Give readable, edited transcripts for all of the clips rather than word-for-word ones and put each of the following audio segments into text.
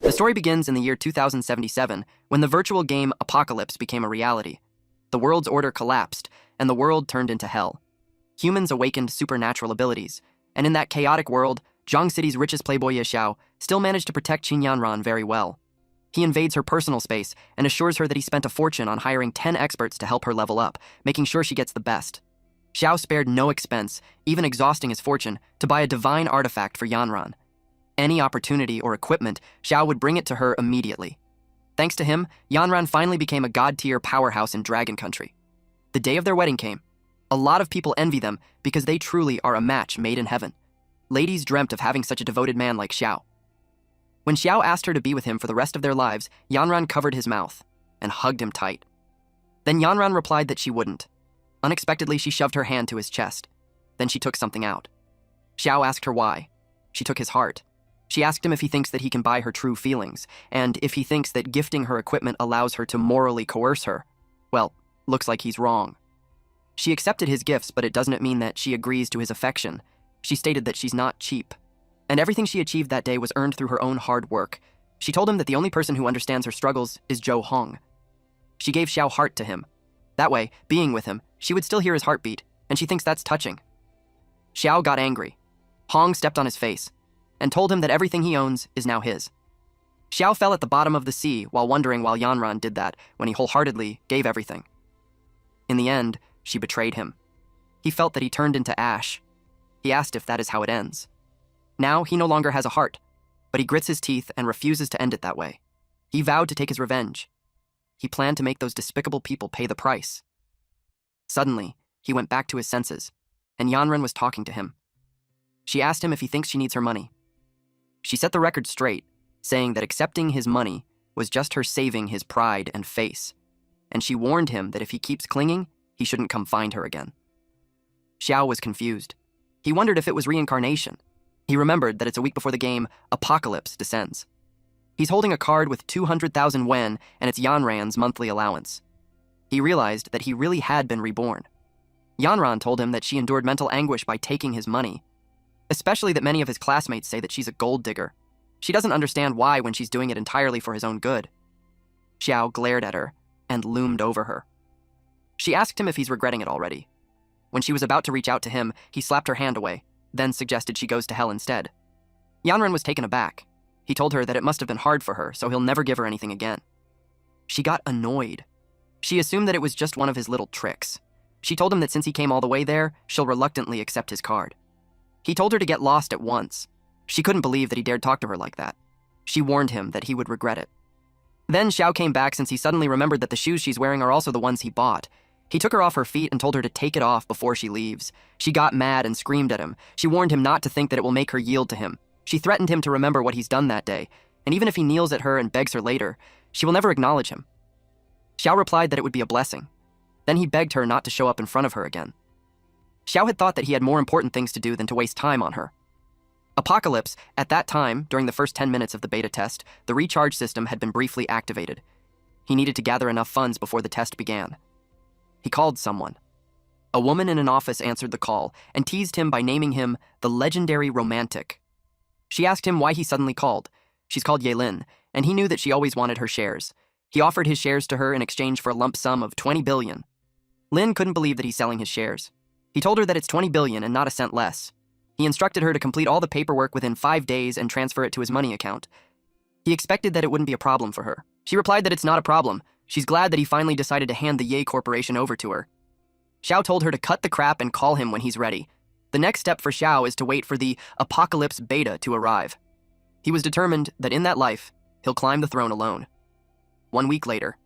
The story begins in the year 2077, when the virtual game Apocalypse became a reality. The world's order collapsed, and the world turned into hell. Humans awakened supernatural abilities, and in that chaotic world, Zhang City's richest playboy Ye Xiao still managed to protect Qin Yanran very well. He invades her personal space and assures her that he spent a fortune on hiring 10 experts to help her level up, making sure she gets the best. Xiao spared no expense, even exhausting his fortune, to buy a divine artifact for Yanran. Any opportunity or equipment, Xiao would bring it to her immediately. Thanks to him, Yanran finally became a god-tier powerhouse in Dragon Country. The day of their wedding came. A lot of people envy them because they truly are a match made in heaven. Ladies dreamt of having such a devoted man like Xiao. When Xiao asked her to be with him for the rest of their lives, Yanran covered his mouth and hugged him tight. Then Yanran replied that she wouldn't. Unexpectedly, she shoved her hand to his chest. Then she took something out. Xiao asked her why. She took his heart. She asked him if he thinks that he can buy her true feelings, and if he thinks that gifting her equipment allows her to morally coerce her. Well, looks like he's wrong. She accepted his gifts, but it doesn't mean that she agrees to his affection. She stated that she's not cheap. And everything she achieved that day was earned through her own hard work. She told him that the only person who understands her struggles is Zhou Hong. She gave Xiao heart to him. That way, being with him, she would still hear his heartbeat, and she thinks that's touching. Xiao got angry. Hong stepped on his face and told him that everything he owns is now his. Xiao fell at the bottom of the sea while wondering why Yanran did that when he wholeheartedly gave everything. In the end, she betrayed him. He felt that he turned into ash. He asked if that is how it ends. Now he no longer has a heart, but he grits his teeth and refuses to end it that way. He vowed to take his revenge. He planned to make those despicable people pay the price. Suddenly, he went back to his senses, and Yanran was talking to him. She asked him if he thinks she needs her money. She set the record straight, saying that accepting his money was just her saving his pride and face, and she warned him that if he keeps clinging, he shouldn't come find her again. Xiao was confused. He wondered if it was reincarnation. He remembered that it's a week before the game Apocalypse descends. He's holding a card with 200,000 wen and it's Yanran's monthly allowance. He realized that he really had been reborn. Yanran told him that she endured mental anguish by taking his money, especially that many of his classmates say that she's a gold digger. She doesn't understand why when she's doing it entirely for his own good. Xiao glared at her and loomed over her. She asked him if he's regretting it already. When she was about to reach out to him, he slapped her hand away, then suggested she goes to hell instead. Yanran was taken aback. He told her that it must have been hard for her, so he'll never give her anything again. She got annoyed. She assumed that it was just one of his little tricks. She told him that since he came all the way there, she'll reluctantly accept his card. He told her to get lost at once. She couldn't believe that he dared talk to her like that. She warned him that he would regret it. Then Xiao came back since he suddenly remembered that the shoes she's wearing are also the ones he bought. He took her off her feet and told her to take it off before she leaves. She got mad and screamed at him. She warned him not to think that it will make her yield to him. She threatened him to remember what he's done that day, and even if he kneels at her and begs her later, she will never acknowledge him. Xiao replied that it would be a blessing. Then he begged her not to show up in front of her again. Xiao had thought that he had more important things to do than to waste time on her. Apocalypse, at that time, during the first 10 minutes of the beta test, the recharge system had been briefly activated. He needed to gather enough funds before the test began. He called someone. A woman in an office answered the call and teased him by naming him the legendary romantic. She asked him why he suddenly called. She's called Yelin, and he knew that she always wanted her shares. He offered his shares to her in exchange for a lump sum of 20 billion. Lin couldn't believe that he's selling his shares. He told her that it's 20 billion and not a cent less. He instructed her to complete all the paperwork within 5 days and transfer it to his money account. He expected that it wouldn't be a problem for her. She replied that it's not a problem. She's glad that he finally decided to hand the Ye Corporation over to her. Xiao told her to cut the crap and call him when he's ready. The next step for Xiao is to wait for the Apocalypse beta to arrive. He was determined that in that life, he'll climb the throne alone. 1 week later,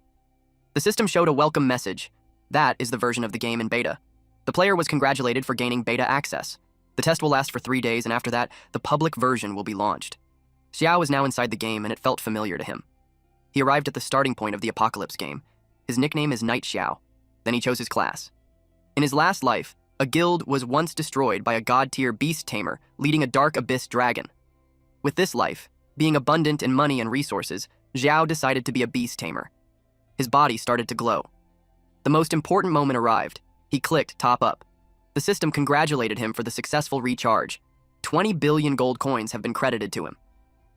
the system showed a welcome message. That is the version of the game in beta. The player was congratulated for gaining beta access. The test will last for 3 days, and after that, the public version will be launched. Xiao is now inside the game, and it felt familiar to him. He arrived at the starting point of the Apocalypse game. His nickname is Night Xiao. Then he chose his class. In his last life, a guild was once destroyed by a god-tier beast tamer leading a dark abyss dragon. With this life, being abundant in money and resources, Xiao decided to be a beast tamer. His body started to glow. The most important moment arrived. He clicked top up. The system congratulated him for the successful recharge. 20 billion gold coins have been credited to him.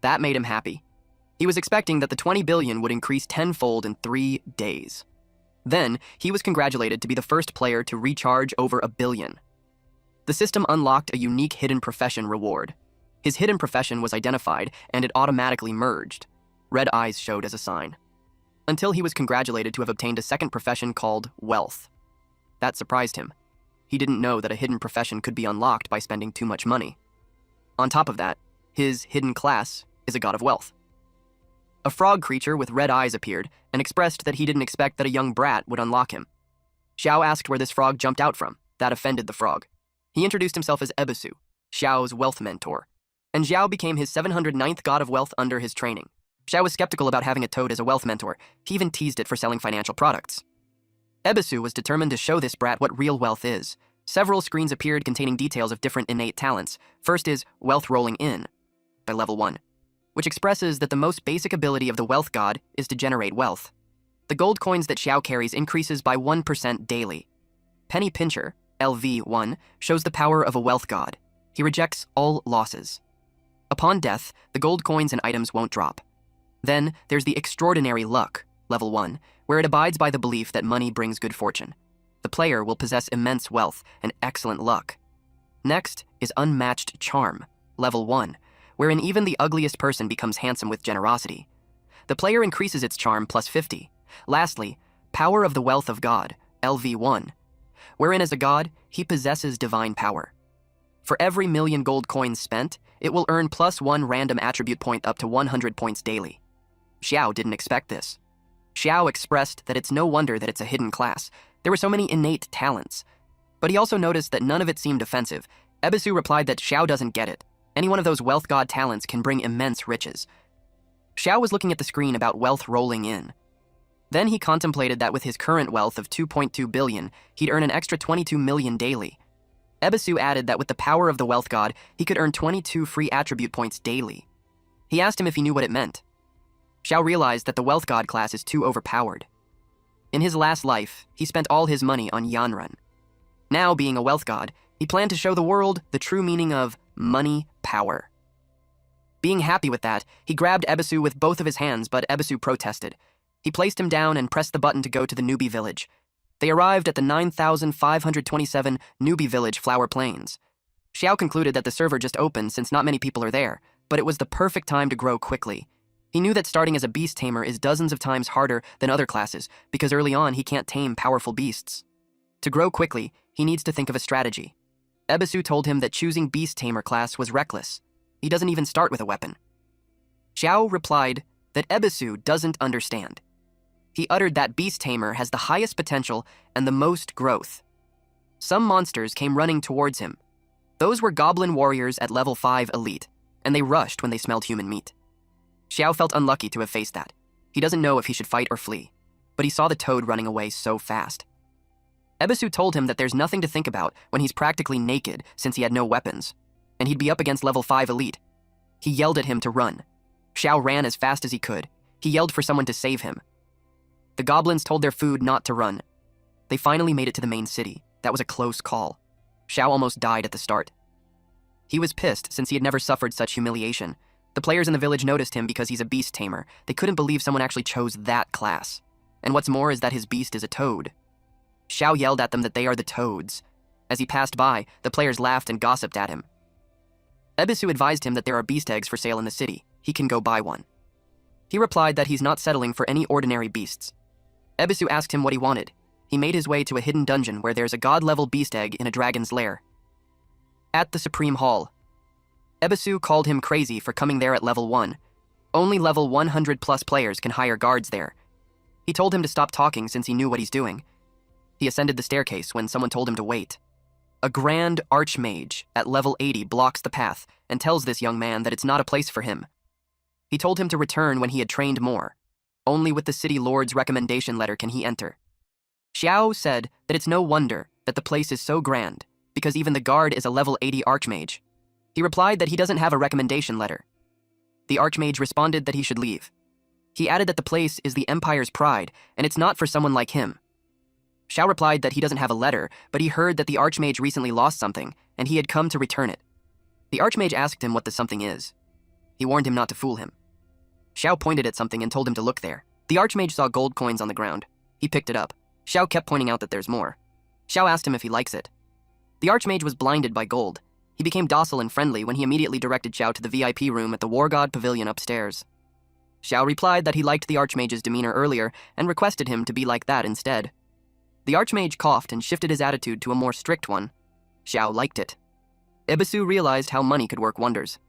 That made him happy. He was expecting that the 20 billion would increase tenfold in 3 days. Then, he was congratulated to be the first player to recharge over 1 billion. The system unlocked a unique hidden profession reward. His hidden profession was identified, and it automatically merged. Red eyes showed as a sign. Until he was congratulated to have obtained a second profession called wealth. That surprised him. He didn't know that a hidden profession could be unlocked by spending too much money. On top of that, his hidden class is a god of wealth. A frog creature with red eyes appeared and expressed that he didn't expect that a young brat would unlock him. Xiao asked where this frog jumped out from. That offended the frog. He introduced himself as Ebisu, Xiao's wealth mentor, and Xiao became his 709th god of wealth under his training. Xiao was skeptical about having a toad as a wealth mentor. He even teased it for selling financial products. Ebisu was determined to show this brat what real wealth is. Several screens appeared containing details of different innate talents. First is wealth rolling in, by level 1, which expresses that the most basic ability of the wealth god is to generate wealth. The gold coins that Xiao carries increases by 1% daily. Penny Pincher, LV1, shows the power of a wealth god. He rejects all losses. Upon death, the gold coins and items won't drop. Then, there's the extraordinary luck, level 1, where it abides by the belief that money brings good fortune. The player will possess immense wealth and excellent luck. Next is unmatched charm, level 1, wherein even the ugliest person becomes handsome with generosity. The player increases its charm plus 50. Lastly, power of the wealth of God, LV1, wherein as a god, he possesses divine power. For every 1,000,000 gold coins spent, it will earn +1 random attribute point up to 100 points daily. Xiao didn't expect this. Xiao expressed that it's no wonder that it's a hidden class. There were so many innate talents. But he also noticed that none of it seemed offensive. Ebisu replied that Xiao doesn't get it. Any one of those wealth god talents can bring immense riches. Xiao was looking at the screen about wealth rolling in. Then he contemplated that with his current wealth of 2.2 billion, he'd earn an extra 22 million daily. Ebisu added that with the power of the wealth god, he could earn 22 free attribute points daily. He asked him if he knew what it meant. Xiao realized that the wealth god class is too overpowered. In his last life, he spent all his money on Yanran. Now, being a wealth god, he planned to show the world the true meaning of money power. Being happy with that, he grabbed Ebisu with both of his hands, but Ebisu protested. He placed him down and pressed the button to go to the newbie village. They arrived at the 9,527 newbie village Flower Plains. Xiao concluded that the server just opened since not many people are there, but it was the perfect time to grow quickly. He knew that starting as a beast tamer is dozens of times harder than other classes, because early on he can't tame powerful beasts. To grow quickly, he needs to think of a strategy. Ebisu told him that choosing beast tamer class was reckless. He doesn't even start with a weapon. Xiao replied that Ebisu doesn't understand. He uttered that beast tamer has the highest potential and the most growth. Some monsters came running towards him. Those were goblin warriors at level 5 elite, and they rushed when they smelled human meat. Xiao felt unlucky to have faced that. He doesn't know if he should fight or flee, but he saw the toad running away so fast. Ebisu told him that there's nothing to think about when he's practically naked since he had no weapons, and he'd be up against level 5 elite. He yelled at him to run. Xiao ran as fast as he could. He yelled for someone to save him. The goblins told their food not to run. They finally made it to the main city. That was a close call. Xiao almost died at the start. He was pissed since he had never suffered such humiliation. The players in the village noticed him because he's a beast tamer. They couldn't believe someone actually chose that class. And what's more is that his beast is a toad. Xiao yelled at them that they are the toads. As he passed by, the players laughed and gossiped at him. Ebisu advised him that there are beast eggs for sale in the city. He can go buy one. He replied that he's not settling for any ordinary beasts. Ebisu asked him what he wanted. He made his way to a hidden dungeon where there's a god-level beast egg in a dragon's lair. At the Supreme Hall, Ebisu called him crazy for coming there at level 1. Only level 100 plus players can hire guards there. He told him to stop talking since he knew what he's doing. He ascended the staircase when someone told him to wait. A grand archmage at level 80 blocks the path and tells this young man that it's not a place for him. He told him to return when he had trained more. Only with the city lord's recommendation letter can he enter. Xiao said that it's no wonder that the place is so grand, because even the guard is a level 80 archmage. He replied that he doesn't have a recommendation letter. The archmage responded that he should leave. He added that the place is the Empire's pride, and it's not for someone like him. Xiao replied that he doesn't have a letter, but he heard that the archmage recently lost something, and he had come to return it. The archmage asked him what the something is. He warned him not to fool him. Xiao pointed at something and told him to look there. The archmage saw gold coins on the ground. He picked it up. Xiao kept pointing out that there's more. Xiao asked him if he likes it. The archmage was blinded by gold. He became docile and friendly when he immediately directed Xiao to the VIP room at the War God Pavilion upstairs. Xiao replied that he liked the archmage's demeanor earlier and requested him to be like that instead. The archmage coughed and shifted his attitude to a more strict one. Xiao liked it. Ebisu realized how money could work wonders.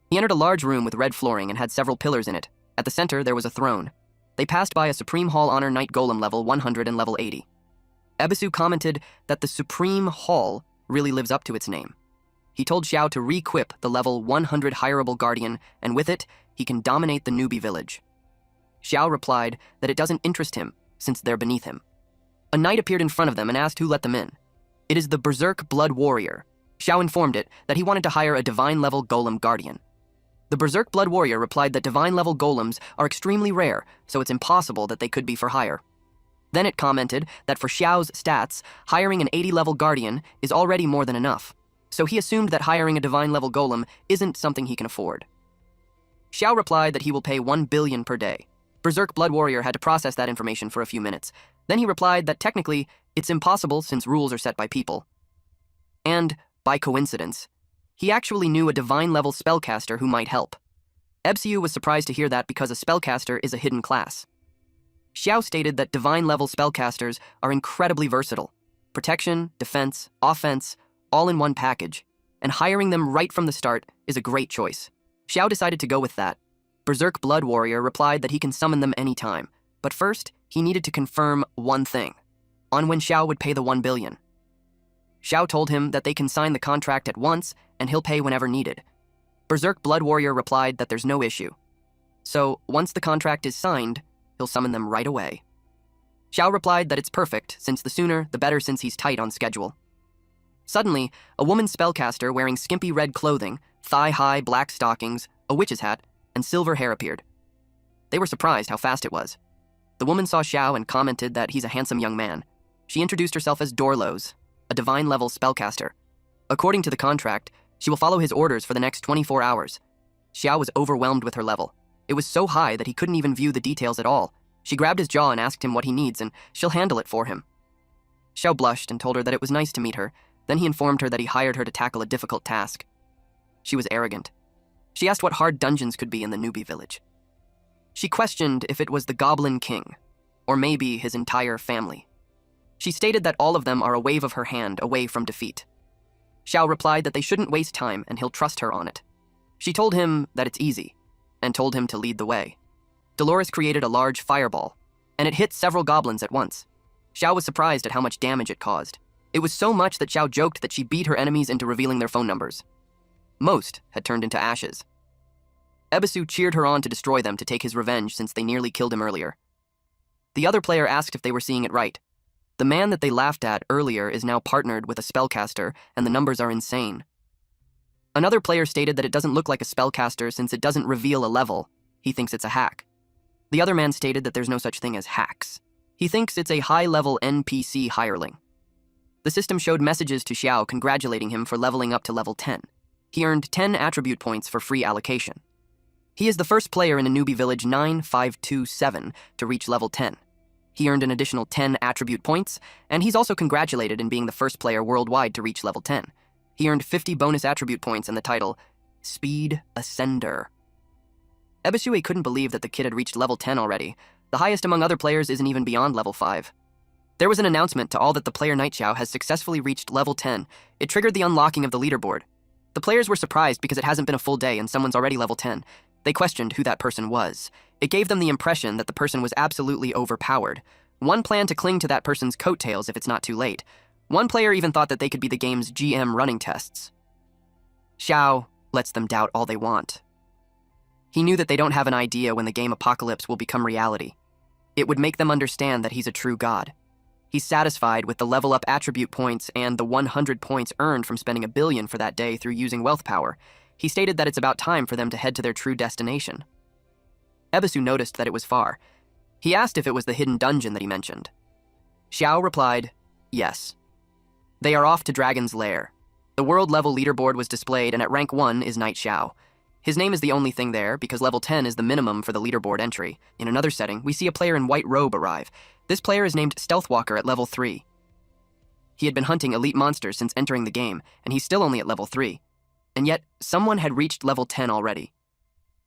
He entered a large room with red flooring and had several pillars in it. At the center, there was a throne. They passed by a Supreme Hall Honor Knight Golem level 100 and level 80. Ebisu commented that the Supreme Hall really lives up to its name. He told Xiao to re-equip the level 100 hireable guardian, and with it, he can dominate the newbie village. Xiao replied that it doesn't interest him, since they're beneath him. A knight appeared in front of them and asked who let them in. It is the Berserk Blood Warrior. Xiao informed it that he wanted to hire a divine-level golem guardian. The Berserk Blood Warrior replied that divine-level golems are extremely rare, so it's impossible that they could be for hire. Then it commented that for Xiao's stats, hiring an 80-level guardian is already more than enough, so he assumed that hiring a divine-level golem isn't something he can afford. Xiao replied that he will pay 1 billion per day. Berserk Blood Warrior had to process that information for a few minutes. Then he replied that technically, it's impossible since rules are set by people. And, by coincidence, he actually knew a divine-level spellcaster who might help. Ebsiu was surprised to hear that because a spellcaster is a hidden class. Xiao stated that divine-level spellcasters are incredibly versatile. Protection, defense, offense, all in one package, and hiring them right from the start is a great choice. Xiao decided to go with that. Berserk Blood Warrior replied that he can summon them anytime, but first, he needed to confirm one thing, on when Xiao would pay the 1 billion. Xiao told him that they can sign the contract at once and he'll pay whenever needed. Berserk Blood Warrior replied that there's no issue. So, once the contract is signed, he'll summon them right away. Xiao replied that it's perfect, since the sooner, the better since he's tight on schedule. Suddenly, a woman spellcaster wearing skimpy red clothing, thigh-high black stockings, a witch's hat, and silver hair appeared. They were surprised how fast it was. The woman saw Xiao and commented that he's a handsome young man. She introduced herself as Dorlos, a divine-level spellcaster. According to the contract, she will follow his orders for the next 24 hours. Xiao was overwhelmed with her level. It was so high that he couldn't even view the details at all. She grabbed his jaw and asked him what he needs, and she'll handle it for him. Xiao blushed and told her that it was nice to meet her. Then he informed her that he hired her to tackle a difficult task. She was arrogant. She asked what hard dungeons could be in the newbie village. She questioned if it was the Goblin King, or maybe his entire family. She stated that all of them are a wave of her hand away from defeat. Xiao replied that they shouldn't waste time and he'll trust her on it. She told him that it's easy, and told him to lead the way. Dolores created a large fireball, and it hit several goblins at once. Xiao was surprised at how much damage it caused. It was so much that Xiao joked that she beat her enemies into revealing their phone numbers. Most had turned into ashes. Ebisu cheered her on to destroy them to take his revenge since they nearly killed him earlier. The other player asked if they were seeing it right. The man that they laughed at earlier is now partnered with a spellcaster, and the numbers are insane. Another player stated that it doesn't look like a spellcaster since it doesn't reveal a level. He thinks it's a hack. The other man stated that there's no such thing as hacks. He thinks it's a high-level NPC hireling. The system showed messages to Xiao congratulating him for leveling up to level 10. He earned 10 attribute points for free allocation. He is the first player in a newbie village 9527 to reach level 10. He earned an additional 10 attribute points, and he's also congratulated in being the first player worldwide to reach level 10. He earned 50 bonus attribute points and the title, Speed Ascender. Ebisue couldn't believe that the kid had reached level 10 already. The highest among other players isn't even beyond level 5. There was an announcement to all that the player Nightxiao has successfully reached level 10. It triggered the unlocking of the leaderboard. The players were surprised because it hasn't been a full day and someone's already level 10. They questioned who that person was. It gave them the impression that the person was absolutely overpowered. One planned to cling to that person's coattails if it's not too late. One player even thought that they could be the game's GM running tests. Xiao lets them doubt all they want. He knew that they don't have an idea when the game Apocalypse will become reality. It would make them understand that he's a true god. He's satisfied with the level up attribute points and the 100 points earned from spending 1 billion for that day through using wealth power. He stated that it's about time for them to head to their true destination. Ebisu noticed that it was far. He asked if it was the hidden dungeon that he mentioned. Xiao replied, yes. They are off to Dragon's Lair. The world-level leaderboard was displayed, and at rank 1 is Knight Xiao. His name is the only thing there because level 10 is the minimum for the leaderboard entry. In another setting, we see a player in white robe arrive. This player is named Stealthwalker at level 3. He had been hunting elite monsters since entering the game, and he's still only at level 3. And yet, someone had reached level 10 already.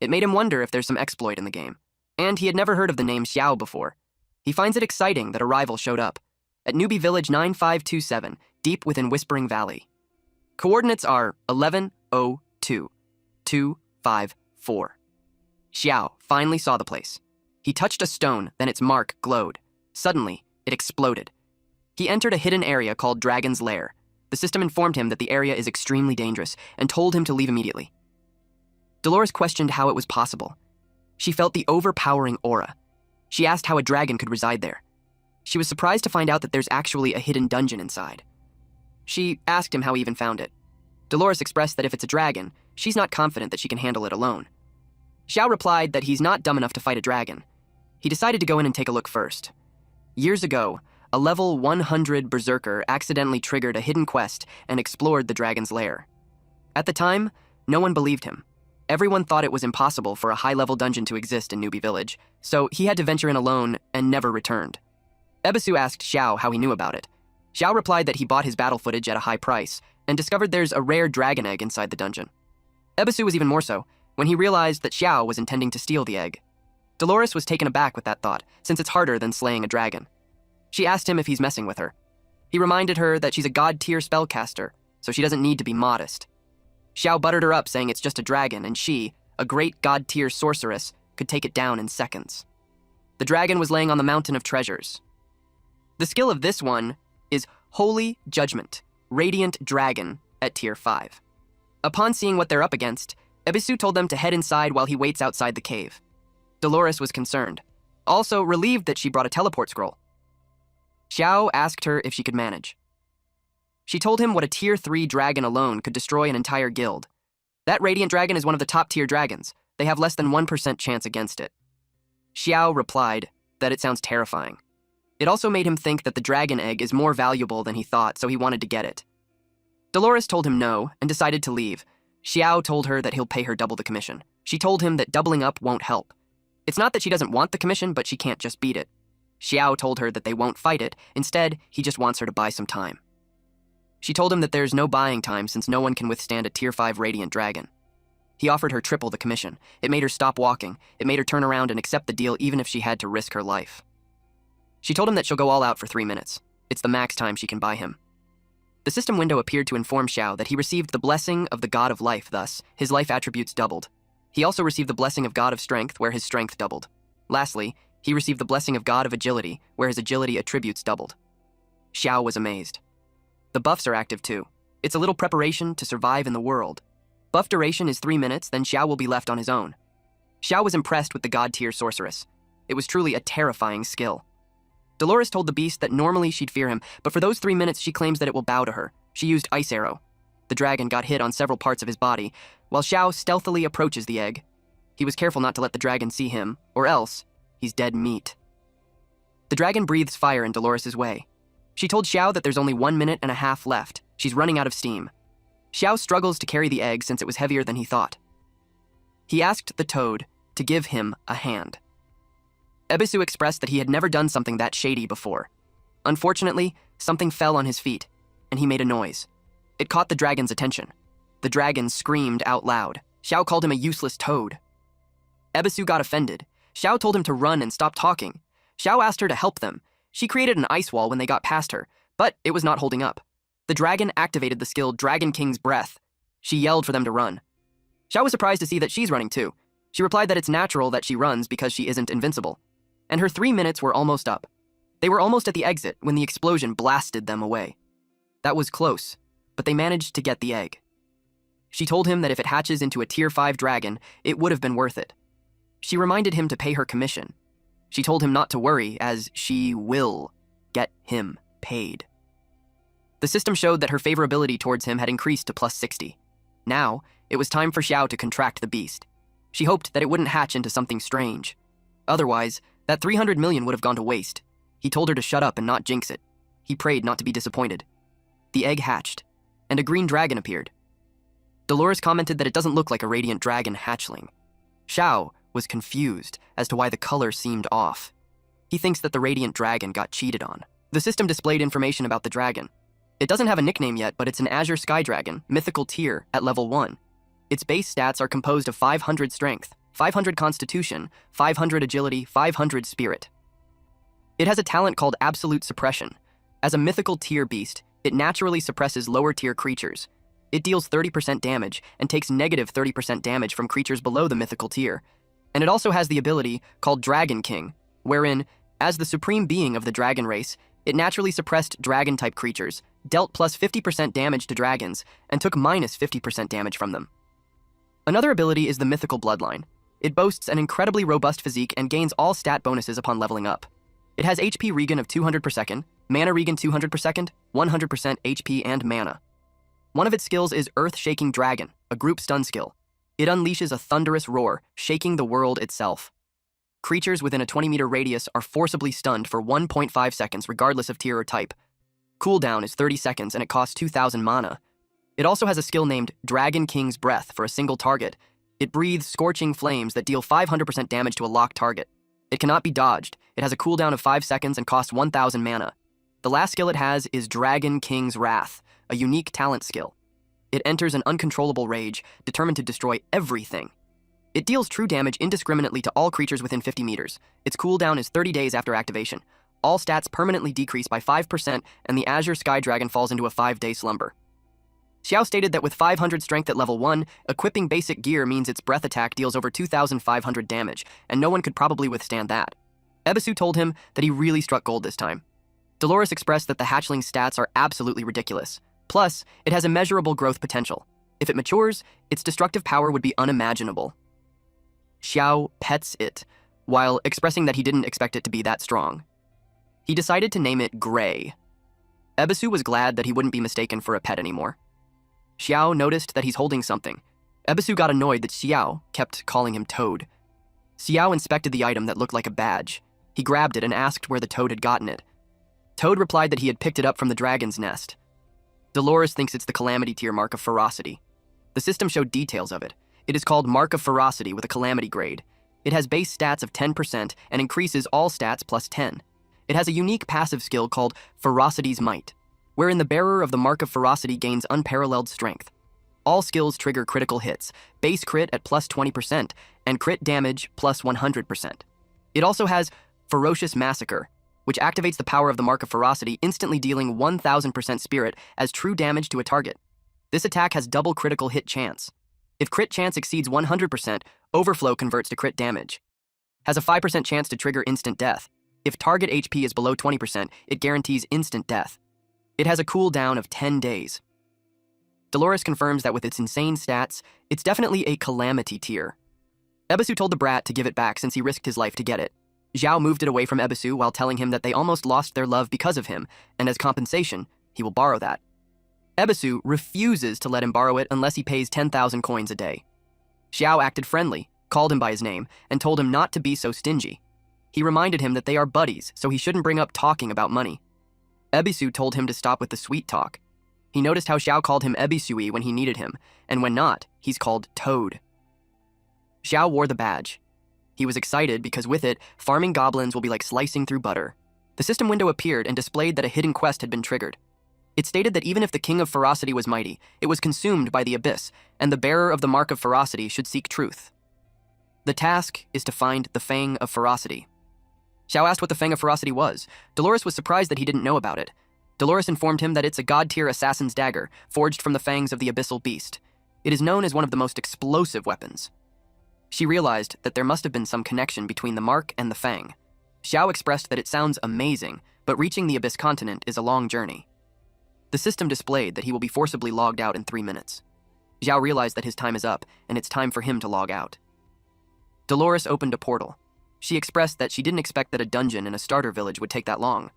It made him wonder if there's some exploit in the game. And he had never heard of the name Xiao before. He finds it exciting that a rival showed up. At Newbie Village 9527, deep within Whispering Valley. Coordinates are 1102-254. Xiao finally saw the place. He touched a stone, then its mark glowed. Suddenly, it exploded. He entered a hidden area called Dragon's Lair. The system informed him that the area is extremely dangerous and told him to leave immediately. Dolores questioned how it was possible. She felt the overpowering aura. She asked how a dragon could reside there. She was surprised to find out that there's actually a hidden dungeon inside. She asked him how he even found it. Dolores expressed that if it's a dragon, she's not confident that she can handle it alone. Xiao replied that he's not dumb enough to fight a dragon. He decided to go in and take a look first. Years ago, a level 100 berserker accidentally triggered a hidden quest and explored the dragon's lair. At the time, no one believed him. Everyone thought it was impossible for a high-level dungeon to exist in Newbie Village, so he had to venture in alone and never returned. Ebisu asked Xiao how he knew about it. Xiao replied that he bought his battle footage at a high price and discovered there's a rare dragon egg inside the dungeon. Ebisu was even more so when he realized that Xiao was intending to steal the egg. Dolores was taken aback with that thought, since it's harder than slaying a dragon. She asked him if he's messing with her. He reminded her that she's a god-tier spellcaster, so she doesn't need to be modest. Xiao buttered her up, saying it's just a dragon, and she, a great god-tier sorceress, could take it down in seconds. The dragon was laying on the mountain of treasures. The skill of this one is Holy Judgment, Radiant Dragon at tier 5. Upon seeing what they're up against, Ebisu told them to head inside while he waits outside the cave. Dolores was concerned, also relieved that she brought a teleport scroll. Xiao asked her if she could manage. She told him what a tier 3 dragon alone could destroy an entire guild. That Radiant Dragon is one of the top tier dragons. They have less than 1% chance against it. Xiao replied that it sounds terrifying. It also made him think that the dragon egg is more valuable than he thought, so he wanted to get it. Dolores told him no and decided to leave. Xiao told her that he'll pay her double the commission. She told him that doubling up won't help. It's not that she doesn't want the commission, but she can't just beat it. Xiao told her that they won't fight it. Instead, he just wants her to buy some time. She told him that there's no buying time since no one can withstand a tier 5 Radiant Dragon. He offered her triple the commission. It made her stop walking. It made her turn around and accept the deal even if she had to risk her life. She told him that she'll go all out for 3 minutes. It's the max time she can buy him. The system window appeared to inform Xiao that he received the blessing of the God of Life, thus, his life attributes doubled. He also received the blessing of God of Strength, where his strength doubled. Lastly, he received the blessing of God of Agility, where his agility attributes doubled. Xiao was amazed. The buffs are active too. It's a little preparation to survive in the world. Buff duration is 3 minutes, then Xiao will be left on his own. Xiao was impressed with the god-tier sorceress. It was truly a terrifying skill. Dolores told the beast that normally she'd fear him, but for those 3 minutes she claims that it will bow to her. She used Ice Arrow. The dragon got hit on several parts of his body, while Xiao stealthily approaches the egg. He was careful not to let the dragon see him, or else he's dead meat. The dragon breathes fire in Dolores' way. She told Xiao that there's only 1.5 minutes left. She's running out of steam. Xiao struggles to carry the egg since it was heavier than he thought. He asked the toad to give him a hand. Ebisu expressed that he had never done something that shady before. Unfortunately, something fell on his feet, and he made a noise. It caught the dragon's attention. The dragon screamed out loud. Xiao called him a useless toad. Ebisu got offended. Xiao told him to run and stop talking. Xiao asked her to help them. She created an ice wall when they got past her, but it was not holding up. The dragon activated the skill Dragon King's Breath. She yelled for them to run. Xiao was surprised to see that she's running too. She replied that it's natural that she runs because she isn't invincible. And her 3 minutes were almost up. They were almost at the exit when the explosion blasted them away. That was close, but they managed to get the egg. She told him that if it hatches into a tier 5 dragon, it would have been worth it. She reminded him to pay her commission. She told him not to worry, as she will get him paid. The system showed that her favorability towards him had increased to plus 60. Now, it was time for Xiao to contract the beast. She hoped that it wouldn't hatch into something strange. Otherwise, that 300 million would have gone to waste. He told her to shut up and not jinx it. He prayed not to be disappointed. The egg hatched, and a green dragon appeared. Dolores commented that it doesn't look like a radiant dragon hatchling. Xiao was confused as to why the color seemed off. He thinks that the radiant dragon got cheated on. The system displayed information about the dragon. It doesn't have a nickname yet, but it's an Azure Sky Dragon, mythical tier, at level 1. Its base stats are composed of 500 strength, 500 constitution, 500 agility, 500 spirit. It has a talent called Absolute Suppression. As a mythical tier beast, it naturally suppresses lower tier creatures. It deals 30% damage and takes negative 30% damage from creatures below the mythical tier. And it also has the ability called Dragon King, wherein, as the supreme being of the dragon race, it naturally suppressed dragon-type creatures, dealt plus 50% damage to dragons, and took minus 50% damage from them. Another ability is the Mythical Bloodline. It boasts an incredibly robust physique and gains all stat bonuses upon leveling up. It has HP regen of 200 per second, mana regen 200 per second, 100% HP and mana. One of its skills is Earth-Shaking Dragon, a group stun skill. It unleashes a thunderous roar, shaking the world itself. Creatures within a 20-meter radius are forcibly stunned for 1.5 seconds regardless of tier or type. Cooldown is 30 seconds and it costs 2,000 mana. It also has a skill named Dragon King's Breath for a single target. It breathes scorching flames that deal 500% damage to a locked target. It cannot be dodged. It has a cooldown of 5 seconds and costs 1,000 mana. The last skill it has is Dragon King's Wrath, a unique talent skill. It enters an uncontrollable rage, determined to destroy everything. It deals true damage indiscriminately to all creatures within 50 meters. Its cooldown is 30 days after activation. All stats permanently decrease by 5%, and the Azure Sky Dragon falls into a 5-day slumber. Xiao stated that with 500 strength at level 1, equipping basic gear means its breath attack deals over 2,500 damage, and no one could probably withstand that. Ebisu told him that he really struck gold this time. Dolores expressed that the hatchling stats are absolutely ridiculous. Plus, it has immeasurable growth potential. If it matures, its destructive power would be unimaginable. Xiao pets it, while expressing that he didn't expect it to be that strong. He decided to name it Gray. Ebisu was glad that he wouldn't be mistaken for a pet anymore. Xiao noticed that he's holding something. Ebisu got annoyed that Xiao kept calling him Toad. Xiao inspected the item that looked like a badge. He grabbed it and asked where the toad had gotten it. Toad replied that he had picked it up from the dragon's nest. Dolores thinks it's the Calamity tier Mark of Ferocity. The system showed details of it. It is called Mark of Ferocity with a Calamity grade. It has base stats of 10% and increases all stats plus 10. It has a unique passive skill called Ferocity's Might, wherein the bearer of the Mark of Ferocity gains unparalleled strength. All skills trigger critical hits, base crit at plus 20%, and crit damage plus 100%. It also has Ferocious Massacre, which activates the power of the Mark of Ferocity, instantly dealing 1,000% spirit as true damage to a target. This attack has double critical hit chance. If crit chance exceeds 100%, Overflow converts to crit damage. Has a 5% chance to trigger instant death. If target HP is below 20%, it guarantees instant death. It has a cooldown of 10 days. Dolores confirms that with its insane stats, it's definitely a Calamity tier. Ebisu told the brat to give it back since he risked his life to get it. Zhao moved it away from Ebisu while telling him that they almost lost their love because of him, and as compensation, he will borrow that. Ebisu refuses to let him borrow it unless he pays 10,000 coins a day. Xiao acted friendly, called him by his name, and told him not to be so stingy. He reminded him that they are buddies, so he shouldn't bring up talking about money. Ebisu told him to stop with the sweet talk. He noticed how Xiao called him Ebisui when he needed him, and when not, he's called Toad. Xiao wore the badge. He was excited because with it, farming goblins will be like slicing through butter. The system window appeared and displayed that a hidden quest had been triggered. It stated that even if the King of Ferocity was mighty, it was consumed by the abyss, and the bearer of the Mark of Ferocity should seek truth. The task is to find the Fang of Ferocity. Xiao asked what the Fang of Ferocity was. Dolores was surprised that he didn't know about it. Dolores informed him that it's a god-tier assassin's dagger, forged from the fangs of the abyssal beast. It is known as one of the most explosive weapons. She realized that there must have been some connection between the mark and the fang. Xiao expressed that it sounds amazing, but reaching the Abyss continent is a long journey. The system displayed that he will be forcibly logged out in 3 minutes. Xiao realized that his time is up, and it's time for him to log out. Dolores opened a portal. She expressed that she didn't expect that a dungeon in a starter village would take that long.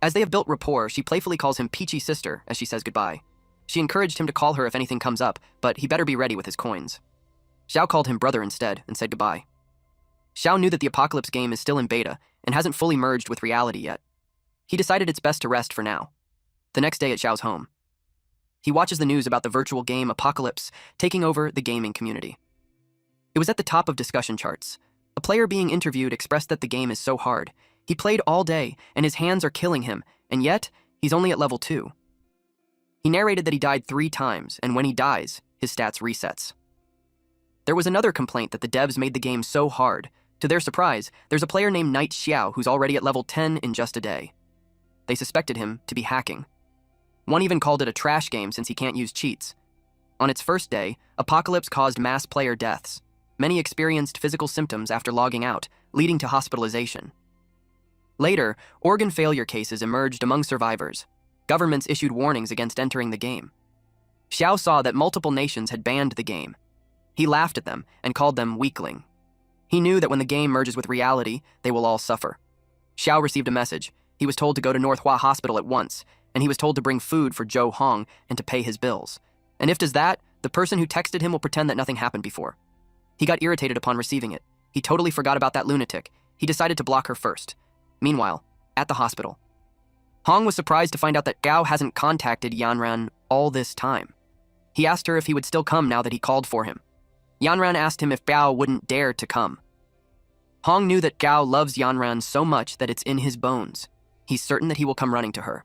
As they have built rapport, she playfully calls him Peachy Sister as she says goodbye. She encouraged him to call her if anything comes up, but he better be ready with his coins. Xiao called him brother instead and said goodbye. Xiao knew that the Apocalypse game is still in beta and hasn't fully merged with reality yet. He decided it's best to rest for now. The next day at Xiao's home, He watches the news about the virtual game apocalypse taking over the gaming community. It was at the top of discussion charts. A player being interviewed expressed that the game is so hard. He played all day, and his hands are killing him, and yet, he's only at level 2. He narrated that he died 3 times, and when he dies, his stats resets. There was another complaint that the devs made the game so hard. To their surprise, there's a player named Knight Xiao who's already at level 10 in just a day. They suspected him to be hacking. One even called it a trash game since he can't use cheats. On its first day, Apocalypse caused mass player deaths. Many experienced physical symptoms after logging out, leading to hospitalization. Later, organ failure cases emerged among survivors. Governments issued warnings against entering the game. Xiao saw that multiple nations had banned the game. He laughed at them and called them weakling. He knew that when the game merges with reality, they will all suffer. Xiao received a message. He was told to go to Manhwa Hospital at once, and he was told to bring food for Zhou Hong and to pay his bills. And if does that, the person who texted him will pretend that nothing happened before. He got irritated upon receiving it. He totally forgot about that lunatic. He decided to block her first. Meanwhile, at the hospital, Hong was surprised to find out that Gao hasn't contacted Yanran all this time. He asked her if he would still come now that he called for him. Yanran asked him if Gao wouldn't dare to come. Hong knew that Gao loves Yanran so much that it's in his bones. He's certain that he will come running to her.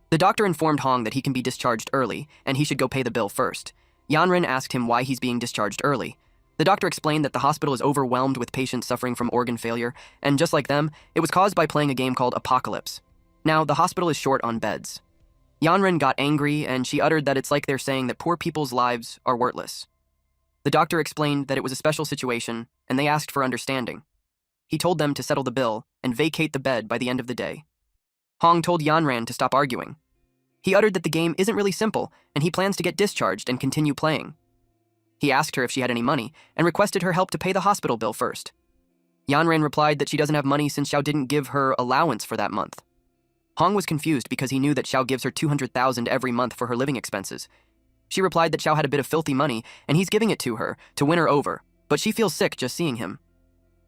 The doctor informed Hong that he can be discharged early, and he should go pay the bill first. Yanran asked him why he's being discharged early. The doctor explained that the hospital is overwhelmed with patients suffering from organ failure, and just like them, it was caused by playing a game called Apocalypse. Now, the hospital is short on beds. Yanran got angry, and she uttered that it's like they're saying that poor people's lives are worthless. The doctor explained that it was a special situation, and they asked for understanding. He told them to settle the bill and vacate the bed by the end of the day. Hong told Yanran to stop arguing. He uttered that the game isn't really simple, and he plans to get discharged and continue playing. He asked her if she had any money, and requested her help to pay the hospital bill first. Yanran replied that she doesn't have money since Xiao didn't give her allowance for that month. Hong was confused because he knew that Xiao gives her 200,000 every month for her living expenses. She replied that Xiao had a bit of filthy money, and he's giving it to her to win her over, but she feels sick just seeing him.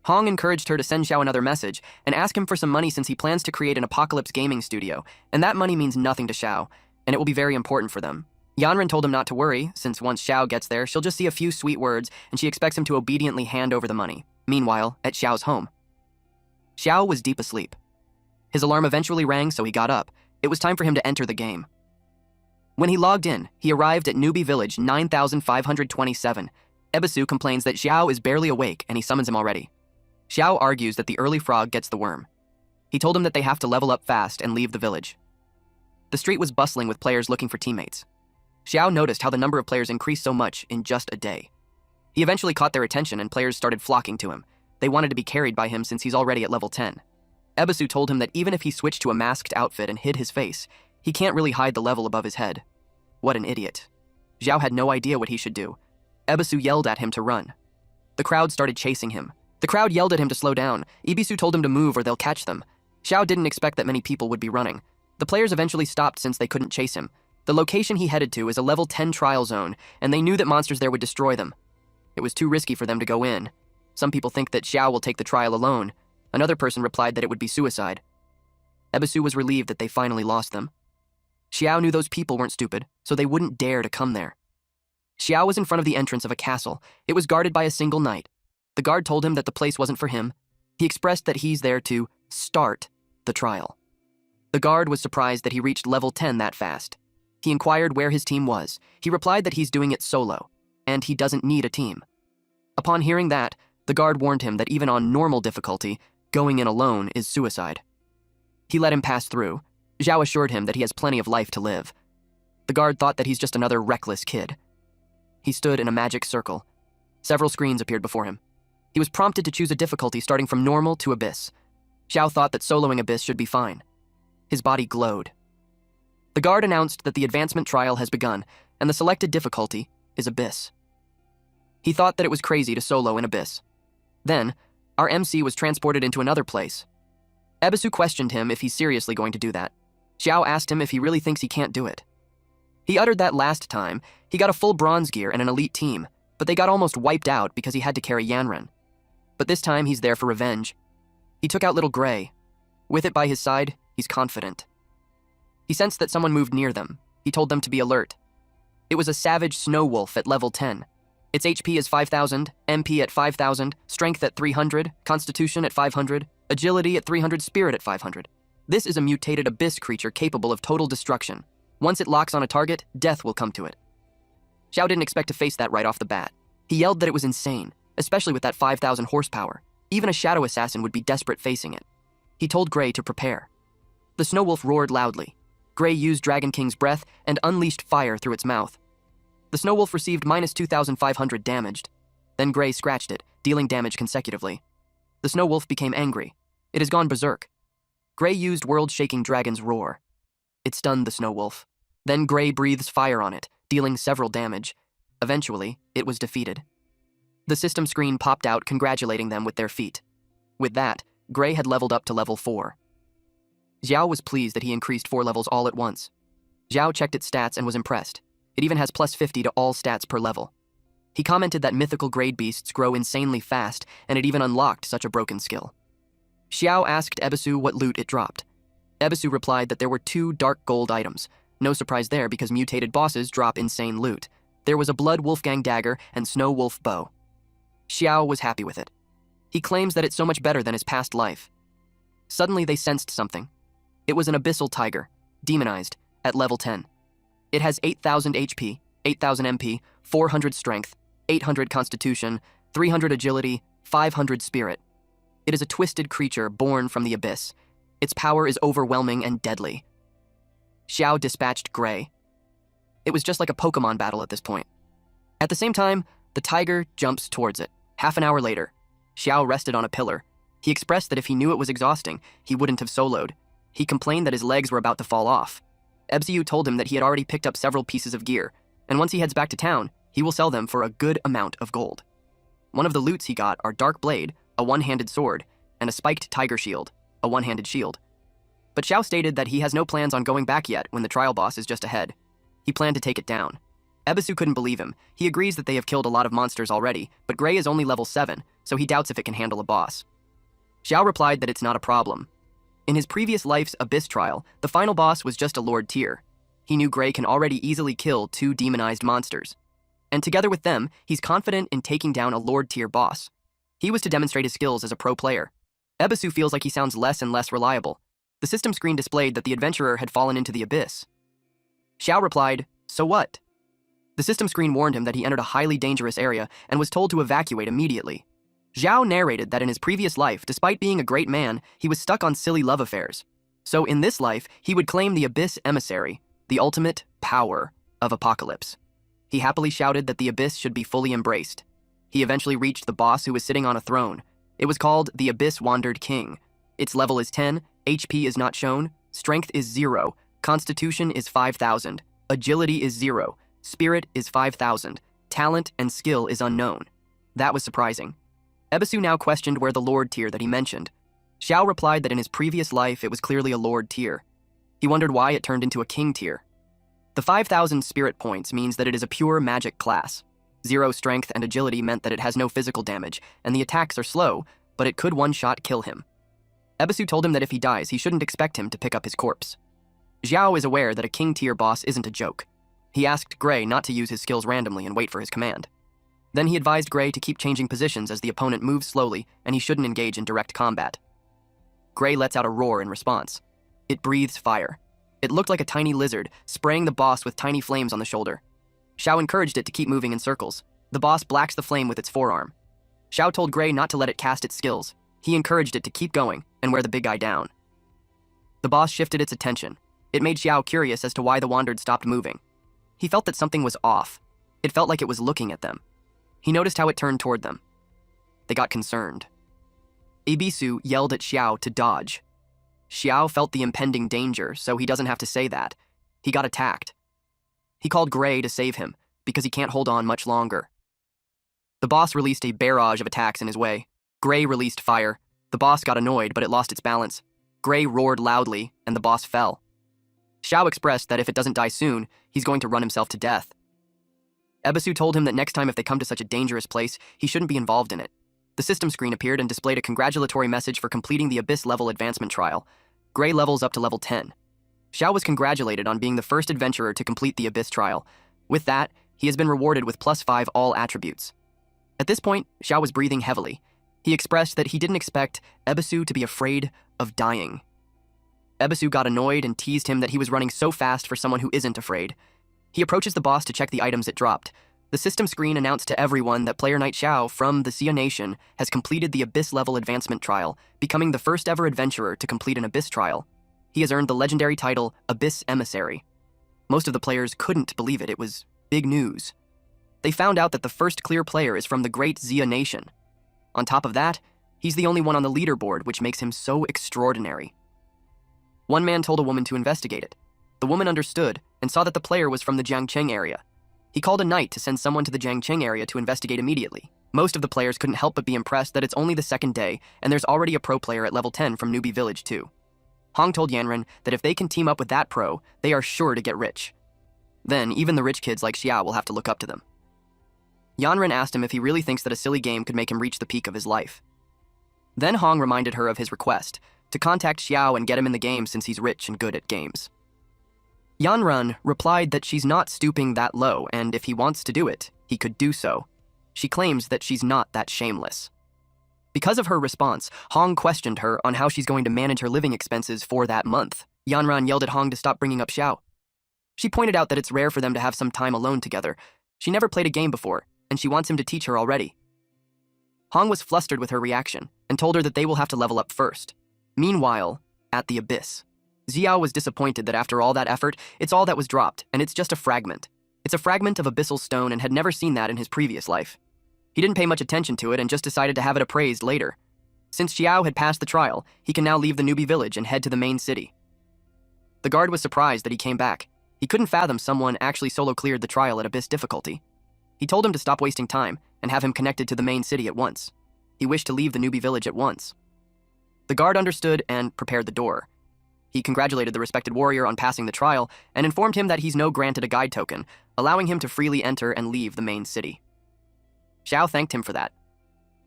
Hong encouraged her to send Xiao another message and ask him for some money since he plans to create an apocalypse gaming studio, and that money means nothing to Xiao, and it will be very important for them. Yanran told him not to worry, since once Xiao gets there, she'll just see a few sweet words, and she expects him to obediently hand over the money. Meanwhile, at Xiao's home, Xiao was deep asleep. His alarm eventually rang, so he got up. It was time for him to enter the game. When he logged in, he arrived at Newbie Village 9527. Ebisu complains that Xiao is barely awake, and he summons him already. Xiao argues that the early frog gets the worm. He told him that they have to level up fast and leave the village. The street was bustling with players looking for teammates. Xiao noticed how the number of players increased so much in just a day. He eventually caught their attention and players started flocking to him. They wanted to be carried by him since he's already at level 10. Ebisu told him that even if he switched to a masked outfit and hid his face, he can't really hide the level above his head. What an idiot. Xiao had no idea what he should do. Ebisu yelled at him to run. The crowd started chasing him. The crowd yelled at him to slow down. Ebisu told him to move or they'll catch them. Xiao didn't expect that many people would be running. The players eventually stopped since they couldn't chase him. The location he headed to is a level 10 trial zone, and they knew that monsters there would destroy them. It was too risky for them to go in. Some people think that Xiao will take the trial alone. Another person replied that it would be suicide. Ebisu was relieved that they finally lost them. Xiao knew those people weren't stupid, so they wouldn't dare to come there. Xiao was in front of the entrance of a castle. It was guarded by a single knight. The guard told him that the place wasn't for him. He expressed that he's there to start the trial. The guard was surprised that he reached level 10 that fast. He inquired where his team was. He replied that he's doing it solo, and he doesn't need a team. Upon hearing that, the guard warned him that even on normal difficulty, going in alone is suicide. He let him pass through. Zhao assured him that he has plenty of life to live. The guard thought that he's just another reckless kid. He stood in a magic circle. Several screens appeared before him. He was prompted to choose a difficulty starting from normal to abyss. Zhao thought that soloing abyss should be fine. His body glowed. The guard announced that the advancement trial has begun, and the selected difficulty is abyss. He thought that it was crazy to solo in abyss. Then, our MC was transported into another place. Ebisu questioned him if he's seriously going to do that. Xiao asked him if he really thinks he can't do it. He uttered that last time, he got a full bronze gear and an elite team, but they got almost wiped out because he had to carry Yanran. But this time he's there for revenge. He took out Little Gray. With it by his side, he's confident. He sensed that someone moved near them. He told them to be alert. It was a savage snow wolf at level 10. Its HP is 5,000, MP at 5,000, Strength at 300, Constitution at 500, Agility at 300, Spirit at 500. This is a mutated abyss creature capable of total destruction. Once it locks on a target, death will come to it. Xiao didn't expect to face that right off the bat. He yelled that it was insane, especially with that 5,000 horsepower. Even a shadow assassin would be desperate facing it. He told Gray to prepare. The snow wolf roared loudly. Gray used Dragon King's breath and unleashed fire through its mouth. The snow wolf received minus 2,500 damaged. Then Gray scratched it, dealing damage consecutively. The snow wolf became angry. It has gone berserk. Gray used world-shaking dragon's roar. It stunned the snow wolf. Then Gray breathes fire on it, dealing several damage. Eventually, it was defeated. The system screen popped out congratulating them with their feat. With that, Gray had leveled up to level 4. Xiao was pleased that he increased 4 levels all at once. Xiao checked its stats and was impressed. It even has plus 50 to all stats per level. He commented that mythical grade beasts grow insanely fast, and it even unlocked such a broken skill. Xiao asked Ebisu what loot it dropped. Ebisu replied that there were 2 dark gold items. No surprise there because mutated bosses drop insane loot. There was a Blood Wolfgang dagger and Snow Wolf bow. Xiao was happy with it. He claims that it's so much better than his past life. Suddenly they sensed something. It was an abyssal tiger, demonized, at level 10. It has 8,000 HP, 8,000 MP, 400 strength, 800 constitution, 300 agility, 500 spirit. It is a twisted creature born from the abyss. Its power is overwhelming and deadly. Xiao dispatched Gray. It was just like a Pokemon battle at this point. At the same time, the tiger jumps towards it. Half an hour later, Xiao rested on a pillar. He expressed that if he knew it was exhausting, he wouldn't have soloed. He complained that his legs were about to fall off. Ebsu told him that he had already picked up several pieces of gear, and once he heads back to town, he will sell them for a good amount of gold. One of the loots he got are Dark Blade, a one-handed sword, and a spiked tiger shield, a one-handed shield. But Xiao stated that he has no plans on going back yet when the trial boss is just ahead. He planned to take it down. Ebisu couldn't believe him. He agrees that they have killed a lot of monsters already, but Gray is only level 7, so he doubts if it can handle a boss. Xiao replied that it's not a problem. In his previous life's Abyss trial, the final boss was just a Lord tier. He knew Gray can already easily kill 2 demonized monsters. And together with them, he's confident in taking down a Lord tier boss. He was to demonstrate his skills as a pro player. Ebisu feels like he sounds less and less reliable. The system screen displayed that the adventurer had fallen into the abyss. Xiao replied, "So what?" The system screen warned him that he entered a highly dangerous area and was told to evacuate immediately. Xiao narrated that in his previous life, despite being a great man, he was stuck on silly love affairs. So in this life, he would claim the Abyss Emissary, the ultimate power of Apocalypse. He happily shouted that the Abyss should be fully embraced. He eventually reached the boss who was sitting on a throne. It was called the Abyss Wandered King. Its level is 10, HP is not shown, strength is 0, constitution is 5,000, agility is 0, spirit is 5,000, talent and skill is unknown. That was surprising. Ebisu now questioned where the Lord tier that he mentioned. Xiao replied that in his previous life it was clearly a Lord tier. He wondered why it turned into a King tier. The 5,000 spirit points means that it is a pure magic class. 0 strength and agility meant that it has no physical damage, and the attacks are slow, but it could one-shot kill him. Ebisu told him that if he dies, he shouldn't expect him to pick up his corpse. Xiao is aware that a King tier boss isn't a joke. He asked Gray not to use his skills randomly and wait for his command. Then he advised Gray to keep changing positions as the opponent moves slowly, and he shouldn't engage in direct combat. Gray lets out a roar in response. It breathes fire. It looked like a tiny lizard, spraying the boss with tiny flames on the shoulder. Xiao encouraged it to keep moving in circles. The boss blacks the flame with its forearm. Xiao told Gray not to let it cast its skills. He encouraged it to keep going and wear the big guy down. The boss shifted its attention. It made Xiao curious as to why the Wandered stopped moving. He felt that something was off. It felt like it was looking at them. He noticed how it turned toward them. They got concerned. Ebisu yelled at Xiao to dodge. Xiao felt the impending danger, so he doesn't have to say that. He got attacked. He called Gray to save him, because he can't hold on much longer. The boss released a barrage of attacks in his way. Gray released fire. The boss got annoyed, but it lost its balance. Gray roared loudly, and the boss fell. Xiao expressed that if it doesn't die soon, he's going to run himself to death. Ebisu told him that next time if they come to such a dangerous place, he shouldn't be involved in it. The system screen appeared and displayed a congratulatory message for completing the Abyss level advancement trial. Gray levels up to level 10. Xiao was congratulated on being the first adventurer to complete the Abyss trial. With that, he has been rewarded with +5 all attributes. At this point, Xiao was breathing heavily. He expressed that he didn't expect Ebisu to be afraid of dying. Ebisu got annoyed and teased him that he was running so fast for someone who isn't afraid. He approaches the boss to check the items it dropped. The system screen announced to everyone that player Knight Xiao from the Xia Nation has completed the Abyss level advancement trial, becoming the first ever adventurer to complete an Abyss trial. He has earned the legendary title Abyss Emissary. Most of the players couldn't believe it. It was big news. They found out that the first clear player is from the great Xia Nation. On top of that, he's the only one on the leaderboard, which makes him so extraordinary. One man told a woman to investigate it. The woman understood and saw that the player was from the Jiangcheng area. He called a knight to send someone to the Jiangcheng area to investigate immediately. Most of the players couldn't help but be impressed that it's only the second day, and there's already a pro player at level 10 from Newbie Village too. Hong told Yanren that if they can team up with that pro, they are sure to get rich. Then, even the rich kids like Xiao will have to look up to them. Yanren asked him if he really thinks that a silly game could make him reach the peak of his life. Then Hong reminded her of his request, to contact Xiao and get him in the game since he's rich and good at games. Yanren replied that she's not stooping that low, and if he wants to do it, he could do so. She claims that she's not that shameless. Because of her response, Hong questioned her on how she's going to manage her living expenses for that month. Yanren yelled at Hong to stop bringing up Xiao. She pointed out that it's rare for them to have some time alone together. She never played a game before, and she wants him to teach her already. Hong was flustered with her reaction and told her that they will have to level up first. Meanwhile, at the Abyss, Xiao was disappointed that after all that effort, it's all that was dropped, and it's just a fragment. It's a fragment of abyssal stone and had never seen that in his previous life. He didn't pay much attention to it and just decided to have it appraised later. Since Xiao had passed the trial, he can now leave the newbie village and head to the main city. The guard was surprised that he came back. He couldn't fathom someone actually solo cleared the trial at Abyss difficulty. He told him to stop wasting time and have him connected to the main city at once. He wished to leave the newbie village at once. The guard understood and prepared the door. He congratulated the respected warrior on passing the trial and informed him that he's no granted a guide token, allowing him to freely enter and leave the main city. Xiao thanked him for that.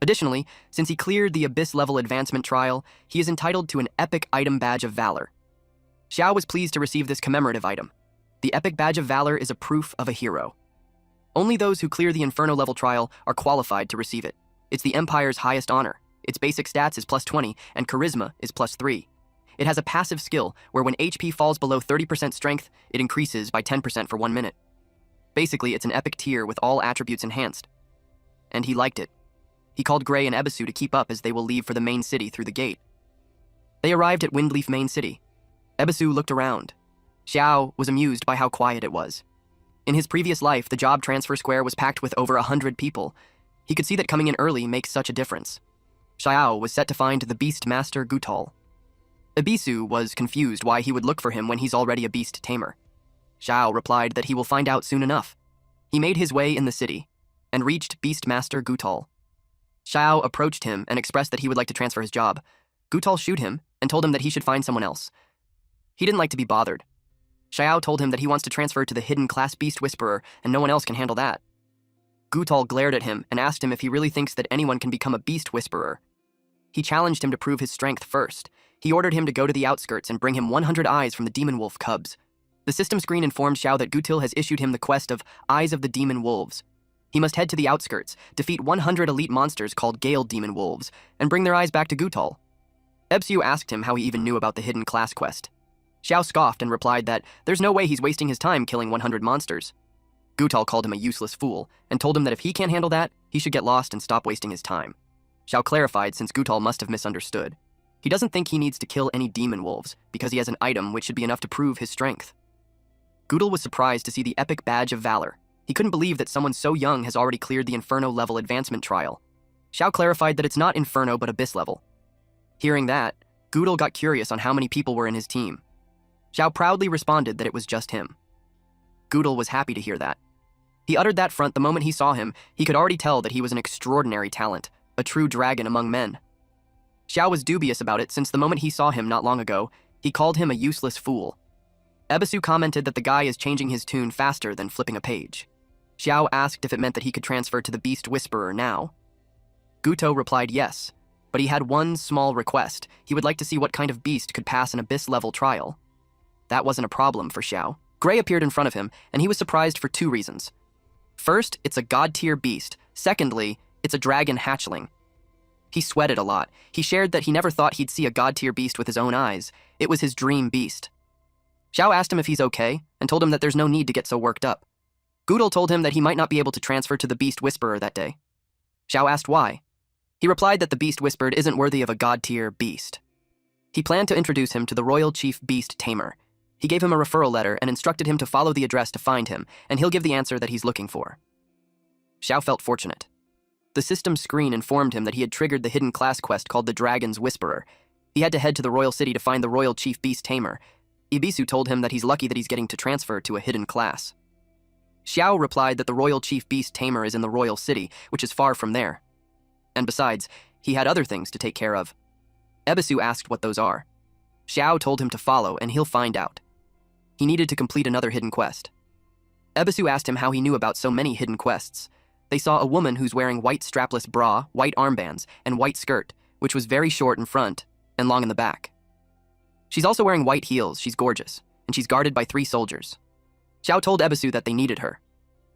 Additionally, since he cleared the Abyss level advancement trial, he is entitled to an epic item badge of valor. Xiao was pleased to receive this commemorative item. The epic badge of valor is a proof of a hero. Only those who clear the Inferno level trial are qualified to receive it. It's the Empire's highest honor. Its basic stats is +20 and charisma is +3. It has a passive skill where when HP falls below 30% strength, it increases by 10% for 1 minute. Basically, it's an epic tier with all attributes enhanced. And he liked it. He called Gray and Ebisu to keep up as they will leave for the main city through the gate. They arrived at Windleaf Main City. Ebisu looked around. Xiao was amused by how quiet it was. In his previous life, the job transfer square was packed with over 100 people. He could see that coming in early makes such a difference. Xiao was set to find the Beast Master Gutal. Ebisu was confused why he would look for him when he's already a beast tamer. Xiao replied that he will find out soon enough. He made his way in the city and reached Beastmaster Gutal. Xiao approached him and expressed that he would like to transfer his job. Gutal shooed him and told him that he should find someone else. He didn't like to be bothered. Xiao told him that he wants to transfer to the hidden class Beast Whisperer and no one else can handle that. Gutal glared at him and asked him if he really thinks that anyone can become a Beast Whisperer. He challenged him to prove his strength first. He ordered him to go to the outskirts and bring him 100 eyes from the Demon Wolf cubs. The system screen informed Xiao that Gutil has issued him the quest of Eyes of the Demon Wolves. He must head to the outskirts, defeat 100 elite monsters called Gale Demon Wolves, and bring their eyes back to Gutal. Ebisu asked him how he even knew about the hidden class quest. Xiao scoffed and replied that there's no way he's wasting his time killing 100 monsters. Gutal called him a useless fool and told him that if he can't handle that, he should get lost and stop wasting his time. Xiao clarified since Gutal must have misunderstood. He doesn't think he needs to kill any demon wolves because he has an item which should be enough to prove his strength. Gutal was surprised to see the epic badge of valor. He couldn't believe that someone so young has already cleared the Inferno level advancement trial. Xiao clarified that it's not Inferno but Abyss level. Hearing that, Gutal got curious on how many people were in his team. Xiao proudly responded that it was just him. Gutal was happy to hear that. He uttered that front the moment he saw him. He could already tell that he was an extraordinary talent, a true dragon among men. Xiao was dubious about it since the moment he saw him not long ago, he called him a useless fool. Ebisu commented that the guy is changing his tune faster than flipping a page. Xiao asked if it meant that he could transfer to the Beast Whisperer now. Guto replied yes, but he had one small request. He would like to see what kind of beast could pass an Abyss-level trial. That wasn't a problem for Xiao. Gray appeared in front of him, and he was surprised for 2 reasons. First, it's a god-tier beast. Secondly, it's a dragon hatchling. He sweated a lot. He shared that he never thought he'd see a god-tier beast with his own eyes. It was his dream beast. Xiao asked him if he's okay, and told him that there's no need to get so worked up. Goodle told him that he might not be able to transfer to the Beast Whisperer that day. Xiao asked why. He replied that the Beast Whispered isn't worthy of a god-tier beast. He planned to introduce him to the Royal Chief Beast Tamer. He gave him a referral letter and instructed him to follow the address to find him, and he'll give the answer that he's looking for. Xiao felt fortunate. The system screen informed him that he had triggered the hidden class quest called the Dragon's Whisperer. He had to head to the Royal City to find the Royal Chief Beast Tamer. Ibisu told him that he's lucky that he's getting to transfer to a hidden class. Xiao replied that the Royal Chief Beast Tamer is in the Royal City, which is far from there. And besides, he had other things to take care of. Ebisu asked what those are. Xiao told him to follow, and he'll find out. He needed to complete another hidden quest. Ebisu asked him how he knew about so many hidden quests. They saw a woman who's wearing white strapless bra, white armbands, and white skirt, which was very short in front and long in the back. She's also wearing white heels, she's gorgeous, and she's guarded by 3 soldiers. Xiao told Ebisu that they needed her.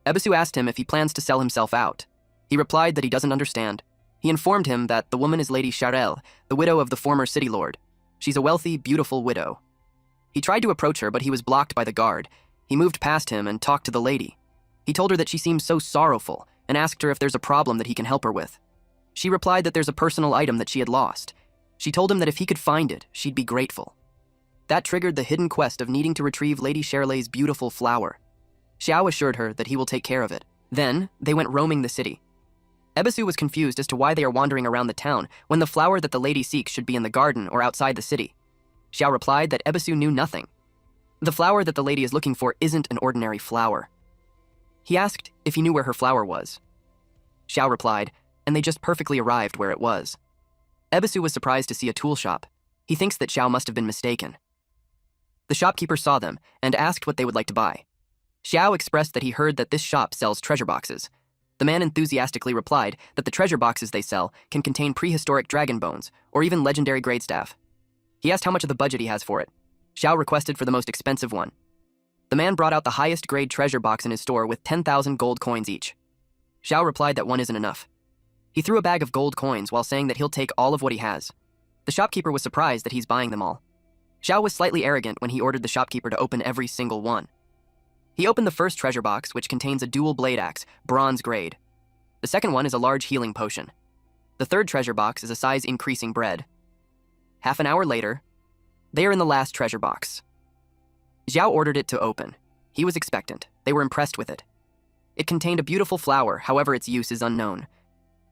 Ebisu asked him if he plans to sell himself out. He replied that he doesn't understand. He informed him that the woman is Lady Charelle, the widow of the former city lord. She's a wealthy, beautiful widow. He tried to approach her, but he was blocked by the guard. He moved past him and talked to the lady. He told her that she seemed so sorrowful and asked her if there's a problem that he can help her with. She replied that there's a personal item that she had lost. She told him that if he could find it, she'd be grateful. That triggered the hidden quest of needing to retrieve Lady Charelle's beautiful flower. Xiao assured her that he will take care of it. Then, they went roaming the city. Ebisu was confused as to why they are wandering around the town when the flower that the lady seeks should be in the garden or outside the city. Xiao replied that Ebisu knew nothing. The flower that the lady is looking for isn't an ordinary flower. He asked if he knew where her flower was. Xiao replied, and they just perfectly arrived where it was. Ebisu was surprised to see a tool shop. He thinks that Xiao must have been mistaken. The shopkeeper saw them and asked what they would like to buy. Xiao expressed that he heard that this shop sells treasure boxes. The man enthusiastically replied that the treasure boxes they sell can contain prehistoric dragon bones or even legendary grade staff. He asked how much of the budget he has for it. Xiao requested for the most expensive one. The man brought out the highest grade treasure box in his store with 10,000 gold coins each. Xiao replied that one isn't enough. He threw a bag of gold coins while saying that he'll take all of what he has. The shopkeeper was surprised that he's buying them all. Xiao was slightly arrogant when he ordered the shopkeeper to open every single one. He opened the first treasure box, which contains a dual blade axe, bronze grade. The second one is a large healing potion. The third treasure box is a size increasing bread. Half an hour later, they are in the last treasure box. Xiao ordered it to open. He was expectant. They were impressed with it. It contained a beautiful flower, however its use is unknown.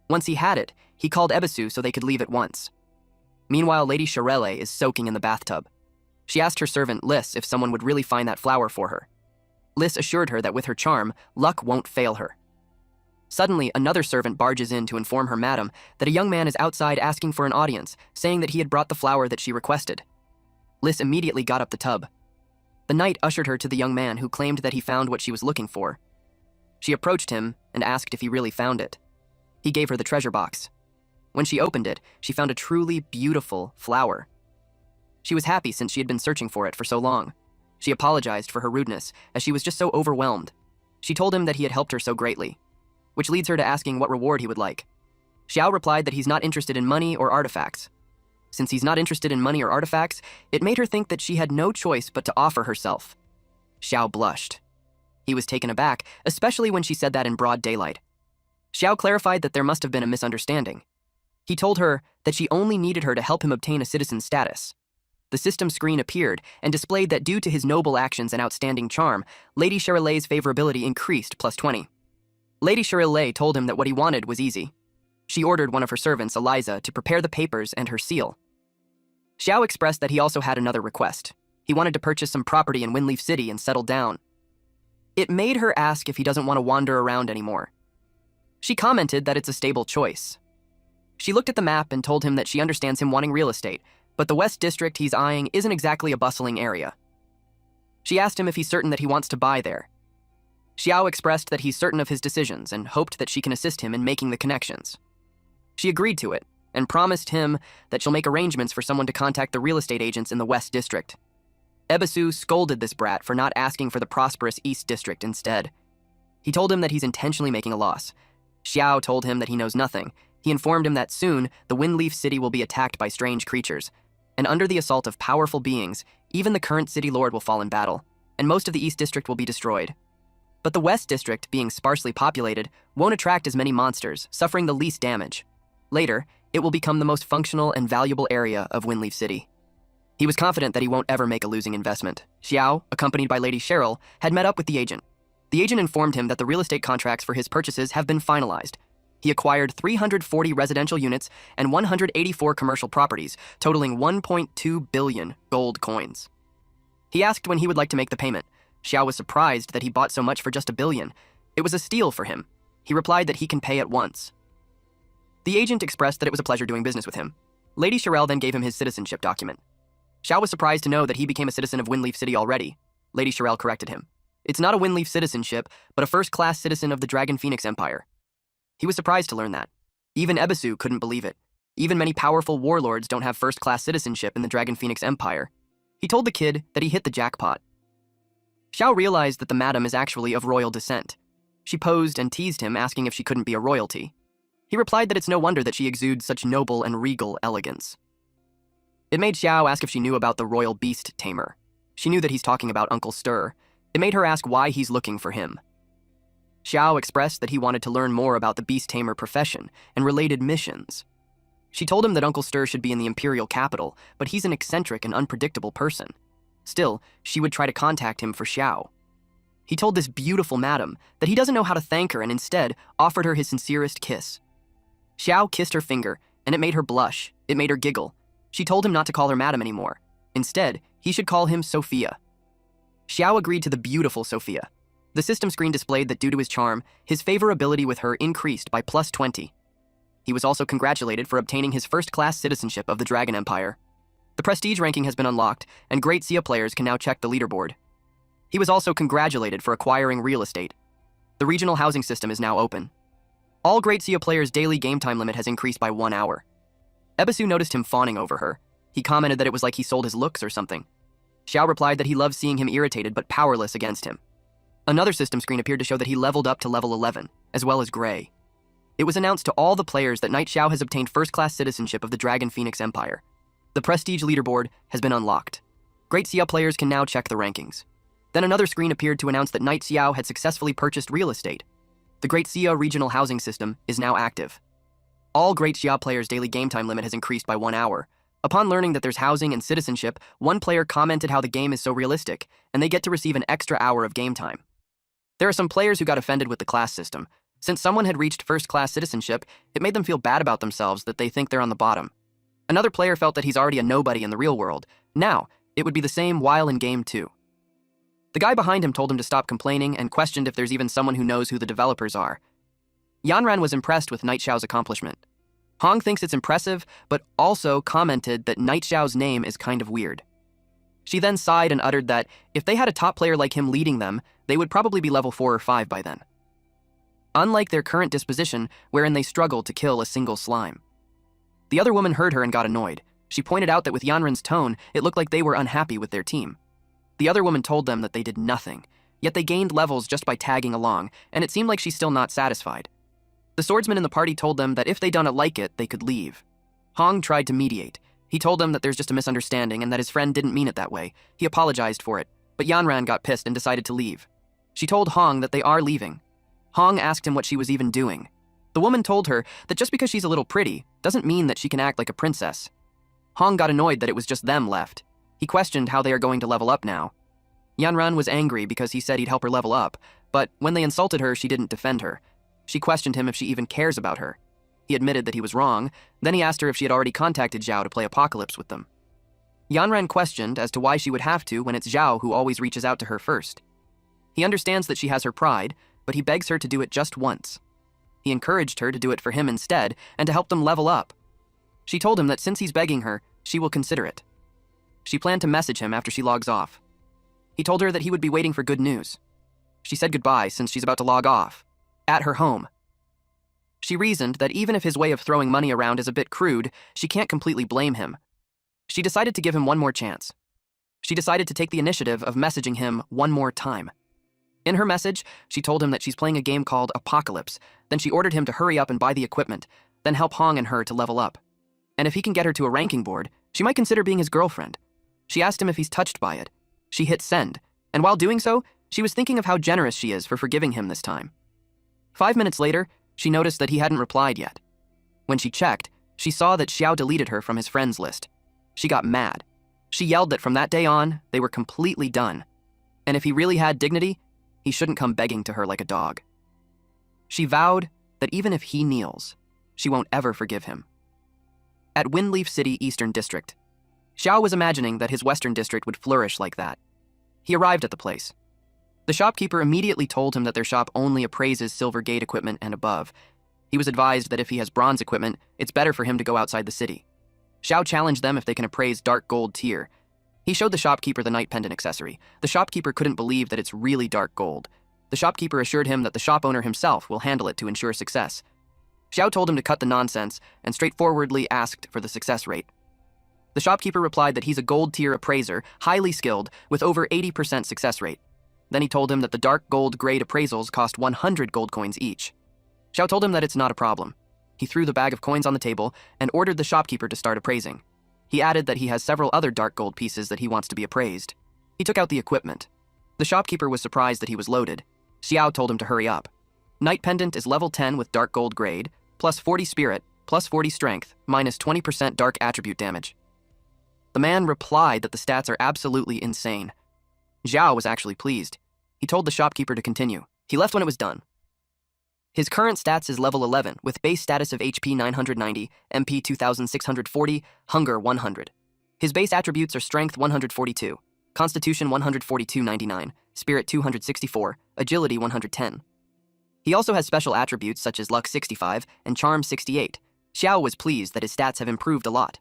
Once he had it, he called Ebisu so they could leave at once. Meanwhile, Lady Charelle is soaking in the bathtub. She asked her servant Liz if someone would really find that flower for her. Liz assured her that with her charm, luck won't fail her. Suddenly, another servant barges in to inform her madam that a young man is outside asking for an audience, saying that he had brought the flower that she requested. Liz immediately got up the tub. The knight ushered her to the young man who claimed that he found what she was looking for. She approached him and asked if he really found it. He gave her the treasure box. When she opened it, she found a truly beautiful flower. She was happy since she had been searching for it for so long. She apologized for her rudeness, as she was just so overwhelmed. She told him that he had helped her so greatly, which leads her to asking what reward he would like. Xiao replied that he's not interested in money or artifacts. Since he's not interested in money or artifacts, it made her think that she had no choice but to offer herself. Xiao blushed. He was taken aback, especially when she said that in broad daylight. Xiao clarified that there must have been a misunderstanding. He told her that she only needed her to help him obtain a citizen status. The system screen appeared and displayed that due to his noble actions and outstanding charm, Lady Charelle's favorability increased +20. Lady Charelle told him that what he wanted was easy. She ordered one of her servants, Eliza, to prepare the papers and her seal. Xiao expressed that he also had another request. He wanted to purchase some property in Windleaf City and settle down. It made her ask if he doesn't want to wander around anymore. She commented that it's a stable choice. She looked at the map and told him that she understands him wanting real estate, but the West District he's eyeing isn't exactly a bustling area. She asked him if he's certain that he wants to buy there. Xiao expressed that he's certain of his decisions and hoped that she can assist him in making the connections. She agreed to it and promised him that she'll make arrangements for someone to contact the real estate agents in the West District. Ebisu scolded this brat for not asking for the prosperous East District instead. He told him that he's intentionally making a loss. Xiao told him that he knows nothing. He informed him that soon, the Windleaf City will be attacked by strange creatures. And under the assault of powerful beings, even the current city lord will fall in battle, and most of the East District will be destroyed. But the West District, being sparsely populated, won't attract as many monsters, suffering the least damage. Later, it will become the most functional and valuable area of Windleaf City. He was confident that he won't ever make a losing investment. Xiao, accompanied by Lady Cheryl, had met up with the agent. The agent informed him that the real estate contracts for his purchases have been finalized. He acquired 340 residential units and 184 commercial properties, totaling 1.2 billion gold coins. He asked when he would like to make the payment. Xiao was surprised that he bought so much for just $1 billion. It was a steal for him. He replied that he can pay at once. The agent expressed that it was a pleasure doing business with him. Lady Cheryl then gave him his citizenship document. Xiao was surprised to know that he became a citizen of Windleaf City already. Lady Cheryl corrected him. It's not a Windleaf citizenship, but a first-class citizen of the Dragon Phoenix Empire. He was surprised to learn that. Even Ebisu couldn't believe it. Even many powerful warlords don't have first-class citizenship in the Dragon Phoenix Empire. He told the kid that he hit the jackpot. Xiao realized that the madam is actually of royal descent. She posed and teased him, asking if she couldn't be a royalty. He replied that it's no wonder that she exudes such noble and regal elegance. It made Xiao ask if she knew about the royal beast tamer. She knew that he's talking about Uncle Stir. It made her ask why he's looking for him. Xiao expressed that he wanted to learn more about the beast tamer profession and related missions. She told him that Uncle Stir should be in the imperial capital, but he's an eccentric and unpredictable person. Still, she would try to contact him for Xiao. He told this beautiful madam that he doesn't know how to thank her and instead offered her his sincerest kiss. Xiao kissed her finger, and it made her blush. It made her giggle. She told him not to call her madam anymore. Instead, he should call him Sophia. Xiao agreed to the beautiful Sophia. The system screen displayed that due to his charm, his favorability with her increased by +20. He was also congratulated for obtaining his first-class citizenship of the Dragon Empire. The prestige ranking has been unlocked, and Great Sia players can now check the leaderboard. He was also congratulated for acquiring real estate. The regional housing system is now open. All Great Sia players' daily game time limit has increased by 1 hour. Ebisu noticed him fawning over her. He commented that it was like he sold his looks or something. Xiao replied that he loved seeing him irritated but powerless against him. Another system screen appeared to show that he leveled up to level 11, as well as Gray. It was announced to all the players that Knight Xiao has obtained first-class citizenship of the Dragon Phoenix Empire. The prestige leaderboard has been unlocked. Great Sia players can now check the rankings. Then another screen appeared to announce that Knight Xiao had successfully purchased real estate. The Great Sia regional housing system is now active. All Great Sia players' daily game time limit has increased by 1 hour. Upon learning that there's housing and citizenship, one player commented how the game is so realistic, and they get to receive an extra hour of game time. There are some players who got offended with the class system. Since someone had reached first-class citizenship, it made them feel bad about themselves that they think they're on the bottom. Another player felt that he's already a nobody in the real world. Now, it would be the same while in game 2. The guy behind him told him to stop complaining and questioned if there's even someone who knows who the developers are. Yanran was impressed with Knight Xiao's accomplishment. Hong thinks it's impressive, but also commented that Knight Xiao's name is kind of weird. She then sighed and uttered that if they had a top player like him leading them, they would probably be level 4 or 5 by then. Unlike their current disposition, wherein they struggled to kill a single slime. The other woman heard her and got annoyed. She pointed out that with Yanran's tone, it looked like they were unhappy with their team. The other woman told them that they did nothing, yet they gained levels just by tagging along, and it seemed like she's still not satisfied. The swordsman in the party told them that if they done it like it, they could leave. Hong tried to mediate. He told them that there's just a misunderstanding and that his friend didn't mean it that way. He apologized for it, but Yanran got pissed and decided to leave. She told Hong that they are leaving. Hong asked him what she was even doing. The woman told her that just because she's a little pretty doesn't mean that she can act like a princess. Hong got annoyed that it was just them left. He questioned how they are going to level up now. Yanran was angry because he said he'd help her level up, but when they insulted her, she didn't defend her. She questioned him if she even cares about her. He admitted that he was wrong, then he asked her if she had already contacted Zhao to play Apocalypse with them. Yanran questioned as to why she would have to when it's Zhao who always reaches out to her first. He understands that she has her pride, but he begs her to do it just once. He encouraged her to do it for him instead and to help them level up. She told him that since he's begging her, she will consider it. She planned to message him after she logs off. He told her that he would be waiting for good news. She said goodbye since she's about to log off. At her home. She reasoned that even if his way of throwing money around is a bit crude, she can't completely blame him. She decided to give him one more chance. She decided to take the initiative of messaging him one more time. In her message, she told him that she's playing a game called Apocalypse, then she ordered him to hurry up and buy the equipment, then help Hong and her to level up. And if he can get her to a ranking board, she might consider being his girlfriend. She asked him if he's touched by it. She hit send, and while doing so, she was thinking of how generous she is for forgiving him this time. 5 minutes later, she noticed that he hadn't replied yet. When she checked, she saw that Xiao deleted her from his friends list. She got mad. She yelled that from that day on, they were completely done. And if he really had dignity, he shouldn't come begging to her like a dog. She vowed that even if he kneels, she won't ever forgive him. At Windleaf City Eastern District, Xiao was imagining that his Western District would flourish like that. He arrived at the place. The shopkeeper immediately told him that their shop only appraises silver gate equipment and above. He was advised that if he has bronze equipment, it's better for him to go outside the city. Xiao challenged them if they can appraise dark gold tier. He showed the shopkeeper the night pendant accessory. The shopkeeper couldn't believe that it's really dark gold. The shopkeeper assured him that the shop owner himself will handle it to ensure success. Xiao told him to cut the nonsense and straightforwardly asked for the success rate. The shopkeeper replied that he's a gold tier appraiser, highly skilled, with over 80% success rate. Then he told him that the dark gold grade appraisals cost 100 gold coins each. Xiao told him that it's not a problem. He threw the bag of coins on the table and ordered the shopkeeper to start appraising. He added that he has several other dark gold pieces that he wants to be appraised. He took out the equipment. The shopkeeper was surprised that he was loaded. Xiao told him to hurry up. Night pendant is level 10 with dark gold grade, plus 40 spirit, plus 40 strength, minus 20% dark attribute damage. The man replied that the stats are absolutely insane. Xiao was actually pleased. He told the shopkeeper to continue. He left when it was done. His current stats is level 11, with base status of HP 990, MP 2640, Hunger 100. His base attributes are Strength 142, Constitution 142.99, Spirit 264, Agility 110. He also has special attributes such as Luck 65 and Charm 68. Xiao was pleased that his stats have improved a lot.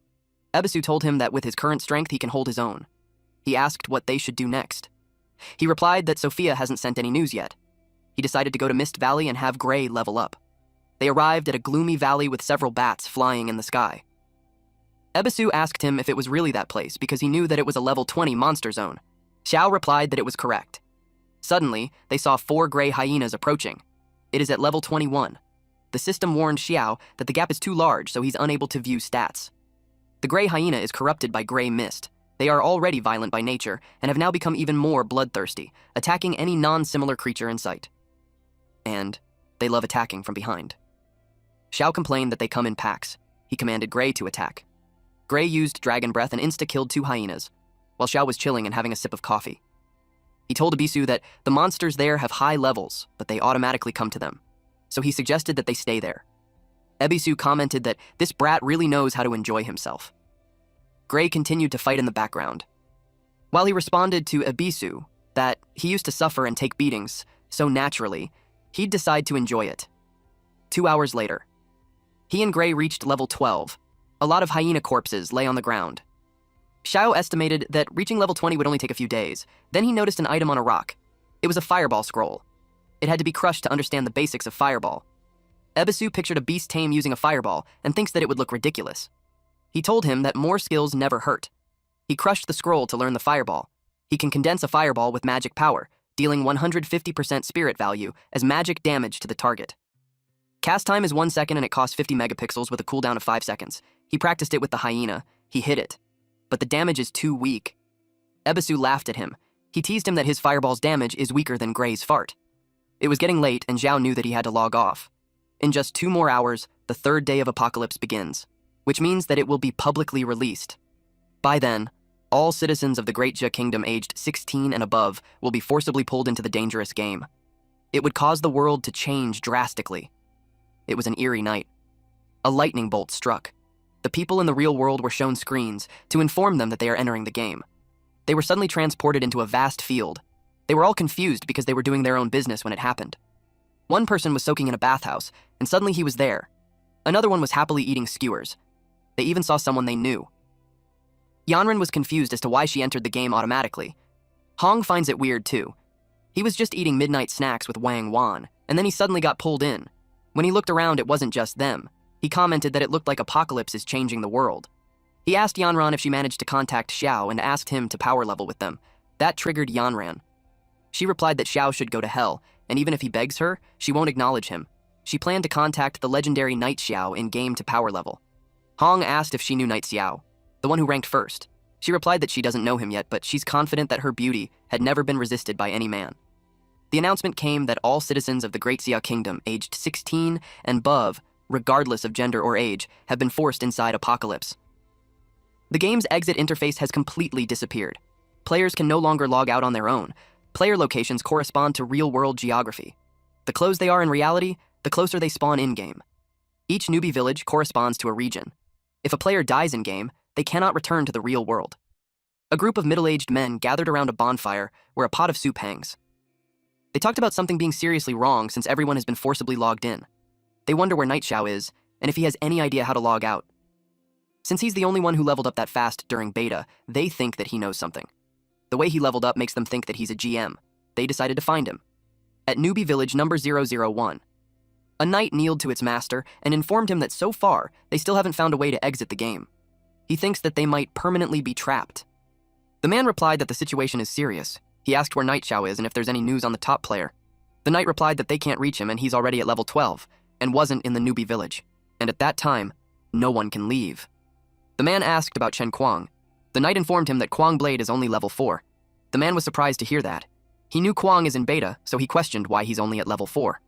Ebisu told him that with his current strength he can hold his own. He asked what they should do next. He replied that Sophia hasn't sent any news yet. He decided to go to Mist Valley and have Gray level up. They arrived at a gloomy valley with several bats flying in the sky. Ebisu asked him if it was really that place because he knew that it was a level 20 monster zone. Xiao replied that it was correct. Suddenly, they saw 4 gray hyenas approaching. It is at level 21. The system warned Xiao that the gap is too large, so he's unable to view stats. The gray hyena is corrupted by gray mist. They are already violent by nature and have now become even more bloodthirsty, attacking any non-similar creature in sight. And they love attacking from behind. Xiao complained that they come in packs. He commanded Gray to attack. Gray used Dragon Breath and insta-killed 2 hyenas, while Xiao was chilling and having a sip of coffee. He told Ebisu that the monsters there have high levels, but they automatically come to them, so he suggested that they stay there. Ebisu commented that this brat really knows how to enjoy himself. Gray continued to fight in the background. While he responded to Ebisu that he used to suffer and take beatings so naturally, he'd decide to enjoy it. 2 hours later, he and Gray reached level 12. A lot of hyena corpses lay on the ground. Xiao estimated that reaching level 20 would only take a few days. Then he noticed an item on a rock. It was a fireball scroll. It had to be crushed to understand the basics of fireball. Ebisu pictured a beast tame using a fireball and thinks that it would look ridiculous. He told him that more skills never hurt. He crushed the scroll to learn the fireball. He can condense a fireball with magic power, dealing 150% spirit value as magic damage to the target. Cast time is 1 second and it costs 50 megapixels with a cooldown of 5 seconds. He practiced it with the hyena. He hit it. But the damage is too weak. Ebisu laughed at him. He teased him that his fireball's damage is weaker than Gray's fart. It was getting late and Zhao knew that he had to log off. In just 2 more hours, the 3rd day of Apocalypse begins, which means that it will be publicly released. By then, all citizens of the Great Jia Kingdom aged 16 and above will be forcibly pulled into the dangerous game. It would cause the world to change drastically. It was an eerie night. A lightning bolt struck. The people in the real world were shown screens to inform them that they are entering the game. They were suddenly transported into a vast field. They were all confused because they were doing their own business when it happened. One person was soaking in a bathhouse, and suddenly he was there. Another one was happily eating skewers. They even saw someone they knew. Yanren was confused as to why she entered the game automatically. Hong finds it weird too. He was just eating midnight snacks with Wang Wan, and then he suddenly got pulled in. When he looked around, it wasn't just them. He commented that it looked like Apocalypse is changing the world. He asked Yanran if she managed to contact Xiao and asked him to power level with them. That triggered Yanran. She replied that Xiao should go to hell, and even if he begs her, she won't acknowledge him. She planned to contact the legendary Knight Xiao in-game to power level. Hong asked if she knew Knight Xiao, the one who ranked first. She replied that she doesn't know him yet, but she's confident that her beauty had never been resisted by any man. The announcement came that all citizens of the Great Xia Kingdom aged 16 and above, regardless of gender or age, have been forced inside Apocalypse. The game's exit interface has completely disappeared. Players can no longer log out on their own. Player locations correspond to real-world geography. The closer they are in reality, the closer they spawn in-game. Each newbie village corresponds to a region. If a player dies in-game, they cannot return to the real world. A group of middle-aged men gathered around a bonfire where a pot of soup hangs. They talked about something being seriously wrong since everyone has been forcibly logged in. They wonder where Night Xiao is, and if he has any idea how to log out. Since he's the only one who leveled up that fast during beta, they think that he knows something. The way he leveled up makes them think that he's a GM. They decided to find him. At Newbie Village number 001, a knight kneeled to its master and informed him that so far, they still haven't found a way to exit the game. He thinks that they might permanently be trapped. The man replied that the situation is serious. He asked where Night Xiao is and if there's any news on the top player. The knight replied that they can't reach him and he's already at level 12 and wasn't in the Newbie Village. And at that time, no one can leave. The man asked about Chen Kuang. The knight informed him that Kuang Blade is only level 4. The man was surprised to hear that. He knew Kuang is in beta, so he questioned why he's only at level 4.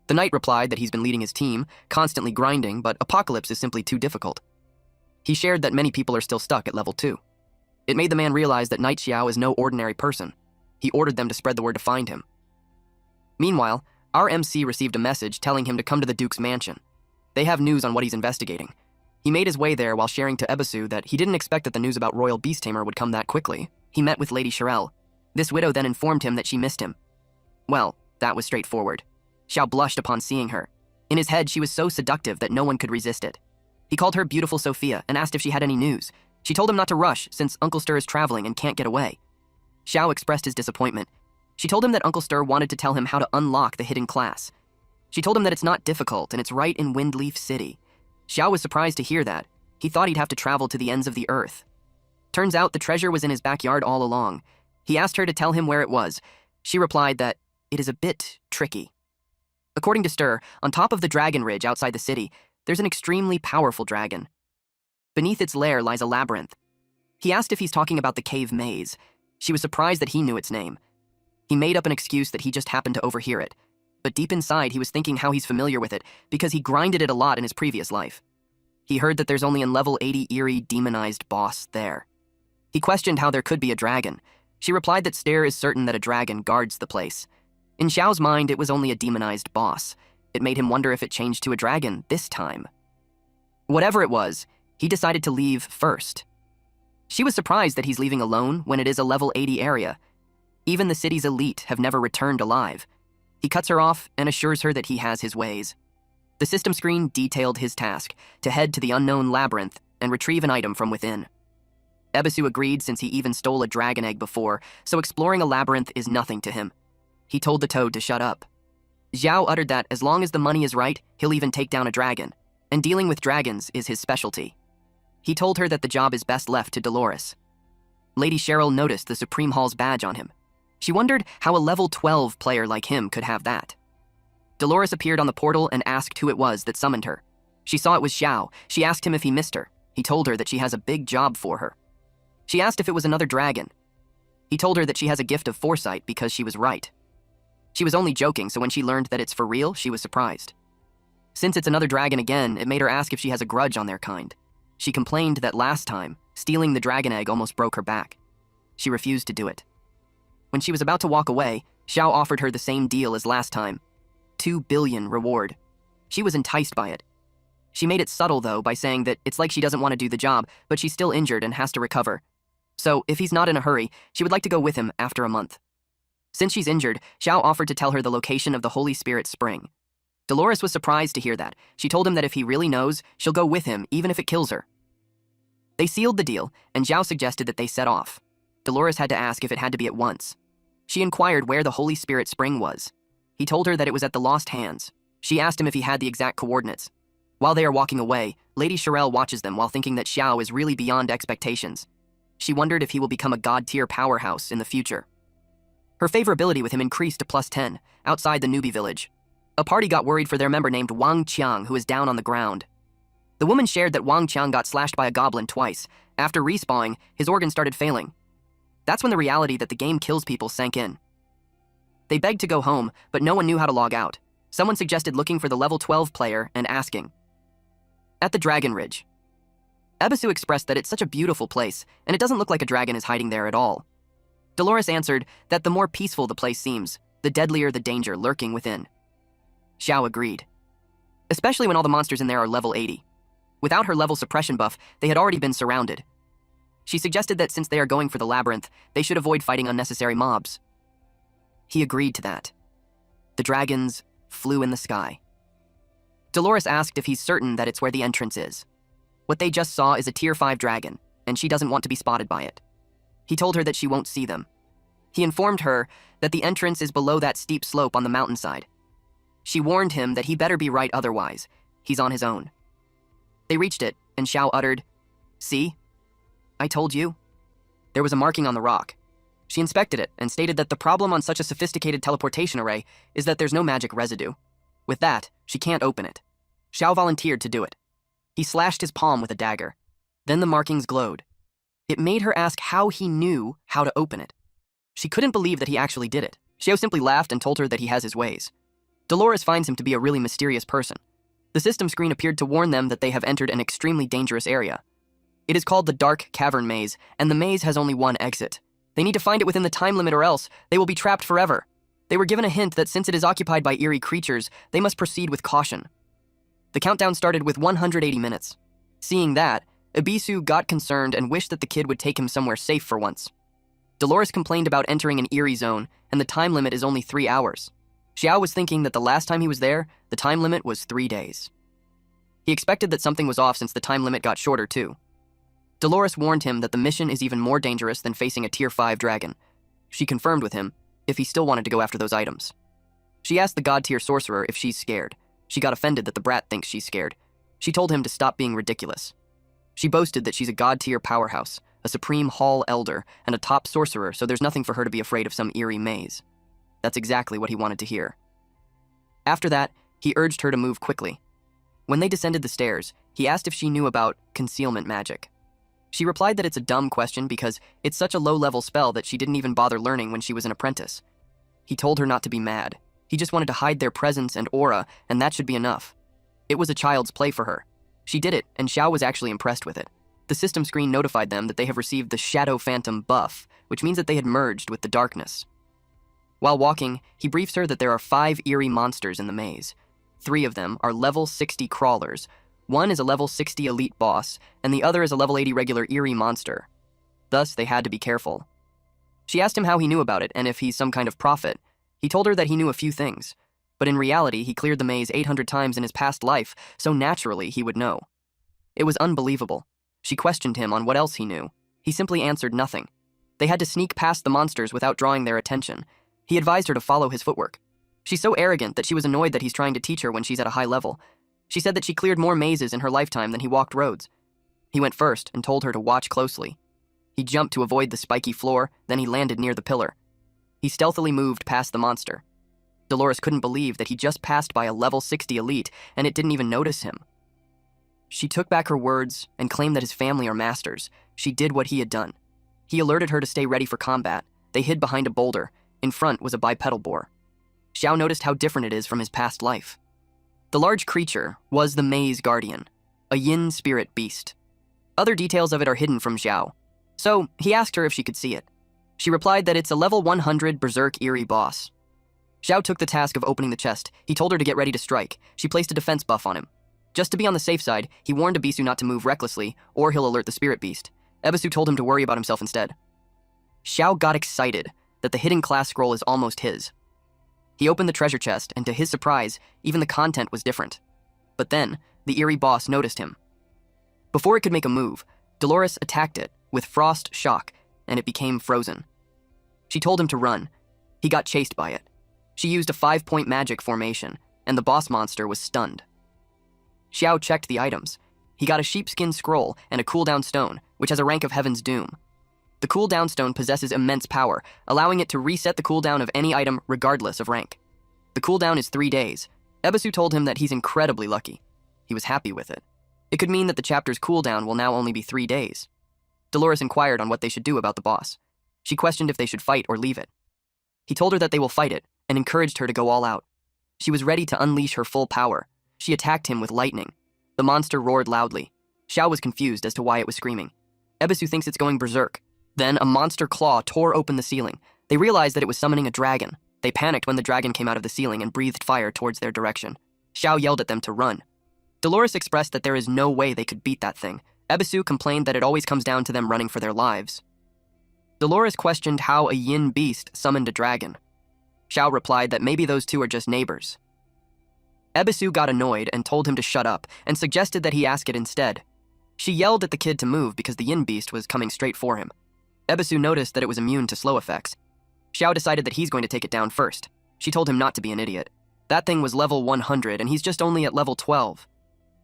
The knight replied that he's been leading his team, constantly grinding, but Apocalypse is simply too difficult. He shared that many people are still stuck at level 2. It made the man realize that Night Xiao is no ordinary person. He ordered them to spread the word to find him. Meanwhile, our MC received a message telling him to come to the Duke's mansion. They have news on what he's investigating. He made his way there while sharing to Ebisu that he didn't expect that the news about Royal Beast Tamer would come that quickly. He met with Lady Shirelle. This widow then informed him that she missed him. Well, that was straightforward. Xiao blushed upon seeing her. In his head, she was so seductive that no one could resist it. He called her Beautiful Sophia and asked if she had any news. She told him not to rush since Uncle Stir is traveling and can't get away. Xiao expressed his disappointment. She told him that Uncle Stir wanted to tell him how to unlock the hidden class. She told him that it's not difficult and it's right in Windleaf City. Xiao was surprised to hear that. He thought he'd have to travel to the ends of the earth. Turns out the treasure was in his backyard all along. He asked her to tell him where it was. She replied that it is a bit tricky. According to Stir, on top of the dragon ridge outside the city, there's an extremely powerful dragon. Beneath its lair lies a labyrinth. He asked if he's talking about the cave maze. She was surprised that he knew its name. He made up an excuse that he just happened to overhear it. But deep inside, he was thinking how he's familiar with it because he grinded it a lot in his previous life. He heard that there's only a level 80 eerie demonized boss there. He questioned how there could be a dragon. She replied that Stare is certain that a dragon guards the place. In Xiao's mind, it was only a demonized boss. It made him wonder if it changed to a dragon this time. Whatever it was, he decided to leave first. She was surprised that he's leaving alone when it is a level 80 area. Even the city's elite have never returned alive. He cuts her off and assures her that he has his ways. The system screen detailed his task, to head to the unknown labyrinth and retrieve an item from within. Ebisu agreed since he even stole a dragon egg before, so exploring a labyrinth is nothing to him. He told the toad to shut up. Xiao uttered that as long as the money is right, he'll even take down a dragon, and dealing with dragons is his specialty. He told her that the job is best left to Dolores. Lady Cheryl noticed the Supreme Hall's badge on him. She wondered how a level 12 player like him could have that. Dolores appeared on the portal and asked who it was that summoned her. She saw it was Xiao. She asked him if he missed her. He told her that she has a big job for her. She asked if it was another dragon. He told her that she has a gift of foresight because she was right. She was only joking, so when she learned that it's for real, she was surprised. Since it's another dragon again, it made her ask if she has a grudge on their kind. She complained that last time, stealing the dragon egg almost broke her back. She refused to do it. When she was about to walk away, Xiao offered her the same deal as last time. 2 billion reward. She was enticed by it. She made it subtle, though, by saying that it's like she doesn't want to do the job, but she's still injured and has to recover. So, if he's not in a hurry, she would like to go with him after a month. Since she's injured, Xiao offered to tell her the location of the Holy Spirit Spring. Dolores was surprised to hear that. She told him that if he really knows, she'll go with him, even if it kills her. They sealed the deal, and Xiao suggested that they set off. Dolores had to ask if it had to be at once. She inquired where the Holy Spirit Spring was. He told her that it was at the Lost Hands. She asked him if he had the exact coordinates. While they are walking away, Lady Shirelle watches them while thinking that Xiao is really beyond expectations. She wondered if he will become a god-tier powerhouse in the future. Her favorability with him increased to +10, outside the newbie village. A party got worried for their member named Wang Qiang, who is down on the ground. The woman shared that Wang Qiang got slashed by a goblin twice. After respawning, his organs started failing. That's when the reality that the game kills people sank in. They begged to go home, but no one knew how to log out. Someone suggested looking for the level 12 player and asking. At the Dragon Ridge. Ebisu expressed that it's such a beautiful place, and it doesn't look like a dragon is hiding there at all. Dolores answered that the more peaceful the place seems, the deadlier the danger lurking within. Xiao agreed. Especially when all the monsters in there are level 80. Without her level suppression buff, they had already been surrounded. She suggested that since they are going for the labyrinth, they should avoid fighting unnecessary mobs. He agreed to that. The dragons flew in the sky. Dolores asked if he's certain that it's where the entrance is. What they just saw is a tier 5 dragon, and she doesn't want to be spotted by it. He told her that she won't see them. He informed her that the entrance is below that steep slope on the mountainside. She warned him that he better be right otherwise. He's on his own. They reached it, and Xiao uttered, "See? I told you." There was a marking on the rock. She inspected it and stated that the problem on such a sophisticated teleportation array is that there's no magic residue. With that, she can't open it. Xiao volunteered to do it. He slashed his palm with a dagger. Then the markings glowed. It made her ask how he knew how to open it. She couldn't believe that he actually did it. Xiao simply laughed and told her that he has his ways. Dolores finds him to be a really mysterious person. The system screen appeared to warn them that they have entered an extremely dangerous area. It is called the Dark Cavern Maze, and the maze has only one exit. They need to find it within the time limit or else they will be trapped forever. They were given a hint that since it is occupied by eerie creatures, they must proceed with caution. The countdown started with 180 minutes. Seeing that, Ebisu got concerned and wished that the kid would take him somewhere safe for once. Dolores complained about entering an eerie zone, and the time limit is only 3 hours. Xiao was thinking that the last time he was there, the time limit was 3 days. He expected that something was off since the time limit got shorter too. Dolores warned him that the mission is even more dangerous than facing a tier 5 dragon. She confirmed with him if he still wanted to go after those items. She asked the god-tier sorcerer if she's scared. She got offended that the brat thinks she's scared. She told him to stop being ridiculous. She boasted that she's a god-tier powerhouse, a supreme hall elder, and a top sorcerer, so there's nothing for her to be afraid of some eerie maze. That's exactly what he wanted to hear. After that, he urged her to move quickly. When they descended the stairs, he asked if she knew about concealment magic. She replied that it's a dumb question because it's such a low-level spell that she didn't even bother learning when she was an apprentice. He told her not to be mad. He just wanted to hide their presence and aura, and that should be enough. It was a child's play for her. She did it, and Xiao was actually impressed with it. The system screen notified them that they have received the Shadow Phantom buff, which means that they had merged with the darkness. While walking, he briefs her that there are 5 eerie monsters in the maze. 3 of them are level 60 crawlers. One is a level 60 elite boss, and the other is a level 80 regular eerie monster. Thus, they had to be careful. She asked him how he knew about it and if he's some kind of prophet. He told her that he knew a few things, but in reality, he cleared the maze 800 times in his past life, so naturally he would know. It was unbelievable. She questioned him on what else he knew. He simply answered nothing. They had to sneak past the monsters without drawing their attention. He advised her to follow his footwork. She's so arrogant that she was annoyed that he's trying to teach her when she's at a high level. She said that she cleared more mazes in her lifetime than he walked roads. He went first and told her to watch closely. He jumped to avoid the spiky floor, then he landed near the pillar. He stealthily moved past the monster. Dolores couldn't believe that he just passed by a level 60 elite and it didn't even notice him. She took back her words and claimed that his family are masters. She did what he had done. He alerted her to stay ready for combat. They hid behind a boulder. In front was a bipedal boar. Xiao noticed how different it is from his past life. The large creature was the Maze Guardian, a yin spirit beast. Other details of it are hidden from Xiao, so he asked her if she could see it. She replied that it's a level 100 berserk eerie boss. Xiao took the task of opening the chest. He told her to get ready to strike. She placed a defense buff on him. Just to be on the safe side, he warned Ebisu not to move recklessly, or he'll alert the spirit beast. Ebisu told him to worry about himself instead. Xiao got excited that the hidden class scroll is almost his. He opened the treasure chest, and to his surprise, even the content was different. But then, the eerie boss noticed him. Before it could make a move, Dolores attacked it with frost shock, and it became frozen. She told him to run. He got chased by it. She used a 5-point magic formation, and the boss monster was stunned. Xiao checked the items. He got a sheepskin scroll and a cooldown stone, which has a rank of Heaven's Doom. The cooldown stone possesses immense power, allowing it to reset the cooldown of any item regardless of rank. The cooldown is 3 days. Ebisu told him that he's incredibly lucky. He was happy with it. It could mean that the chapter's cooldown will now only be 3 days. Dolores inquired on what they should do about the boss. She questioned if they should fight or leave it. He told her that they will fight it and encouraged her to go all out. She was ready to unleash her full power. She attacked him with lightning. The monster roared loudly. Xiao was confused as to why it was screaming. Ebisu thinks it's going berserk. Then a monster claw tore open the ceiling. They realized that it was summoning a dragon. They panicked when the dragon came out of the ceiling and breathed fire towards their direction. Xiao yelled at them to run. Dolores expressed that there is no way they could beat that thing. Ebisu complained that it always comes down to them running for their lives. Dolores questioned how a yin beast summoned a dragon. Xiao replied that maybe those two are just neighbors. Ebisu got annoyed and told him to shut up and suggested that he ask it instead. She yelled at the kid to move because the yin beast was coming straight for him. Ebisu noticed that it was immune to slow effects. Xiao decided that he's going to take it down first. She told him not to be an idiot. That thing was level 100 and he's just only at level 12.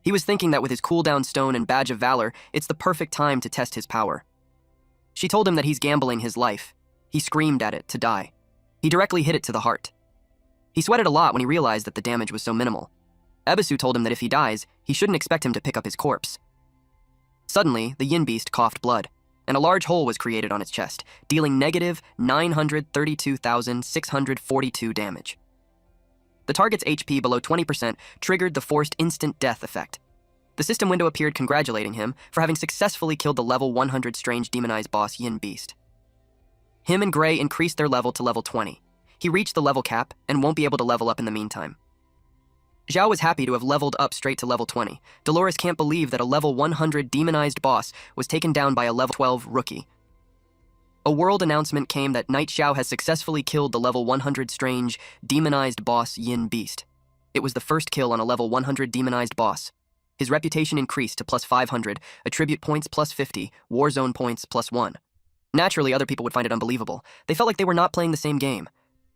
He was thinking that with his cooldown stone and badge of valor, it's the perfect time to test his power. She told him that he's gambling his life. He screamed at it to die. He directly hit it to the heart. He sweated a lot when he realized that the damage was so minimal. Ebisu told him that if he dies, he shouldn't expect him to pick up his corpse. Suddenly, the yin beast coughed blood, and a large hole was created on its chest, dealing negative 932,642 damage. The target's HP below 20% triggered the forced instant death effect. The system window appeared congratulating him for having successfully killed the level 100 strange demonized boss Yin Beast. Him and Gray increased their level to level 20. He reached the level cap and won't be able to level up in the meantime. Zhao was happy to have leveled up straight to level 20. Dolores can't believe that a level 100 demonized boss was taken down by a level 12 rookie. A world announcement came that Knight Xiao has successfully killed the level 100 strange, demonized boss Yin Beast. It was the first kill on a level 100 demonized boss. His reputation increased to plus 500, attribute points plus 50, war zone points plus 1. Naturally, other people would find it unbelievable. They felt like they were not playing the same game.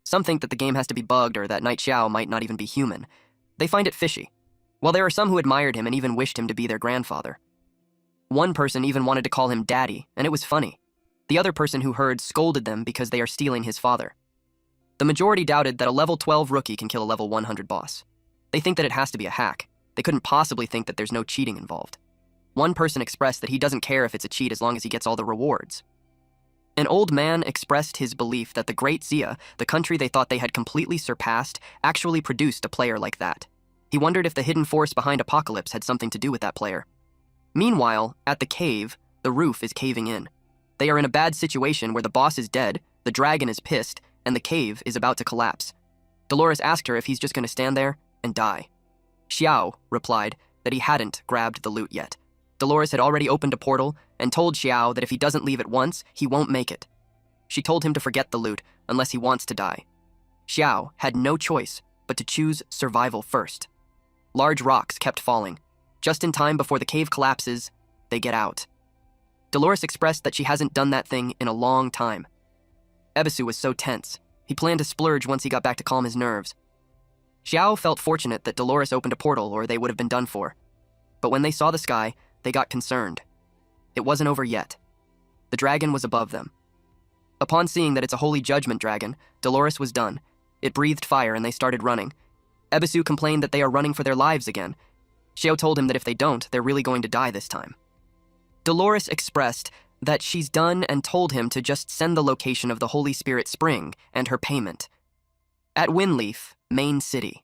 Some think that the game has to be bugged or that Knight Xiao might not even be human. They find it fishy. While there are some who admired him and even wished him to be their grandfather. One person even wanted to call him daddy, and it was funny. The other person who heard scolded them because they are stealing his father. The majority doubted that a level 12 rookie can kill a level 100 boss. They think that it has to be a hack. They couldn't possibly think that there's no cheating involved. One person expressed that he doesn't care if it's a cheat as long as he gets all the rewards. An old man expressed his belief that the Great Xia, the country they thought they had completely surpassed, actually produced a player like that. He wondered if the hidden force behind Apocalypse had something to do with that player. Meanwhile, at the cave, the roof is caving in. They are in a bad situation where the boss is dead, the dragon is pissed, and the cave is about to collapse. Dolores asked her if he's just going to stand there and die. Xiao replied that he hadn't grabbed the loot yet. Dolores had already opened a portal and told Xiao that if he doesn't leave at once, he won't make it. She told him to forget the loot unless he wants to die. Xiao had no choice but to choose survival first. Large rocks kept falling. Just in time before the cave collapses, they get out. Dolores expressed that she hasn't done that thing in a long time. Ebisu was so tense. He planned to splurge once he got back to calm his nerves. Xiao felt fortunate that Dolores opened a portal or they would have been done for. But when they saw the sky, they got concerned. It wasn't over yet. The dragon was above them. Upon seeing that it's a holy judgment dragon, Dolores was done. It breathed fire and they started running. Ebisu complained that they are running for their lives again. Xiao told him that if they don't, they're really going to die this time. Dolores expressed that she's done and told him to just send the location of the Holy Spirit Spring and her payment. At Windleaf, main city.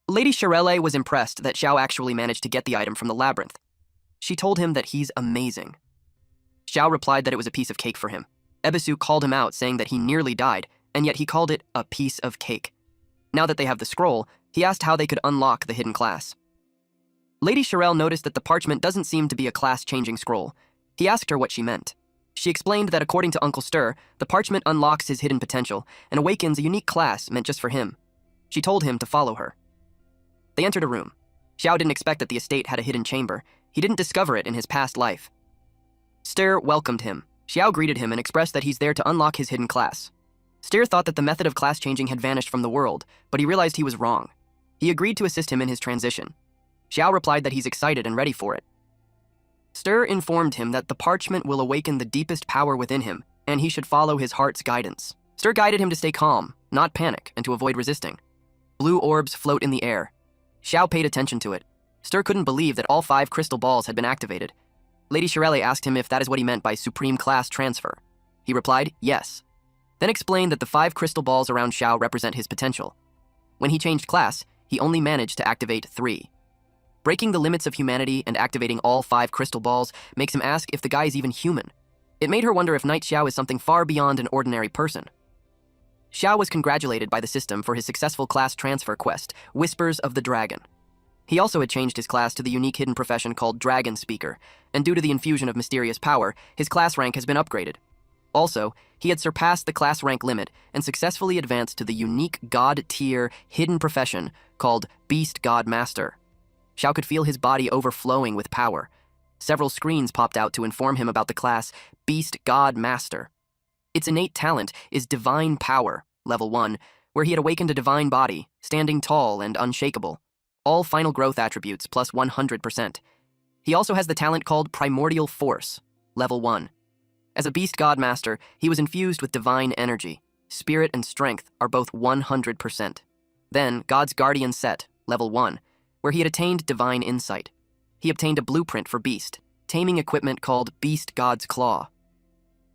Lady Shirelle was impressed that Xiao actually managed to get the item from the labyrinth. She told him that he's amazing. Xiao replied that it was a piece of cake for him. Ebisu called him out, saying that he nearly died, and yet he called it a piece of cake. Now that they have the scroll, he asked how they could unlock the hidden class. Lady Shirelle noticed that the parchment doesn't seem to be a class-changing scroll. He asked her what she meant. She explained that according to Uncle Stir, the parchment unlocks his hidden potential and awakens a unique class meant just for him. She told him to follow her. They entered a room. Xiao didn't expect that the estate had a hidden chamber. He didn't discover it in his past life. Stir welcomed him. Xiao greeted him and expressed that he's there to unlock his hidden class. Stir thought that the method of class changing had vanished from the world, but he realized he was wrong. He agreed to assist him in his transition. Xiao replied that he's excited and ready for it. Stir informed him that the parchment will awaken the deepest power within him, and he should follow his heart's guidance. Stir guided him to stay calm, not panic, and to avoid resisting. Blue orbs float in the air. Xiao paid attention to it. Stir couldn't believe that all 5 crystal balls had been activated. Lady Shirelle asked him if that is what he meant by supreme class transfer. He replied, yes. Then explained that the 5 crystal balls around Xiao represent his potential. When he changed class, he only managed to activate 3. Breaking the limits of humanity and activating all 5 crystal balls makes him ask if the guy is even human. It made her wonder if Knight Xiao is something far beyond an ordinary person. Xiao was congratulated by the system for his successful class transfer quest, Whispers of the Dragon. He also had changed his class to the unique hidden profession called Dragon Speaker, and due to the infusion of mysterious power, his class rank has been upgraded. Also, he had surpassed the class rank limit and successfully advanced to the unique god-tier hidden profession called Beast God Master. Xiao could feel his body overflowing with power. Several screens popped out to inform him about the class Beast God Master. Its innate talent is Divine Power, level 1, where he had awakened a divine body, standing tall and unshakable. All final growth attributes plus 100%. He also has the talent called Primordial Force, level 1. As a Beast God Master, he was infused with divine energy. Spirit and strength are both 100%. Then, God's Guardian Set, level 1, where he had attained divine insight. He obtained a blueprint for Beast, taming equipment called Beast God's Claw.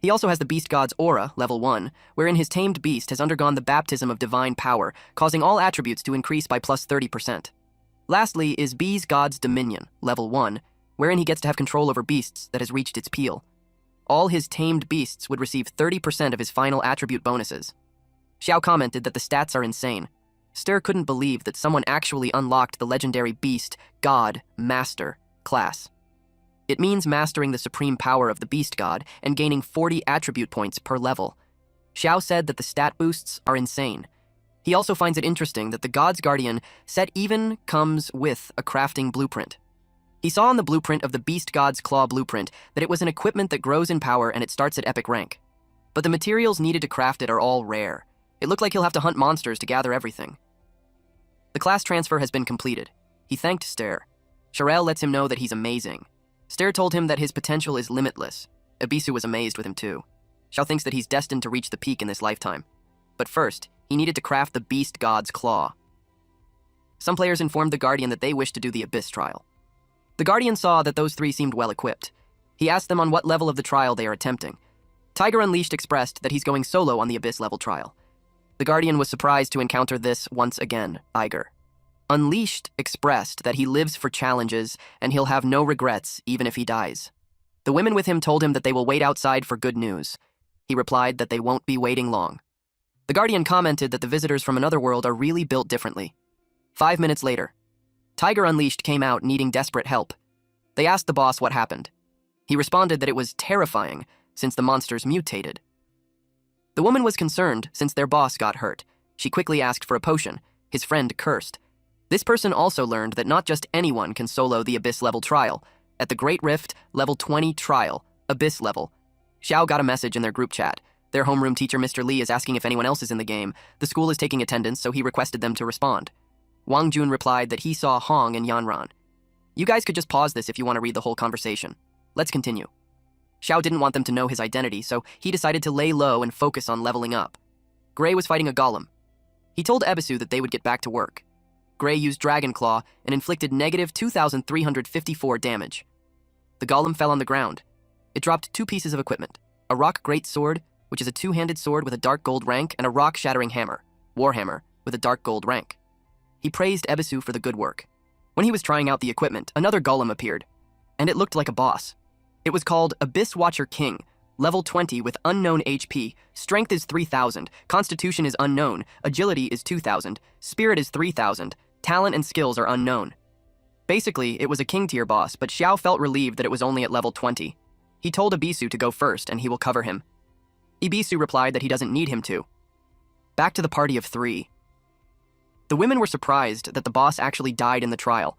He also has the Beast God's Aura, level 1, wherein his tamed beast has undergone the baptism of divine power, causing all attributes to increase by plus 30%. Lastly is Beast God's Dominion, level 1, wherein he gets to have control over beasts that has reached its peel. All his tamed beasts would receive 30% of his final attribute bonuses. Xiao commented that the stats are insane. Stir couldn't believe that someone actually unlocked the legendary Beast God Master class. It means mastering the supreme power of the Beast God and gaining 40 attribute points per level. Xiao said that the stat boosts are insane. He also finds it interesting that the God's Guardian set even comes with a crafting blueprint. He saw on the blueprint of the Beast God's Claw blueprint that it was an equipment that grows in power and it starts at epic rank. But the materials needed to craft it are all rare. It looked like he'll have to hunt monsters to gather everything. The class transfer has been completed. He thanked Ster. Shirelle lets him know that he's amazing. Ster told him that his potential is limitless. Ebisu was amazed with him too. Xiao thinks that he's destined to reach the peak in this lifetime. But first, he needed to craft the Beast God's Claw. Some players informed the Guardian that they wished to do the Abyss trial. The Guardian saw that those 3 seemed well equipped. He asked them on what level of the trial they are attempting. Tiger Unleashed expressed that he's going solo on the Abyss level trial. The Guardian was surprised to encounter this once again, Iger. Unleashed expressed that he lives for challenges and he'll have no regrets even if he dies. The women with him told him that they will wait outside for good news. He replied that they won't be waiting long. The Guardian commented that the visitors from another world are really built differently. 5 minutes later, Tiger Unleashed came out needing desperate help. They asked the boss what happened. He responded that it was terrifying since the monsters mutated. The woman was concerned since their boss got hurt. She quickly asked for a potion. His friend cursed. This person also learned that not just anyone can solo the Abyss level trial. At the Great Rift level 20 trial, Abyss level, Xiao got a message in their group chat. Their homeroom teacher, Mr. Lee, is asking if anyone else is in the game. The school is taking attendance, so he requested them to respond. Wang Jun replied that he saw Hong and Yanran. You guys could just pause this if you want to read the whole conversation. Let's continue. Xiao didn't want them to know his identity, so he decided to lay low and focus on leveling up. Gray was fighting a golem. He told Ebisu that they would get back to work. Gray used Dragon Claw and inflicted negative 2,354 damage. The golem fell on the ground. It dropped 2 pieces of equipment, a rock great sword, which is a 2-handed sword with a dark gold rank, and a rock-shattering hammer, Warhammer, with a dark gold rank. He praised Ebisu for the good work. When he was trying out the equipment, another golem appeared, and it looked like a boss. It was called Abyss Watcher King, level 20 with unknown HP, strength is 3,000, constitution is unknown, agility is 2,000, spirit is 3,000, talent and skills are unknown. Basically, it was a king tier boss, but Xiao felt relieved that it was only at level 20. He told Ebisu to go first and he will cover him. Ebisu replied that he doesn't need him to. Back to the party of 3. The women were surprised that the boss actually died in the trial.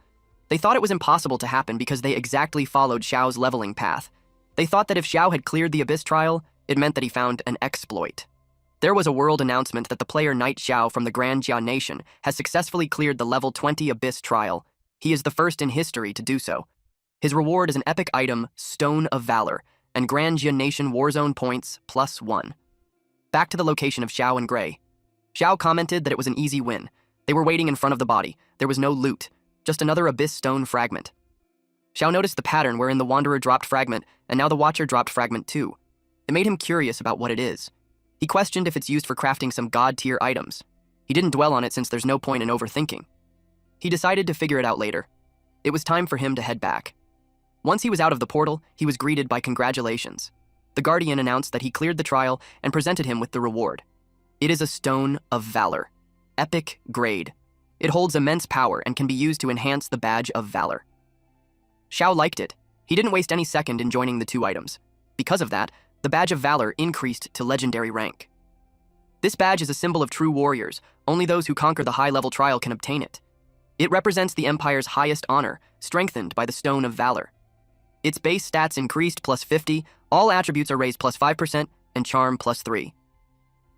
They thought it was impossible to happen because they exactly followed Xiao's leveling path. They thought that if Xiao had cleared the Abyss trial, it meant that he found an exploit. There was a world announcement that the player Knight Xiao from the Grand Jia Nation has successfully cleared the level 20 Abyss trial. He is the first in history to do so. His reward is an epic item, Stone of Valor, and Grandia Nation Warzone points +1. Back to the location of Xiao and Gray. Xiao commented that it was an easy win. They were waiting in front of the body. There was no loot, just another abyss stone fragment. Xiao noticed the pattern wherein the Wanderer dropped fragment, and now the Watcher dropped fragment too. It made him curious about what it is. He questioned if it's used for crafting some god-tier items. He didn't dwell on it since there's no point in overthinking. He decided to figure it out later. It was time for him to head back. Once he was out of the portal, he was greeted by congratulations. The Guardian announced that he cleared the trial and presented him with the reward. It is a Stone of Valor. Epic grade. It holds immense power and can be used to enhance the Badge of Valor. Xiao liked it. He didn't waste any second in joining the two items. Because of that, the Badge of Valor increased to legendary rank. This badge is a symbol of true warriors. Only those who conquer the high-level trial can obtain it. It represents the Empire's highest honor, strengthened by the Stone of Valor. Its base stats increased +50, all attributes are raised +5%, and charm +3.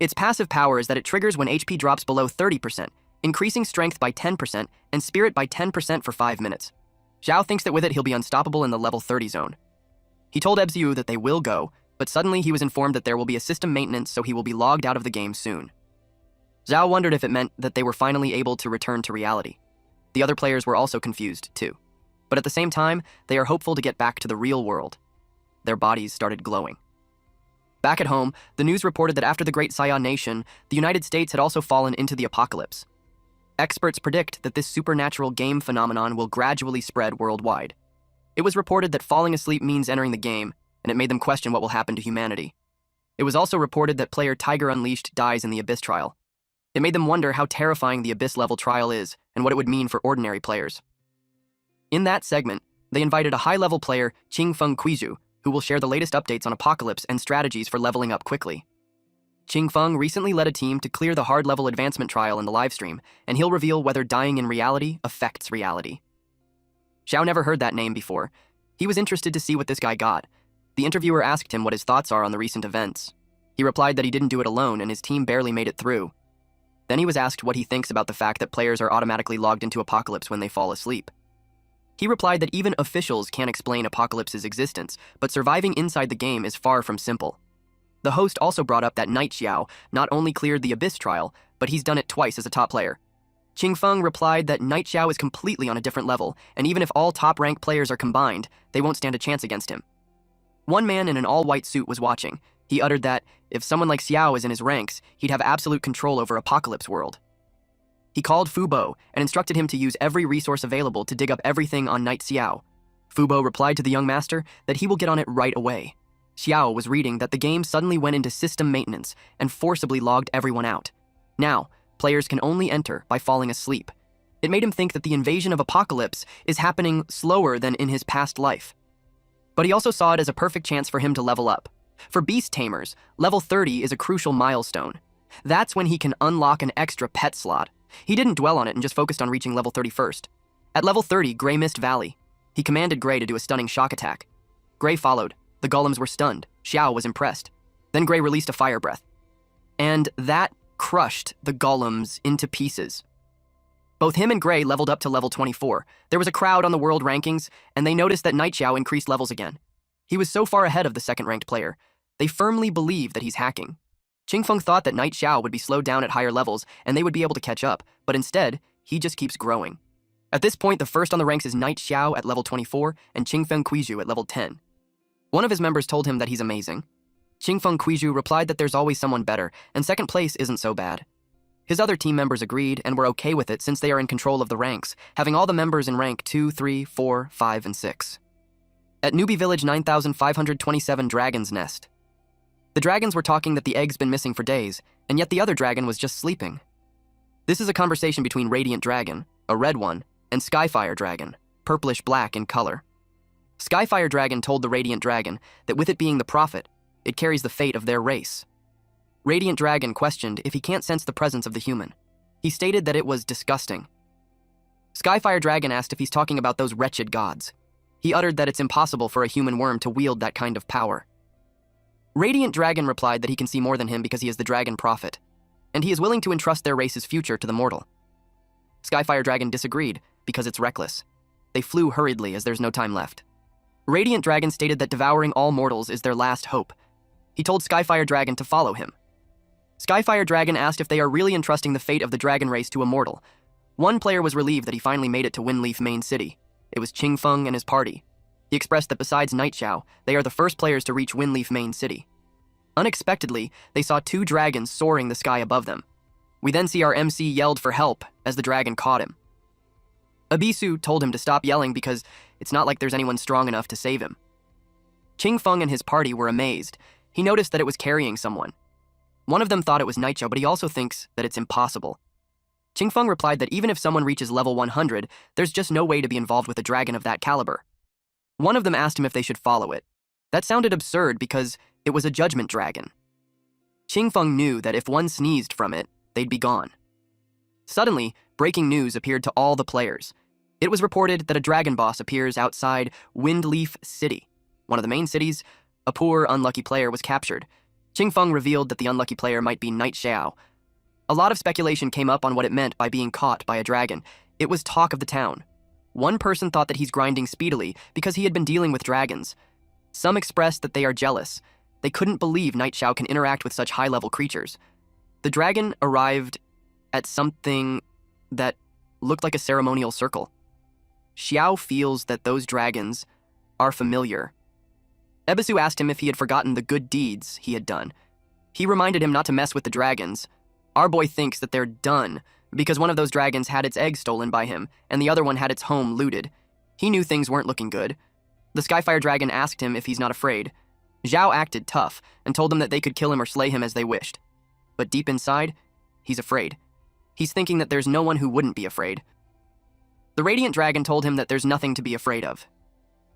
Its passive power is that it triggers when HP drops below 30%, increasing strength by 10% and spirit by 10% for 5 minutes. Xiao thinks that with it he'll be unstoppable in the level 30 zone. He told Ebzu that they will go, but suddenly he was informed that there will be a system maintenance, so he will be logged out of the game soon. Zhao wondered if it meant that they were finally able to return to reality. The other players were also confused, too. But at the same time, they are hopeful to get back to the real world. Their bodies started glowing. Back at home, the news reported that after the Great Saiyan Nation, the United States had also fallen into the apocalypse. Experts predict that this supernatural game phenomenon will gradually spread worldwide. It was reported that falling asleep means entering the game, and it made them question what will happen to humanity. It was also reported that player Tiger Unleashed dies in the Abyss trial. It made them wonder how terrifying the Abyss-level trial is and what it would mean for ordinary players. In that segment, they invited a high-level player, Qingfeng Kuizhu, who will share the latest updates on Apocalypse and strategies for leveling up quickly. Qingfeng recently led a team to clear the hard-level advancement trial in the livestream, and he'll reveal whether dying in reality affects reality. Xiao never heard that name before. He was interested to see what this guy got. The interviewer asked him what his thoughts are on the recent events. He replied that he didn't do it alone and his team barely made it through. Then he was asked what he thinks about the fact that players are automatically logged into Apocalypse when they fall asleep. He replied that even officials can't explain Apocalypse's existence, but surviving inside the game is far from simple. The host also brought up that Night Xiao not only cleared the Abyss trial, but he's done it twice as a top player. Qingfeng replied that Night Xiao is completely on a different level, and even if all top-ranked players are combined, they won't stand a chance against him. One man in an all-white suit was watching. He uttered that, if someone like Xiao is in his ranks, he'd have absolute control over Apocalypse World. He called Fubo and instructed him to use every resource available to dig up everything on Night Xiao. Fubo replied to the young master that he will get on it right away. Xiao was reading that the game suddenly went into system maintenance and forcibly logged everyone out. Now, players can only enter by falling asleep. It made him think that the invasion of Apocalypse is happening slower than in his past life. But he also saw it as a perfect chance for him to level up. For Beast Tamers, level 30 is a crucial milestone. That's when he can unlock an extra pet slot. He didn't dwell on it and just focused on reaching level 30 first. At level 30, Gray missed Valley. He commanded Gray to do a stunning shock attack. Gray followed. The golems were stunned. Xiao was impressed. Then Gray released a fire breath. And that crushed the golems into pieces. Both him and Gray leveled up to level 24. There was a crowd on the world rankings, and they noticed that Night Xiao increased levels again. He was so far ahead of the second-ranked player. They firmly believe that he's hacking. Qingfeng thought that Night Xiao would be slowed down at higher levels, and they would be able to catch up, but instead, he just keeps growing. At this point, the first on the ranks is Night Xiao at level 24 and Qingfeng Kuizhu at level 10. One of his members told him that he's amazing. Qingfeng Kuizhu replied that there's always someone better, and second place isn't so bad. His other team members agreed and were okay with it since they are in control of the ranks, having all the members in rank 2, 3, 4, 5, and 6. At Newbie Village 9527 Dragon's Nest. The dragons were talking that the egg's been missing for days, and yet the other dragon was just sleeping. This is a conversation between Radiant Dragon, a red one, and Skyfire Dragon, purplish-black in color. Skyfire Dragon told the Radiant Dragon that with it being the prophet, it carries the fate of their race. Radiant Dragon questioned if he can't sense the presence of the human. He stated that it was disgusting. Skyfire Dragon asked if he's talking about those wretched gods. He uttered that it's impossible for a human worm to wield that kind of power. Radiant Dragon replied that he can see more than him because he is the Dragon Prophet, and he is willing to entrust their race's future to the mortal. Skyfire Dragon disagreed because it's reckless. They flew hurriedly as there's no time left. Radiant Dragon stated that devouring all mortals is their last hope. He told Skyfire Dragon to follow him. Skyfire Dragon asked if they are really entrusting the fate of the dragon race to a mortal. One player was relieved that he finally made it to Windleaf Main City. It was Qingfeng and his party. He expressed that besides Nightshao, they are the first players to reach Windleaf Main City. Unexpectedly, they saw two dragons soaring the sky above them. We then see our MC yelled for help as the dragon caught him. Abisu told him to stop yelling because it's not like there's anyone strong enough to save him. Qingfeng and his party were amazed. He noticed that it was carrying someone. One of them thought it was Nightshao, but he also thinks that it's impossible. Qingfeng replied that even if someone reaches level 100, there's just no way to be involved with a dragon of that caliber. One of them asked him if they should follow it. That sounded absurd because it was a judgment dragon. Qingfeng knew that if one sneezed from it, they'd be gone. Suddenly, breaking news appeared to all the players. It was reported that a dragon boss appears outside Windleaf City. One of the main cities, a poor, unlucky player was captured. Qingfeng revealed that the unlucky player might be Nightshao. A lot of speculation came up on what it meant by being caught by a dragon. It was talk of the town. One person thought that he's grinding speedily because he had been dealing with dragons. Some expressed that they are jealous. They couldn't believe Nightshao can interact with such high-level creatures. The dragon arrived at something that looked like a ceremonial circle. Xiao feels that those dragons are familiar. Ebisu asked him if he had forgotten the good deeds he had done. He reminded him not to mess with the dragons. Our boy thinks that they're done because one of those dragons had its egg stolen by him and the other one had its home looted. He knew things weren't looking good. The Skyfire Dragon asked him if he's not afraid. Zhao acted tough and told them that they could kill him or slay him as they wished. But deep inside, he's afraid. He's thinking that there's no one who wouldn't be afraid. The Radiant Dragon told him that there's nothing to be afraid of.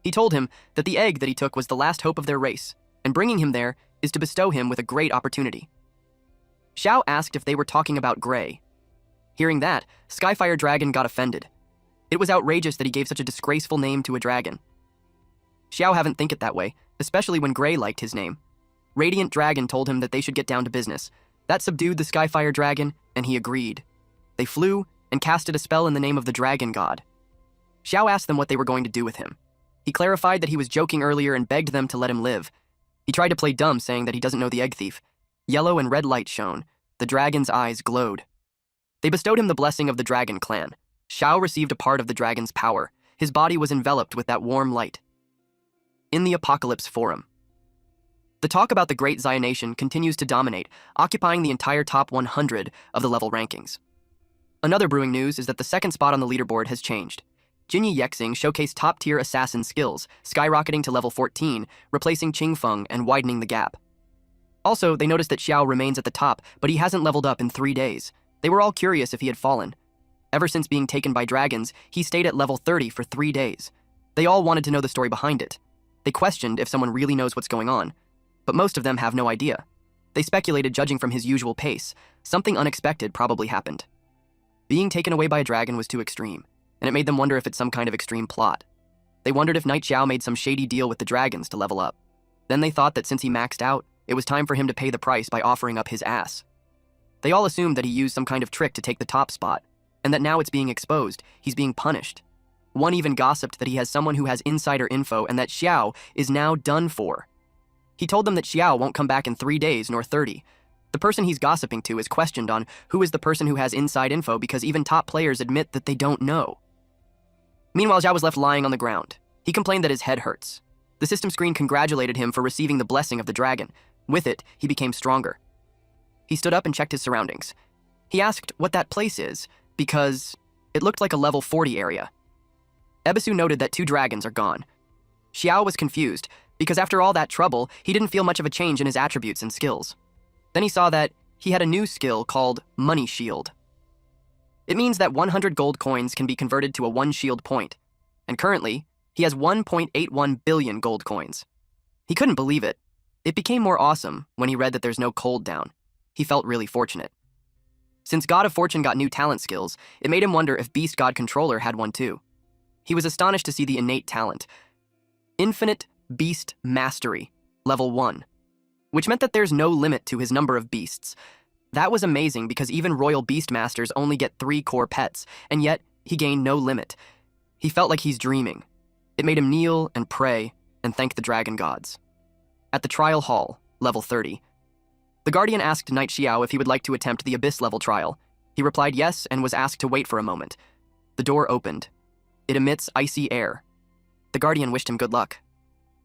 He told him that the egg that he took was the last hope of their race, and bringing him there is to bestow him with a great opportunity. Xiao asked if they were talking about Gray. Hearing that, Skyfire Dragon got offended. It was outrageous that he gave such a disgraceful name to a dragon. Xiao haven't think it that way, especially when Gray liked his name. Radiant Dragon told him that they should get down to business. That subdued the Skyfire Dragon, and he agreed. They flew and casted a spell in the name of the Dragon God. Xiao asked them what they were going to do with him. He clarified that he was joking earlier and begged them to let him live. He tried to play dumb, saying that he doesn't know the egg thief. Yellow and red light shone. The dragon's eyes glowed. They bestowed him the blessing of the Dragon Clan. Xiao received a part of the dragon's power. His body was enveloped with that warm light. In the Apocalypse Forum. The talk about the Great Xia Nation continues to dominate, occupying the entire top 100 of the level rankings. Another brewing news is that the second spot on the leaderboard has changed. Jinyi Yexing showcased top-tier assassin skills, skyrocketing to level 14, replacing Qingfeng and widening the gap. Also, they noticed that Xiao remains at the top, but he hasn't leveled up in 3 days. They were all curious if he had fallen. Ever since being taken by dragons, he stayed at level 30 for 3 days. They all wanted to know the story behind it. They questioned if someone really knows what's going on, but most of them have no idea. They speculated judging from his usual pace. Something unexpected probably happened. Being taken away by a dragon was too extreme, and it made them wonder if it's some kind of extreme plot. They wondered if Nightshao made some shady deal with the dragons to level up. Then they thought that since he maxed out, it was time for him to pay the price by offering up his ass. They all assumed that he used some kind of trick to take the top spot, and that now it's being exposed, he's being punished. One even gossiped that he has someone who has insider info and that Xiao is now done for. He told them that Xiao won't come back in 3 days nor 30. The person he's gossiping to is questioned on who is the person who has inside info because even top players admit that they don't know. Meanwhile, Xiao was left lying on the ground. He complained that his head hurts. The system screen congratulated him for receiving the blessing of the dragon. With it, he became stronger. He stood up and checked his surroundings. He asked what that place is because it looked like a level 40 area. Ebisu noted that 2 dragons are gone. Xiao was confused because after all that trouble, he didn't feel much of a change in his attributes and skills. Then he saw that he had a new skill called Money Shield. It means that 100 gold coins can be converted to a 1 shield point, and currently, he has 1.81 billion gold coins. He couldn't believe it. It became more awesome when he read that there's no cold down. He felt really fortunate. Since God of Fortune got new talent skills, it made him wonder if Beast God Controller had one too. He was astonished to see the innate talent. Infinite Beast Mastery, level 1, which meant that there's no limit to his number of beasts. That was amazing because even Royal Beast Masters only get 3 core pets, and yet he gained no limit. He felt like he's dreaming. It made him kneel and pray and thank the dragon gods. At the trial hall, level 30, the Guardian asked Knight Xiao if he would like to attempt the Abyss level trial. He replied yes and was asked to wait for a moment. The door opened. It emits icy air. The Guardian wished him good luck.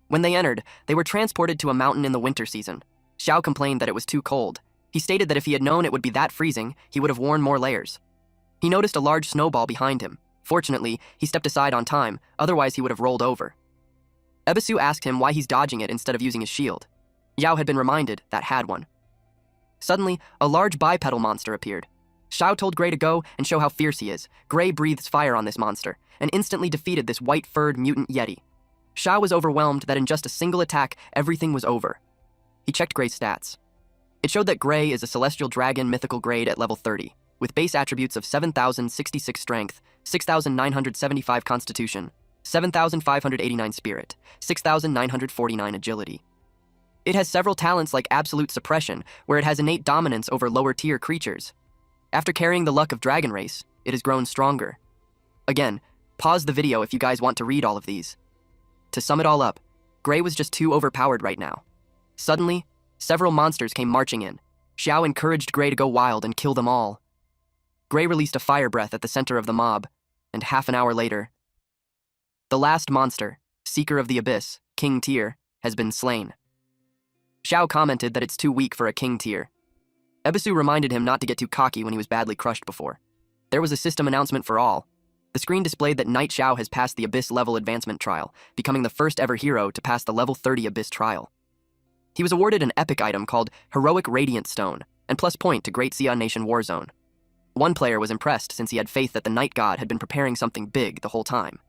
When they entered, they were transported to a mountain in the winter season. Xiao complained that it was too cold. He stated that if he had known it would be that freezing, he would have worn more layers. He noticed a large snowball behind him. Fortunately, he stepped aside on time, otherwise he would have rolled over. Ebisu asked him why he's dodging it instead of using his shield. Yao had been reminded that had one. Suddenly, a large bipedal monster appeared. Xiao told Gray to go and show how fierce he is. Gray breathes fire on this monster and instantly defeated this white-furred mutant yeti. Xiao was overwhelmed that in just a single attack, everything was over. He checked Gray's stats. It showed that Gray is a celestial dragon mythical grade at level 30, with base attributes of 7,066 strength, 6,975 constitution, 7,589 spirit, 6,949 agility. It has several talents like absolute suppression, where it has innate dominance over lower-tier creatures. After carrying the luck of Dragon Race, it has grown stronger. Again, pause the video if you guys want to read all of these. To sum it all up, Gray was just too overpowered right now. Suddenly, several monsters came marching in. Xiao encouraged Gray to go wild and kill them all. Gray released a fire breath at the center of the mob, and half an hour later, the last monster, Seeker of the Abyss, King Tier, has been slain. Xiao commented that it's too weak for a King Tier. Ebisu reminded him not to get too cocky when he was badly crushed before. There was a system announcement for all. The screen displayed that Knight Xiao has passed the Abyss level advancement trial, becoming the first ever hero to pass the level 30 Abyss trial. He was awarded an epic item called Heroic Radiant Stone, and plus point to Great Xia Nation Warzone. One player was impressed since he had faith that the Night God had been preparing something big the whole time.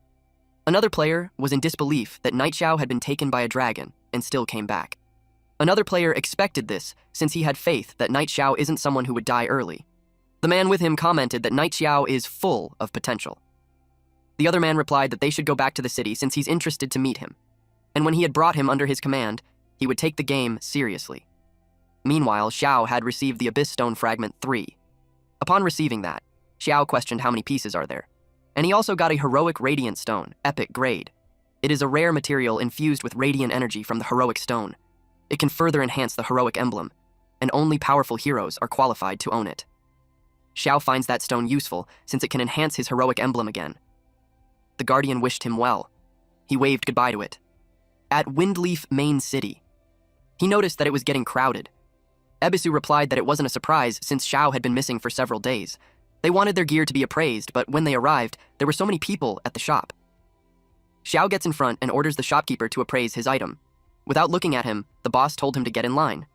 Another player was in disbelief that Knight Xiao had been taken by a dragon and still came back. Another player expected this since he had faith that Knight Xiao isn't someone who would die early. The man with him commented that Knight Xiao is full of potential. The other man replied that they should go back to the city since he's interested to meet him. And when he had brought him under his command, he would take the game seriously. Meanwhile, Xiao had received the Abyss Stone Fragment 3. Upon receiving that, Xiao questioned how many pieces are there. And he also got a Heroic Radiant Stone, epic grade. It is a rare material infused with radiant energy from the Heroic Stone. It can further enhance the heroic emblem, and only powerful heroes are qualified to own it. Xiao finds that stone useful since it can enhance his heroic emblem again. The Guardian wished him well. He waved goodbye to it. At Windleaf Main City, he noticed that it was getting crowded. Ebisu replied that it wasn't a surprise since Xiao had been missing for several days. They wanted their gear to be appraised, but when they arrived, there were so many people at the shop. Xiao gets in front and orders the shopkeeper to appraise his item. Without looking at him, the boss told him to get in line.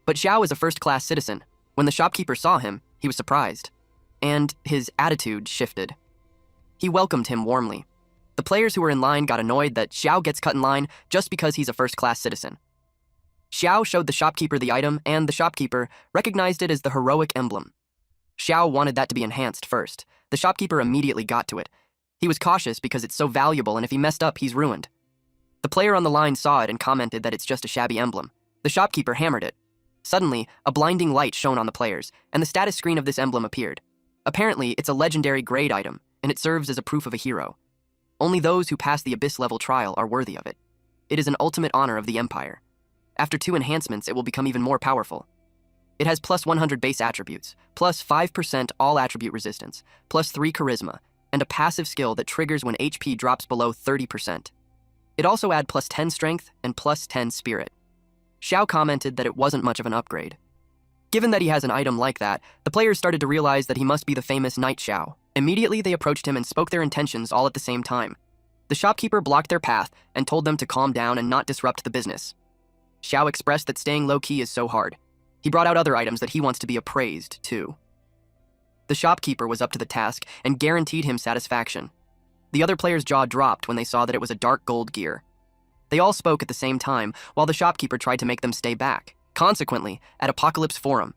But Xiao is a first-class citizen. When the shopkeeper saw him, he was surprised. And his attitude shifted. He welcomed him warmly. The players who were in line got annoyed that Xiao gets cut in line just because he's a first-class citizen. Xiao showed the shopkeeper the item, and the shopkeeper recognized it as the heroic emblem. Xiao wanted that to be enhanced first. The shopkeeper immediately got to it. He was cautious because it's so valuable, and if he messed up, he's ruined. The player on the line saw it and commented that it's just a shabby emblem. The shopkeeper hammered it. Suddenly, a blinding light shone on the players, and the status screen of this emblem appeared. Apparently, it's a legendary grade item, and it serves as a proof of a hero. Only those who pass the Abyss level trial are worthy of it. It is an ultimate honor of the Empire. After 2 enhancements, it will become even more powerful. It has plus 100 base attributes, plus 5% all attribute resistance, plus 3 charisma, and a passive skill that triggers when HP drops below 30%. It also adds plus 10 strength and plus 10 spirit. Xiao commented that it wasn't much of an upgrade. Given that he has an item like that, the players started to realize that he must be the famous Knight Xiao. Immediately, they approached him and spoke their intentions all at the same time. The shopkeeper blocked their path and told them to calm down and not disrupt the business. Xiao expressed that staying low-key is so hard. He brought out other items that he wants to be appraised, too. The shopkeeper was up to the task and guaranteed him satisfaction. The other players' jaw dropped when they saw that it was a dark gold gear. They all spoke at the same time, while the shopkeeper tried to make them stay back. Consequently, at Apocalypse Forum,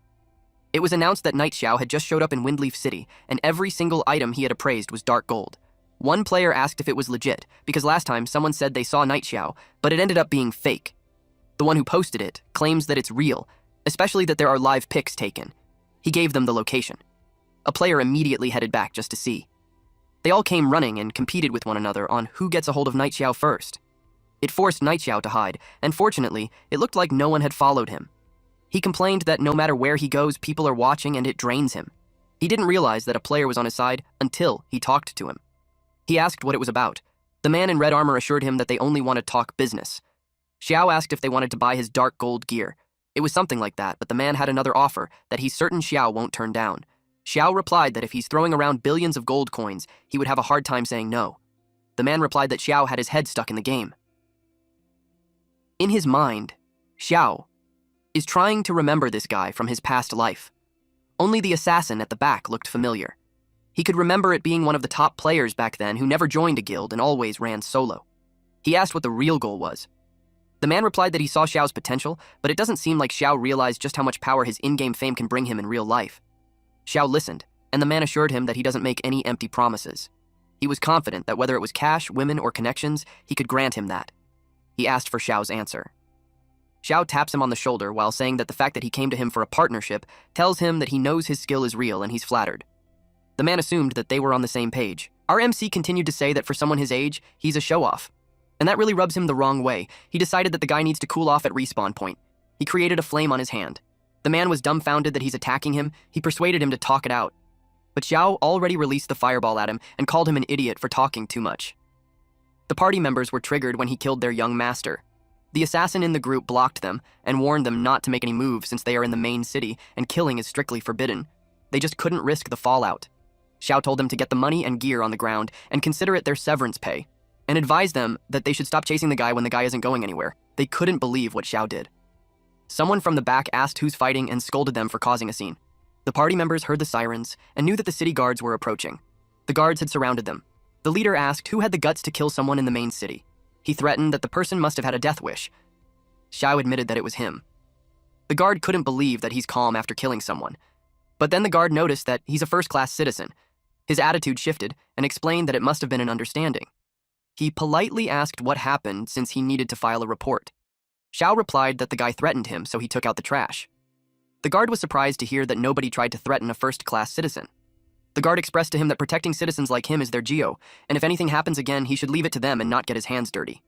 it was announced that Knight Xiao had just showed up in Windleaf City, and every single item he had appraised was dark gold. One player asked if it was legit, because last time someone said they saw Knight Xiao, but it ended up being fake. The one who posted it claims that it's real, especially that there are live pics taken. He gave them the location. A player immediately headed back just to see. They all came running and competed with one another on who gets a hold of Night Xiao first. It forced Night Xiao to hide, and fortunately, it looked like no one had followed him. He complained that no matter where he goes, people are watching and it drains him. He didn't realize that a player was on his side until he talked to him. He asked what it was about. The man in red armor assured him that they only want to talk business. Xiao asked if they wanted to buy his dark gold gear. It was something like that, but the man had another offer that he's certain Xiao won't turn down. Xiao replied that if he's throwing around billions of gold coins, he would have a hard time saying no. The man replied that Xiao had his head stuck in the game. In his mind, Xiao is trying to remember this guy from his past life. Only the assassin at the back looked familiar. He could remember it being one of the top players back then who never joined a guild and always ran solo. He asked what the real goal was. The man replied that he saw Xiao's potential, but it doesn't seem like Xiao realized just how much power his in-game fame can bring him in real life. Xiao listened, and the man assured him that he doesn't make any empty promises. He was confident that whether it was cash, women, or connections, he could grant him that. He asked for Xiao's answer. Xiao taps him on the shoulder while saying that the fact that he came to him for a partnership tells him that he knows his skill is real and he's flattered. The man assumed that they were on the same page. Our MC continued to say that for someone his age, he's a show-off. And that really rubs him the wrong way. He decided that the guy needs to cool off at respawn point. He created a flame on his hand. The man was dumbfounded that he's attacking him. He persuaded him to talk it out. But Xiao already released the fireball at him and called him an idiot for talking too much. The party members were triggered when he killed their young master. The assassin in the group blocked them and warned them not to make any moves since they are in the main city and killing is strictly forbidden. They just couldn't risk the fallout. Xiao told them to get the money and gear on the ground and consider it their severance pay, and advised them that they should stop chasing the guy when the guy isn't going anywhere. They couldn't believe what Xiao did. Someone from the back asked who's fighting and scolded them for causing a scene. The party members heard the sirens and knew that the city guards were approaching. The guards had surrounded them. The leader asked who had the guts to kill someone in the main city. He threatened that the person must have had a death wish. Xiao admitted that it was him. The guard couldn't believe that he's calm after killing someone. But then the guard noticed that he's a first-class citizen. His attitude shifted and explained that it must have been an understanding. He politely asked what happened since he needed to file a report. Xiao replied that the guy threatened him, so he took out the trash. The guard was surprised to hear that nobody tried to threaten a first-class citizen. The guard expressed to him that protecting citizens like him is their geo, and if anything happens again, he should leave it to them and not get his hands dirty.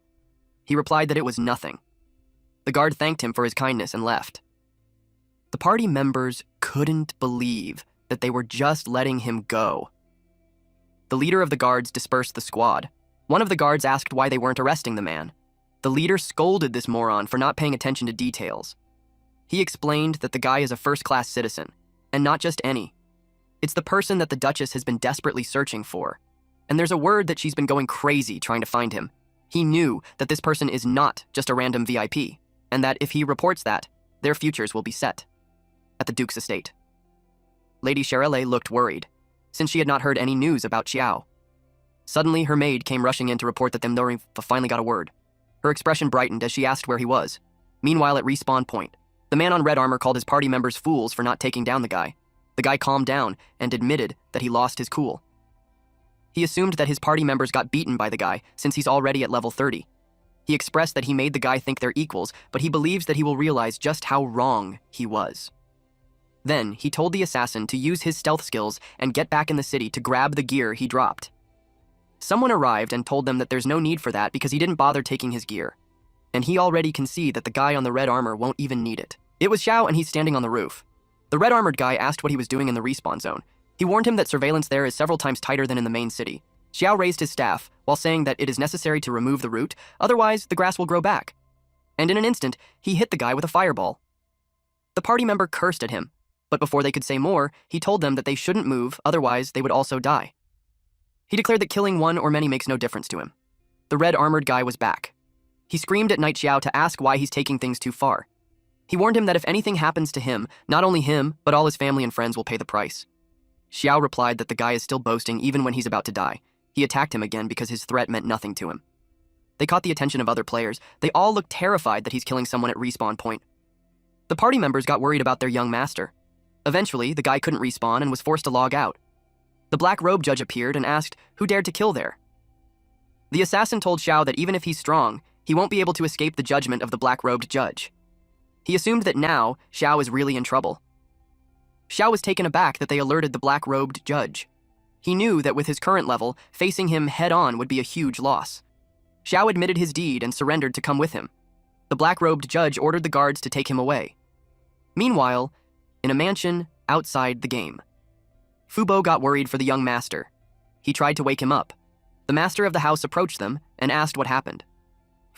He replied that it was nothing. The guard thanked him for his kindness and left. The party members couldn't believe that they were just letting him go. The leader of the guards dispersed the squad. One of the guards asked why they weren't arresting the man. The leader scolded this moron for not paying attention to details. He explained that the guy is a first-class citizen, and not just any. It's the person that the Duchess has been desperately searching for. And there's a word that she's been going crazy trying to find him. He knew that this person is not just a random VIP, and that if he reports that, their futures will be set. At the Duke's estate. Lady Cherele looked worried, since she had not heard any news about Xiao. Suddenly, her maid came rushing in to report that Themdori finally got a word. Her expression brightened as she asked where he was. Meanwhile, at respawn point, the man on red armor called his party members fools for not taking down the guy. The guy calmed down and admitted that he lost his cool. He assumed that his party members got beaten by the guy since he's already at level 30. He expressed that he made the guy think they're equals, but he believes that he will realize just how wrong he was. Then, he told the assassin to use his stealth skills and get back in the city to grab the gear he dropped. Someone arrived and told them that there's no need for that because he didn't bother taking his gear. And he already can see that the guy on the red armor won't even need it. It was Xiao and he's standing on the roof. The red-armored guy asked what he was doing in the respawn zone. He warned him that surveillance there is several times tighter than in the main city. Xiao raised his staff while saying that it is necessary to remove the root, otherwise the grass will grow back. And in an instant, he hit the guy with a fireball. The party member cursed at him, but before they could say more, he told them that they shouldn't move, otherwise they would also die. He declared that killing one or many makes no difference to him. The red-armored guy was back. He screamed at Night Xiao to ask why he's taking things too far. He warned him that if anything happens to him, not only him, but all his family and friends will pay the price. Xiao replied that the guy is still boasting even when he's about to die. He attacked him again because his threat meant nothing to him. They caught the attention of other players. They all looked terrified that he's killing someone at respawn point. The party members got worried about their young master. Eventually, the guy couldn't respawn and was forced to log out. The black robe judge appeared and asked who dared to kill there. The assassin told Xiao that even if he's strong, he won't be able to escape the judgment of the black-robed judge. He assumed that now, Xiao is really in trouble. Xiao was taken aback that they alerted the black-robed judge. He knew that with his current level, facing him head-on would be a huge loss. Xiao admitted his deed and surrendered to come with him. The black-robed judge ordered the guards to take him away. Meanwhile, in a mansion outside the game, Fubo got worried for the young master. He tried to wake him up. The master of the house approached them and asked what happened.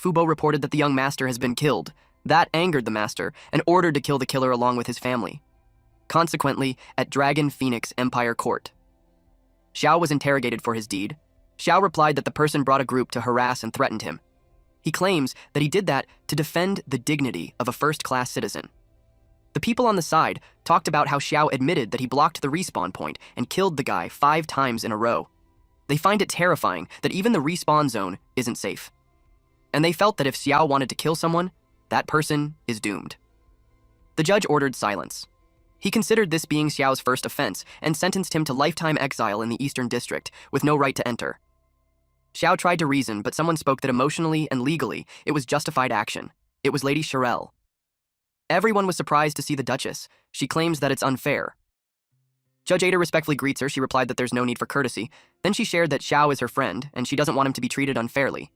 Fubo reported that the young master has been killed. That angered the master and ordered to kill the killer along with his family. Consequently, at Dragon Phoenix Empire Court, Xiao was interrogated for his deed. Xiao replied that the person brought a group to harass and threatened him. He claims that he did that to defend the dignity of a first-class citizen. The people on the side talked about how Xiao admitted that he blocked the respawn point and killed the guy 5 times in a row. They find it terrifying that even the respawn zone isn't safe. And they felt that if Xiao wanted to kill someone, that person is doomed. The judge ordered silence. He considered this being Xiao's first offense and sentenced him to lifetime exile in the Eastern District with no right to enter. Xiao tried to reason, but someone spoke that emotionally and legally it was justified action. It was Lady Sherelle. Everyone was surprised to see the Duchess. She claims that it's unfair. Judge Ada respectfully greets her. She replied that there's no need for courtesy. Then she shared that Xiao is her friend and she doesn't want him to be treated unfairly.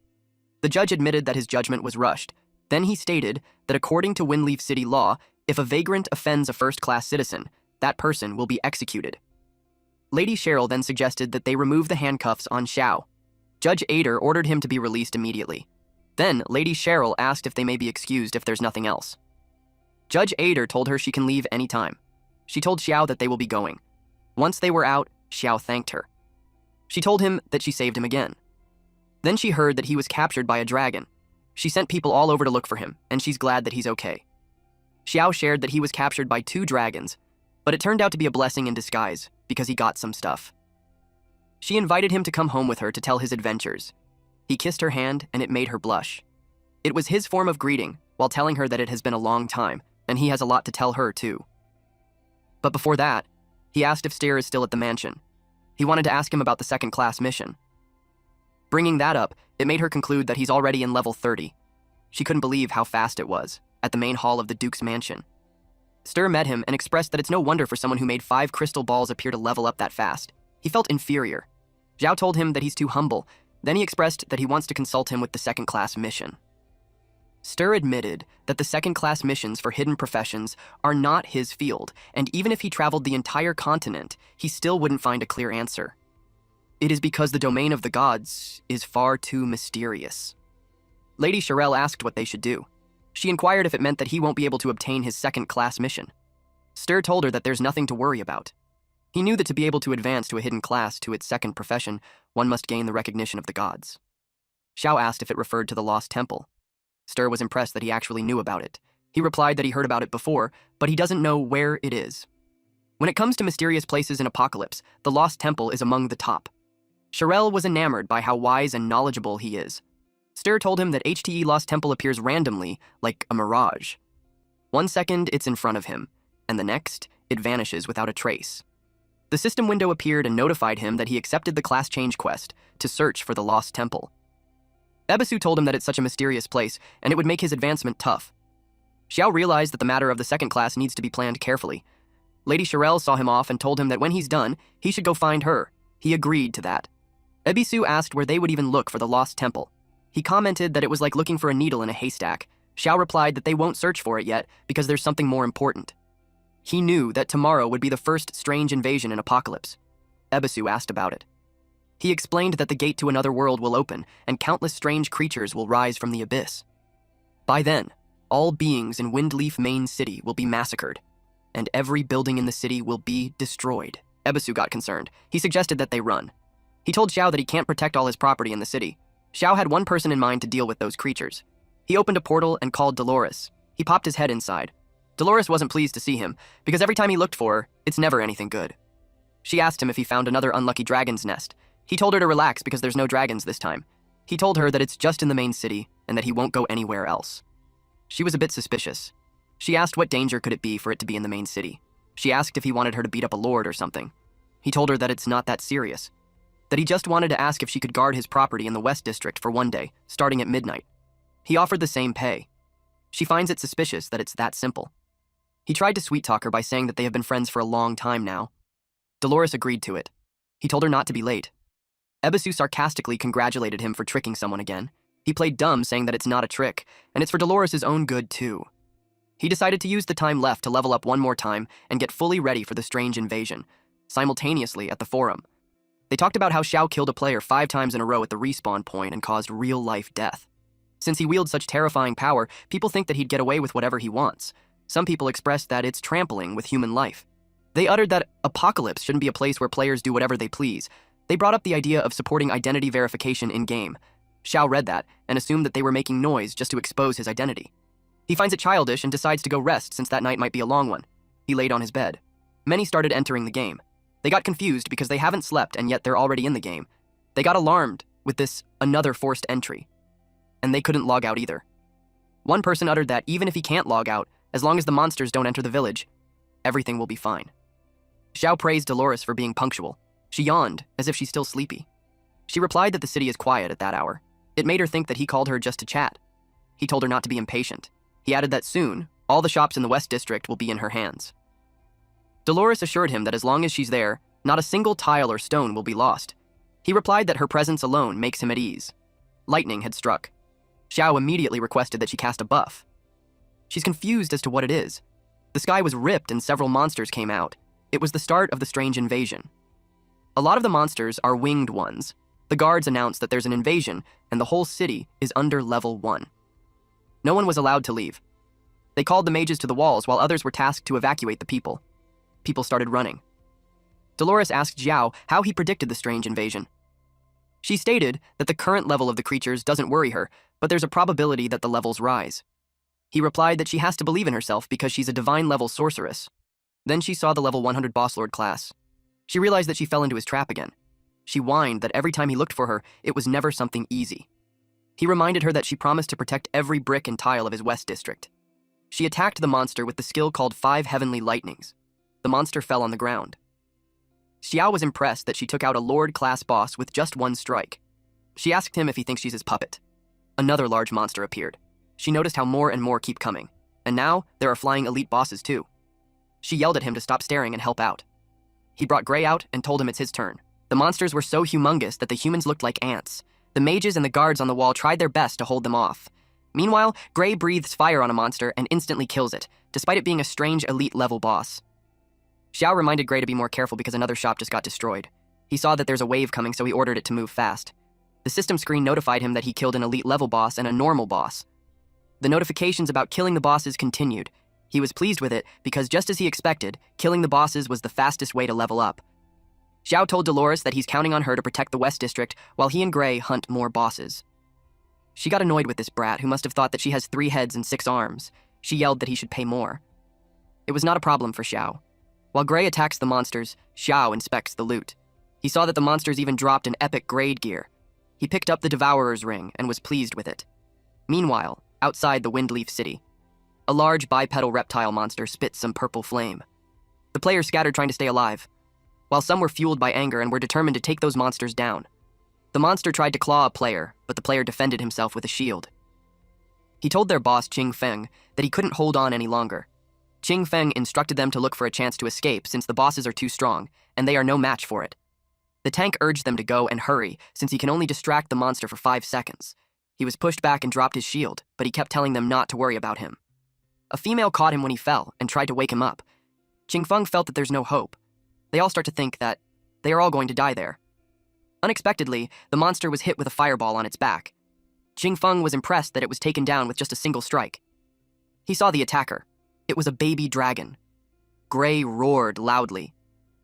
The judge admitted that his judgment was rushed. Then he stated that according to Windleaf City law, if a vagrant offends a first-class citizen, that person will be executed. Lady Cheryl then suggested that they remove the handcuffs on Xiao. Judge Ader ordered him to be released immediately. Then Lady Cheryl asked if they may be excused if there's nothing else. Judge Ader told her she can leave any time. She told Xiao that they will be going. Once they were out, Xiao thanked her. She told him that she saved him again. Then she heard that he was captured by a dragon. She sent people all over to look for him, and she's glad that he's okay. Xiao shared that he was captured by 2 dragons, but it turned out to be a blessing in disguise because he got some stuff. She invited him to come home with her to tell his adventures. He kissed her hand and it made her blush. It was his form of greeting while telling her that it has been a long time and he has a lot to tell her too. But before that, he asked if Steer is still at the mansion. He wanted to ask him about the second-class mission. Bringing that up, it made her conclude that he's already in level 30. She couldn't believe how fast it was, at the main hall of the Duke's mansion. Stir met him and expressed that it's no wonder for someone who made 5 crystal balls appear to level up that fast. He felt inferior. Zhao told him that he's too humble. Then he expressed that he wants to consult him with the second-class mission. Stir admitted that the second-class missions for hidden professions are not his field, and even if he traveled the entire continent, he still wouldn't find a clear answer. It is because the domain of the gods is far too mysterious. Lady Sherelle asked what they should do. She inquired if it meant that he won't be able to obtain his second-class mission. Stir told her that there's nothing to worry about. He knew that to be able to advance to a hidden class to its second profession, one must gain the recognition of the gods. Xiao asked if it referred to the Lost Temple. Stir was impressed that he actually knew about it. He replied that he heard about it before, but he doesn't know where it is. When it comes to mysterious places in Apocalypse, the Lost Temple is among the top. Sherelle was enamored by how wise and knowledgeable he is. Stir told him that HTE Lost Temple appears randomly, like a mirage. 1 second, it's in front of him, and the next, it vanishes without a trace. The system window appeared and notified him that he accepted the class change quest to search for the Lost Temple. Ebisu told him that it's such a mysterious place, and it would make his advancement tough. Xiao realized that the matter of the second class needs to be planned carefully. Lady Sherelle saw him off and told him that when he's done, he should go find her. He agreed to that. Ebisu asked where they would even look for the Lost Temple. He commented that it was like looking for a needle in a haystack. Xiao replied that they won't search for it yet because there's something more important. He knew that tomorrow would be the first strange invasion in Apocalypse. Ebisu asked about it. He explained that the gate to another world will open and countless strange creatures will rise from the abyss. By then, all beings in Windleaf Main City will be massacred, and every building in the city will be destroyed. Ebisu got concerned. He suggested that they run. He told Xiao that he can't protect all his property in the city. Xiao had one person in mind to deal with those creatures. He opened a portal and called Dolores. He popped his head inside. Dolores wasn't pleased to see him, because every time he looked for her, it's never anything good. She asked him if he found another unlucky dragon's nest. He told her to relax because there's no dragons this time. He told her that it's just in the main city and that he won't go anywhere else. She was a bit suspicious. She asked what danger could it be for it to be in the main city. She asked if he wanted her to beat up a lord or something. He told her that it's not that serious, that he just wanted to ask if she could guard his property in the West District for one day, starting at midnight. He offered the same pay. She finds it suspicious that it's that simple. He tried to sweet-talk her by saying that they have been friends for a long time now. Dolores agreed to it. He told her not to be late. Ebisu sarcastically congratulated him for tricking someone again. He played dumb, saying that it's not a trick, and it's for Dolores' own good too. He decided to use the time left to level up one more time and get fully ready for the strange invasion, simultaneously at the forum. They talked about how Xiao killed a player 5 times in a row at the respawn point and caused real-life death. Since he wields such terrifying power, people think that he'd get away with whatever he wants. Some people expressed that it's trampling with human life. They uttered that Apocalypse shouldn't be a place where players do whatever they please. They brought up the idea of supporting identity verification in-game. Xiao read that and assumed that they were making noise just to expose his identity. He finds it childish and decides to go rest since that night might be a long one. He laid on his bed. Many started entering the game. They got confused because they haven't slept and yet they're already in the game. They got alarmed with this another forced entry. And they couldn't log out either. One person uttered that even if he can't log out, as long as the monsters don't enter the village, everything will be fine. Xiao praised Dolores for being punctual. She yawned, as if she's still sleepy. She replied that the city is quiet at that hour. It made her think that he called her just to chat. He told her not to be impatient. He added that soon, all the shops in the West District will be in her hands. Dolores assured him that as long as she's there, not a single tile or stone will be lost. He replied that her presence alone makes him at ease. Lightning had struck. Xiao immediately requested that she cast a buff. She's confused as to what it is. The sky was ripped and several monsters came out. It was the start of the strange invasion. A lot of the monsters are winged ones. The guards announced that there's an invasion and the whole city is under level 1. No one was allowed to leave. They called the mages to the walls while others were tasked to evacuate the people. People started running. Dolores asked Xiao how he predicted the strange invasion. She stated that the current level of the creatures doesn't worry her, but there's a probability that the levels rise. He replied that she has to believe in herself because she's a divine-level sorceress. Then she saw the level 100 boss lord class. She realized that she fell into his trap again. She whined that every time he looked for her, it was never something easy. He reminded her that she promised to protect every brick and tile of his West District. She attacked the monster with the skill called 5 Heavenly Lightnings. The monster fell on the ground. Xiao was impressed that she took out a Lord-class boss with just one strike. She asked him if he thinks she's his puppet. Another large monster appeared. She noticed how more and more keep coming, and now there are flying elite bosses too. She yelled at him to stop staring and help out. He brought Gray out and told him it's his turn. The monsters were so humongous that the humans looked like ants. The mages and the guards on the wall tried their best to hold them off. Meanwhile, Gray breathes fire on a monster and instantly kills it, despite it being a strange elite-level boss. Xiao reminded Gray to be more careful because another shop just got destroyed. He saw that there's a wave coming, so he ordered it to move fast. The system screen notified him that he killed an elite-level boss and a normal boss. The notifications about killing the bosses continued. He was pleased with it because, just as he expected, killing the bosses was the fastest way to level up. Xiao told Dolores that he's counting on her to protect the West District while he and Gray hunt more bosses. She got annoyed with this brat who must have thought that she has 3 heads and 6 arms. She yelled that he should pay more. It was not a problem for Xiao. While Gray attacks the monsters, Xiao inspects the loot. He saw that the monsters even dropped an epic grade gear. He picked up the Devourer's Ring and was pleased with it. Meanwhile, outside the Windleaf City, a large bipedal reptile monster spits some purple flame. The players scattered trying to stay alive, while some were fueled by anger and were determined to take those monsters down. The monster tried to claw a player, but the player defended himself with a shield. He told their boss, Qing Feng, that he couldn't hold on any longer. Qing Feng instructed them to look for a chance to escape since the bosses are too strong, and they are no match for it. The tank urged them to go and hurry, since he can only distract the monster for 5 seconds. He was pushed back and dropped his shield, but he kept telling them not to worry about him. A female caught him when he fell and tried to wake him up. Qing Feng felt that there's no hope. They all start to think that they are all going to die there. Unexpectedly, the monster was hit with a fireball on its back. Qing Feng was impressed that it was taken down with just a single strike. He saw the attacker. It was a baby dragon. Gray roared loudly.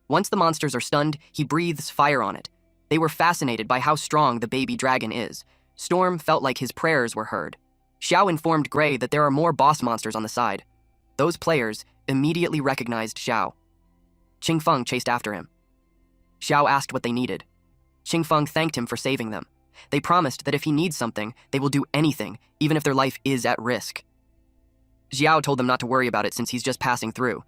Once the monsters are stunned, he breathes fire on it. They were fascinated by how strong the baby dragon is. Storm felt like his prayers were heard. Xiao informed Gray that there are more boss monsters on the side. Those players immediately recognized Xiao. Qing Feng chased after him. Xiao asked what they needed. Qing Feng thanked him for saving them. They promised that if he needs something, they will do anything, even if their life is at risk. Xiao told them not to worry about it since he's just passing through.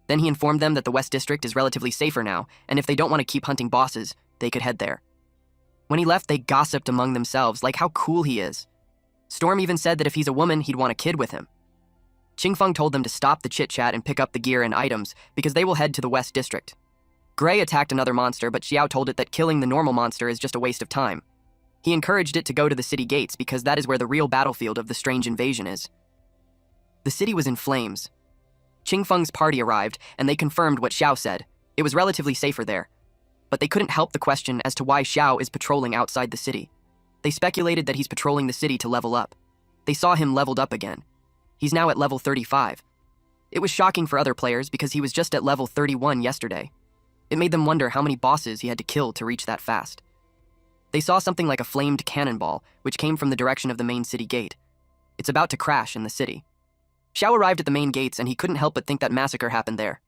Then he informed them that the West District is relatively safer now, and if they don't want to keep hunting bosses, they could head there. When he left, they gossiped among themselves, like how cool he is. Storm even said that if he's a woman, he'd want a kid with him. Qing Feng told them to stop the chit-chat and pick up the gear and items, because they will head to the West District. Gray attacked another monster, but Xiao told it that killing the normal monster is just a waste of time. He encouraged it to go to the city gates because that is where the real battlefield of the strange invasion is. The city was in flames. Qingfeng's party arrived, and they confirmed what Xiao said. It was relatively safer there. But they couldn't help the question as to why Xiao is patrolling outside the city. They speculated that he's patrolling the city to level up. They saw him leveled up again. He's now at level 35. It was shocking for other players because he was just at level 31 yesterday. It made them wonder how many bosses he had to kill to reach that fast. They saw something like a flamed cannonball, which came from the direction of the main city gate. It's about to crash in the city. Xiao arrived at the main gates and he couldn't help but think that massacre happened there.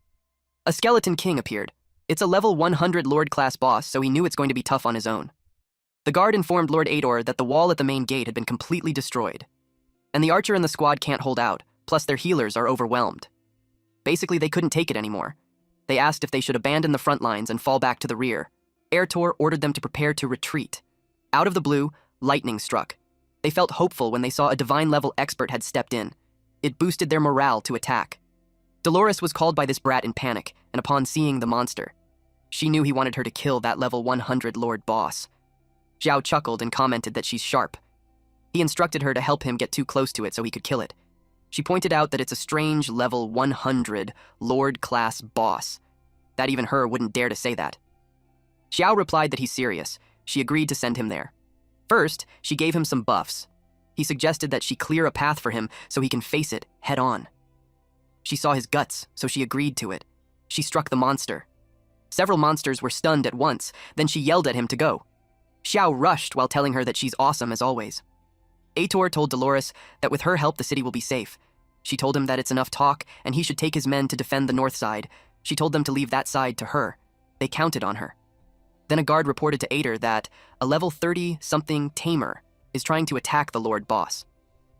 A skeleton king appeared. It's a level 100 Lord-class boss, so he knew it's going to be tough on his own. The guard informed Lord Ador that the wall at the main gate had been completely destroyed. And the archer and the squad can't hold out, plus their healers are overwhelmed. Basically, they couldn't take it anymore. They asked if they should abandon the front lines and fall back to the rear. Ertor ordered them to prepare to retreat. Out of the blue, lightning struck. They felt hopeful when they saw a divine-level expert had stepped in. It boosted their morale to attack. Dolores was called by this brat in panic, and upon seeing the monster, she knew he wanted her to kill that level 100 Lord boss. Xiao chuckled and commented that she's sharp. He instructed her to help him get too close to it so he could kill it. She pointed out that it's a strange level 100 Lord-class boss. That even her wouldn't dare to say that. Xiao replied that he's serious. She agreed to send him there. First, she gave him some buffs. He suggested that she clear a path for him so he can face it head on. She saw his guts, so she agreed to it. She struck the monster. Several monsters were stunned at once, then she yelled at him to go. Xiao rushed while telling her that she's awesome as always. Ator told Dolores that with her help the city will be safe. She told him that it's enough talk and he should take his men to defend the north side. She told them to leave that side to her. They counted on her. Then a guard reported to Ader that a level 30-something tamer is trying to attack the Lord boss.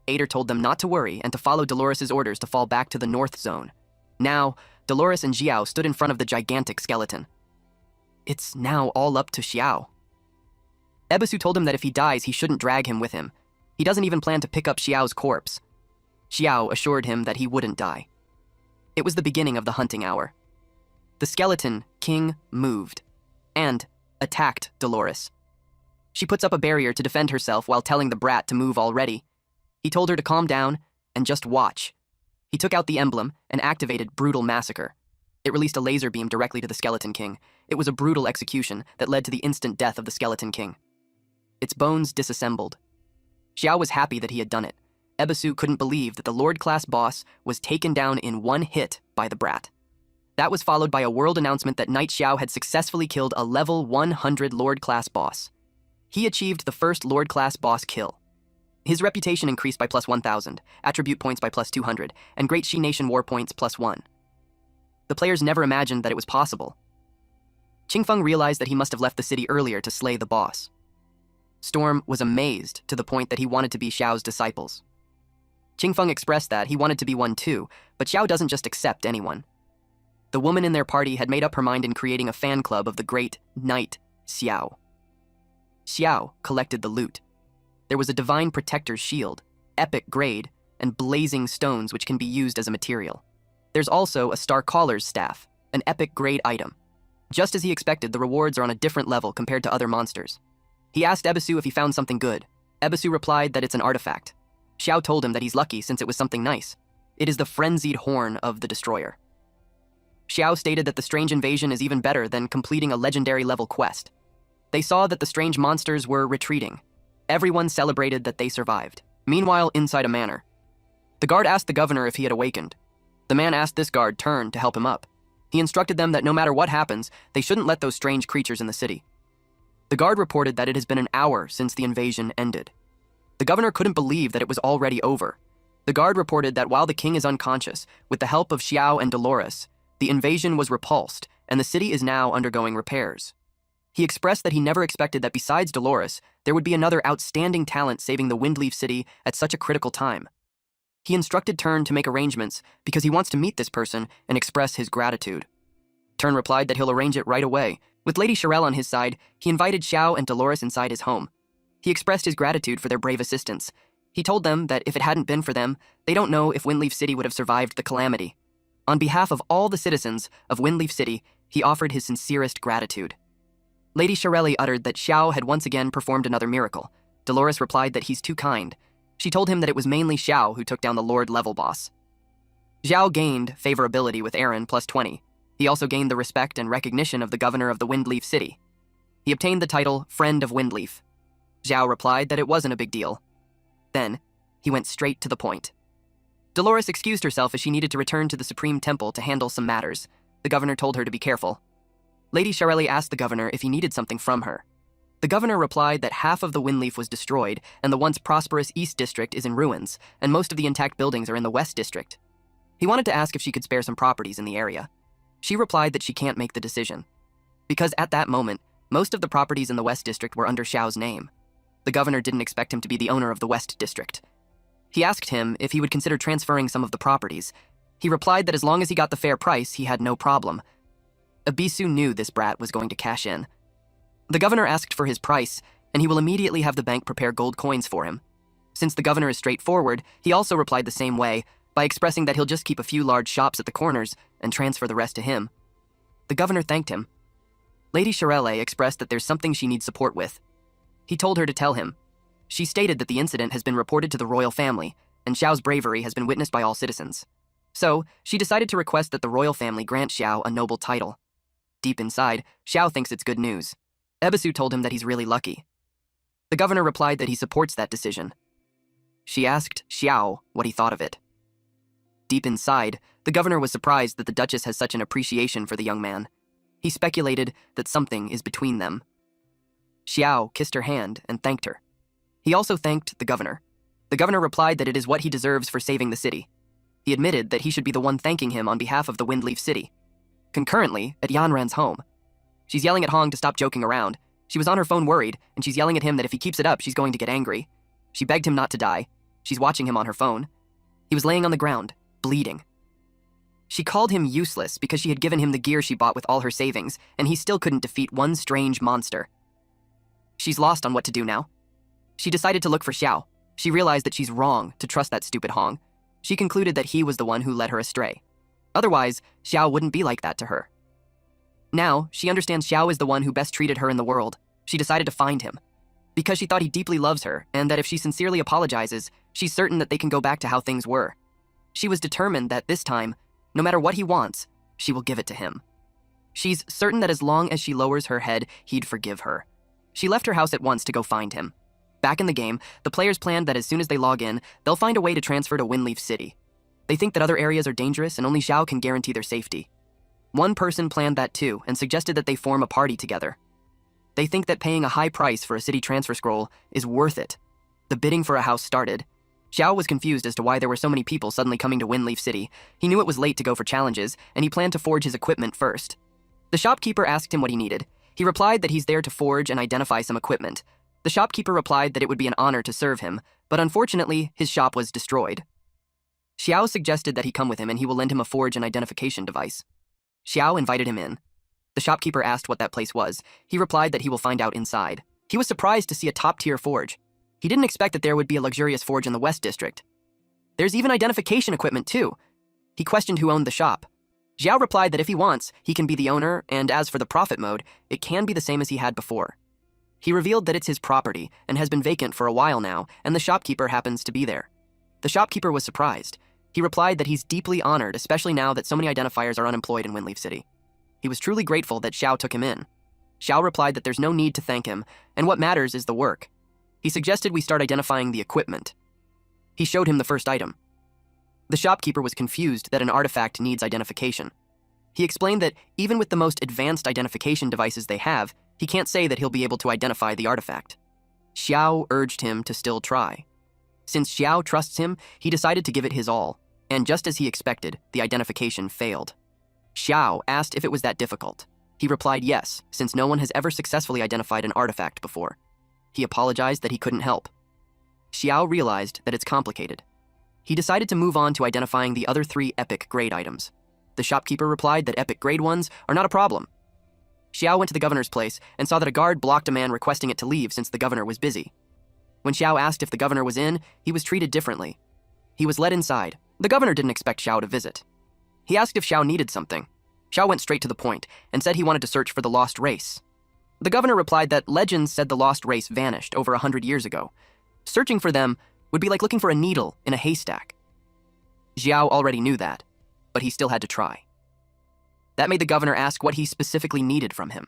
Ader told them not to worry and to follow Dolores' orders to fall back to the north zone. Now, Dolores and Xiao stood in front of the gigantic skeleton. It's now all up to Xiao. Ebisu told him that if he dies, he shouldn't drag him with him. He doesn't even plan to pick up Xiao's corpse. Xiao assured him that he wouldn't die. It was the beginning of the hunting hour. The skeleton king moved and attacked Dolores. She puts up a barrier to defend herself while telling the brat to move already. He told her to calm down and just watch. He took out the emblem and activated Brutal Massacre. It released a laser beam directly to the Skeleton King. It was a brutal execution that led to the instant death of the Skeleton King. Its bones disassembled. Xiao was happy that he had done it. Ebisu couldn't believe that the Lord-class boss was taken down in one hit by the brat. That was followed by a world announcement that Knight Xiao had successfully killed a level 100 Lord-class boss. He achieved the first Lord-class boss kill. His reputation increased by plus 1,000, attribute points by plus 200, and Great Shi Nation war points plus 1. The players never imagined that it was possible. Qingfeng realized that he must have left the city earlier to slay the boss. Storm was amazed to the point that he wanted to be Xiao's disciples. Qingfeng expressed that he wanted to be one too, but Xiao doesn't just accept anyone. The woman in their party had made up her mind in creating a fan club of the great Knight Xiao. Xiao collected the loot. There was a divine protector's shield, epic grade, and blazing stones which can be used as a material. There's also a star caller's staff, an epic grade item. Just as he expected, the rewards are on a different level compared to other monsters. He asked Ebisu if he found something good. Ebisu replied that it's an artifact. Xiao told him that he's lucky since it was something nice. It is the frenzied horn of the destroyer. Xiao stated that the strange invasion is even better than completing a legendary level quest. They saw that the strange monsters were retreating. Everyone celebrated that they survived. Meanwhile, inside a manor, the guard asked the governor if he had awakened. The man asked this guard turn to help him up. He instructed them that no matter what happens, they shouldn't let those strange creatures in the city. The guard reported that it has been an hour since the invasion ended. The governor couldn't believe that it was already over. The guard reported that while the king is unconscious, with the help of Xiao and Dolores, the invasion was repulsed, and the city is now undergoing repairs. He expressed that he never expected that besides Dolores, there would be another outstanding talent saving the Windleaf city at such a critical time. He instructed Turn to make arrangements because he wants to meet this person and express his gratitude. Turn replied that he'll arrange it right away. With Lady Shirelle on his side, he invited Xiao and Dolores inside his home. He expressed his gratitude for their brave assistance. He told them that if it hadn't been for them, they don't know if Windleaf City would have survived the calamity. On behalf of all the citizens of Windleaf City, He offered his sincerest gratitude. Lady Shirelli uttered that Xiao had once again performed another miracle. Dolores replied that he's too kind. She told him that it was mainly Xiao who took down the Lord-level boss. Xiao gained favorability with Aaron plus 20. He also gained the respect and recognition of the governor of the Windleaf City. He obtained the title Friend of Windleaf. Xiao replied that it wasn't a big deal. Then, he went straight to the point. Dolores excused herself as she needed to return to the Supreme Temple to handle some matters. The governor told her to be careful. Lady Shirelli asked the governor if he needed something from her. The governor replied that half of the Windleaf was destroyed, and the once prosperous East District is in ruins, and most of the intact buildings are in the West District. He wanted to ask if she could spare some properties in the area. She replied that she can't make the decision, because at that moment, most of the properties in the West District were under Xiao's name. The governor didn't expect him to be the owner of the West District. He asked him if he would consider transferring some of the properties. He replied that as long as he got the fair price, he had no problem. Abisu knew this brat was going to cash in. The governor asked for his price, and he will immediately have the bank prepare gold coins for him. Since the governor is straightforward, he also replied the same way, by expressing that he'll just keep a few large shops at the corners and transfer the rest to him. The governor thanked him. Lady Shirelli expressed that there's something she needs support with. He told her to tell him. She stated that the incident has been reported to the royal family, and Xiao's bravery has been witnessed by all citizens. So, she decided to request that the royal family grant Xiao a noble title. Deep inside, Xiao thinks it's good news. Ebisu told him that he's really lucky. The governor replied that he supports that decision. She asked Xiao what he thought of it. Deep inside, the governor was surprised that the Duchess has such an appreciation for the young man. He speculated that something is between them. Xiao kissed her hand and thanked her. He also thanked the governor. The governor replied that it is what he deserves for saving the city. He admitted that he should be the one thanking him on behalf of the Windleaf City. Concurrently, at Yanran's home. She's yelling at Hong to stop joking around. She was on her phone worried, and she's yelling at him that if he keeps it up, she's going to get angry. She begged him not to die. She's watching him on her phone. He was laying on the ground, bleeding. She called him useless because she had given him the gear she bought with all her savings, and he still couldn't defeat one strange monster. She's lost on what to do now. She decided to look for Xiao. She realized that she's wrong to trust that stupid Hong. She concluded that he was the one who led her astray. Otherwise, Xiao wouldn't be like that to her. Now, she understands Xiao is the one who best treated her in the world. She decided to find him. Because she thought he deeply loves her, and that if she sincerely apologizes, she's certain that they can go back to how things were. She was determined that this time, no matter what he wants, she will give it to him. She's certain that as long as she lowers her head, he'd forgive her. She left her house at once to go find him. Back in the game, the players planned that as soon as they log in, they'll find a way to transfer to Windleaf City. They think that other areas are dangerous and only Xiao can guarantee their safety. One person planned that too and suggested that they form a party together. They think that paying a high price for a city transfer scroll is worth it. The bidding for a house started. Xiao was confused as to why there were so many people suddenly coming to Windleaf City. He knew it was late to go for challenges, and he planned to forge his equipment first. The shopkeeper asked him what he needed. He replied that he's there to forge and identify some equipment. The shopkeeper replied that it would be an honor to serve him, but unfortunately, his shop was destroyed. Xiao suggested that he come with him and he will lend him a forge and identification device. Xiao invited him in. The shopkeeper asked what that place was. He replied that he will find out inside. He was surprised to see a top-tier forge. He didn't expect that there would be a luxurious forge in the West District. There's even identification equipment, too. He questioned who owned the shop. Xiao replied that if he wants, he can be the owner, and as for the profit mode, it can be the same as he had before. He revealed that it's his property and has been vacant for a while now, and the shopkeeper happens to be there. The shopkeeper was surprised. He replied that he's deeply honored, especially now that so many identifiers are unemployed in Windleaf City. He was truly grateful that Xiao took him in. Xiao replied that there's no need to thank him, and what matters is the work. He suggested we start identifying the equipment. He showed him the first item. The shopkeeper was confused that an artifact needs identification. He explained that even with the most advanced identification devices they have, he can't say that he'll be able to identify the artifact. Xiao urged him to still try. Since Xiao trusts him, he decided to give it his all, and just as he expected, the identification failed. Xiao asked if it was that difficult. He replied yes, since no one has ever successfully identified an artifact before. He apologized that he couldn't help. Xiao realized that it's complicated. He decided to move on to identifying the other 3 epic grade items. The shopkeeper replied that epic grade ones are not a problem. Xiao went to the governor's place and saw that a guard blocked a man requesting it to leave since the governor was busy. When Xiao asked if the governor was in, he was treated differently. He was led inside. The governor didn't expect Xiao to visit. He asked if Xiao needed something. Xiao went straight to the point and said he wanted to search for the lost race. The governor replied that legends said the lost race vanished over 100 years ago. Searching for them would be like looking for a needle in a haystack. Xiao already knew that, but he still had to try. That made the governor ask what he specifically needed from him.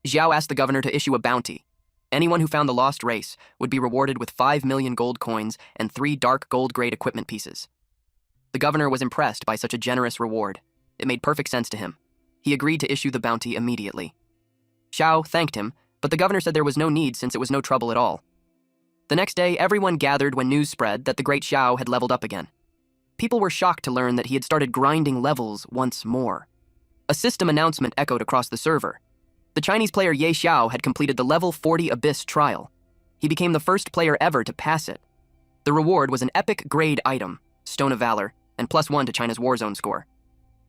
Xiao asked the governor to issue a bounty. Anyone who found the lost race would be rewarded with 5 million gold coins and 3 dark gold-grade equipment pieces. The governor was impressed by such a generous reward. It made perfect sense to him. He agreed to issue the bounty immediately. Xiao thanked him, but the governor said there was no need since it was no trouble at all. The next day, everyone gathered when news spread that the great Xiao had leveled up again. People were shocked to learn that he had started grinding levels once more. A system announcement echoed across the server. The Chinese player Ye Xiao had completed the level 40 Abyss trial. He became the first player ever to pass it. The reward was an epic grade item, Stone of Valor, and +1 to China's Warzone score.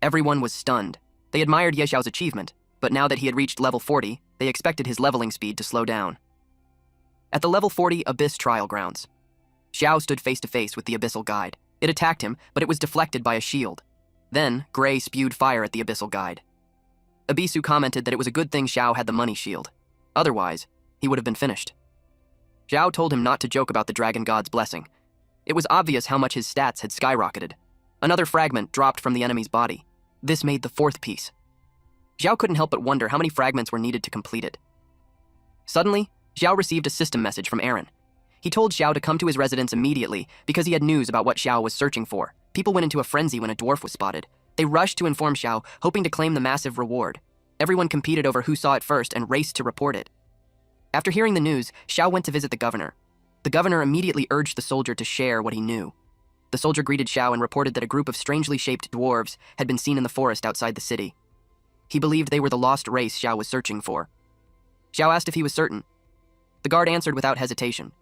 Everyone was stunned. They admired Ye Xiao's achievement, but now that he had reached level 40, they expected his leveling speed to slow down. At the level 40 Abyss trial grounds, Xiao stood face to face with the Abyssal Guide. It attacked him, but it was deflected by a shield. Then, Gray spewed fire at the Abyssal Guide. Abisu commented that it was a good thing Xiao had the money shield. Otherwise, he would have been finished. Xiao told him not to joke about the Dragon God's blessing. It was obvious how much his stats had skyrocketed. Another fragment dropped from the enemy's body. This made the 4th piece. Xiao couldn't help but wonder how many fragments were needed to complete it. Suddenly, Xiao received a system message from Aaron. He told Xiao to come to his residence immediately because he had news about what Xiao was searching for. People went into a frenzy when a dwarf was spotted. They rushed to inform Xiao, hoping to claim the massive reward. Everyone competed over who saw it first and raced to report it. After hearing the news, Xiao went to visit the governor. The governor immediately urged the soldier to share what he knew. The soldier greeted Xiao and reported that a group of strangely shaped dwarves had been seen in the forest outside the city. He believed they were the lost race Xiao was searching for. Xiao asked if he was certain. The guard answered without hesitation.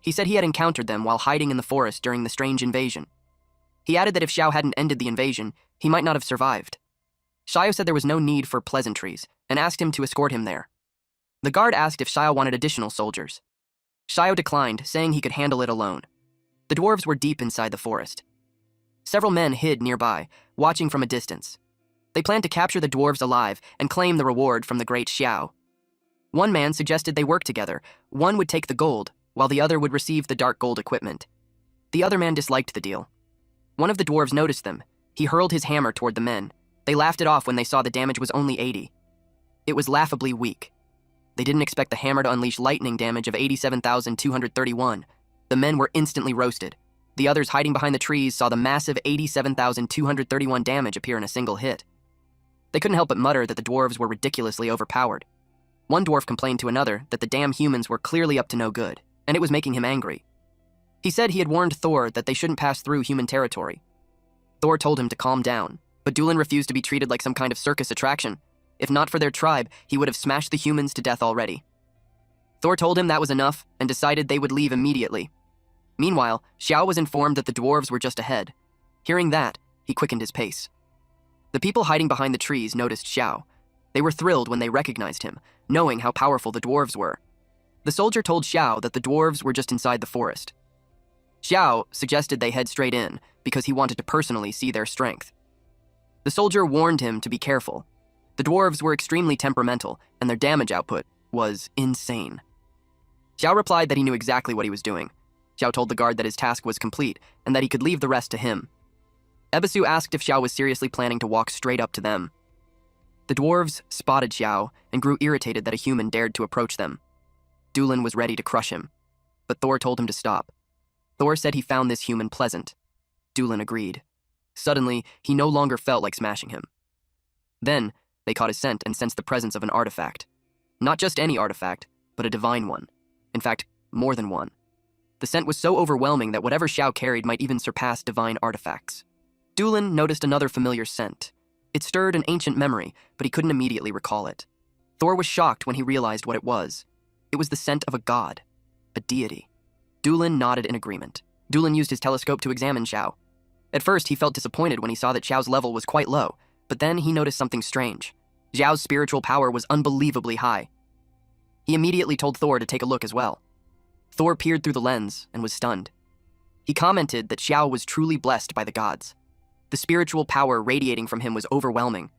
He said he had encountered them while hiding in the forest during the strange invasion. He added that if Xiao hadn't ended the invasion, he might not have survived. Xiao said there was no need for pleasantries and asked him to escort him there. The guard asked if Xiao wanted additional soldiers. Xiao declined, saying he could handle it alone. The dwarves were deep inside the forest. Several men hid nearby, watching from a distance. They planned to capture the dwarves alive and claim the reward from the great Xiao. One man suggested they work together. One would take the gold, while the other would receive the dark gold equipment. The other man disliked the deal. One of the dwarves noticed them. He hurled his hammer toward the men. They laughed it off when they saw the damage was only 80. It was laughably weak. They didn't expect the hammer to unleash lightning damage of 87,231. The men were instantly roasted. The others hiding behind the trees saw the massive 87,231 damage appear in a single hit. They couldn't help but mutter that the dwarves were ridiculously overpowered. One dwarf complained to another that the damn humans were clearly up to no good, and it was making him angry. He said he had warned Thor that they shouldn't pass through human territory. Thor told him to calm down, but Dulin refused to be treated like some kind of circus attraction. If not for their tribe, he would have smashed the humans to death already. Thor told him that was enough and decided they would leave immediately. Meanwhile, Xiao was informed that the dwarves were just ahead. Hearing that, he quickened his pace. The people hiding behind the trees noticed Xiao. They were thrilled when they recognized him, knowing how powerful the dwarves were. The soldier told Xiao that the dwarves were just inside the forest. Xiao suggested they head straight in because he wanted to personally see their strength. The soldier warned him to be careful. The dwarves were extremely temperamental, and their damage output was insane. Xiao replied that he knew exactly what he was doing. Xiao told the guard that his task was complete and that he could leave the rest to him. Ebisu asked if Xiao was seriously planning to walk straight up to them. The dwarves spotted Xiao and grew irritated that a human dared to approach them. Dulin was ready to crush him, but Thor told him to stop. Thor said he found this human pleasant. Dulin agreed. Suddenly, he no longer felt like smashing him. Then, they caught his scent and sensed the presence of an artifact. Not just any artifact, but a divine one. In fact, more than one. The scent was so overwhelming that whatever Xiao carried might even surpass divine artifacts. Dulin noticed another familiar scent. It stirred an ancient memory, but he couldn't immediately recall it. Thor was shocked when he realized what it was. It was the scent of a god, a deity. Dulin nodded in agreement. Dulin used his telescope to examine Xiao. At first, he felt disappointed when he saw that Xiao's level was quite low, but then he noticed something strange. Xiao's spiritual power was unbelievably high. He immediately told Thor to take a look as well. Thor peered through the lens and was stunned. He commented that Xiao was truly blessed by the gods. The spiritual power radiating from him was overwhelming.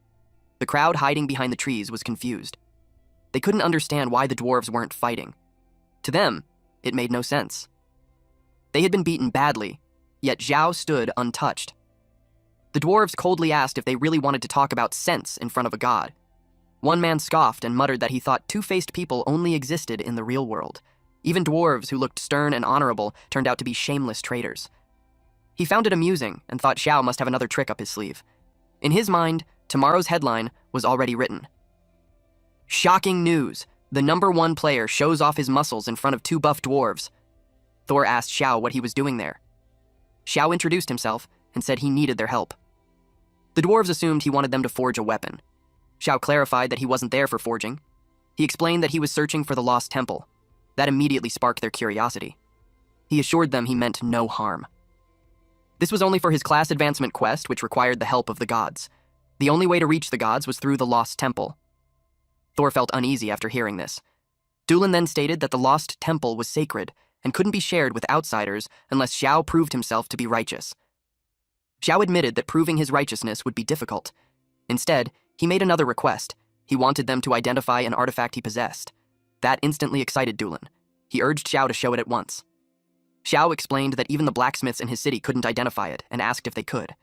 The crowd hiding behind the trees was confused. They couldn't understand why the dwarves weren't fighting. To them, it made no sense. They had been beaten badly, yet Zhao stood untouched. The dwarves coldly asked if they really wanted to talk about sense in front of a god. One man scoffed and muttered that he thought two-faced people only existed in the real world. Even dwarves who looked stern and honorable turned out to be shameless traitors. He found it amusing and thought Xiao must have another trick up his sleeve. In his mind, tomorrow's headline was already written. Shocking news! The #1 player shows off his muscles in front of 2 buff dwarves. Thor asked Xiao what he was doing there. Xiao introduced himself and said he needed their help. The dwarves assumed he wanted them to forge a weapon. Xiao clarified that he wasn't there for forging. He explained that he was searching for the lost temple. That immediately sparked their curiosity. He assured them he meant no harm. This was only for his class advancement quest, which required the help of the gods. The only way to reach the gods was through the lost temple. Thor felt uneasy after hearing this. Dulin then stated that the lost temple was sacred and couldn't be shared with outsiders unless Xiao proved himself to be righteous. Xiao admitted that proving his righteousness would be difficult. Instead, he made another request. He wanted them to identify an artifact he possessed. That instantly excited Dulin. He urged Xiao to show it at once. Xiao explained that even the blacksmiths in his city couldn't identify it and asked if they could.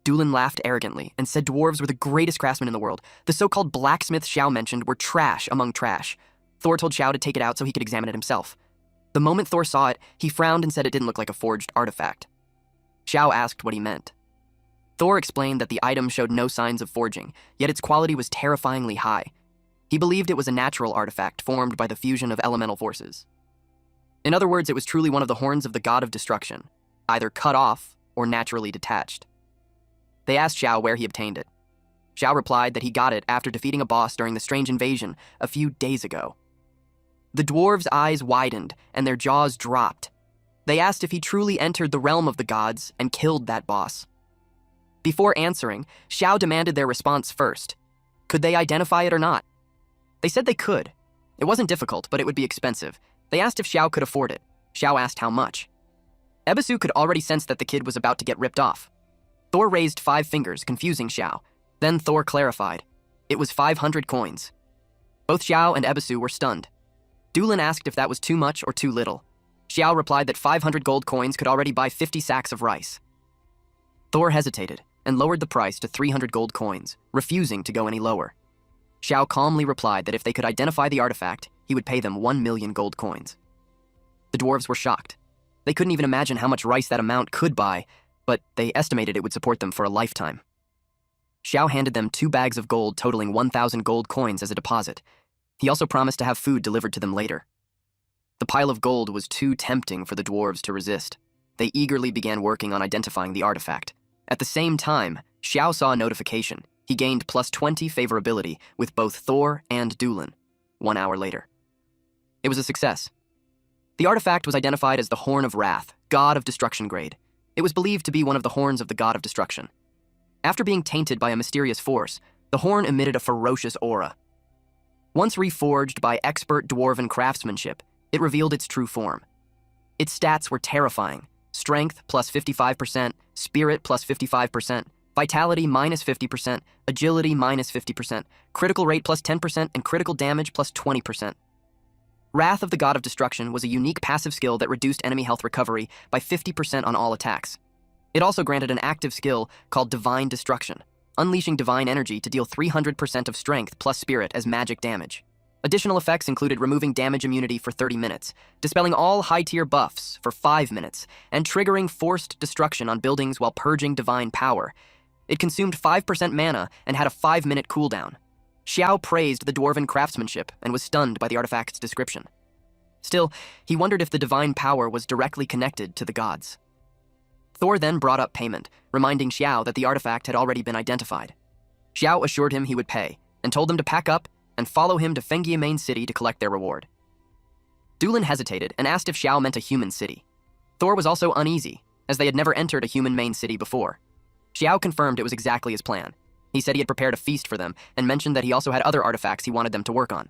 Dulin laughed arrogantly and said dwarves were the greatest craftsmen in the world. The so-called blacksmiths Xiao mentioned were trash among trash. Thor told Xiao to take it out so he could examine it himself. The moment Thor saw it, he frowned and said it didn't look like a forged artifact. Xiao asked what he meant. Thor explained that the item showed no signs of forging, yet its quality was terrifyingly high. He believed it was a natural artifact formed by the fusion of elemental forces. In other words, it was truly one of the horns of the god of destruction, either cut off or naturally detached. They asked Xiao where he obtained it. Xiao replied that he got it after defeating a boss during the strange invasion a few days ago. The dwarves' eyes widened and their jaws dropped. They asked if he truly entered the realm of the gods and killed that boss. Before answering, Xiao demanded their response first. Could they identify it or not? They said they could. It wasn't difficult, but it would be expensive. They asked if Xiao could afford it. Xiao asked how much. Ebisu could already sense that the kid was about to get ripped off. Thor raised 5 fingers, confusing Xiao. Then Thor clarified. It was 500 coins. Both Xiao and Ebisu were stunned. Dulin asked if that was too much or too little. Xiao replied that 500 gold coins could already buy 50 sacks of rice. Thor hesitated and lowered the price to 300 gold coins, refusing to go any lower. Xiao calmly replied that if they could identify the artifact, he would pay them 1 million gold coins. The dwarves were shocked. They couldn't even imagine how much rice that amount could buy, but they estimated it would support them for a lifetime. Xiao handed them 2 bags of gold totaling 1,000 gold coins as a deposit. He also promised to have food delivered to them later. The pile of gold was too tempting for the dwarves to resist. They eagerly began working on identifying the artifact. At the same time, Xiao saw a notification. He gained +20 favorability with both Thor and Dulin 1 hour later. It was a success. The artifact was identified as the Horn of Wrath, God of Destruction grade. It was believed to be one of the horns of the God of Destruction. After being tainted by a mysterious force, the horn emitted a ferocious aura. Once reforged by expert dwarven craftsmanship, it revealed its true form. Its stats were terrifying. Strength +55%, spirit +55%, vitality -50%, agility -50%, critical rate +10%, and critical damage +20%. Wrath of the God of Destruction was a unique passive skill that reduced enemy health recovery by 50% on all attacks. It also granted an active skill called Divine Destruction, unleashing divine energy to deal 300% of strength plus spirit as magic damage. Additional effects included removing damage immunity for 30 minutes, dispelling all high-tier buffs for 5 minutes, and triggering forced destruction on buildings while purging divine power. It consumed 5% mana and had a 5-minute cooldown. Xiao praised the dwarven craftsmanship and was stunned by the artifact's description. Still, he wondered if the divine power was directly connected to the gods. Thor then brought up payment, reminding Xiao that the artifact had already been identified. Xiao assured him he would pay, and told them to pack up and follow him to Fengia Main City to collect their reward. Dulin hesitated and asked if Xiao meant a human city. Thor was also uneasy, as they had never entered a human main city before. Xiao confirmed it was exactly his plan. He said he had prepared a feast for them and mentioned that he also had other artifacts he wanted them to work on.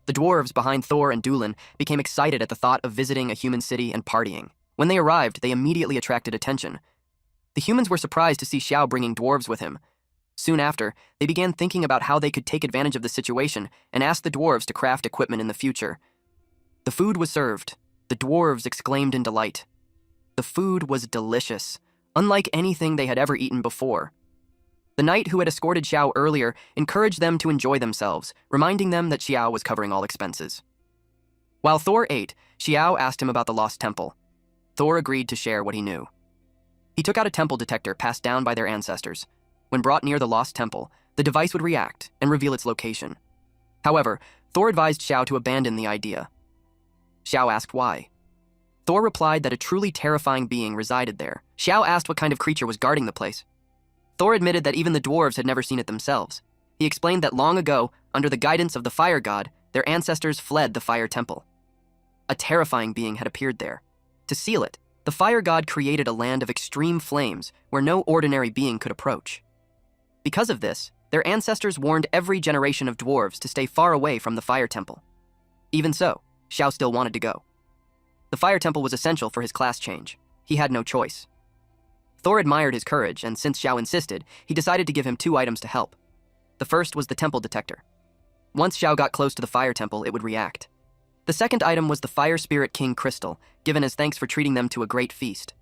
The dwarves behind Thor and Dulin became excited at the thought of visiting a human city and partying. When they arrived, they immediately attracted attention. The humans were surprised to see Xiao bringing dwarves with him. Soon after, they began thinking about how they could take advantage of the situation and asked the dwarves to craft equipment in the future. The food was served. The dwarves exclaimed in delight. The food was delicious, unlike anything they had ever eaten before. The knight who had escorted Xiao earlier encouraged them to enjoy themselves, reminding them that Xiao was covering all expenses. While Thor ate, Xiao asked him about the lost temple. Thor agreed to share what he knew. He took out a temple detector passed down by their ancestors. When brought near the lost temple, the device would react and reveal its location. However, Thor advised Xiao to abandon the idea. Xiao asked why. Thor replied that a truly terrifying being resided there. Xiao asked what kind of creature was guarding the place. Thor admitted that even the dwarves had never seen it themselves. He explained that long ago, under the guidance of the fire god, their ancestors fled the fire temple. A terrifying being had appeared there. To seal it, the fire god created a land of extreme flames where no ordinary being could approach. Because of this, their ancestors warned every generation of dwarves to stay far away from the fire temple. Even so, Xiao still wanted to go. The fire temple was essential for his class change. He had no choice. Thor admired his courage, and since Xiao insisted, he decided to give him 2 items to help. The first was the temple detector. Once Xiao got close to the fire temple, it would react. The second item was the Fire Spirit King Crystal, given as thanks for treating them to a great feast.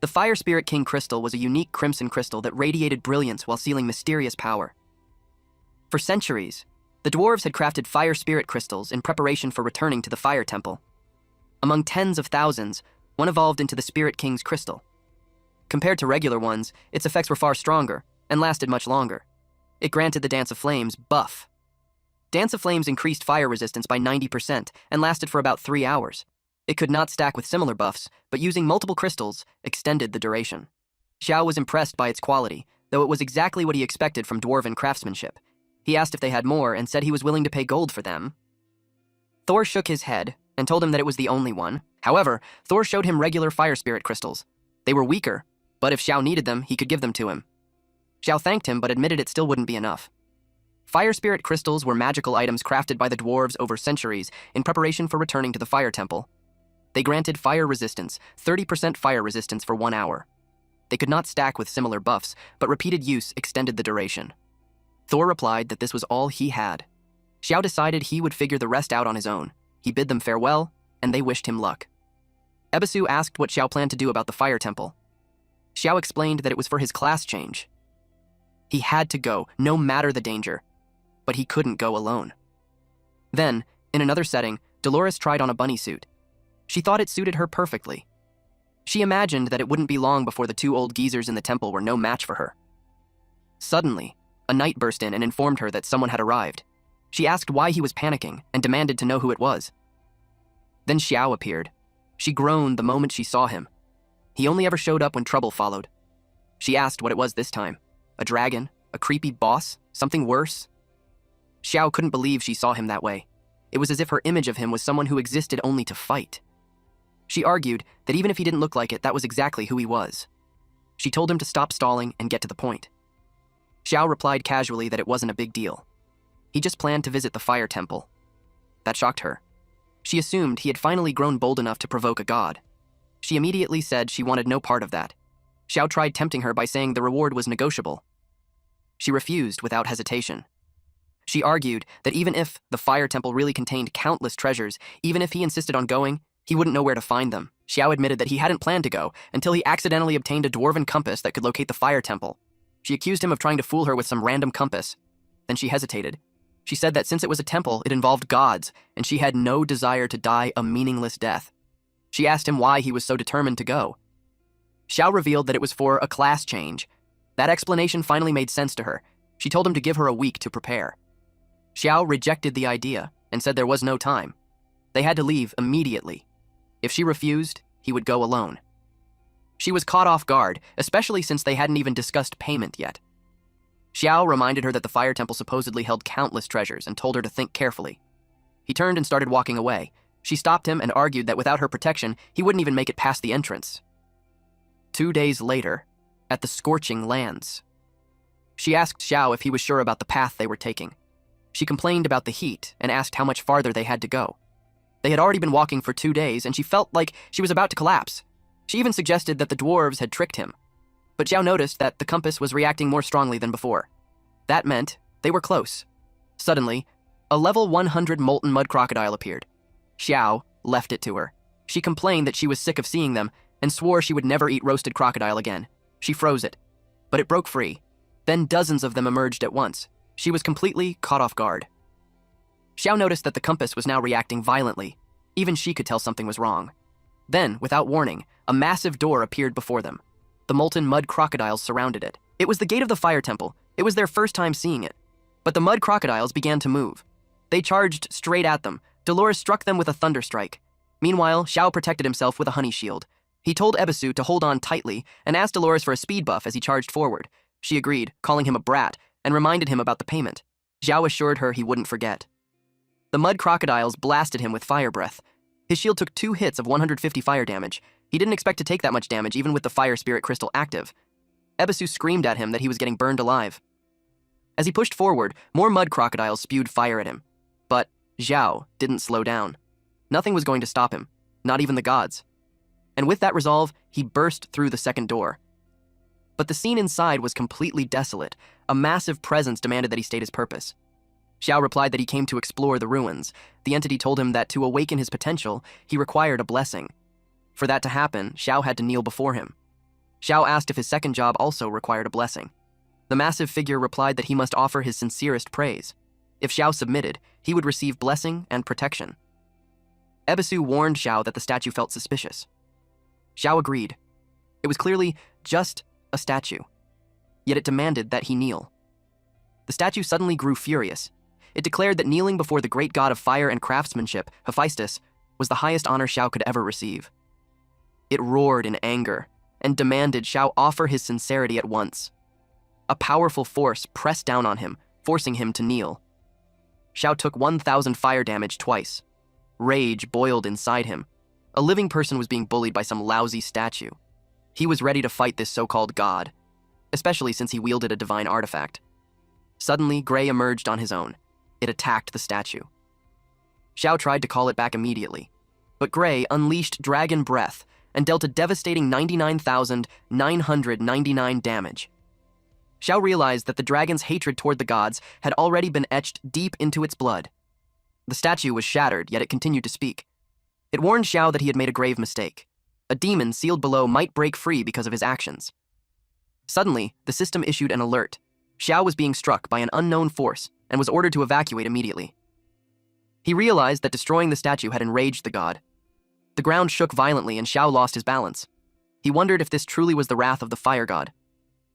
The Fire Spirit King Crystal was a unique crimson crystal that radiated brilliance while sealing mysterious power. For centuries, the dwarves had crafted fire spirit crystals in preparation for returning to the fire temple. Among tens of thousands, one evolved into the Spirit King's crystal. Compared to regular ones, its effects were far stronger and lasted much longer. It granted the Dance of Flames buff. Dance of Flames increased fire resistance by 90% and lasted for about 3 hours. It could not stack with similar buffs, but using multiple crystals extended the duration. Xiao was impressed by its quality, though it was exactly what he expected from dwarven craftsmanship. He asked if they had more and said he was willing to pay gold for them. Thor shook his head and told him that it was the only one. However, Thor showed him regular fire spirit crystals. They were weaker, but if Xiao needed them, he could give them to him. Xiao thanked him but admitted it still wouldn't be enough. Fire spirit crystals were magical items crafted by the dwarves over centuries in preparation for returning to the fire temple. They granted fire resistance, 30% fire resistance for 1 hour. They could not stack with similar buffs, but repeated use extended the duration. Thor replied that this was all he had. Xiao decided he would figure the rest out on his own. He bid them farewell, and they wished him luck. Ebisu asked what Xiao planned to do about the fire temple. Xiao explained that it was for his class change. He had to go, no matter the danger, but he couldn't go alone. Then, in another setting, Dolores tried on a bunny suit. She thought it suited her perfectly. She imagined that it wouldn't be long before the 2 old geezers in the temple were no match for her. Suddenly, a knight burst in and informed her that someone had arrived. She asked why he was panicking and demanded to know who it was. Then Xiao appeared. She groaned the moment she saw him. He only ever showed up when trouble followed. She asked what it was this time. A dragon? A creepy boss? Something worse? Xiao couldn't believe she saw him that way. It was as if her image of him was someone who existed only to fight. She argued that even if he didn't look like it, that was exactly who he was. She told him to stop stalling and get to the point. Xiao replied casually that it wasn't a big deal. He just planned to visit the fire temple. That shocked her. She assumed he had finally grown bold enough to provoke a god. She immediately said she wanted no part of that. Xiao tried tempting her by saying the reward was negotiable. She refused without hesitation. She argued that even if the fire temple really contained countless treasures, even if he insisted on going, he wouldn't know where to find them. Xiao admitted that he hadn't planned to go until he accidentally obtained a dwarven compass that could locate the fire temple. She accused him of trying to fool her with some random compass. Then she hesitated. She said that since it was a temple, it involved gods, and she had no desire to die a meaningless death. She asked him why he was so determined to go. Xiao revealed that it was for a class change. That explanation finally made sense to her. She told him to give her a week to prepare. Xiao rejected the idea and said there was no time. They had to leave immediately. If she refused, he would go alone. She was caught off guard, especially since they hadn't even discussed payment yet. Xiao reminded her that the fire temple supposedly held countless treasures and told her to think carefully. He turned and started walking away. She stopped him and argued that without her protection, he wouldn't even make it past the entrance. 2 days later, at the Scorching Lands, she asked Xiao if he was sure about the path they were taking. She complained about the heat and asked how much farther they had to go. They had already been walking for 2 days, and she felt like she was about to collapse. She even suggested that the dwarves had tricked him. But Xiao noticed that the compass was reacting more strongly than before. That meant they were close. Suddenly, a level 100 molten mud crocodile appeared. Xiao left it to her. She complained that she was sick of seeing them and swore she would never eat roasted crocodile again. She froze it, but it broke free. Then dozens of them emerged at once. She was completely caught off guard. Xiao noticed that the compass was now reacting violently. Even she could tell something was wrong. Then, without warning, a massive door appeared before them. The molten mud crocodiles surrounded it. It was the gate of the fire temple. It was their first time seeing it. But the mud crocodiles began to move. They charged straight at them. Dolores struck them with a thunder strike. Meanwhile, Xiao protected himself with a honey shield. He told Ebisu to hold on tightly and asked Dolores for a speed buff as he charged forward. She agreed, calling him a brat, and reminded him about the payment. Xiao assured her he wouldn't forget. The mud crocodiles blasted him with fire breath. His shield took 2 hits of 150 fire damage. He didn't expect to take that much damage even with the fire spirit crystal active. Ebisu screamed at him that he was getting burned alive. As he pushed forward, more mud crocodiles spewed fire at him. But Xiao didn't slow down. Nothing was going to stop him, not even the gods. And with that resolve, he burst through the second door. But the scene inside was completely desolate. A massive presence demanded that he state his purpose. Xiao replied that he came to explore the ruins. The entity told him that to awaken his potential, he required a blessing. For that to happen, Xiao had to kneel before him. Xiao asked if his second job also required a blessing. The massive figure replied that he must offer his sincerest praise. If Xiao submitted, he would receive blessing and protection. Ebisu warned Xiao that the statue felt suspicious. Xiao agreed. It was clearly just a statue, yet it demanded that he kneel. The statue suddenly grew furious. It declared that kneeling before the great god of fire and craftsmanship, Hephaestus, was the highest honor Xiao could ever receive. It roared in anger and demanded Xiao offer his sincerity at once. A powerful force pressed down on him, forcing him to kneel. Xiao took 1,000 fire damage twice. Rage boiled inside him. A living person was being bullied by some lousy statue. He was ready to fight this so-called god, especially since he wielded a divine artifact. Suddenly, Gray emerged on his own. It attacked the statue. Xiao tried to call it back immediately, but Gray unleashed dragon breath and dealt a devastating 99,999 damage. Xiao realized that the dragon's hatred toward the gods had already been etched deep into its blood. The statue was shattered, yet it continued to speak. It warned Xiao that he had made a grave mistake. A demon sealed below might break free because of his actions. Suddenly, the system issued an alert. Xiao was being struck by an unknown force and was ordered to evacuate immediately. He realized that destroying the statue had enraged the god. The ground shook violently and Xiao lost his balance. He wondered if this truly was the wrath of the fire god.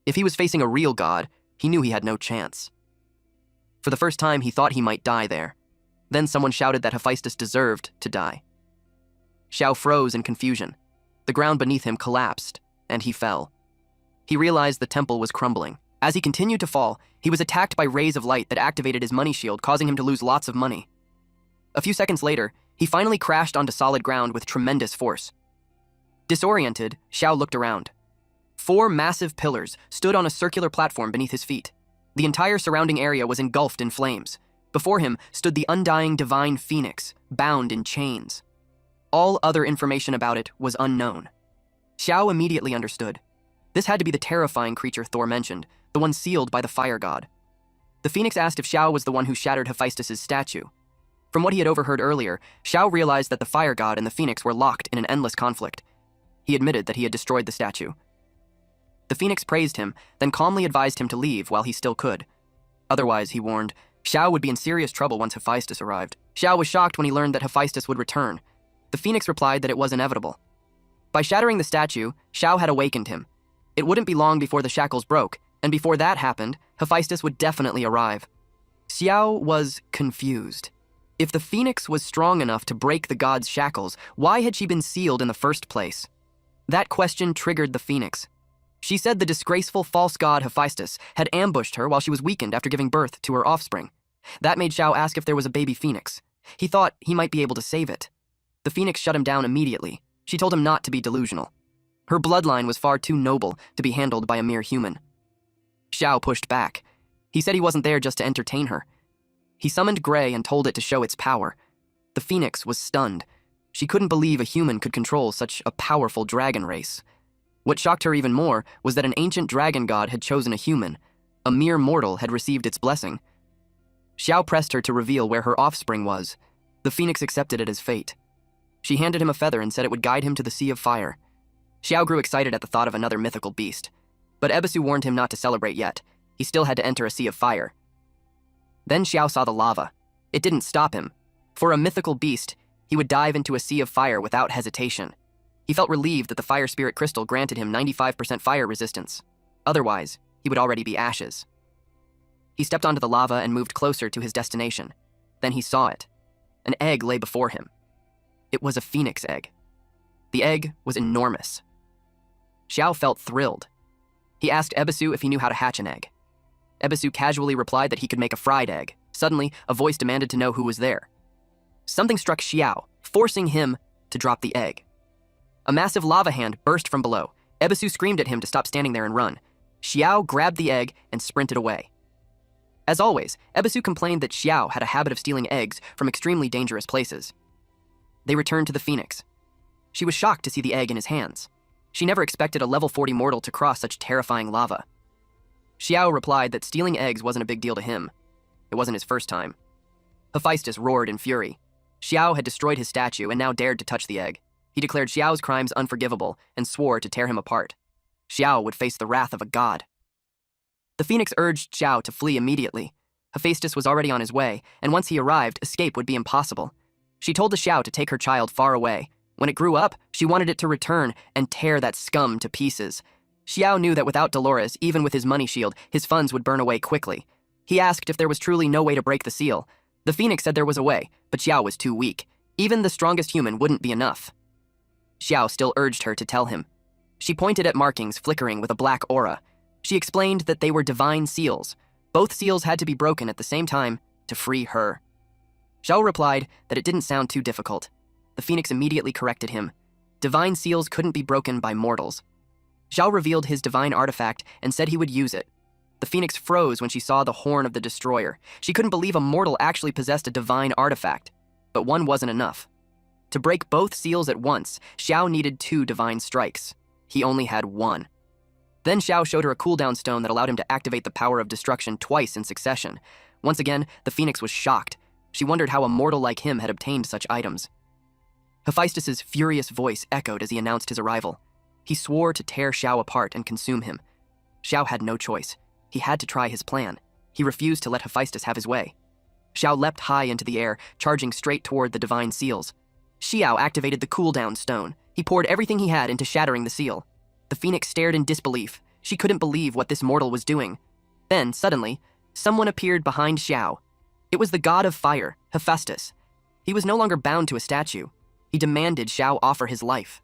If he was facing a real god, he knew he had no chance. For the first time, he thought he might die there. Then someone shouted that Hephaestus deserved to die. Xiao froze in confusion. The ground beneath him collapsed, and he fell. He realized the temple was crumbling. As he continued to fall, he was attacked by rays of light that activated his money shield, causing him to lose lots of money. A few seconds later, he finally crashed onto solid ground with tremendous force. Disoriented, Xiao looked around. 4 massive pillars stood on a circular platform beneath his feet. The entire surrounding area was engulfed in flames. Before him stood the undying divine phoenix, bound in chains. All other information about it was unknown. Xiao immediately understood. This had to be the terrifying creature Thor mentioned, the one sealed by the fire god. The phoenix asked if Xiao was the one who shattered Hephaestus' statue. From what he had overheard earlier, Xiao realized that the fire god and the phoenix were locked in an endless conflict. He admitted that he had destroyed the statue. The phoenix praised him, then calmly advised him to leave while he still could. Otherwise, he warned, Xiao would be in serious trouble once Hephaestus arrived. Xiao was shocked when he learned that Hephaestus would return. The phoenix replied that it was inevitable. By shattering the statue, Xiao had awakened him. It wouldn't be long before the shackles broke, and before that happened, Hephaestus would definitely arrive. Xiao was confused. If the phoenix was strong enough to break the god's shackles, why had she been sealed in the first place? That question triggered the phoenix. She said the disgraceful false god Hephaestus had ambushed her while she was weakened after giving birth to her offspring. That made Xiao ask if there was a baby phoenix. He thought he might be able to save it. The phoenix shut him down immediately. She told him not to be delusional. Her bloodline was far too noble to be handled by a mere human. Xiao pushed back. He said he wasn't there just to entertain her. He summoned Gray and told it to show its power. The phoenix was stunned. She couldn't believe a human could control such a powerful dragon race. What shocked her even more was that an ancient dragon god had chosen a human. A mere mortal had received its blessing. Xiao pressed her to reveal where her offspring was. The phoenix accepted it as fate. She handed him a feather and said it would guide him to the Sea of Fire. Xiao grew excited at the thought of another mythical beast, but Ebisu warned him not to celebrate yet. He still had to enter a Sea of Fire. Then Xiao saw the lava. It didn't stop him. For a mythical beast, he would dive into a sea of fire without hesitation. He felt relieved that the fire spirit crystal granted him 95% fire resistance. Otherwise, he would already be ashes. He stepped onto the lava and moved closer to his destination. Then he saw it. An egg lay before him. It was a phoenix egg. The egg was enormous. Xiao felt thrilled. He asked Ebisu if he knew how to hatch an egg. Ebisu casually replied that he could make a fried egg. Suddenly, a voice demanded to know who was there. Something struck Xiao, forcing him to drop the egg. A massive lava hand burst from below. Ebisu screamed at him to stop standing there and run. Xiao grabbed the egg and sprinted away. As always, Ebisu complained that Xiao had a habit of stealing eggs from extremely dangerous places. They returned to the phoenix. She was shocked to see the egg in his hands. She never expected a level 40 mortal to cross such terrifying lava. Xiao replied that stealing eggs wasn't a big deal to him. It wasn't his first time. Hephaestus roared in fury. Xiao had destroyed his statue and now dared to touch the egg. He declared Xiao's crimes unforgivable and swore to tear him apart. Xiao would face the wrath of a god. The phoenix urged Xiao to flee immediately. Hephaestus was already on his way, and once he arrived, escape would be impossible. She told the Xiao to take her child far away. When it grew up, she wanted it to return and tear that scum to pieces. Xiao knew that without Dolores, even with his money shield, his funds would burn away quickly. He asked if there was truly no way to break the seal. The phoenix said there was a way, but Xiao was too weak. Even the strongest human wouldn't be enough. Xiao still urged her to tell him. She pointed at markings flickering with a black aura. She explained that they were divine seals. Both seals had to be broken at the same time to free her. Xiao replied that it didn't sound too difficult. The phoenix immediately corrected him. Divine seals couldn't be broken by mortals. Xiao revealed his divine artifact and said he would use it. The phoenix froze when she saw the horn of the destroyer. She couldn't believe a mortal actually possessed a divine artifact. But one wasn't enough. To break both seals at once, Xiao needed 2 divine strikes. He only had 1. Then Xiao showed her a cooldown stone that allowed him to activate the power of destruction twice in succession. Once again, the phoenix was shocked. She wondered how a mortal like him had obtained such items. Hephaestus's furious voice echoed as he announced his arrival. He swore to tear Xiao apart and consume him. Xiao had no choice. He had to try his plan. He refused to let Hephaestus have his way. Xiao leapt high into the air, charging straight toward the divine seals. Xiao activated the cooldown stone. He poured everything he had into shattering the seal. The phoenix stared in disbelief. She couldn't believe what this mortal was doing. Then, suddenly, someone appeared behind Xiao. It was the god of fire, Hephaestus. He was no longer bound to a statue. He demanded Xiao offer his life.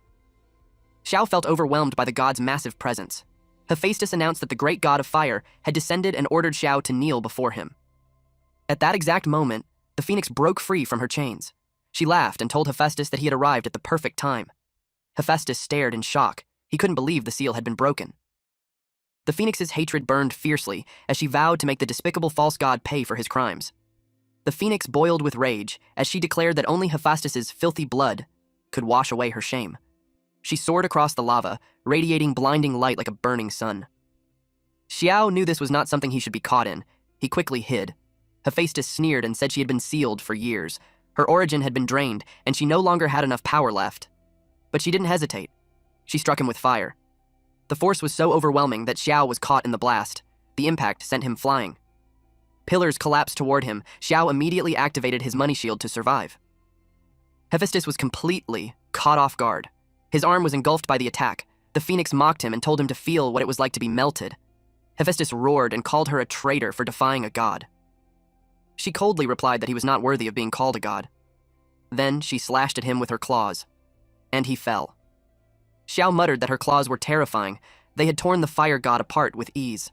Xiao felt overwhelmed by the god's massive presence. Hephaestus announced that the great god of fire had descended and ordered Xiao to kneel before him. At that exact moment, the phoenix broke free from her chains. She laughed and told Hephaestus that he had arrived at the perfect time. Hephaestus stared in shock. He couldn't believe the seal had been broken. The phoenix's hatred burned fiercely as she vowed to make the despicable false god pay for his crimes. The phoenix boiled with rage as she declared that only Hephaestus's filthy blood could wash away her shame. She soared across the lava, radiating blinding light like a burning sun. Xiao knew this was not something he should be caught in. He quickly hid. Hephaestus sneered and said she had been sealed for years. Her origin had been drained, and she no longer had enough power left. But she didn't hesitate. She struck him with fire. The force was so overwhelming that Xiao was caught in the blast. The impact sent him flying. Pillars collapsed toward him. Xiao immediately activated his money shield to survive. Hephaestus was completely caught off guard. His arm was engulfed by the attack. The phoenix mocked him and told him to feel what it was like to be melted. Hephaestus roared and called her a traitor for defying a god. She coldly replied that he was not worthy of being called a god. Then she slashed at him with her claws, and he fell. Xiao muttered that her claws were terrifying. They had torn the fire god apart with ease.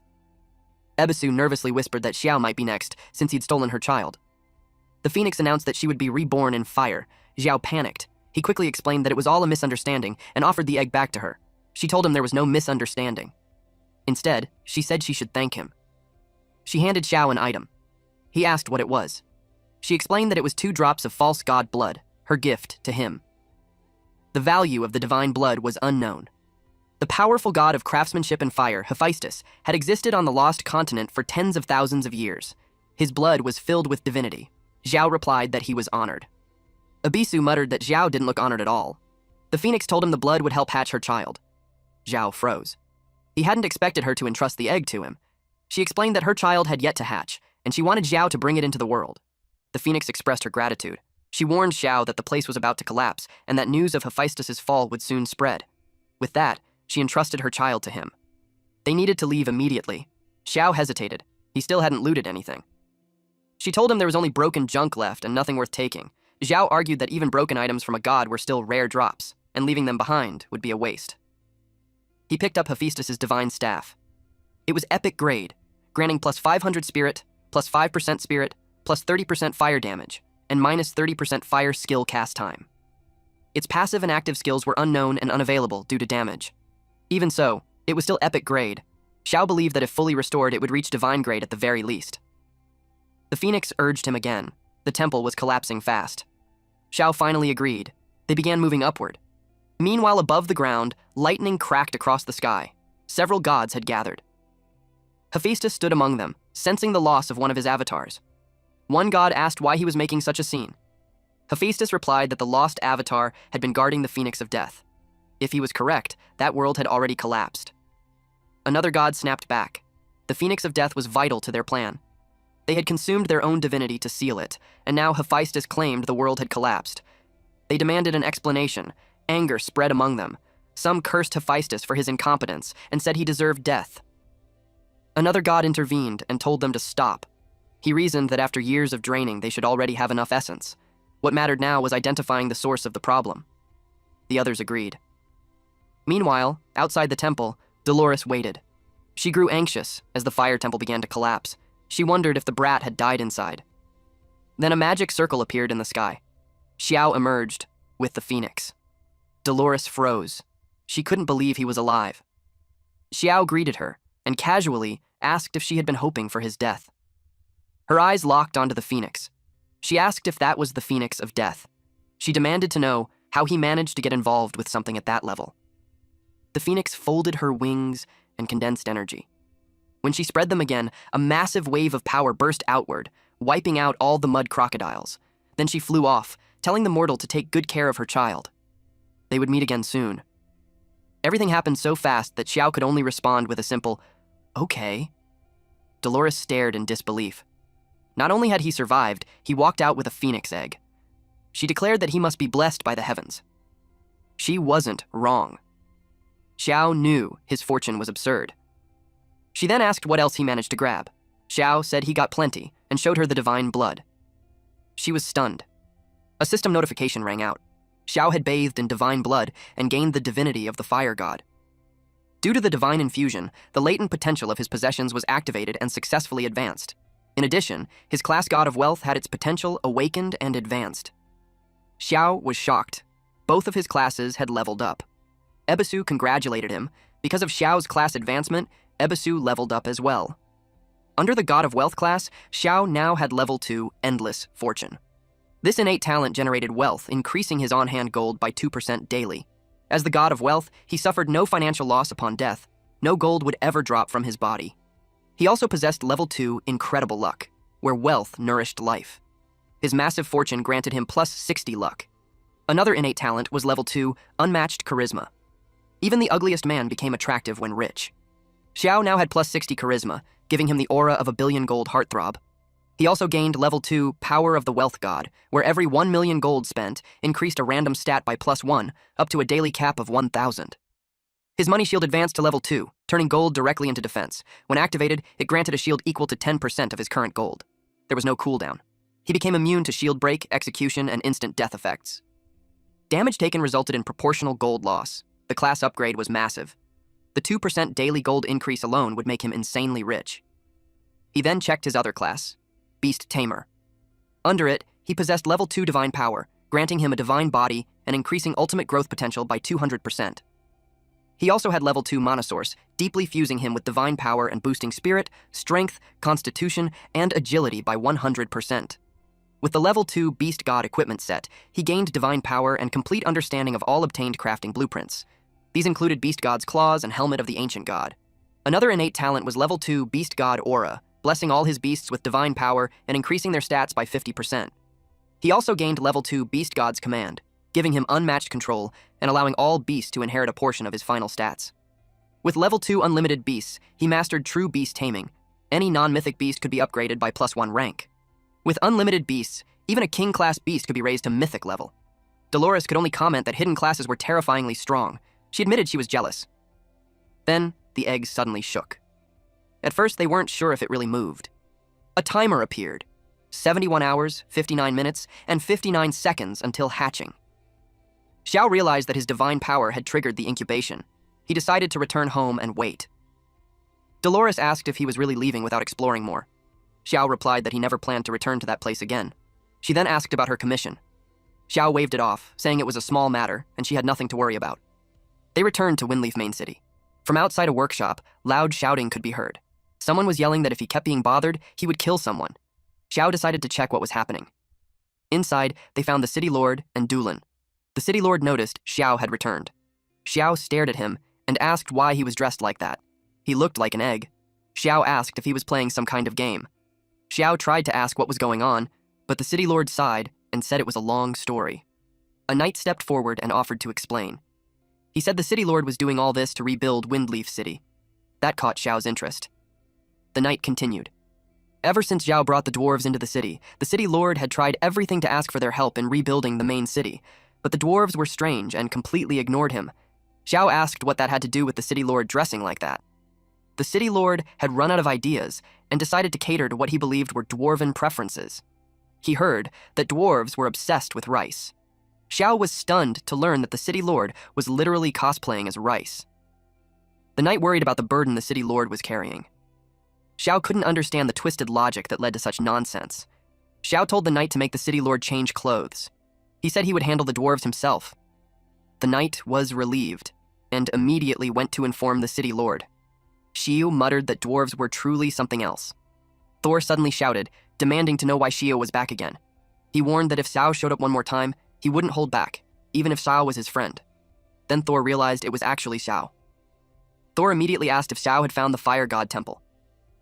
Ebisu nervously whispered that Xiao might be next, since he'd stolen her child. The phoenix announced that she would be reborn in fire. Xiao panicked. He quickly explained that it was all a misunderstanding and offered the egg back to her. She told him there was no misunderstanding. Instead, she said she should thank him. She handed Xiao an item. He asked what it was. She explained that it was 2 drops of false god blood, her gift to him. The value of the divine blood was unknown. The powerful god of craftsmanship and fire, Hephaestus, had existed on the lost continent for tens of thousands of years. His blood was filled with divinity. Zhao replied that he was honored. Abisu muttered that Zhao didn't look honored at all. The phoenix told him the blood would help hatch her child. Zhao froze. He hadn't expected her to entrust the egg to him. She explained that her child had yet to hatch, and she wanted Zhao to bring it into the world. The phoenix expressed her gratitude. She warned Zhao that the place was about to collapse and that news of Hephaestus' fall would soon spread. With that, she entrusted her child to him. They needed to leave immediately. Zhao hesitated. He still hadn't looted anything. She told him there was only broken junk left and nothing worth taking. Zhao argued that even broken items from a god were still rare drops, and leaving them behind would be a waste. He picked up Hephaestus' divine staff. It was epic grade, granting plus 500 spirit, plus 5% spirit, plus 30% fire damage, and minus 30% fire skill cast time. Its passive and active skills were unknown and unavailable due to damage. Even so, it was still epic grade. Zhao believed that if fully restored, it would reach divine grade at the very least. The phoenix urged him again. The temple was collapsing fast. Zhao finally agreed. They began moving upward. Meanwhile, above the ground, lightning cracked across the sky. Several gods had gathered. Hephaestus stood among them, sensing the loss of one of his avatars. One god asked why he was making such a scene. Hephaestus replied that the lost avatar had been guarding the Phoenix of Death. If he was correct, that world had already collapsed. Another god snapped back. The Phoenix of Death was vital to their plan. They had consumed their own divinity to seal it, and now Hephaestus claimed the world had collapsed. They demanded an explanation. Anger spread among them. Some cursed Hephaestus for his incompetence and said he deserved death. Another god intervened and told them to stop. He reasoned that after years of draining, they should already have enough essence. What mattered now was identifying the source of the problem. The others agreed. Meanwhile, outside the temple, Dolores waited. She grew anxious as the fire temple began to collapse. She wondered if the brat had died inside. Then a magic circle appeared in the sky. Xiao emerged with the phoenix. Dolores froze. She couldn't believe he was alive. Xiao greeted her and casually asked if she had been hoping for his death. Her eyes locked onto the phoenix. She asked if that was the Phoenix of Death. She demanded to know how he managed to get involved with something at that level. The phoenix folded her wings and condensed energy. When she spread them again, a massive wave of power burst outward, wiping out all the mud crocodiles. Then she flew off, telling the mortal to take good care of her child. They would meet again soon. Everything happened so fast that Xiao could only respond with a simple, "Okay." Dolores stared in disbelief. Not only had he survived, he walked out with a phoenix egg. She declared that he must be blessed by the heavens. She wasn't wrong. Xiao knew his fortune was absurd. She then asked what else he managed to grab. Xiao said he got plenty and showed her the divine blood. She was stunned. A system notification rang out. Xiao had bathed in divine blood and gained the divinity of the fire god. Due to the divine infusion, the latent potential of his possessions was activated and successfully advanced. In addition, his class god of wealth had its potential awakened and advanced. Xiao was shocked. Both of his classes had leveled up. Ebisu congratulated him. Because of Xiao's class advancement, Ebisu leveled up as well. Under the god of wealth class, Xiao now had level 2 endless fortune. This innate talent generated wealth, increasing his on-hand gold by 2% daily. As the god of wealth, he suffered no financial loss upon death. No gold would ever drop from his body. He also possessed level 2 incredible luck, where wealth nourished life. His massive fortune granted him plus 60 luck. Another innate talent was level 2 unmatched charisma. Even the ugliest man became attractive when rich. Xiao now had plus 60 charisma, giving him the aura of a billion gold heartthrob. He also gained level 2 power of the wealth god, where every 1 million gold spent increased a random stat by plus 1, up to a daily cap of 1,000. His money shield advanced to level 2, turning gold directly into defense. When activated, it granted a shield equal to 10% of his current gold. There was no cooldown. He became immune to shield break, execution, and instant death effects. Damage taken resulted in proportional gold loss. The class upgrade was massive. The 2% daily gold increase alone would make him insanely rich. He then checked his other class, Beast Tamer. Under it, he possessed level 2 divine power, granting him a divine body and increasing ultimate growth potential by 200%. He also had level 2 mana source, deeply fusing him with divine power and boosting spirit, strength, constitution, and agility by 100%. With the level 2 Beast God equipment set, he gained divine power and complete understanding of all obtained crafting blueprints. These included Beast God's claws and helmet of the ancient god. Another innate talent was level 2 Beast God Aura, blessing all his beasts with divine power and increasing their stats by 50%. He also gained level 2 Beast God's Command, giving him unmatched control and allowing all beasts to inherit a portion of his final stats. With level 2 Unlimited Beasts, he mastered True Beast Taming. Any non-mythic beast could be upgraded by +1 rank. With Unlimited Beasts, even a King-class beast could be raised to Mythic level. Dolores could only comment that hidden classes were terrifyingly strong. She admitted she was jealous. Then, the eggs suddenly shook. At first, they weren't sure if it really moved. A timer appeared. 71 hours, 59 minutes, and 59 seconds until hatching. Xiao realized that his divine power had triggered the incubation. He decided to return home and wait. Dolores asked if he was really leaving without exploring more. Xiao replied that he never planned to return to that place again. She then asked about her commission. Xiao waved it off, saying it was a small matter and she had nothing to worry about. They returned to Windleaf Main City. From outside a workshop, loud shouting could be heard. Someone was yelling that if he kept being bothered, he would kill someone. Xiao decided to check what was happening. Inside, they found the City Lord and Dulan. The City Lord noticed Xiao had returned. Xiao stared at him and asked why he was dressed like that. He looked like an egg. Xiao asked if he was playing some kind of game. Xiao tried to ask what was going on, but the City Lord sighed and said it was a long story. A knight stepped forward and offered to explain. He said the City Lord was doing all this to rebuild Windleaf City. That caught Xiao's interest. The knight continued. Ever since Xiao brought the dwarves into the City Lord had tried everything to ask for their help in rebuilding the main city, but the dwarves were strange and completely ignored him. Xiao asked what that had to do with the City Lord dressing like that. The City Lord had run out of ideas and decided to cater to what he believed were dwarven preferences. He heard that dwarves were obsessed with rice. Xiao was stunned to learn that the City Lord was literally cosplaying as rice. The knight worried about the burden the City Lord was carrying. Xiao couldn't understand the twisted logic that led to such nonsense. Xiao told the knight to make the City Lord change clothes. He said he would handle the dwarves himself. The knight was relieved and immediately went to inform the City Lord. Xiu muttered that dwarves were truly something else. Thor suddenly shouted, demanding to know why Xiu was back again. He warned that if Xiao showed up one more time, he wouldn't hold back, even if Xiao was his friend. Then Thor realized it was actually Xiao. Thor immediately asked if Xiao had found the Fire God Temple.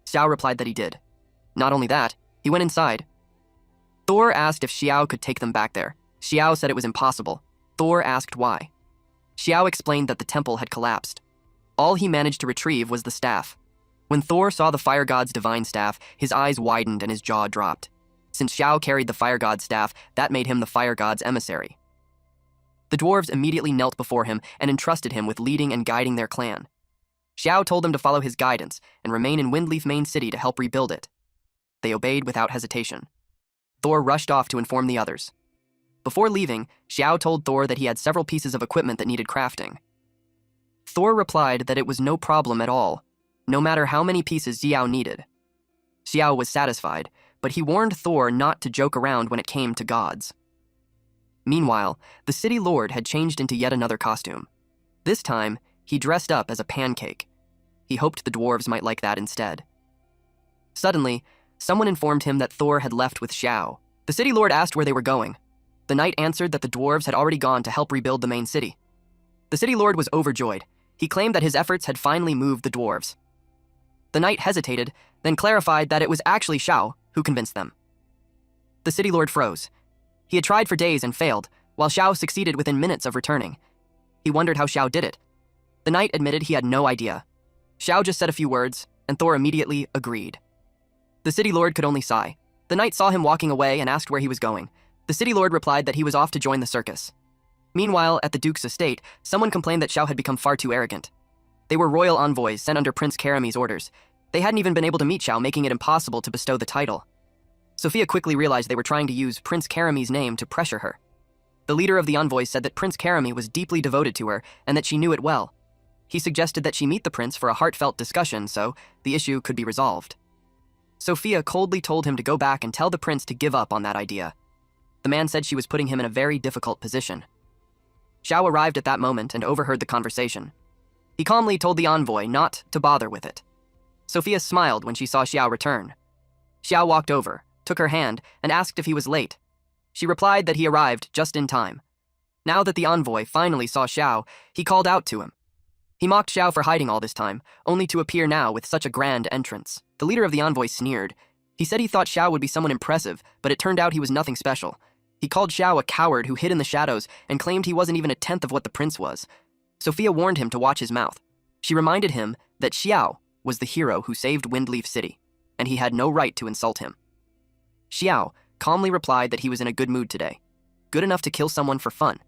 Xiao replied that he did. Not only that, he went inside. Thor asked if Xiao could take them back there. Xiao said it was impossible. Thor asked why. Xiao explained that the temple had collapsed. All he managed to retrieve was the staff. When Thor saw the Fire God's divine staff, his eyes widened and his jaw dropped. Since Xiao carried the Fire God's staff, that made him the Fire God's emissary. The dwarves immediately knelt before him and entrusted him with leading and guiding their clan. Xiao told them to follow his guidance and remain in Windleaf Main City to help rebuild it. They obeyed without hesitation. Thor rushed off to inform the others. Before leaving, Xiao told Thor that he had several pieces of equipment that needed crafting. Thor replied that it was no problem at all, no matter how many pieces Xiao needed. Xiao was satisfied, but he warned Thor not to joke around when it came to gods. Meanwhile, the City Lord had changed into yet another costume. This time, he dressed up as a pancake. He hoped the dwarves might like that instead. Suddenly, someone informed him that Thor had left with Xiao. The City Lord asked where they were going. The knight answered that the dwarves had already gone to help rebuild the main city. The City Lord was overjoyed. He claimed that his efforts had finally moved the dwarves. The knight hesitated, then clarified that it was actually Xiao who convinced them. The City Lord froze. He had tried for days and failed, while Xiao succeeded within minutes of returning. He wondered how Xiao did it. The knight admitted he had no idea. Xiao just said a few words, and Thor immediately agreed. The City Lord could only sigh. The knight saw him walking away and asked where he was going. The City Lord replied that he was off to join the circus. Meanwhile, at the Duke's estate, someone complained that Xiao had become far too arrogant. They were royal envoys sent under Prince Karami's orders. They hadn't even been able to meet Xiao, making it impossible to bestow the title. Sophia quickly realized they were trying to use Prince Karami's name to pressure her. The leader of the envoys said that Prince Karami was deeply devoted to her and that she knew it well. He suggested that she meet the prince for a heartfelt discussion so the issue could be resolved. Sophia coldly told him to go back and tell the prince to give up on that idea. The man said she was putting him in a very difficult position. Xiao arrived at that moment and overheard the conversation. He calmly told the envoy not to bother with it. Sophia smiled when she saw Xiao return. Xiao walked over, took her hand, and asked if he was late. She replied that he arrived just in time. Now that the envoy finally saw Xiao, he called out to him. He mocked Xiao for hiding all this time, only to appear now with such a grand entrance. The leader of the envoy sneered. He said he thought Xiao would be someone impressive, but it turned out he was nothing special. He called Xiao a coward who hid in the shadows and claimed he wasn't even a tenth of what the prince was. Sophia warned him to watch his mouth. She reminded him that Xiao was the hero who saved Windleaf City, and he had no right to insult him. Xiao calmly replied that he was in a good mood today, good enough to kill someone for fun.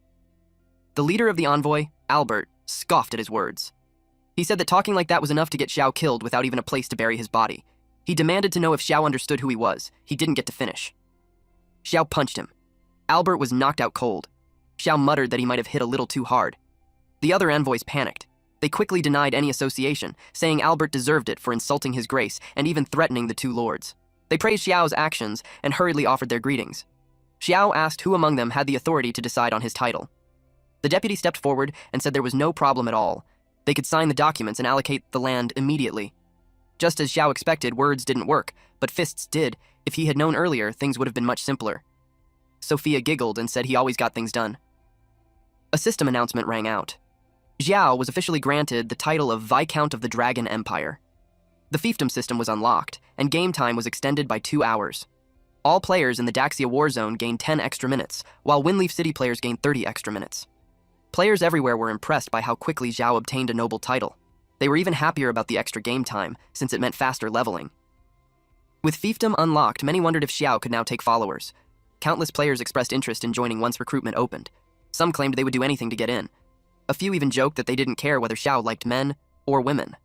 The leader of the envoy, Albert, scoffed at his words. He said that talking like that was enough to get Xiao killed without even a place to bury his body. He demanded to know if Xiao understood who he was. He didn't get to finish. Xiao punched him. Albert was knocked out cold. Xiao muttered that he might have hit a little too hard. The other envoys panicked. They quickly denied any association, saying Albert deserved it for insulting his grace and even threatening the two lords. They praised Xiao's actions and hurriedly offered their greetings. Xiao asked who among them had the authority to decide on his title. The deputy stepped forward and said there was no problem at all. They could sign the documents and allocate the land immediately. Just as Xiao expected, words didn't work, but fists did. If he had known earlier, things would have been much simpler. Sophia giggled and said he always got things done. A system announcement rang out. Xiao was officially granted the title of Viscount of the Dragon Empire. The fiefdom system was unlocked, and game time was extended by 2 hours. All players in the Daxia War Zone gained 10 extra minutes, while Windleaf City players gained 30 extra minutes. Players everywhere were impressed by how quickly Xiao obtained a noble title. They were even happier about the extra game time, since it meant faster leveling. With fiefdom unlocked, many wondered if Xiao could now take followers. Countless players expressed interest in joining once recruitment opened. Some claimed they would do anything to get in. A few even joked that they didn't care whether Xiao liked men or women.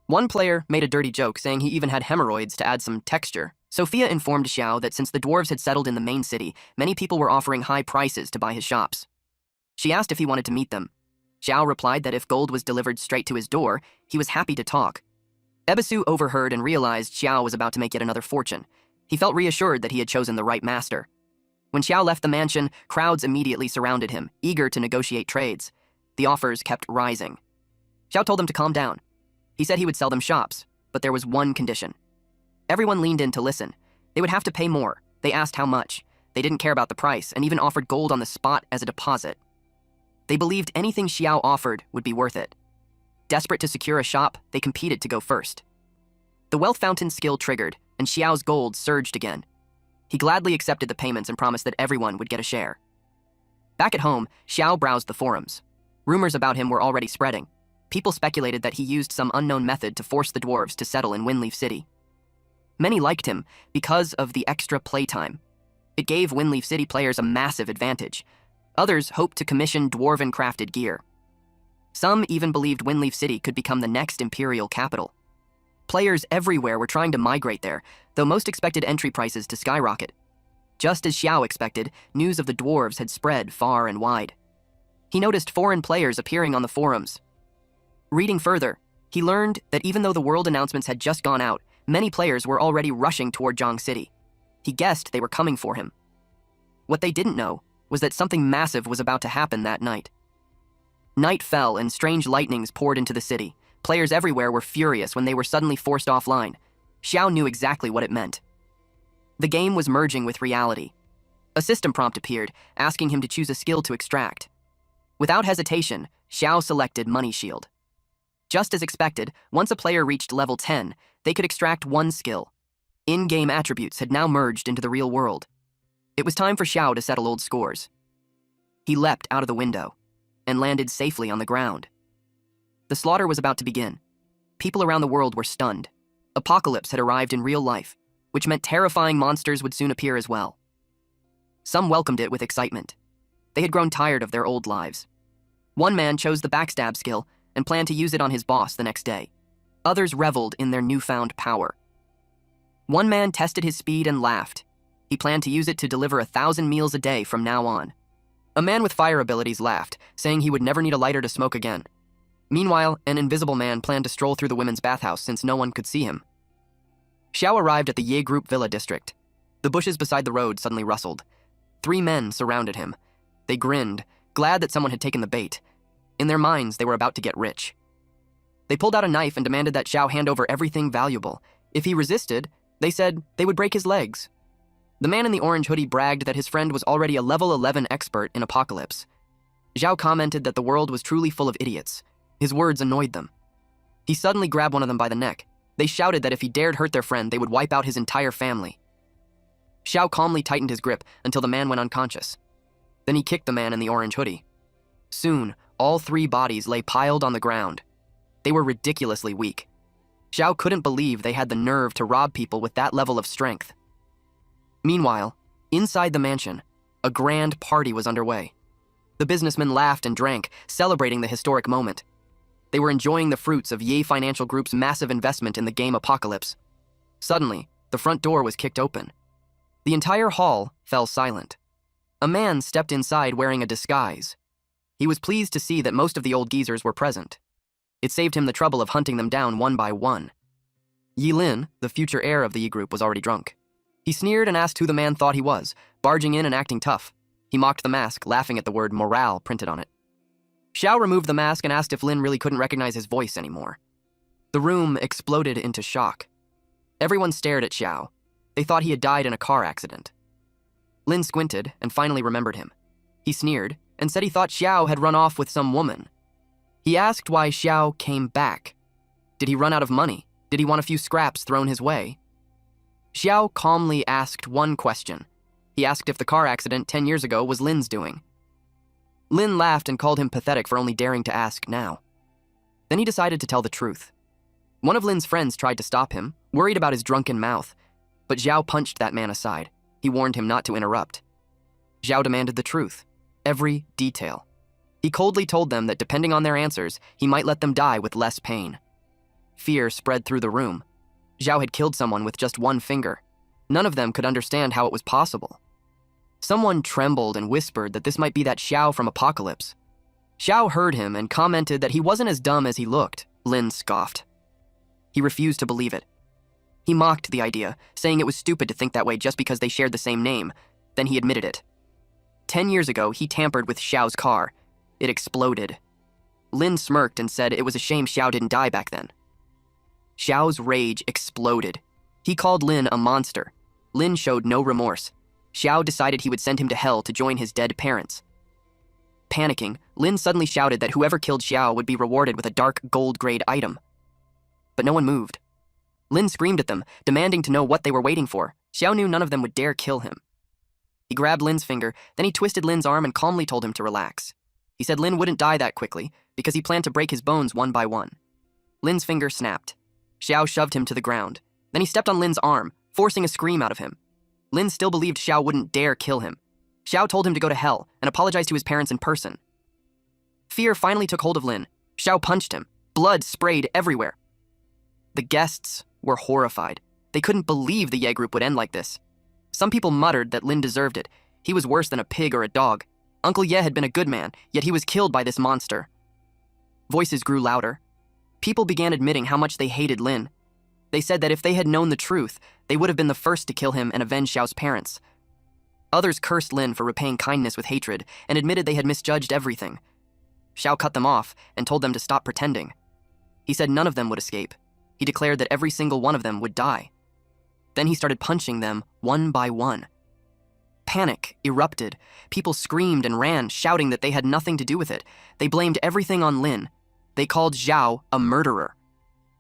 One player made a dirty joke, saying he even had hemorrhoids to add some texture. Sophia informed Xiao that since the dwarves had settled in the main city, many people were offering high prices to buy his shops. She asked if he wanted to meet them. Xiao replied that if gold was delivered straight to his door, he was happy to talk. Ebisu overheard and realized Xiao was about to make yet another fortune. He felt reassured that he had chosen the right master. When Xiao left the mansion, crowds immediately surrounded him, eager to negotiate trades. The offers kept rising. Xiao told them to calm down. He said he would sell them shops, but there was one condition. Everyone leaned in to listen. They would have to pay more. They asked how much. They didn't care about the price and even offered gold on the spot as a deposit. They believed anything Xiao offered would be worth it. Desperate to secure a shop, they competed to go first. The wealth fountain skill triggered, and Xiao's gold surged again. He gladly accepted the payments and promised that everyone would get a share. Back at home, Xiao browsed the forums. Rumors about him were already spreading. People speculated that he used some unknown method to force the dwarves to settle in Windleaf City. Many liked him because of the extra playtime. It gave Windleaf City players a massive advantage. Others hoped to commission dwarven-crafted gear. Some even believed Windleaf City could become the next imperial capital. Players everywhere were trying to migrate there, though most expected entry prices to skyrocket. Just as Xiao expected, news of the dwarves had spread far and wide. He noticed foreign players appearing on the forums. Reading further, he learned that even though the world announcements had just gone out, many players were already rushing toward Zhang City. He guessed they were coming for him. What they didn't know was that something massive was about to happen that night. Night fell and strange lightnings poured into the city. Players everywhere were furious when they were suddenly forced offline. Xiao knew exactly what it meant. The game was merging with reality. A system prompt appeared, asking him to choose a skill to extract. Without hesitation, Xiao selected Money Shield. Just as expected, once a player reached level 10, they could extract one skill. In-game attributes had now merged into the real world. It was time for Xiao to settle old scores. He leapt out of the window and landed safely on the ground. The slaughter was about to begin. People around the world were stunned. Apocalypse had arrived in real life, which meant terrifying monsters would soon appear as well. Some welcomed it with excitement. They had grown tired of their old lives. One man chose the backstab skill and planned to use it on his boss the next day. Others reveled in their newfound power. One man tested his speed and laughed. He planned to use it to deliver 1,000 meals a day from now on. A man with fire abilities laughed, saying he would never need a lighter to smoke again. Meanwhile, an invisible man planned to stroll through the women's bathhouse since no one could see him. Xiao arrived at the Ye Group Villa district. The bushes beside the road suddenly rustled. 3 men surrounded him. They grinned, glad that someone had taken the bait. In their minds, they were about to get rich. They pulled out a knife and demanded that Xiao hand over everything valuable. If he resisted, they said they would break his legs. The man in the orange hoodie bragged that his friend was already a level 11 expert in Apocalypse. Xiao commented that the world was truly full of idiots. His words annoyed them. He suddenly grabbed one of them by the neck. They shouted that if he dared hurt their friend, they would wipe out his entire family. Xiao calmly tightened his grip until the man went unconscious. Then he kicked the man in the orange hoodie. Soon, all three bodies lay piled on the ground. They were ridiculously weak. Xiao couldn't believe they had the nerve to rob people with that level of strength. Meanwhile, inside the mansion, a grand party was underway. The businessmen laughed and drank, celebrating the historic moment. They were enjoying the fruits of Ye Financial Group's massive investment in the game Apocalypse. Suddenly, the front door was kicked open. The entire hall fell silent. A man stepped inside wearing a disguise. He was pleased to see that most of the old geezers were present. It saved him the trouble of hunting them down one by one. Yi Lin, the future heir of the Yi Group, was already drunk. He sneered and asked who the man thought he was, barging in and acting tough. He mocked the mask, laughing at the word morale printed on it. Xiao removed the mask and asked if Lin really couldn't recognize his voice anymore. The room exploded into shock. Everyone stared at Xiao. They thought he had died in a car accident. Lin squinted and finally remembered him. He sneered and said he thought Xiao had run off with some woman. He asked why Xiao came back. Did he run out of money? Did he want a few scraps thrown his way? Xiao calmly asked one question. He asked if the car accident 10 years ago was Lin's doing. Lin laughed and called him pathetic for only daring to ask now. Then he decided to tell the truth. One of Lin's friends tried to stop him, worried about his drunken mouth, but Xiao punched that man aside. He warned him not to interrupt. Xiao demanded the truth, every detail. He coldly told them that depending on their answers, he might let them die with less pain. Fear spread through the room. Xiao had killed someone with just one finger. None of them could understand how it was possible. Someone trembled and whispered that this might be that Xiao from Apocalypse. Xiao heard him and commented that he wasn't as dumb as he looked. Lin scoffed. He refused to believe it. He mocked the idea, saying it was stupid to think that way just because they shared the same name. Then he admitted it. 10 years ago, he tampered with Xiao's car. It exploded. Lin smirked and said it was a shame Xiao didn't die back then. Xiao's rage exploded. He called Lin a monster. Lin showed no remorse. Xiao decided he would send him to hell to join his dead parents. Panicking, Lin suddenly shouted that whoever killed Xiao would be rewarded with a dark gold-grade item. But no one moved. Lin screamed at them, demanding to know what they were waiting for. Xiao knew none of them would dare kill him. He grabbed Lin's finger, then he twisted Lin's arm and calmly told him to relax. He said Lin wouldn't die that quickly, because he planned to break his bones one by one. Lin's finger snapped. Xiao shoved him to the ground. Then he stepped on Lin's arm, forcing a scream out of him. Lin still believed Xiao wouldn't dare kill him. Xiao told him to go to hell and apologized to his parents in person. Fear finally took hold of Lin. Xiao punched him. Blood sprayed everywhere. The guests were horrified. They couldn't believe the Ye group would end like this. Some people muttered that Lin deserved it. He was worse than a pig or a dog. Uncle Ye had been a good man, yet he was killed by this monster. Voices grew louder. People began admitting how much they hated Lin. They said that if they had known the truth, they would have been the first to kill him and avenge Xiao's parents. Others cursed Lin for repaying kindness with hatred and admitted they had misjudged everything. Xiao cut them off and told them to stop pretending. He said none of them would escape. He declared that every single one of them would die. Then he started punching them one by one. Panic erupted. People screamed and ran, shouting that they had nothing to do with it. They blamed everything on Lin. They called Xiao a murderer.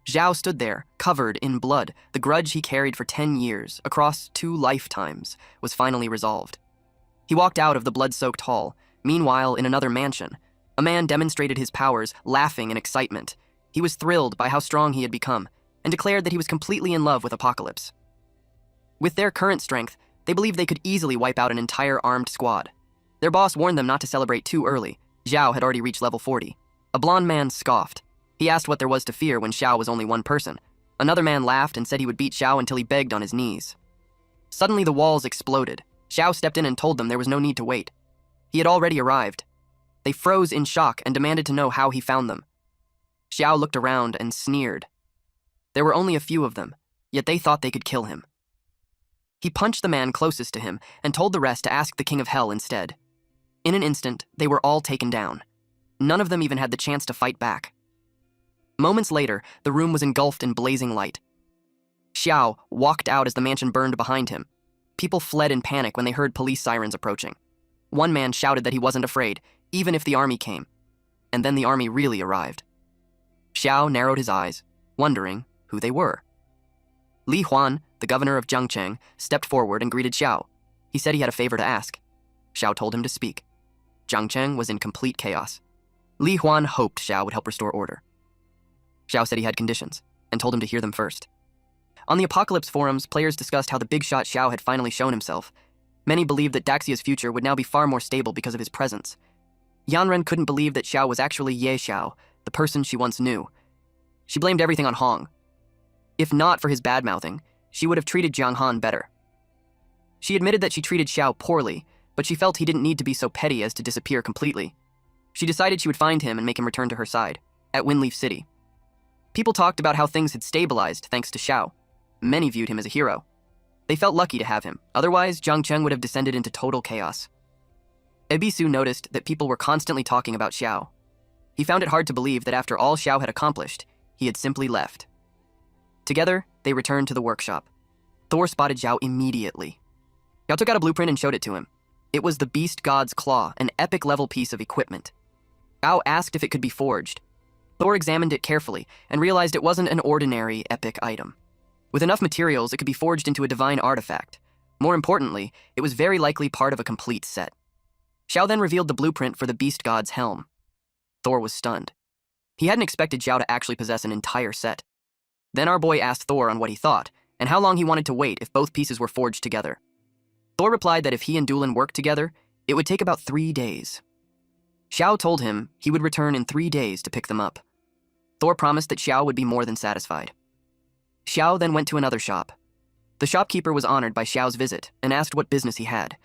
Xiao stood there, covered in blood. The grudge he carried for 10 years, across 2 lifetimes, was finally resolved. He walked out of the blood-soaked hall. Meanwhile, in another mansion, a man demonstrated his powers, laughing in excitement. He was thrilled by how strong he had become, and declared that he was completely in love with Apocalypse. With their current strength, they believed they could easily wipe out an entire armed squad. Their boss warned them not to celebrate too early. Xiao had already reached level 40. A blonde man scoffed. He asked what there was to fear when Xiao was only one person. Another man laughed and said he would beat Xiao until he begged on his knees. Suddenly the walls exploded. Xiao stepped in and told them there was no need to wait. He had already arrived. They froze in shock and demanded to know how he found them. Xiao looked around and sneered. There were only a few of them, yet they thought they could kill him. He punched the man closest to him and told the rest to ask the King of Hell instead. In an instant, they were all taken down. None of them even had the chance to fight back. Moments later, the room was engulfed in blazing light. Xiao walked out as the mansion burned behind him. People fled in panic when they heard police sirens approaching. One man shouted that he wasn't afraid, even if the army came. And then the army really arrived. Xiao narrowed his eyes, wondering who they were. Li Huan, the governor of Zhengcheng, stepped forward and greeted Xiao. He said he had a favor to ask. Xiao told him to speak. Zhengcheng was in complete chaos. Li Huan hoped Xiao would help restore order. Xiao said he had conditions, and told him to hear them first. On the Apocalypse forums, players discussed how the big shot Xiao had finally shown himself. Many believed that Daxia's future would now be far more stable because of his presence. Yanren couldn't believe that Xiao was actually Ye Xiao, the person she once knew. She blamed everything on Hong. If not for his bad-mouthing, she would have treated Jiang Han better. She admitted that she treated Xiao poorly, but she felt he didn't need to be so petty as to disappear completely. She decided she would find him and make him return to her side, at Windleaf City. People talked about how things had stabilized thanks to Xiao. Many viewed him as a hero. They felt lucky to have him, otherwise Zhangcheng would have descended into total chaos. Ebisu noticed that people were constantly talking about Xiao. He found it hard to believe that after all Xiao had accomplished, he had simply left. Together, they returned to the workshop. Thor spotted Xiao immediately. Xiao took out a blueprint and showed it to him. It was the Beast God's Claw, an epic-level piece of equipment. Xiao asked if it could be forged. Thor examined it carefully and realized it wasn't an ordinary epic item. With enough materials, it could be forged into a divine artifact. More importantly, it was very likely part of a complete set. Xiao then revealed the blueprint for the Beast God's helm. Thor was stunned. He hadn't expected Xiao to actually possess an entire set. Then our boy asked Thor on what he thought, and how long he wanted to wait if both pieces were forged together. Thor replied that if he and Doolin worked together, it would take about 3 days. Xiao told him he would return in 3 days to pick them up. Thor promised that Xiao would be more than satisfied. Xiao then went to another shop. The shopkeeper was honored by Xiao's visit and asked what business he had.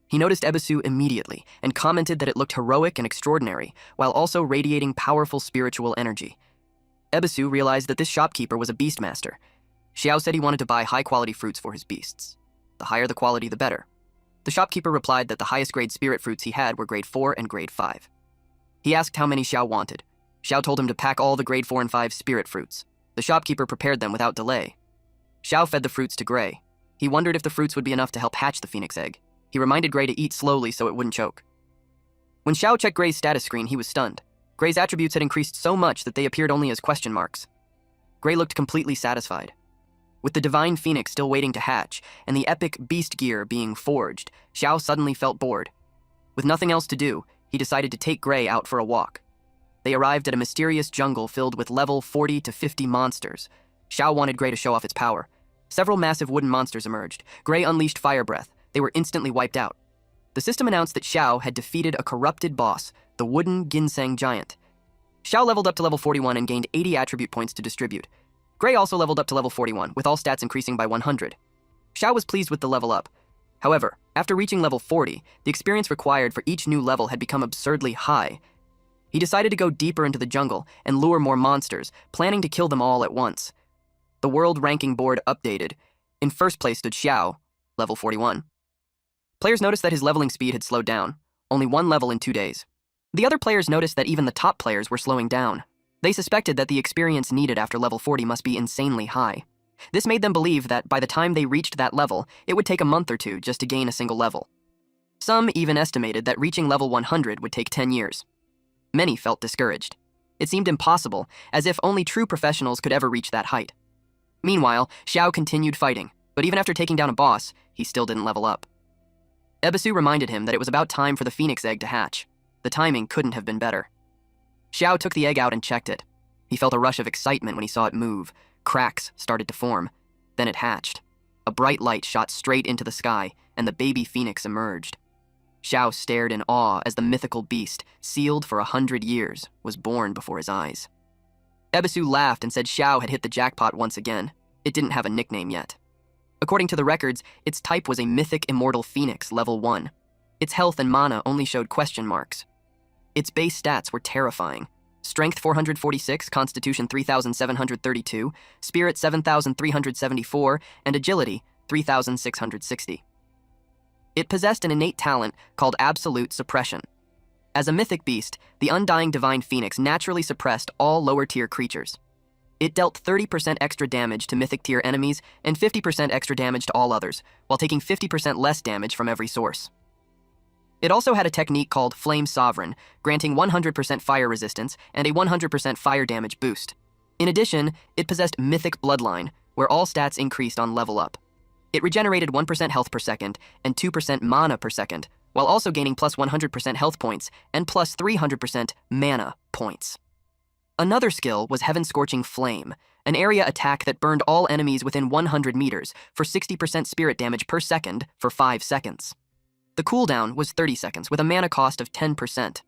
He noticed Ebisu immediately and commented that it looked heroic and extraordinary, while also radiating powerful spiritual energy. Ebisu realized that this shopkeeper was a beastmaster. Xiao said he wanted to buy high-quality fruits for his beasts. The higher the quality, the better. The shopkeeper replied that the highest grade spirit fruits he had were grade 4 and grade 5. He asked how many Xiao wanted. Xiao told him to pack all the grade 4 and 5 spirit fruits. The shopkeeper prepared them without delay. Xiao fed the fruits to Gray. He wondered if the fruits would be enough to help hatch the phoenix egg. He reminded Gray to eat slowly so it wouldn't choke. When Xiao checked Gray's status screen, he was stunned. Gray's attributes had increased so much that they appeared only as question marks. Gray looked completely satisfied. With the divine phoenix still waiting to hatch, and the epic beast gear being forged, Xiao suddenly felt bored. With nothing else to do, he decided to take Gray out for a walk. They arrived at a mysterious jungle filled with level 40 to 50 monsters. Xiao wanted Gray to show off its power. Several massive wooden monsters emerged. Gray unleashed fire breath. They were instantly wiped out. The system announced that Xiao had defeated a corrupted boss, the wooden ginseng giant. Xiao leveled up to level 41 and gained 80 attribute points to distribute. Gray also leveled up to level 41, with all stats increasing by 100. Xiao was pleased with the level up. However, after reaching level 40, the experience required for each new level had become absurdly high. He decided to go deeper into the jungle and lure more monsters, planning to kill them all at once. The world ranking board updated. In first place stood Xiao, level 41. Players noticed that his leveling speed had slowed down, only 1 level in 2 days. The other players noticed that even the top players were slowing down. They suspected that the experience needed after level 40 must be insanely high. This made them believe that by the time they reached that level, it would take a month or two just to gain a single level. Some even estimated that reaching level 100 would take 10 years. Many felt discouraged. It seemed impossible, as if only true professionals could ever reach that height. Meanwhile, Xiao continued fighting, but even after taking down a boss, he still didn't level up. Ebisu reminded him that it was about time for the phoenix egg to hatch. The timing couldn't have been better. Xiao took the egg out and checked it. He felt a rush of excitement when he saw it move. Cracks started to form. Then it hatched. A bright light shot straight into the sky, and the baby phoenix emerged. Xiao stared in awe as the mythical beast, sealed for 100 years, was born before his eyes. Ebisu laughed and said Xiao had hit the jackpot once again. It didn't have a nickname yet. According to the records, its type was a mythic immortal phoenix, level 1. Its health and mana only showed question marks. Its base stats were terrifying. Strength 446, Constitution 3,732, Spirit 7,374, and Agility 3,660. It possessed an innate talent called Absolute Suppression. As a mythic beast, the undying divine phoenix naturally suppressed all lower-tier creatures. It dealt 30% extra damage to mythic-tier enemies and 50% extra damage to all others, while taking 50% less damage from every source. It also had a technique called Flame Sovereign, granting 100% fire resistance and a 100% fire damage boost. In addition, it possessed Mythic Bloodline, where all stats increased on level up. It regenerated 1% health per second and 2% mana per second, while also gaining plus 100% health points and plus 300% mana points. Another skill was Heaven Scorching Flame, an area attack that burned all enemies within 100 meters for 60% spirit damage per second for 5 seconds. The cooldown was 30 seconds with a mana cost of 10%.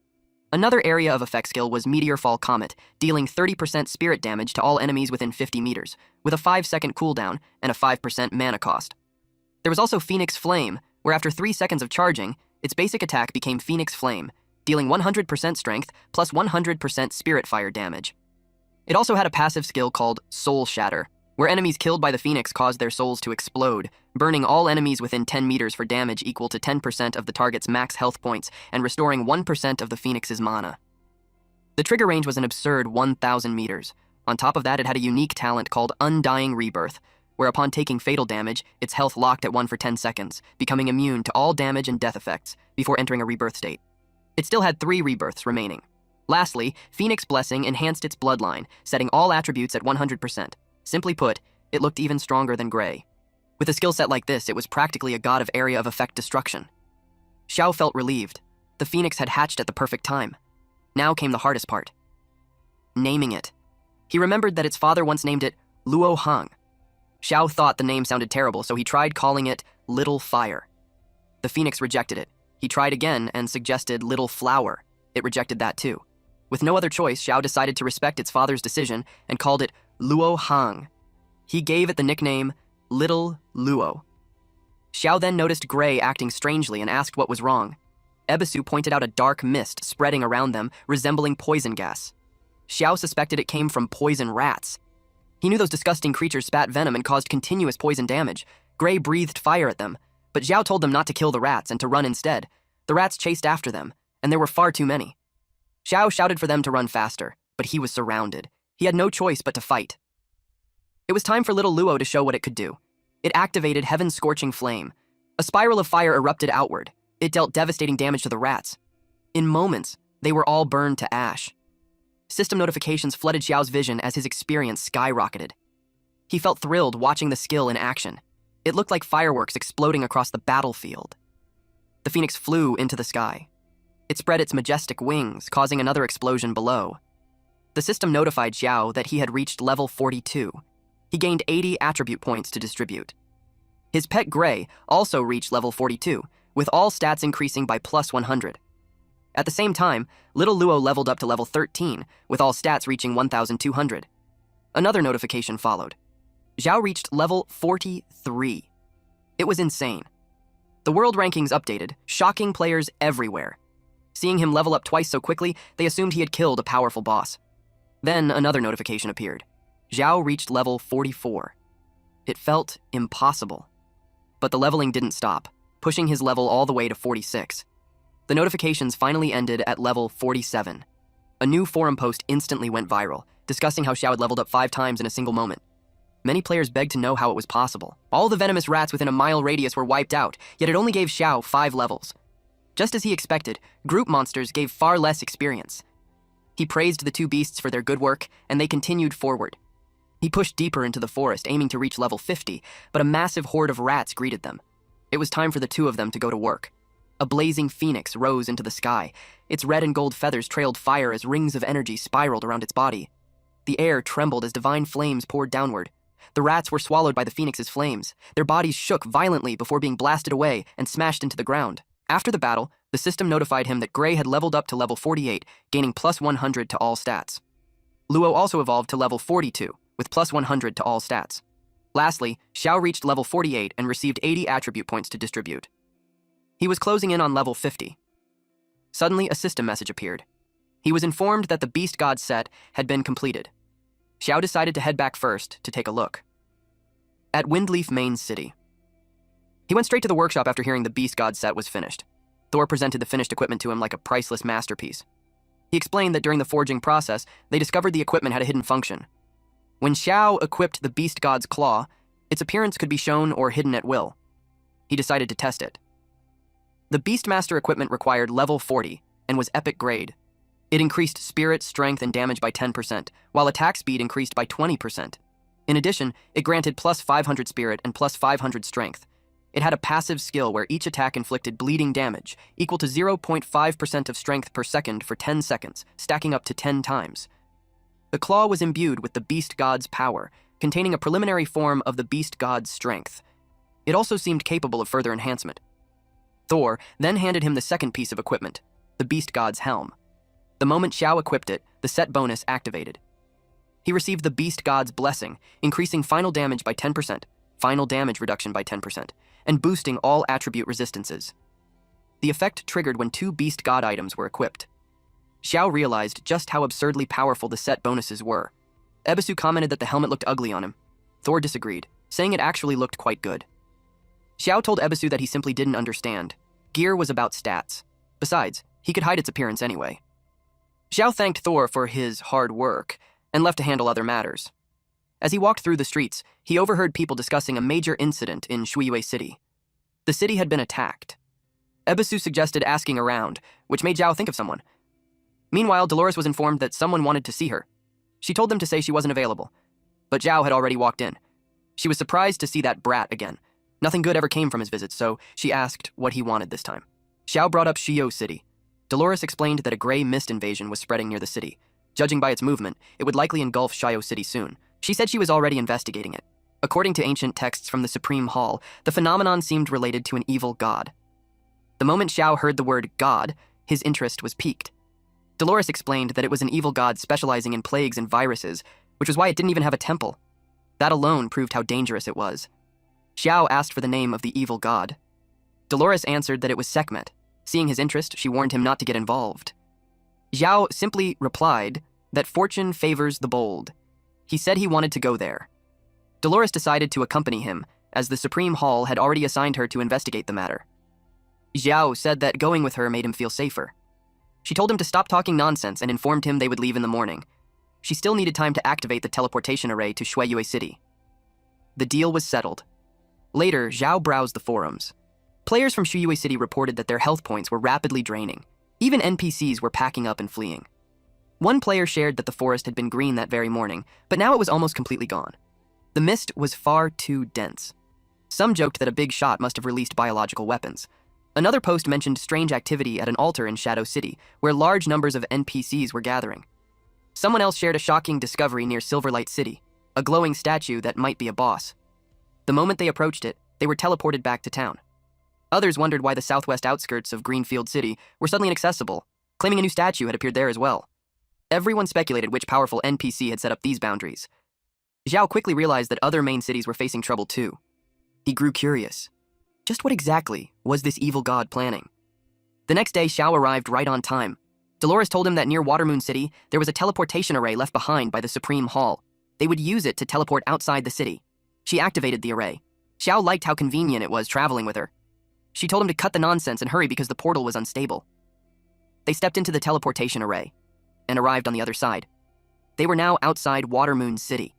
Another area of effect skill was Meteor Fall Comet, dealing 30% spirit damage to all enemies within 50 meters, with a 5-second cooldown and a 5% mana cost. There was also Phoenix Flame, where after 3 seconds of charging, its basic attack became Phoenix Flame, dealing 100% strength plus 100% spirit fire damage. It also had a passive skill called Soul Shatter, where enemies killed by the Phoenix caused their souls to explode, burning all enemies within 10 meters for damage equal to 10% of the target's max health points and restoring 1% of the Phoenix's mana. The trigger range was an absurd 1,000 meters. On top of that, it had a unique talent called Undying Rebirth, where upon taking fatal damage, its health locked at 1 for 10 seconds, becoming immune to all damage and death effects before entering a rebirth state. It still had 3 rebirths remaining. Lastly, Phoenix Blessing enhanced its bloodline, setting all attributes at 100%. Simply put, it looked even stronger than Gray. With a skill set like this, it was practically a god of area of effect destruction. Xiao felt relieved. The Phoenix had hatched at the perfect time. Now came the hardest part. Naming it. He remembered that its father once named it Luo Hang. Xiao thought the name sounded terrible, so he tried calling it Little Fire. The Phoenix rejected it. He tried again and suggested Little Flower. It rejected that too. With no other choice, Xiao decided to respect its father's decision and called it Luo Hang. He gave it the nickname Little Luo. Xiao then noticed Gray acting strangely and asked what was wrong. Ebisu pointed out a dark mist spreading around them, resembling poison gas. Xiao suspected it came from poison rats. He knew those disgusting creatures spat venom and caused continuous poison damage. Gray breathed fire at them, but Xiao told them not to kill the rats and to run instead. The rats chased after them, and there were far too many. Xiao shouted for them to run faster, but he was surrounded. He had no choice but to fight. It was time for Little Luo to show what it could do. It activated Heaven Scorching Flame. A spiral of fire erupted outward. It dealt devastating damage to the rats. In moments, they were all burned to ash. System notifications flooded Xiao's vision as his experience skyrocketed. He felt thrilled watching the skill in action. It looked like fireworks exploding across the battlefield. The Phoenix flew into the sky. It spread its majestic wings, causing another explosion below. The system notified Xiao that he had reached level 42. He gained 80 attribute points to distribute. His pet Gray also reached level 42, with all stats increasing by plus 100. At the same time, Little Luo leveled up to level 13, with all stats reaching 1,200. Another notification followed. Xiao reached level 43. It was insane. The world rankings updated, shocking players everywhere. Seeing him level up twice so quickly, they assumed he had killed a powerful boss. Then another notification appeared. Xiao reached level 44. It felt impossible. But the leveling didn't stop, pushing his level all the way to 46. The notifications finally ended at level 47. A new forum post instantly went viral, discussing how Xiao had leveled up 5 times in a single moment. Many players begged to know how it was possible. All the venomous rats within a mile radius were wiped out, yet it only gave Xiao 5 levels. Just as he expected, group monsters gave far less experience. He praised the 2 beasts for their good work, and they continued forward. He pushed deeper into the forest, aiming to reach level 50, but a massive horde of rats greeted them. It was time for the 2 of them to go to work. A blazing phoenix rose into the sky. Its red and gold feathers trailed fire as rings of energy spiraled around its body. The air trembled as divine flames poured downward. The rats were swallowed by the phoenix's flames. Their bodies shook violently before being blasted away and smashed into the ground. After the battle, the system notified him that Gray had leveled up to level 48, gaining plus 100 to all stats. Luo also evolved to level 42, with plus 100 to all stats. Lastly, Xiao reached level 48 and received 80 attribute points to distribute. He was closing in on level 50. Suddenly, a system message appeared. He was informed that the Beast God set had been completed. Xiao decided to head back first to take a look. At Windleaf Main City. He went straight to the workshop after hearing the Beast God set was finished. Thor presented the finished equipment to him like a priceless masterpiece. He explained that during the forging process, they discovered the equipment had a hidden function. When Xiao equipped the Beast God's claw, its appearance could be shown or hidden at will. He decided to test it. The Beastmaster equipment required level 40 and was epic grade. It increased spirit, strength, and damage by 10%, while attack speed increased by 20%. In addition, it granted plus 500 spirit and plus 500 strength. It had a passive skill where each attack inflicted bleeding damage, equal to 0.5% of strength per second for 10 seconds, stacking up to 10 times. The claw was imbued with the Beast God's power, containing a preliminary form of the Beast God's strength. It also seemed capable of further enhancement. Thor then handed him the second piece of equipment, the Beast God's helm. The moment Xiao equipped it, the set bonus activated. He received the Beast God's blessing, increasing final damage by 10%, final damage reduction by 10%, and boosting all attribute resistances. The effect triggered when 2 Beast God items were equipped. Xiao realized just how absurdly powerful the set bonuses were. Ebisu commented that the helmet looked ugly on him. Thor disagreed, saying it actually looked quite good. Xiao told Ebisu that he simply didn't understand. Gear was about stats. Besides, he could hide its appearance anyway. Xiao thanked Thor for his hard work and left to handle other matters. As he walked through the streets, he overheard people discussing a major incident in Shuiyue City. The city had been attacked. Ebisu suggested asking around, which made Zhao think of someone. Meanwhile, Dolores was informed that someone wanted to see her. She told them to say she wasn't available, but Zhao had already walked in. She was surprised to see that brat again. Nothing good ever came from his visit, so she asked what he wanted this time. Xiao brought up Shuiyue City. Dolores explained that a gray mist invasion was spreading near the city. Judging by its movement, it would likely engulf Shuiyue City soon. She said she was already investigating it. According to ancient texts from the Supreme Hall, the phenomenon seemed related to an evil god. The moment Xiao heard the word god, his interest was piqued. Dolores explained that it was an evil god specializing in plagues and viruses, which was why it didn't even have a temple. That alone proved how dangerous it was. Xiao asked for the name of the evil god. Dolores answered that it was Sekhmet. Seeing his interest, she warned him not to get involved. Xiao simply replied that fortune favors the bold. He said he wanted to go there. Dolores decided to accompany him, as the Supreme Hall had already assigned her to investigate the matter. Xiao said that going with her made him feel safer. She told him to stop talking nonsense and informed him they would leave in the morning. She still needed time to activate the teleportation array to Shuiyue City. The deal was settled. Later, Zhao browsed the forums. Players from Shuiyue City reported that their health points were rapidly draining. Even NPCs were packing up and fleeing. One player shared that the forest had been green that very morning, but now it was almost completely gone. The mist was far too dense. Some joked that a big shot must have released biological weapons. Another post mentioned strange activity at an altar in Shadow City, where large numbers of NPCs were gathering. Someone else shared a shocking discovery near Silverlight City, a glowing statue that might be a boss. The moment they approached it, they were teleported back to town. Others wondered why the southwest outskirts of Greenfield City were suddenly inaccessible, claiming a new statue had appeared there as well. Everyone speculated which powerful NPC had set up these boundaries. Zhao quickly realized that other main cities were facing trouble too. He grew curious. Just what exactly was this evil god planning? The next day, Xiao arrived right on time. Dolores told him that near Watermoon City, there was a teleportation array left behind by the Supreme Hall. They would use it to teleport outside the city. She activated the array. Xiao liked how convenient it was traveling with her. She told him to cut the nonsense and hurry because the portal was unstable. They stepped into the teleportation array and arrived on the other side. They were now outside Watermoon City.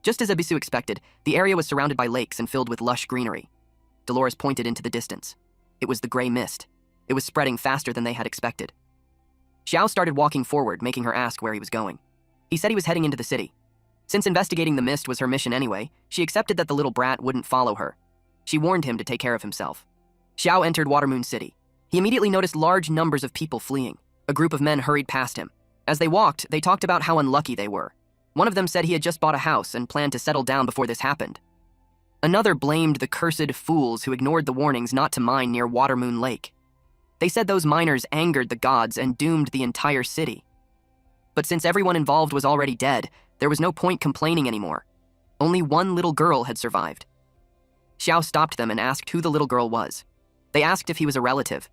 Just as Ebisu expected, the area was surrounded by lakes and filled with lush greenery. Dolores pointed into the distance. It was the gray mist. It was spreading faster than they had expected. Xiao started walking forward, making her ask where he was going. He said he was heading into the city. Since investigating the mist was her mission anyway, she accepted that the little brat wouldn't follow her. She warned him to take care of himself. Xiao entered Watermoon City. He immediately noticed large numbers of people fleeing. A group of men hurried past him. As they walked, they talked about how unlucky they were. One of them said he had just bought a house and planned to settle down before this happened. Another blamed the cursed fools who ignored the warnings not to mine near Watermoon Lake. They said those miners angered the gods and doomed the entire city. But since everyone involved was already dead, there was no point complaining anymore. Only one little girl had survived. Xiao stopped them and asked who the little girl was. They asked if he was a relative.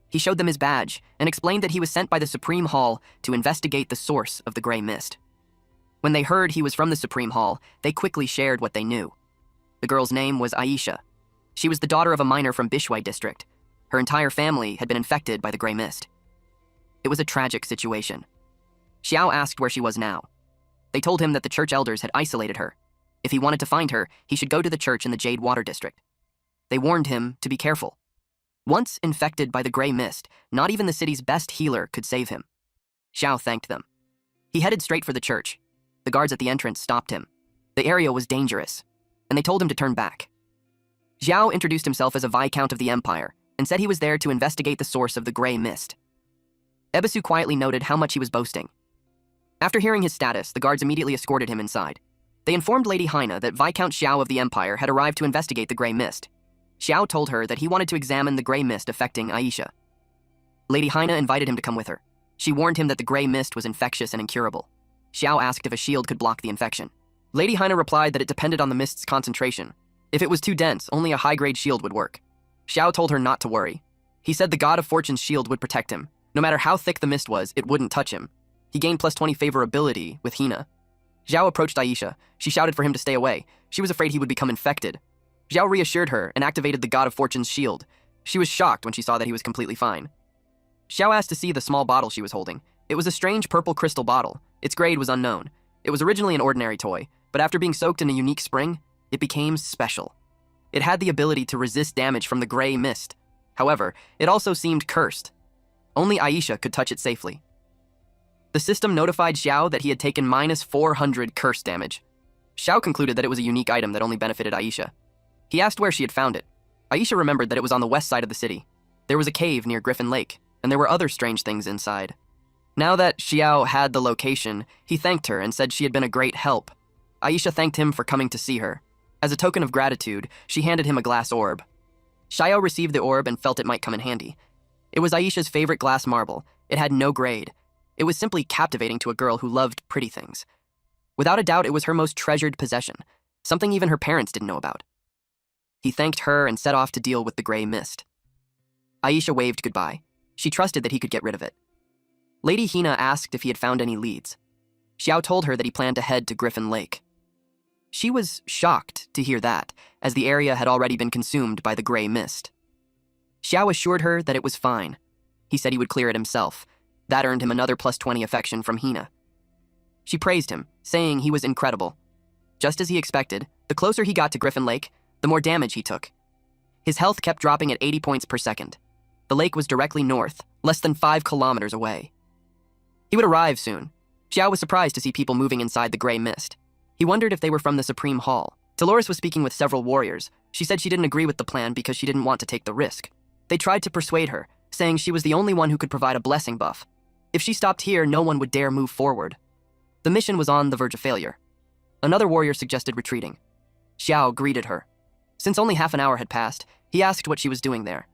He showed them his badge and explained that he was sent by the Supreme Hall to investigate the source of the gray mist. When they heard he was from the Supreme Hall, they quickly shared what they knew. The girl's name was Aisha. She was the daughter of a miner from Bishui district. Her entire family had been infected by the gray mist. It was a tragic situation. Xiao asked where she was now. They told him that the church elders had isolated her. If he wanted to find her, he should go to the church in the Jade Water district. They warned him to be careful. Once infected by the gray mist, not even the city's best healer could save him. Xiao thanked them. He headed straight for the church. The guards at the entrance stopped him. The area was dangerous, and they told him to turn back. Xiao introduced himself as a Viscount of the Empire and said he was there to investigate the source of the gray mist. Ebisu quietly noted how much he was boasting. After hearing his status, the guards immediately escorted him inside. They informed Lady Haina that Viscount Xiao of the Empire had arrived to investigate the gray mist. Xiao told her that he wanted to examine the gray mist affecting Aisha. Lady Haina invited him to come with her. She warned him that the gray mist was infectious and incurable. Xiao asked if a shield could block the infection. Lady Haina replied that it depended on the mist's concentration. If it was too dense, only a high-grade shield would work. Xiao told her not to worry. He said the God of Fortune's shield would protect him. No matter how thick the mist was, it wouldn't touch him. He gained plus 20 favorability with Hina. Xiao approached Aisha. She shouted for him to stay away. She was afraid he would become infected. Xiao reassured her and activated the God of Fortune's shield. She was shocked when she saw that he was completely fine. Xiao asked to see the small bottle she was holding. It was a strange purple crystal bottle. Its grade was unknown. It was originally an ordinary toy, but after being soaked in a unique spring, it became special. It had the ability to resist damage from the gray mist. However, it also seemed cursed. Only Aisha could touch it safely. The system notified Xiao that he had taken minus 400 curse damage. Xiao concluded that it was a unique item that only benefited Aisha. He asked where she had found it. Aisha remembered that it was on the west side of the city. There was a cave near Griffin Lake, and there were other strange things inside. Now that Xiao had the location, he thanked her and said she had been a great help. Aisha thanked him for coming to see her. As a token of gratitude, she handed him a glass orb. Xiao received the orb and felt it might come in handy. It was Aisha's favorite glass marble. It had no grade. It was simply captivating to a girl who loved pretty things. Without a doubt, it was her most treasured possession, something even her parents didn't know about. He thanked her and set off to deal with the gray mist. Aisha waved goodbye. She trusted that he could get rid of it. Lady Hina asked if he had found any leads. Xiao told her that he planned to head to Griffin Lake. She was shocked to hear that, as the area had already been consumed by the gray mist. Xiao assured her that it was fine. He said he would clear it himself. That earned him another plus 20 affection from Hina. She praised him, saying he was incredible. Just as he expected, the closer he got to Griffin Lake, the more damage he took. His health kept dropping at 80 points per second. The lake was directly north, less than 5 kilometers away. He would arrive soon. Xiao was surprised to see people moving inside the gray mist. He wondered if they were from the Supreme Hall. Dolores was speaking with several warriors. She said she didn't agree with the plan because she didn't want to take the risk. They tried to persuade her, saying she was the only one who could provide a blessing buff. If she stopped here, no one would dare move forward. The mission was on the verge of failure. Another warrior suggested retreating. Xiao greeted her. Since only half an hour had passed, he asked what she was doing there.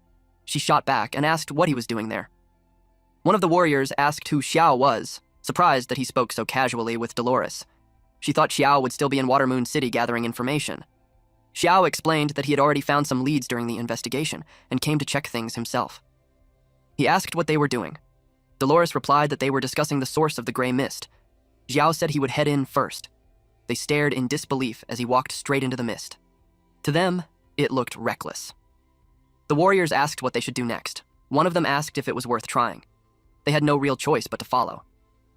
She shot back and asked what he was doing there. One of the warriors asked who Xiao was, surprised that he spoke so casually with Dolores. She thought Xiao would still be in Watermoon City gathering information. Xiao explained that he had already found some leads during the investigation and came to check things himself. He asked what they were doing. Dolores replied that they were discussing the source of the gray mist. Xiao said he would head in first. They stared in disbelief as he walked straight into the mist. To them, it looked reckless. The warriors asked what they should do next. One of them asked if it was worth trying. They had no real choice but to follow.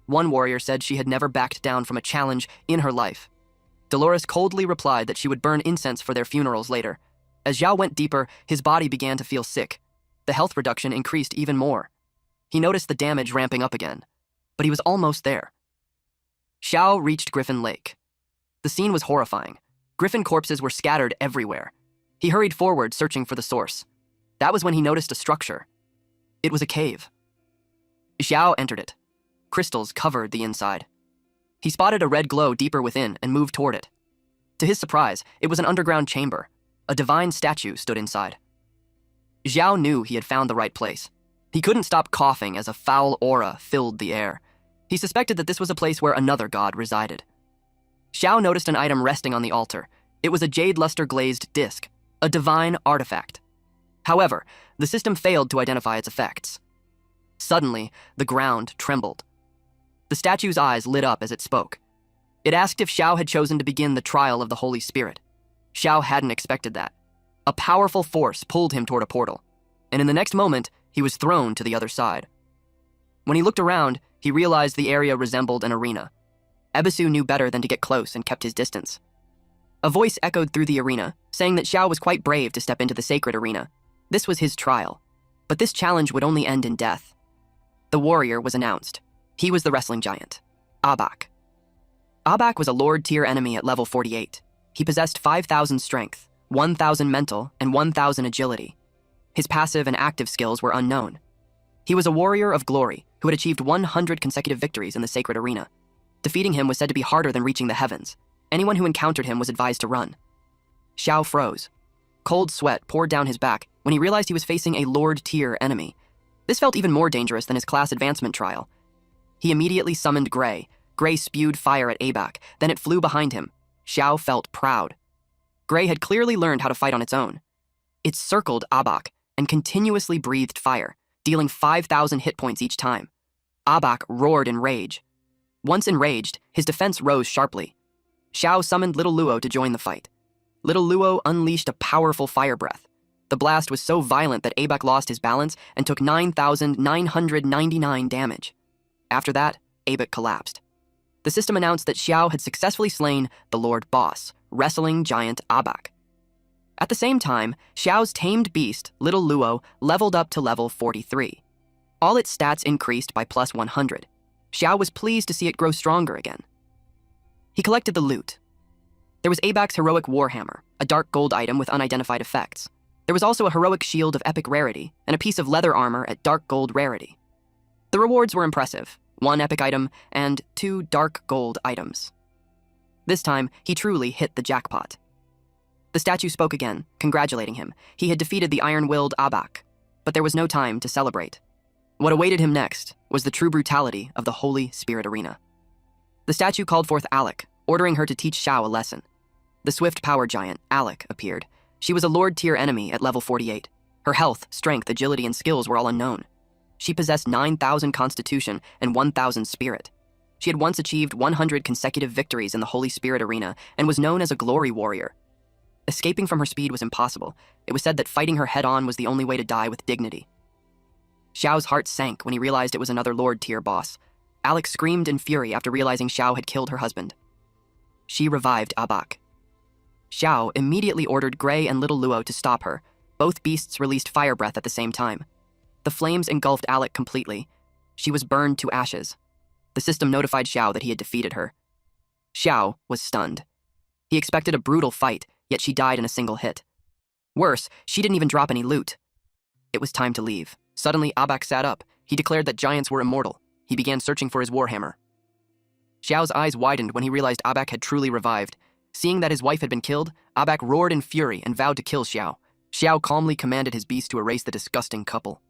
One warrior said she had never backed down from a challenge in her life. Dolores coldly replied that she would burn incense for their funerals later. As Xiao went deeper, his body began to feel sick. The health reduction increased even more. He noticed the damage ramping up again, but he was almost there. Xiao reached Griffin Lake. The scene was horrifying. Griffin corpses were scattered everywhere. He hurried forward, searching for the source. That was when he noticed a structure. It was a cave. Xiao entered it. Crystals covered the inside. He spotted a red glow deeper within and moved toward it. To his surprise, it was an underground chamber. A divine statue stood inside. Xiao knew he had found the right place. He couldn't stop coughing as a foul aura filled the air. He suspected that this was a place where another god resided. Xiao noticed an item resting on the altar. It was a jade luster-glazed disc, a divine artifact. However, the system failed to identify its effects. Suddenly, the ground trembled. The statue's eyes lit up as it spoke. It asked if Xiao had chosen to begin the trial of the Holy Spirit. Xiao hadn't expected that. A powerful force pulled him toward a portal, and in the next moment, he was thrown to the other side. When he looked around, he realized the area resembled an arena. Ebisu knew better than to get close and kept his distance. A voice echoed through the arena, saying that Xiao was quite brave to step into the sacred arena. This was his trial, but this challenge would only end in death. The warrior was announced. He was the wrestling giant, Abak. Abak was a Lord-tier enemy at level 48. He possessed 5,000 strength, 1,000 mental, and 1,000 agility. His passive and active skills were unknown. He was a warrior of glory who had achieved 100 consecutive victories in the sacred arena. Defeating him was said to be harder than reaching the heavens. Anyone who encountered him was advised to run. Xiao froze. Cold sweat poured down his back when he realized he was facing a Lord-tier enemy. This felt even more dangerous than his class advancement trial. He immediately summoned Gray. Gray spewed fire at Abak, then it flew behind him. Xiao felt proud. Gray had clearly learned how to fight on its own. It circled Abak and continuously breathed fire, dealing 5,000 hit points each time. Abak roared in rage. Once enraged, his defense rose sharply. Xiao summoned Little Luo to join the fight. Little Luo unleashed a powerful fire breath. The blast was so violent that Abak lost his balance and took 9,999 damage. After that, Abak collapsed. The system announced that Xiao had successfully slain the Lord Boss, wrestling giant Abak. At the same time, Xiao's tamed beast, Little Luo, leveled up to level 43. All its stats increased by plus 100. Xiao was pleased to see it grow stronger again. He collected the loot. There was Abak's heroic warhammer, a dark gold item with unidentified effects. There was also a heroic shield of epic rarity and a piece of leather armor at dark gold rarity. The rewards were impressive: 1 epic item and 2 dark gold items. This time, he truly hit the jackpot. The statue spoke again, congratulating him. He had defeated the iron-willed Abak, but there was no time to celebrate. What awaited him next was the true brutality of the Holy Spirit Arena. The statue called forth Alec, ordering her to teach Xiao a lesson. The swift power giant, Alec, appeared. She was a Lord-tier enemy at level 48. Her health, strength, agility, and skills were all unknown. She possessed 9,000 constitution and 1,000 spirit. She had once achieved 100 consecutive victories in the Holy Spirit Arena and was known as a glory warrior. Escaping from her speed was impossible. It was said that fighting her head-on was the only way to die with dignity. Xiao's heart sank when he realized it was another Lord-tier boss. Alec screamed in fury after realizing Xiao had killed her husband. She revived Abak. Xiao immediately ordered Gray and Little Luo to stop her. Both beasts released fire breath at the same time. The flames engulfed Alec completely. She was burned to ashes. The system notified Xiao that he had defeated her. Xiao was stunned. He expected a brutal fight, yet she died in a single hit. Worse, she didn't even drop any loot. It was time to leave. Suddenly, Abak sat up. He declared that giants were immortal. He began searching for his warhammer. Xiao's eyes widened when he realized Abak had truly revived. Seeing that his wife had been killed, Abak roared in fury and vowed to kill Xiao. Xiao calmly commanded his beast to erase the disgusting couple.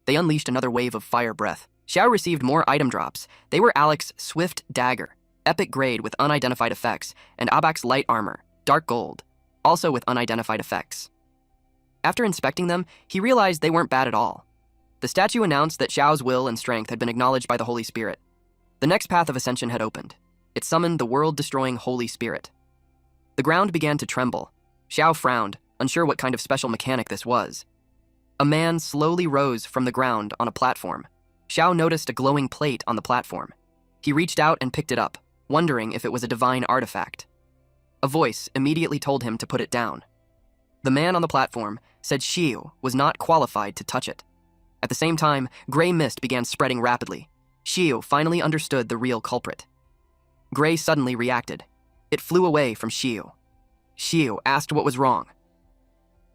They unleashed another wave of fire breath. Xiao received more item drops. They were Alec's swift dagger, epic grade with unidentified effects, and Abak's light armor, dark gold, also with unidentified effects. After inspecting them, he realized they weren't bad at all. The statue announced that Xiao's will and strength had been acknowledged by the Holy Spirit. The next path of ascension had opened. It summoned the world-destroying Holy Spirit. The ground began to tremble. Xiao frowned, unsure what kind of special mechanic this was. A man slowly rose from the ground on a platform. Xiao noticed a glowing plate on the platform. He reached out and picked it up, wondering if it was a divine artifact. A voice immediately told him to put it down. The man on the platform said Xiu was not qualified to touch it. At the same time, gray mist began spreading rapidly. Xiu finally understood the real culprit. Gray suddenly reacted. It flew away from Xiu. Xiu asked what was wrong.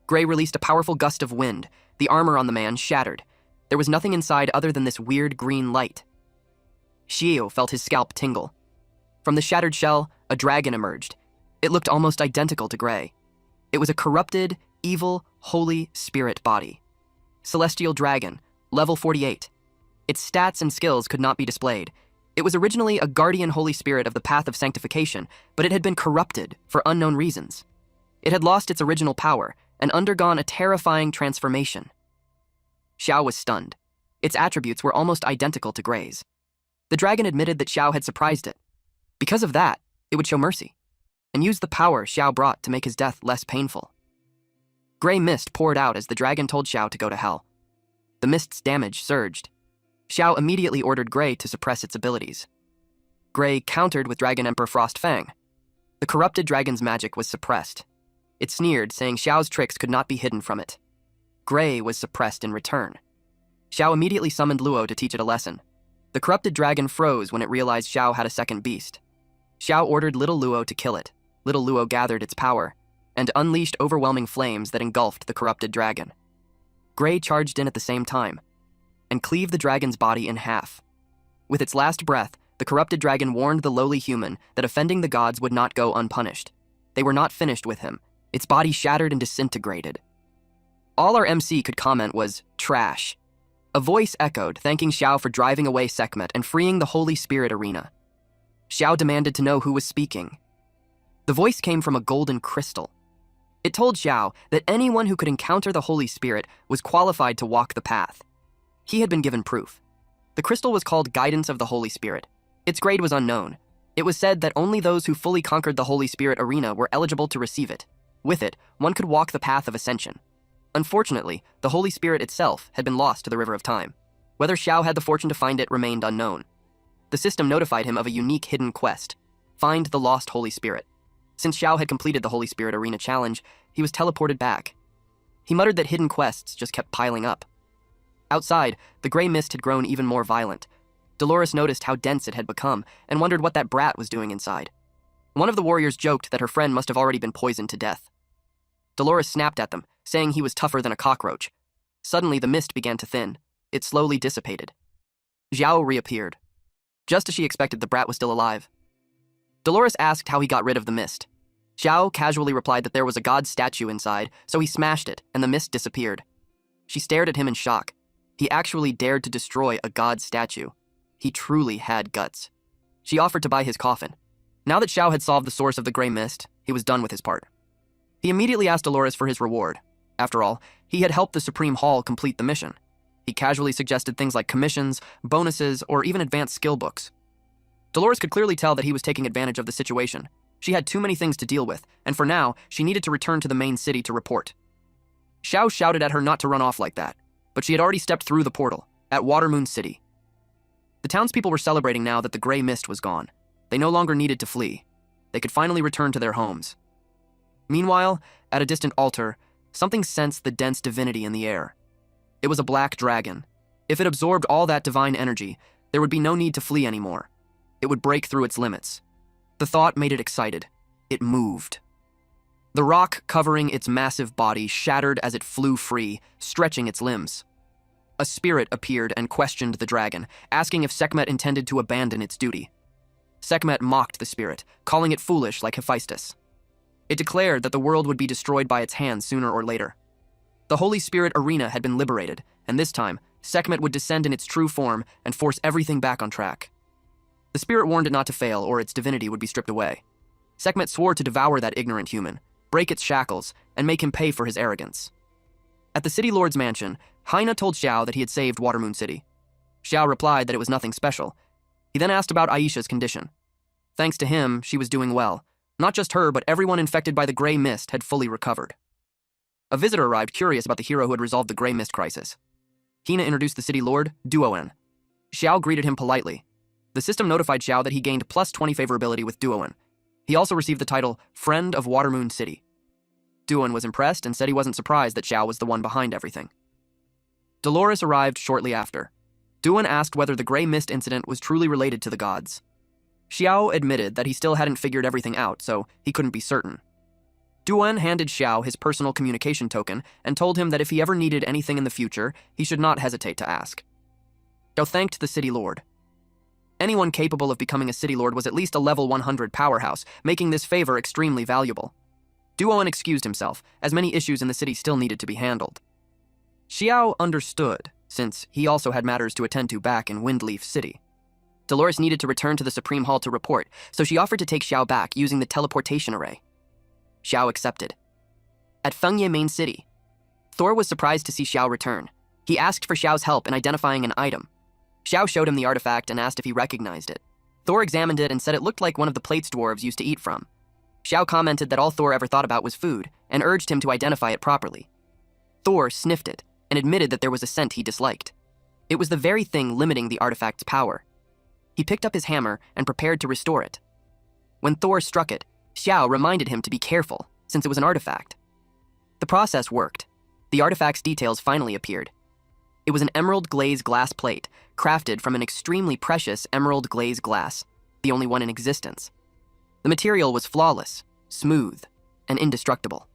Gray released a powerful gust of wind. The armor on the man shattered. There was nothing inside other than this weird green light. Xiu felt his scalp tingle. From the shattered shell, a dragon emerged. It looked almost identical to Gray. It was a corrupted, evil, holy spirit body. Celestial Dragon, level 48. Its stats and skills could not be displayed. It was originally a guardian holy spirit of the path of sanctification, but it had been corrupted for unknown reasons. It had lost its original power and undergone a terrifying transformation. Xiao was stunned. Its attributes were almost identical to Gray's. The dragon admitted that Xiao had surprised it. Because of that, it would show mercy, and use the power Xiao brought to make his death less painful. Gray mist poured out as the dragon told Xiao to go to hell. The mist's damage surged. Xiao immediately ordered Gray to suppress its abilities. Gray countered with Dragon Emperor Frostfang. The corrupted dragon's magic was suppressed. It sneered, saying Xiao's tricks could not be hidden from it. Gray was suppressed in return. Xiao immediately summoned Luo to teach it a lesson. The corrupted dragon froze when it realized Xiao had a second beast. Xiao ordered little Luo to kill it. Little Luo gathered its power and unleashed overwhelming flames that engulfed the corrupted dragon. Gray charged in at the same time and cleaved the dragon's body in half. With its last breath, the corrupted dragon warned the lowly human that offending the gods would not go unpunished. They were not finished with him. Its body shattered and disintegrated. All our MC could comment was, "Trash." A voice echoed, thanking Xiao for driving away Sekhmet and freeing the Holy Spirit arena. Xiao demanded to know who was speaking. The voice came from a golden crystal. It told Xiao that anyone who could encounter the Holy Spirit was qualified to walk the path. He had been given proof. The crystal was called Guidance of the Holy Spirit. Its grade was unknown. It was said that only those who fully conquered the Holy Spirit arena were eligible to receive it. With it, one could walk the path of ascension. Unfortunately, the Holy Spirit itself had been lost to the River of Time. Whether Xiao had the fortune to find it remained unknown. The system notified him of a unique hidden quest: find the lost Holy Spirit. Since Xiao had completed the Holy Spirit Arena challenge, he was teleported back. He muttered that hidden quests just kept piling up. Outside, the gray mist had grown even more violent. Dolores noticed how dense it had become and wondered what that brat was doing inside. One of the warriors joked that her friend must have already been poisoned to death. Dolores snapped at them, saying he was tougher than a cockroach. Suddenly, the mist began to thin. It slowly dissipated. Xiao reappeared. Just as she expected, the brat was still alive. Dolores asked how he got rid of the mist. Xiao casually replied that there was a god statue inside, so he smashed it, and the mist disappeared. She stared at him in shock. He actually dared to destroy a god statue. He truly had guts. She offered to buy his coffin. Now that Xiao had solved the source of the gray mist, he was done with his part. He immediately asked Dolores for his reward. After all, he had helped the Supreme Hall complete the mission. He casually suggested things like commissions, bonuses, or even advanced skill books. Dolores could clearly tell that he was taking advantage of the situation. She had too many things to deal with, and for now, she needed to return to the main city to report. Xiao shouted at her not to run off like that, but she had already stepped through the portal, at Watermoon City. The townspeople were celebrating now that the gray mist was gone. They no longer needed to flee. They could finally return to their homes. Meanwhile, at a distant altar, something sensed the dense divinity in the air. It was a black dragon. If it absorbed all that divine energy, there would be no need to flee anymore. It would break through its limits. The thought made it excited. It moved. The rock covering its massive body shattered as it flew free, stretching its limbs. A spirit appeared and questioned the dragon, asking if Sekhmet intended to abandon its duty. Sekhmet mocked the spirit, calling it foolish like Hephaestus. It declared that the world would be destroyed by its hands sooner or later. The Holy Spirit arena had been liberated, and this time, Sekhmet would descend in its true form and force everything back on track. The spirit warned it not to fail, or its divinity would be stripped away. Sekhmet swore to devour that ignorant human, break its shackles, and make him pay for his arrogance. At the city lord's mansion, Haina told Xiao that he had saved Watermoon City. Xiao replied that it was nothing special. He then asked about Aisha's condition. Thanks to him, she was doing well. Not just her, but everyone infected by the gray mist had fully recovered. A visitor arrived curious about the hero who had resolved the gray mist crisis. Hina introduced the city lord, Duoen. Xiao greeted him politely. The system notified Xiao that he gained plus 20 favorability with Duoen. He also received the title Friend of Watermoon City. Duoen was impressed and said he wasn't surprised that Xiao was the one behind everything. Dolores arrived shortly after. Duoen asked whether the gray mist incident was truly related to the gods. Xiao admitted that he still hadn't figured everything out, so he couldn't be certain. Duoen handed Xiao his personal communication token and told him that if he ever needed anything in the future, he should not hesitate to ask. Xiao thanked the city lord. Anyone capable of becoming a city lord was at least a level 100 powerhouse, making this favor extremely valuable. Duoen excused himself, as many issues in the city still needed to be handled. Xiao understood, since he also had matters to attend to back in Windleaf City. Dolores needed to return to the Supreme Hall to report, so she offered to take Xiao back using the teleportation array. Xiao accepted. At Fengye Main City, Thor was surprised to see Xiao return. He asked for Xiao's help in identifying an item. Xiao showed him the artifact and asked if he recognized it. Thor examined it and said it looked like one of the plates dwarves used to eat from. Xiao commented that all Thor ever thought about was food, and urged him to identify it properly. Thor sniffed it, and admitted that there was a scent he disliked. It was the very thing limiting the artifact's power. He picked up his hammer and prepared to restore it. When Thor struck it, Xiao reminded him to be careful, since it was an artifact. The process worked. The artifact's details finally appeared. It was an emerald glaze glass plate, crafted from an extremely precious emerald glaze glass, the only one in existence. The material was flawless, smooth, and indestructible.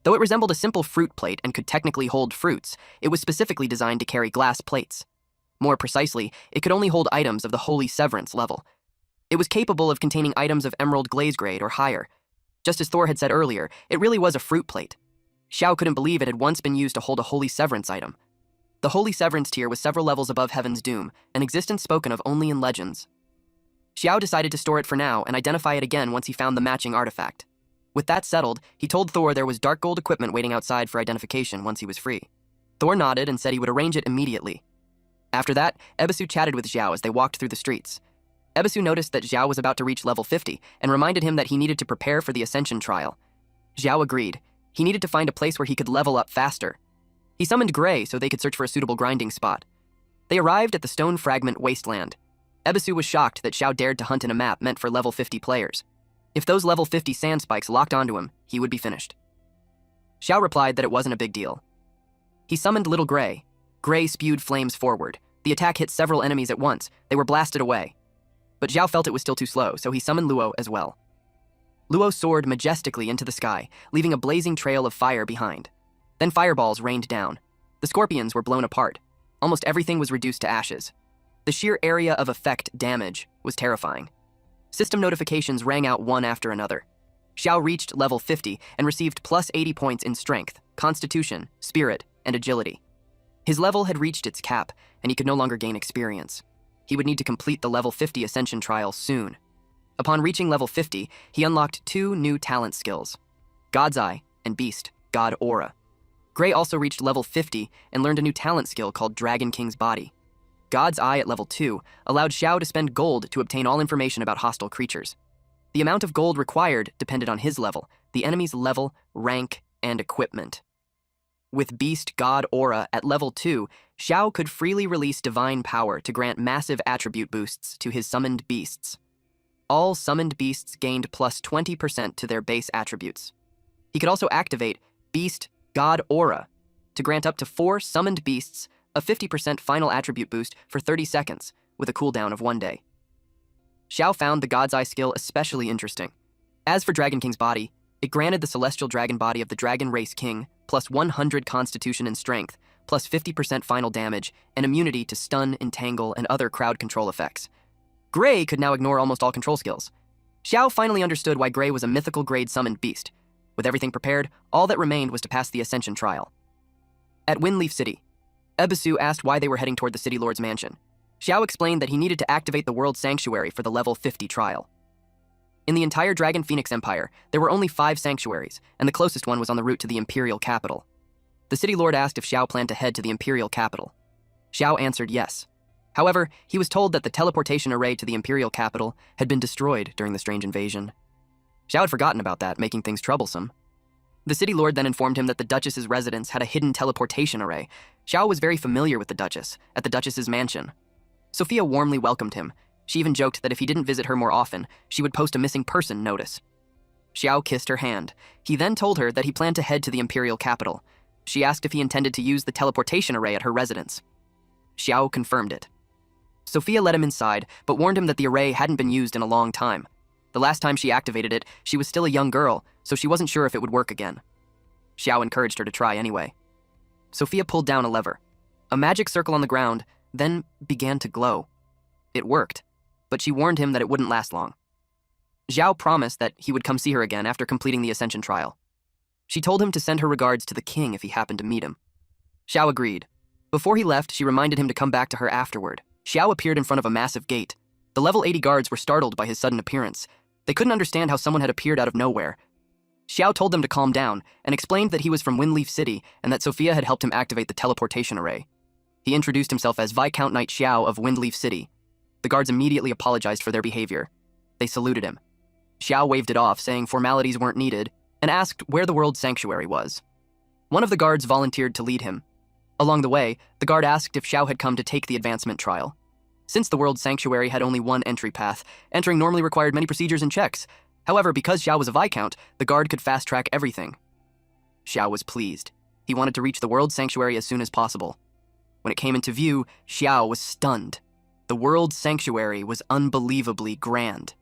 Though it resembled a simple fruit plate and could technically hold fruits, it was specifically designed to carry glass plates. More precisely, it could only hold items of the Holy Severance level. It was capable of containing items of emerald glaze grade or higher. Just as Thor had said earlier, it really was a fruit plate. Xiao couldn't believe it had once been used to hold a Holy Severance item. The Holy Severance tier was several levels above Heaven's Doom, an existence spoken of only in legends. Xiao decided to store it for now and identify it again once he found the matching artifact. With that settled, he told Thor there was dark gold equipment waiting outside for identification once he was free. Thor nodded and said he would arrange it immediately. After that, Ebisu chatted with Xiao as they walked through the streets. Ebisu noticed that Xiao was about to reach level 50 and reminded him that he needed to prepare for the Ascension trial. Xiao agreed. He needed to find a place where he could level up faster. He summoned Gray so they could search for a suitable grinding spot. They arrived at the Stone Fragment Wasteland. Ebisu was shocked that Xiao dared to hunt in a map meant for level 50 players. If those level 50 sand spikes locked onto him, he would be finished. Xiao replied that it wasn't a big deal. He summoned Little Gray. Gray spewed flames forward. The attack hit several enemies at once. They were blasted away. But Xiao felt it was still too slow, so he summoned Luo as well. Luo soared majestically into the sky, leaving a blazing trail of fire behind. Then fireballs rained down. The scorpions were blown apart. Almost everything was reduced to ashes. The sheer area of effect damage was terrifying. System notifications rang out one after another. Xiao reached level 50 and received plus 80 points in strength, constitution, spirit, and agility. His level had reached its cap, and he could no longer gain experience. He would need to complete the level 50 Ascension trial soon. Upon reaching level 50, he unlocked 2 new talent skills, God's Eye and Beast, God Aura. Gray also reached level 50 and learned a new talent skill called Dragon King's Body. God's Eye at level 2 allowed Xiao to spend gold to obtain all information about hostile creatures. The amount of gold required depended on his level, the enemy's level, rank, and equipment. With Beast God Aura at level 2, Xiao could freely release divine power to grant massive attribute boosts to his summoned beasts. All summoned beasts gained plus 20% to their base attributes. He could also activate Beast God Aura to grant up to 4 summoned beasts a 50% final attribute boost for 30 seconds, with a cooldown of 1 day. Xiao found the God's Eye skill especially interesting. As for Dragon King's Body, it granted the celestial dragon body of the Dragon Race King plus 100 constitution and strength, plus 50% final damage, and immunity to stun, entangle, and other crowd control effects. Gray could now ignore almost all control skills. Xiao finally understood why Gray was a mythical grade summoned beast. With everything prepared, all that remained was to pass the Ascension trial. At Windleaf City, Ebisu asked why they were heading toward the City Lord's mansion. Xiao explained that he needed to activate the World Sanctuary for the level 50 trial. In the entire Dragon Phoenix Empire, there were only 5 sanctuaries, and the closest one was on the route to the Imperial capital. The City Lord asked if Xiao planned to head to the Imperial capital. Xiao answered yes. However, he was told that the teleportation array to the Imperial capital had been destroyed during the strange invasion. Xiao had forgotten about that, making things troublesome. The City Lord then informed him that the Duchess's residence had a hidden teleportation array. Xiao was very familiar with the Duchess, at the Duchess's mansion. Sophia warmly welcomed him. She even joked that if he didn't visit her more often, she would post a missing person notice. Xiao kissed her hand. He then told her that he planned to head to the Imperial capital. She asked if he intended to use the teleportation array at her residence. Xiao confirmed it. Sophia let him inside, but warned him that the array hadn't been used in a long time. The last time she activated it, she was still a young girl, so she wasn't sure if it would work again. Xiao encouraged her to try anyway. Sophia pulled down a lever. A magic circle on the ground then began to glow. It worked, but she warned him that it wouldn't last long. Xiao promised that he would come see her again after completing the Ascension trial. She told him to send her regards to the king if he happened to meet him. Xiao agreed. Before he left, she reminded him to come back to her afterward. Xiao appeared in front of a massive gate. The level 80 guards were startled by his sudden appearance. They couldn't understand how someone had appeared out of nowhere. Xiao told them to calm down and explained that he was from Windleaf City and that Sophia had helped him activate the teleportation array. He introduced himself as Viscount Knight Xiao of Windleaf City. The guards immediately apologized for their behavior. They saluted him. Xiao waved it off, saying formalities weren't needed, and asked where the World Sanctuary was. One of the guards volunteered to lead him. Along the way, the guard asked if Xiao had come to take the advancement trial. Since the World Sanctuary had only one entry path, entering normally required many procedures and checks. However, because Xiao was a Viscount, the guard could fast-track everything. Xiao was pleased. He wanted to reach the World Sanctuary as soon as possible. When it came into view, Xiao was stunned. The World Sanctuary was unbelievably grand.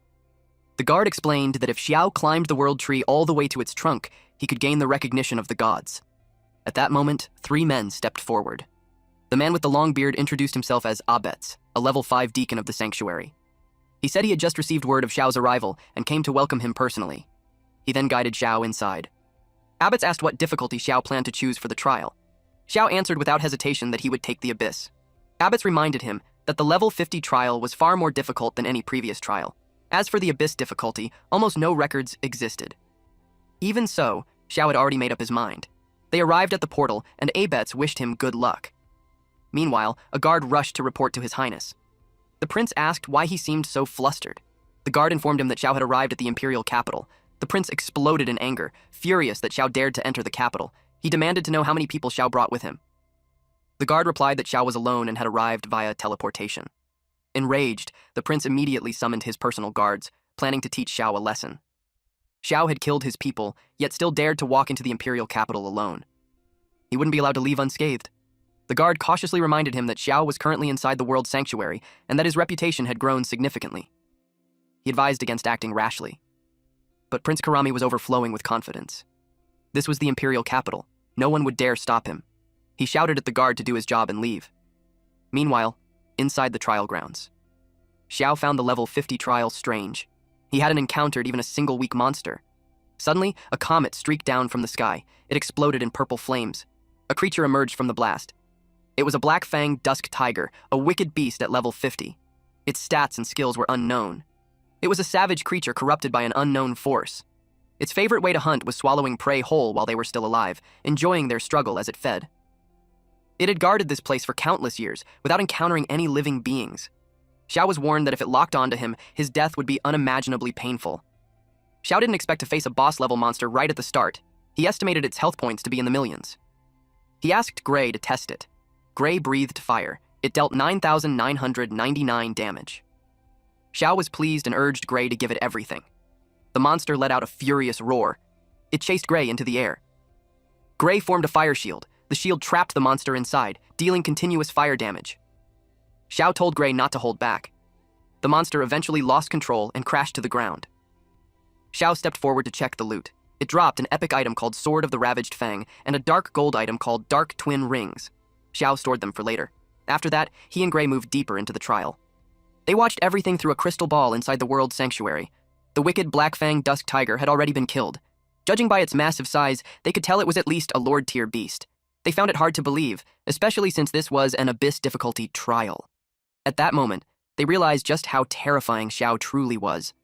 The guard explained that if Xiao climbed the World Tree all the way to its trunk, he could gain the recognition of the gods. At that moment, 3 men stepped forward. The man with the long beard introduced himself as Abetz, a level 5 deacon of the sanctuary. He said he had just received word of Xiao's arrival and came to welcome him personally. He then guided Xiao inside. Abetz asked what difficulty Xiao planned to choose for the trial. Xiao answered without hesitation that he would take the Abyss. Abetz reminded him that the level 50 trial was far more difficult than any previous trial. As for the Abyss difficulty, almost no records existed. Even so, Xiao had already made up his mind. They arrived at the portal, and Abetz wished him good luck. Meanwhile, a guard rushed to report to His Highness. The prince asked why he seemed so flustered. The guard informed him that Xiao had arrived at the imperial capital. The prince exploded in anger, furious that Xiao dared to enter the capital. He demanded to know how many people Xiao brought with him. The guard replied that Xiao was alone and had arrived via teleportation. Enraged, the prince immediately summoned his personal guards, planning to teach Xiao a lesson. Xiao had killed his people, yet still dared to walk into the imperial capital alone. He wouldn't be allowed to leave unscathed. The guard cautiously reminded him that Xiao was currently inside the World Sanctuary and that his reputation had grown significantly. He advised against acting rashly. But Prince Karami was overflowing with confidence. This was the imperial capital. No one would dare stop him. He shouted at the guard to do his job and leave. Meanwhile, inside the trial grounds, Xiao found the level 50 trial strange. He hadn't encountered even a single weak monster. Suddenly, a comet streaked down from the sky. It exploded in purple flames. A creature emerged from the blast. It was a black-fanged dusk tiger, a wicked beast at level 50. Its stats and skills were unknown. It was a savage creature corrupted by an unknown force. Its favorite way to hunt was swallowing prey whole while they were still alive, enjoying their struggle as it fed. It had guarded this place for countless years, without encountering any living beings. Xiao was warned that if it locked onto him, his death would be unimaginably painful. Xiao didn't expect to face a boss-level monster right at the start. He estimated its health points to be in the millions. He asked Gray to test it. Gray breathed fire. It dealt 9,999 damage. Xiao was pleased and urged Gray to give it everything. The monster let out a furious roar. It chased Gray into the air. Gray formed a fire shield. The shield trapped the monster inside, dealing continuous fire damage. Xiao told Gray not to hold back. The monster eventually lost control and crashed to the ground. Xiao stepped forward to check the loot. It dropped an epic item called Sword of the Ravaged Fang and a dark gold item called Dark Twin Rings. Xiao stored them for later. After that, he and Gray moved deeper into the trial. They watched everything through a crystal ball inside the World Sanctuary. The wicked black-fanged dusk tiger had already been killed. Judging by its massive size, they could tell it was at least a Lord-tier beast. They found it hard to believe, especially since this was an Abyss difficulty trial. At that moment, they realized just how terrifying Xiao truly was.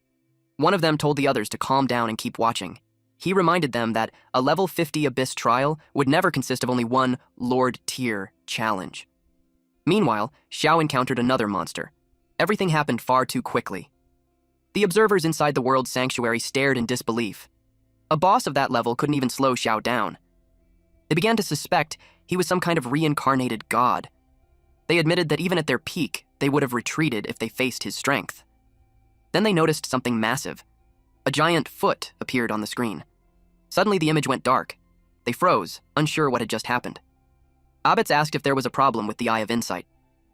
One of them told the others to calm down and keep watching. He reminded them that a level 50 Abyss trial would never consist of only one Lord-tier challenge. Meanwhile, Xiao encountered another monster. Everything happened far too quickly. The observers inside the World Sanctuary stared in disbelief. A boss of that level couldn't even slow Xiao down. They began to suspect he was some kind of reincarnated god. They admitted that even at their peak, they would have retreated if they faced his strength. Then they noticed something massive. A giant foot appeared on the screen. Suddenly the image went dark. They froze, unsure what had just happened. Abetz asked if there was a problem with the Eye of Insight.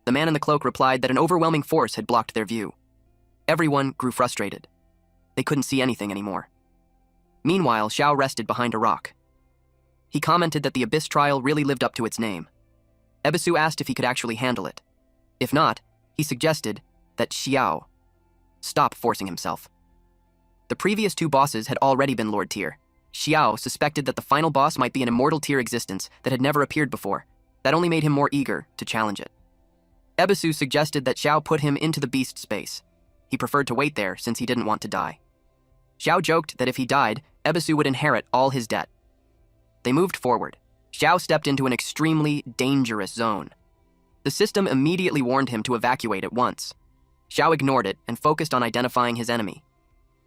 The man in the cloak replied that an overwhelming force had blocked their view. Everyone grew frustrated. They couldn't see anything anymore. Meanwhile, Xiao rested behind a rock. He commented that the Abyss trial really lived up to its name. Ebisu asked if he could actually handle it. If not, he suggested that Xiao stop forcing himself. The previous 2 bosses had already been Lord tier. Xiao suspected that the final boss might be an immortal tier existence that had never appeared before. That only made him more eager to challenge it. Ebisu suggested that Xiao put him into the beast space. He preferred to wait there since he didn't want to die. Xiao joked that if he died, Ebisu would inherit all his debt. They moved forward. Xiao stepped into an extremely dangerous zone. The system immediately warned him to evacuate at once. Xiao ignored it and focused on identifying his enemy.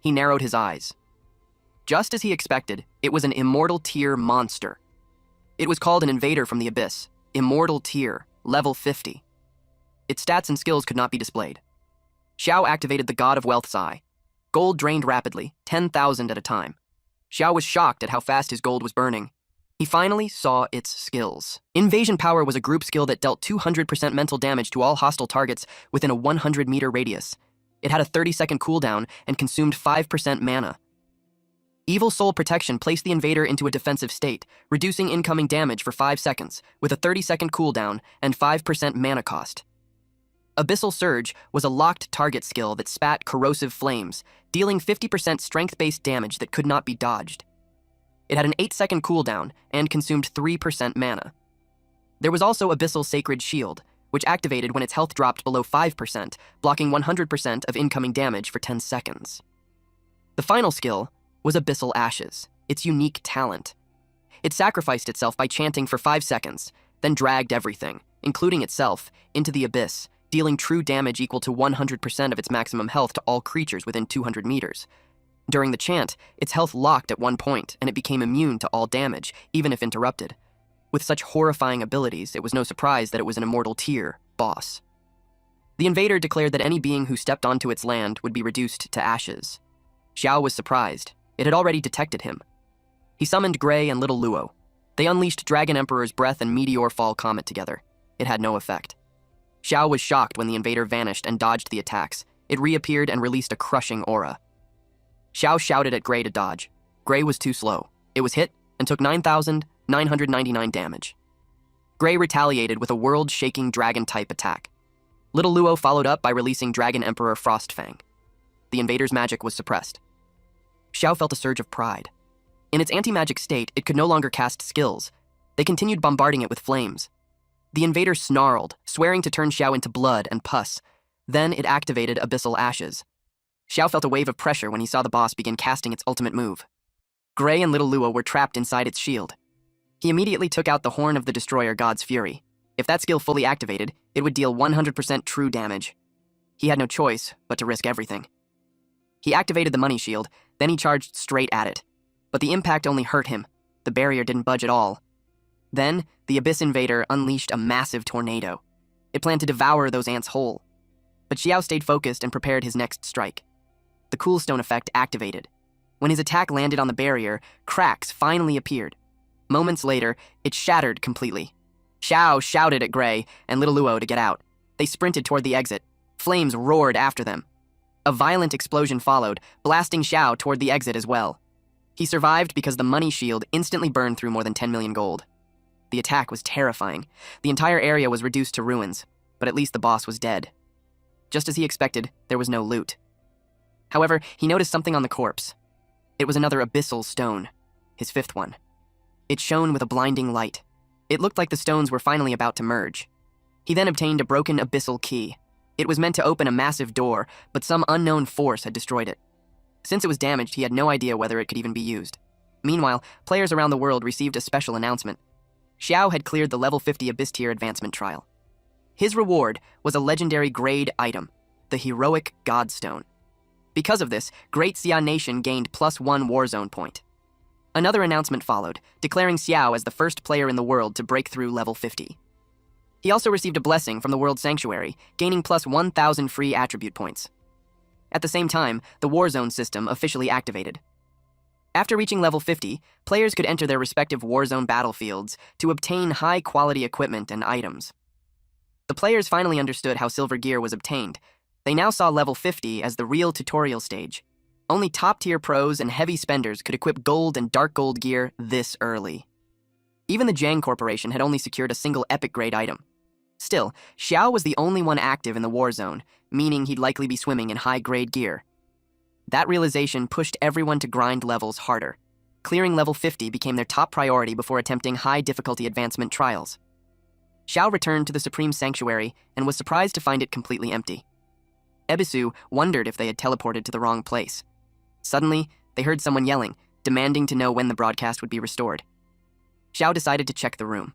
He narrowed his eyes. Just as he expected, it was an immortal tier monster. It was called an invader from the Abyss, immortal tier, level 50. Its stats and skills could not be displayed. Xiao activated the God of Wealth's Eye. Gold drained rapidly, 10,000 at a time. Xiao was shocked at how fast his gold was burning. He finally saw its skills. Invasion Power was a group skill that dealt 200% mental damage to all hostile targets within a 100-meter radius. It had a 30-second cooldown and consumed 5% mana. Evil Soul Protection placed the invader into a defensive state, reducing incoming damage for 5 seconds, with a 30-second cooldown and 5% mana cost. Abyssal Surge was a locked target skill that spat corrosive flames, dealing 50% strength-based damage that could not be dodged. It had an 8-second cooldown and consumed 3% mana. There was also Abyssal Sacred Shield, which activated when its health dropped below 5%, blocking 100% of incoming damage for 10 seconds. The final skill was Abyssal Ashes, its unique talent. It sacrificed itself by chanting for 5 seconds, then dragged everything, including itself, into the abyss, dealing true damage equal to 100% of its maximum health to all creatures within 200 meters. During the chant, its health locked at one point, and it became immune to all damage, even if interrupted. With such horrifying abilities, it was no surprise that it was an immortal tier boss. The invader declared that any being who stepped onto its land would be reduced to ashes. Xiao was surprised. It had already detected him. He summoned Gray and Little Luo. They unleashed Dragon Emperor's Breath and Meteor Fall Comet together. It had no effect. Xiao was shocked when the invader vanished and dodged the attacks. It reappeared and released a crushing aura. Xiao shouted at Gray to dodge. Gray was too slow. It was hit and took 9,999 damage. Gray retaliated with a world-shaking dragon-type attack. Little Luo followed up by releasing Dragon Emperor Frostfang. The invader's magic was suppressed. Xiao felt a surge of pride. In its anti-magic state, it could no longer cast skills. They continued bombarding it with flames. The invader snarled, swearing to turn Xiao into blood and pus. Then it activated Abyssal Ashes. Xiao felt a wave of pressure when he saw the boss begin casting its ultimate move. Gray and Little Luo were trapped inside its shield. He immediately took out the Horn of the Destroyer God's Fury. If that skill fully activated, it would deal 100% true damage. He had no choice but to risk everything. He activated the Money Shield, then he charged straight at it. But the impact only hurt him. The barrier didn't budge at all. Then, the Abyss Invader unleashed a massive tornado. It planned to devour those ants whole. But Xiao stayed focused and prepared his next strike. The Cool Stone effect activated. When his attack landed on the barrier, cracks finally appeared. Moments later, it shattered completely. Xiao shouted at Gray and Little Luo to get out. They sprinted toward the exit. Flames roared after them. A violent explosion followed, blasting Xiao toward the exit as well. He survived because the Money Shield instantly burned through more than 10 million gold. The attack was terrifying. The entire area was reduced to ruins, but at least the boss was dead. Just as he expected, there was no loot. However, he noticed something on the corpse. It was another abyssal stone, his 5th one. It shone with a blinding light. It looked like the stones were finally about to merge. He then obtained a broken abyssal key. It was meant to open a massive door, but some unknown force had destroyed it. Since it was damaged, he had no idea whether it could even be used. Meanwhile, players around the world received a special announcement. Xiao had cleared the level 50 Abyss Tier advancement trial. His reward was a legendary grade item, the Heroic Godstone. Because of this, Great Xia Nation gained +1 Warzone point. Another announcement followed, declaring Xiao as the first player in the world to break through level 50. He also received a blessing from the World Sanctuary, gaining +1,000 free attribute points. At the same time, the Warzone system officially activated. After reaching level 50, players could enter their respective Warzone battlefields to obtain high-quality equipment and items. The players finally understood how silver gear was obtained. They now saw level 50 as the real tutorial stage. Only top-tier pros and heavy spenders could equip gold and dark gold gear this early. Even the Jang Corporation had only secured a single epic-grade item. Still, Xiao was the only one active in the Warzone, meaning he'd likely be swimming in high-grade gear. That realization pushed everyone to grind levels harder. Clearing level 50 became their top priority before attempting high-difficulty advancement trials. Xiao returned to the Supreme Sanctuary and was surprised to find it completely empty. Ebisu wondered if they had teleported to the wrong place. Suddenly, they heard someone yelling, demanding to know when the broadcast would be restored. Xiao decided to check the room.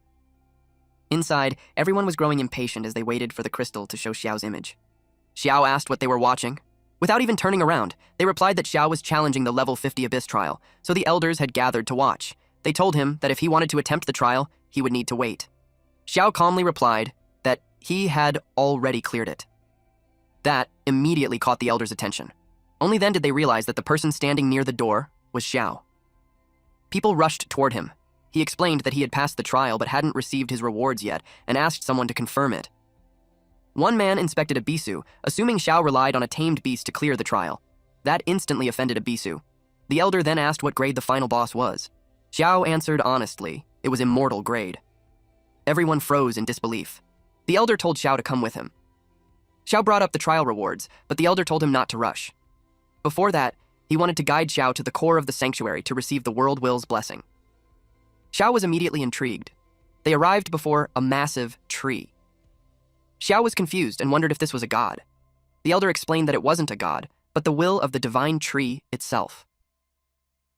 Inside, everyone was growing impatient as they waited for the crystal to show Xiao's image. Xiao asked what they were watching. Without even turning around, they replied that Xiao was challenging the level 50 Abyss trial, so the elders had gathered to watch. They told him that if he wanted to attempt the trial, he would need to wait. Xiao calmly replied that he had already cleared it. That immediately caught the elders' attention. Only then did they realize that the person standing near the door was Xiao. People rushed toward him. He explained that he had passed the trial but hadn't received his rewards yet and asked someone to confirm it. One man inspected a bisu, assuming Xiao relied on a tamed beast to clear the trial. That instantly offended a bisu. The elder then asked what grade the final boss was. Xiao answered honestly, it was immortal grade. Everyone froze in disbelief. The elder told Xiao to come with him. Xiao brought up the trial rewards, but the elder told him not to rush. Before that, he wanted to guide Xiao to the core of the sanctuary to receive the world will's blessing. Xiao was immediately intrigued. They arrived before a massive tree. Xiao was confused and wondered if this was a god. The elder explained that it wasn't a god, but the will of the divine tree itself.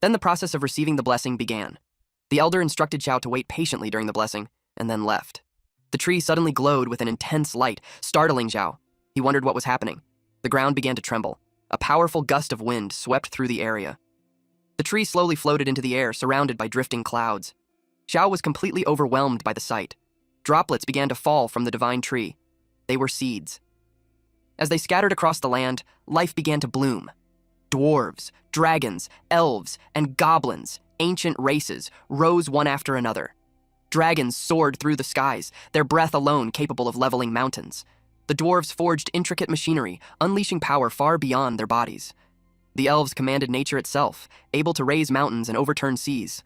Then the process of receiving the blessing began. The elder instructed Xiao to wait patiently during the blessing, and then left. The tree suddenly glowed with an intense light, startling Xiao. He wondered what was happening. The ground began to tremble. A powerful gust of wind swept through the area. The tree slowly floated into the air, surrounded by drifting clouds. Xiao was completely overwhelmed by the sight. Droplets began to fall from the divine tree. They were seeds. As they scattered across the land, life began to bloom. Dwarves, dragons, elves, and goblins, ancient races, rose one after another. Dragons soared through the skies, their breath alone capable of leveling mountains. The dwarves forged intricate machinery, unleashing power far beyond their bodies. The elves commanded nature itself, able to raise mountains and overturn seas.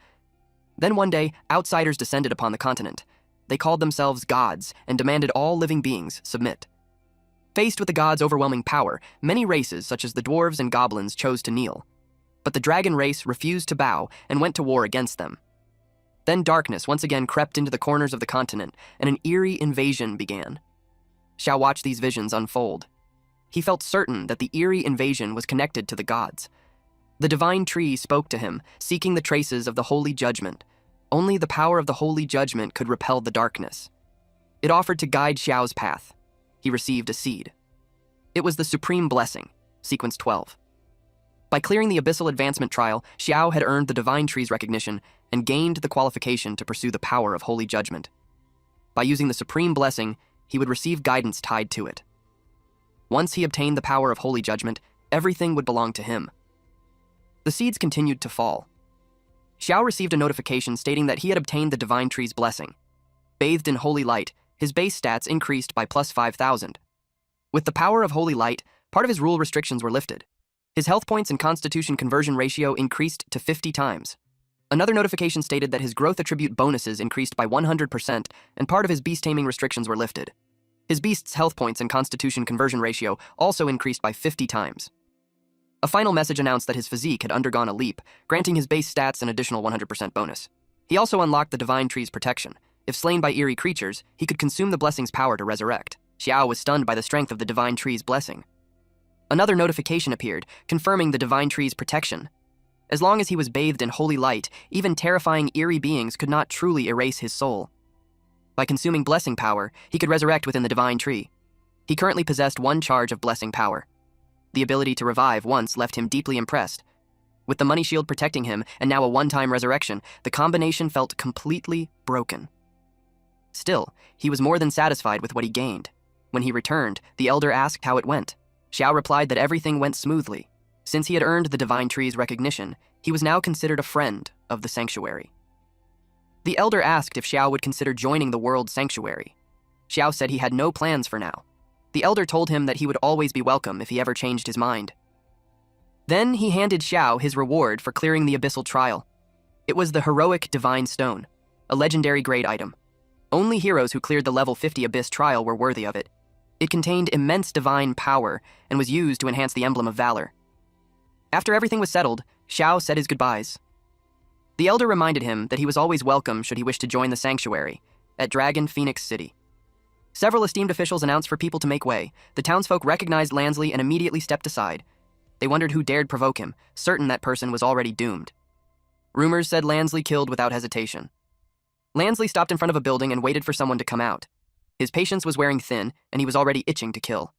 Then one day, outsiders descended upon the continent. They called themselves gods and demanded all living beings submit. Faced with the gods' overwhelming power, many races, such as the dwarves and goblins, chose to kneel. But the dragon race refused to bow and went to war against them. Then darkness once again crept into the corners of the continent, and an eerie invasion began. Xiao watched these visions unfold. He felt certain that the eerie invasion was connected to the gods. The divine tree spoke to him, seeking the traces of the holy judgment. Only the power of the holy judgment could repel the darkness. It offered to guide Xiao's path. He received a seed. It was the Supreme Blessing, Sequence 12. By clearing the Abyssal Advancement Trial, Xiao had earned the Divine Tree's recognition and gained the qualification to pursue the power of Holy Judgment. By using the Supreme Blessing, he would receive guidance tied to it. Once he obtained the power of Holy Judgment, everything would belong to him. The seeds continued to fall. Xiao received a notification stating that he had obtained the Divine Tree's blessing. Bathed in holy light, his base stats increased by plus 5,000. With the power of holy light, part of his rule restrictions were lifted. His health points and constitution conversion ratio increased to 50 times. Another notification stated that his growth attribute bonuses increased by 100%, and part of his beast taming restrictions were lifted. His beast's health points and constitution conversion ratio also increased by 50 times. A final message announced that his physique had undergone a leap, granting his base stats an additional 100% bonus. He also unlocked the Divine Tree's protection. If slain by eerie creatures, he could consume the blessing's power to resurrect. Xiao was stunned by the strength of the Divine Tree's blessing. Another notification appeared, confirming the Divine Tree's protection. As long as he was bathed in holy light, even terrifying eerie beings could not truly erase his soul. By consuming blessing power, he could resurrect within the Divine Tree. He currently possessed one charge of blessing power. The ability to revive once left him deeply impressed. With the money shield protecting him and now a one-time resurrection, the combination felt completely broken. Still, he was more than satisfied with what he gained. When he returned, the elder asked how it went. Xiao replied that everything went smoothly. Since he had earned the Divine Tree's recognition, he was now considered a friend of the sanctuary. The elder asked if Xiao would consider joining the world sanctuary. Xiao said he had no plans for now. The elder told him that he would always be welcome if he ever changed his mind. Then he handed Xiao his reward for clearing the abyssal trial. It was the heroic Divine Stone, a legendary grade item. Only heroes who cleared the level 50 Abyss trial were worthy of it. It contained immense divine power and was used to enhance the emblem of valor. After everything was settled, Xiao said his goodbyes. The elder reminded him that he was always welcome should he wish to join the sanctuary at Dragon Phoenix City. Several esteemed officials announced for people to make way. The townsfolk recognized Lansley and immediately stepped aside. They wondered who dared provoke him, certain that person was already doomed. Rumors said Lansley killed without hesitation. Lansley stopped in front of a building and waited for someone to come out. His patience was wearing thin, and he was already itching to kill.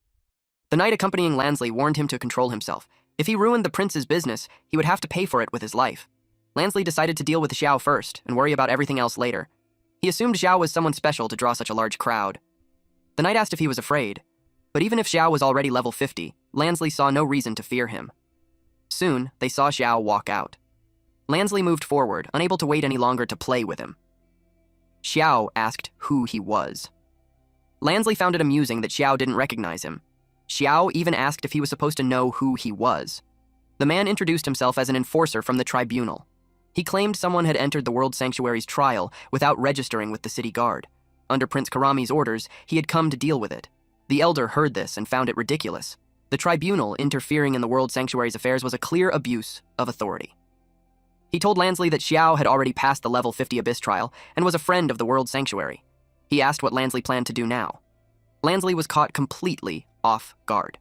The knight accompanying Lansley warned him to control himself. If he ruined the prince's business, he would have to pay for it with his life. Lansley decided to deal with Xiao first and worry about everything else later. He assumed Xiao was someone special to draw such a large crowd. The knight asked if he was afraid, but even if Xiao was already level 50, Lansley saw no reason to fear him. Soon, they saw Xiao walk out. Lansley moved forward, unable to wait any longer to play with him. Xiao asked who he was. Lansley found it amusing that Xiao didn't recognize him. Xiao even asked if he was supposed to know who he was. The man introduced himself as an enforcer from the tribunal. He claimed someone had entered the World Sanctuary's trial without registering with the city guard. Under Prince Karami's orders, he had come to deal with it. The elder heard this and found it ridiculous. The tribunal interfering in the World Sanctuary's affairs was a clear abuse of authority. He told Lansley that Xiao had already passed the level 50 Abyss trial and was a friend of the World Sanctuary. He asked what Lansley planned to do now. Lansley was caught completely off guard.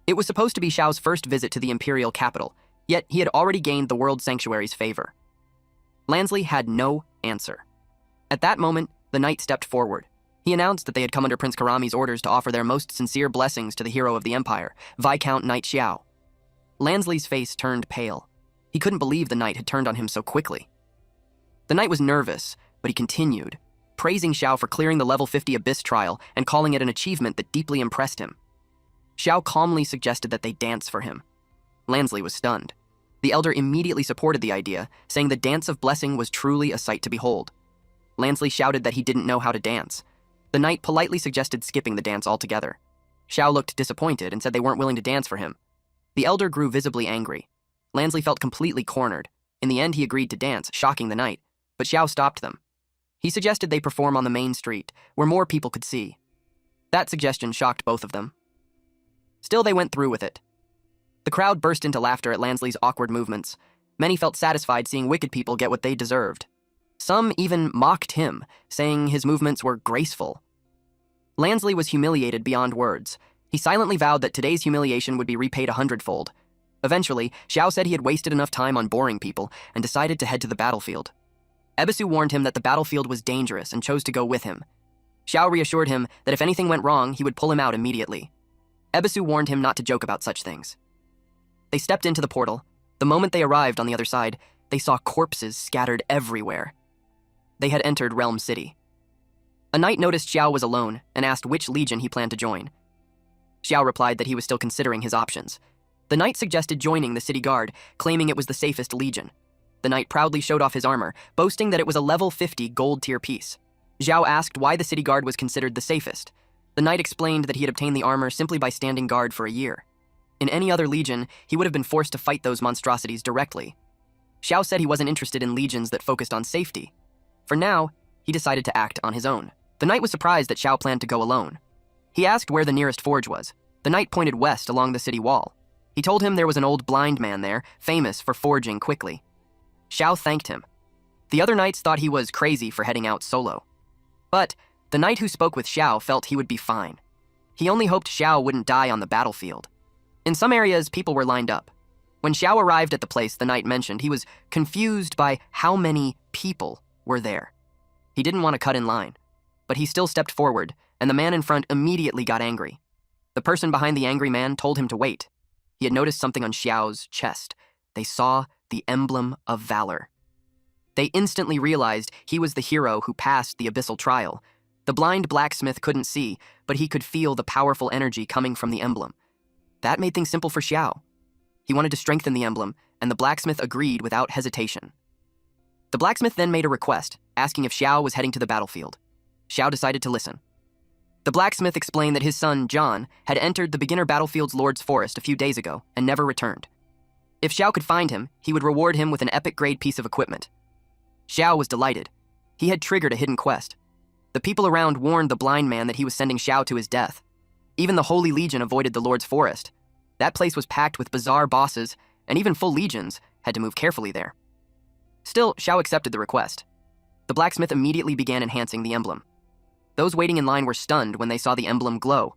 It was supposed to be Xiao's first visit to the imperial capital, yet he had already gained the World Sanctuary's favor. Lansley had no answer. At that moment, the knight stepped forward. He announced that they had come under Prince Karami's orders to offer their most sincere blessings to the hero of the Empire, Viscount Knight Xiao. Lansley's face turned pale. He couldn't believe the knight had turned on him so quickly. The knight was nervous, but he continued, praising Xiao for clearing the level 50 Abyss trial and calling it an achievement that deeply impressed him. Xiao calmly suggested that they dance for him. Lansley was stunned. The elder immediately supported the idea, saying the dance of blessing was truly a sight to behold. Lansley shouted that he didn't know how to dance. The knight politely suggested skipping the dance altogether. Xiao looked disappointed and said they weren't willing to dance for him. The elder grew visibly angry. Lansley felt completely cornered. In the end, he agreed to dance, shocking the knight, but Xiao stopped them. He suggested they perform on the main street, where more people could see. That suggestion shocked both of them. Still, they went through with it. The crowd burst into laughter at Lansley's awkward movements. Many felt satisfied seeing wicked people get what they deserved. Some even mocked him, saying his movements were graceful. Lansley was humiliated beyond words. He silently vowed that today's humiliation would be repaid 100-fold. Eventually, Xiao said he had wasted enough time on boring people and decided to head to the battlefield. Ebisu warned him that the battlefield was dangerous and chose to go with him. Xiao reassured him that if anything went wrong, he would pull him out immediately. Ebisu warned him not to joke about such things. They stepped into the portal. The moment they arrived on the other side, they saw corpses scattered everywhere. They had entered Realm City. A knight noticed Xiao was alone and asked which legion he planned to join. Xiao replied that he was still considering his options. The knight suggested joining the city guard, claiming it was the safest legion. The knight proudly showed off his armor, boasting that it was a level 50 gold tier piece. Xiao asked why the city guard was considered the safest. The knight explained that he had obtained the armor simply by standing guard for a year. In any other legion, he would have been forced to fight those monstrosities directly. Xiao said he wasn't interested in legions that focused on safety. For now, he decided to act on his own. The knight was surprised that Xiao planned to go alone. He asked where the nearest forge was. The knight pointed west along the city wall. He told him there was an old blind man there, famous for forging quickly. Xiao thanked him. The other knights thought he was crazy for heading out solo. But the knight who spoke with Xiao felt he would be fine. He only hoped Xiao wouldn't die on the battlefield. In some areas, people were lined up. When Xiao arrived at the place the knight mentioned, he was confused by how many people were there. He didn't want to cut in line, but he still stepped forward, and the man in front immediately got angry. The person behind the angry man told him to wait. He had noticed something on Xiao's chest. They saw the emblem of valor. They instantly realized he was the hero who passed the abyssal trial. The blind blacksmith couldn't see, but he could feel the powerful energy coming from the emblem. That made things simple for Xiao. He wanted to strengthen the emblem, and the blacksmith agreed without hesitation. The blacksmith then made a request, asking if Xiao was heading to the battlefield. Xiao decided to listen. The blacksmith explained that his son, John, had entered the beginner battlefield's Lord's Forest a few days ago and never returned. If Xiao could find him, he would reward him with an epic-grade piece of equipment. Xiao was delighted. He had triggered a hidden quest. The people around warned the blind man that he was sending Xiao to his death. Even the Holy Legion avoided the Lord's Forest. That place was packed with bizarre bosses, and even full legions had to move carefully there. Still, Xiao accepted the request. The blacksmith immediately began enhancing the emblem. Those waiting in line were stunned when they saw the emblem glow.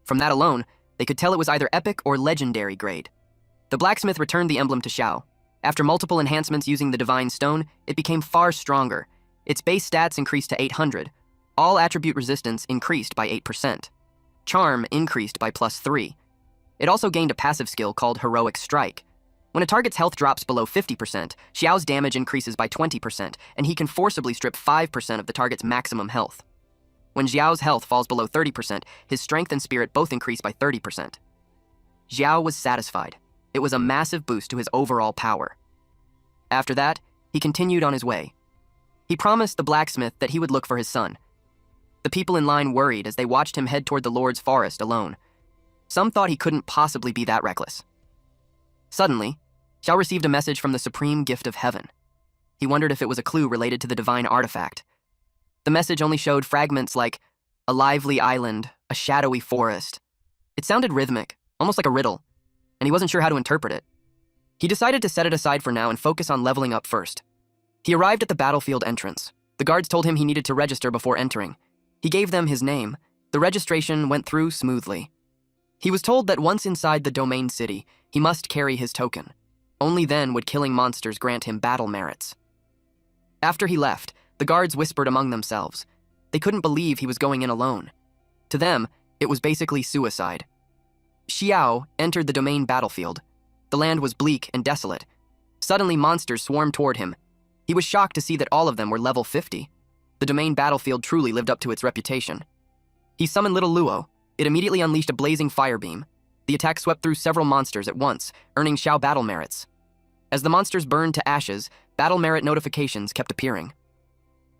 From that alone, they could tell it was either epic or legendary grade. The blacksmith returned the emblem to Xiao. After multiple enhancements using the divine stone, it became far stronger. Its base stats increased to 800. All attribute resistance increased by 8%. Charm increased by +3. It also gained a passive skill called Heroic Strike. When a target's health drops below 50%, Xiao's damage increases by 20%, and he can forcibly strip 5% of the target's maximum health. When Xiao's health falls below 30%, his strength and spirit both increase by 30%. Xiao was satisfied. It was a massive boost to his overall power. After that, he continued on his way. He promised the blacksmith that he would look for his son. The people in line worried as they watched him head toward the Lord's forest alone. Some thought he couldn't possibly be that reckless. Suddenly, Xiao received a message from the supreme gift of heaven. He wondered if it was a clue related to the divine artifact. The message only showed fragments like a lively island, a shadowy forest. It sounded rhythmic, almost like a riddle, and he wasn't sure how to interpret it. He decided to set it aside for now and focus on leveling up first. He arrived at the battlefield entrance. The guards told him he needed to register before entering. He gave them his name. The registration went through smoothly. He was told that once inside the domain city, he must carry his token. Only then would killing monsters grant him battle merits. After he left, the guards whispered among themselves. They couldn't believe he was going in alone. To them, it was basically suicide. Xiao entered the domain battlefield. The land was bleak and desolate. Suddenly, monsters swarmed toward him. He was shocked to see that all of them were level 50. The domain battlefield truly lived up to its reputation. He summoned Little Luo. It immediately unleashed a blazing fire beam. The attack swept through several monsters at once, earning Xiao battle merits. As the monsters burned to ashes, battle merit notifications kept appearing.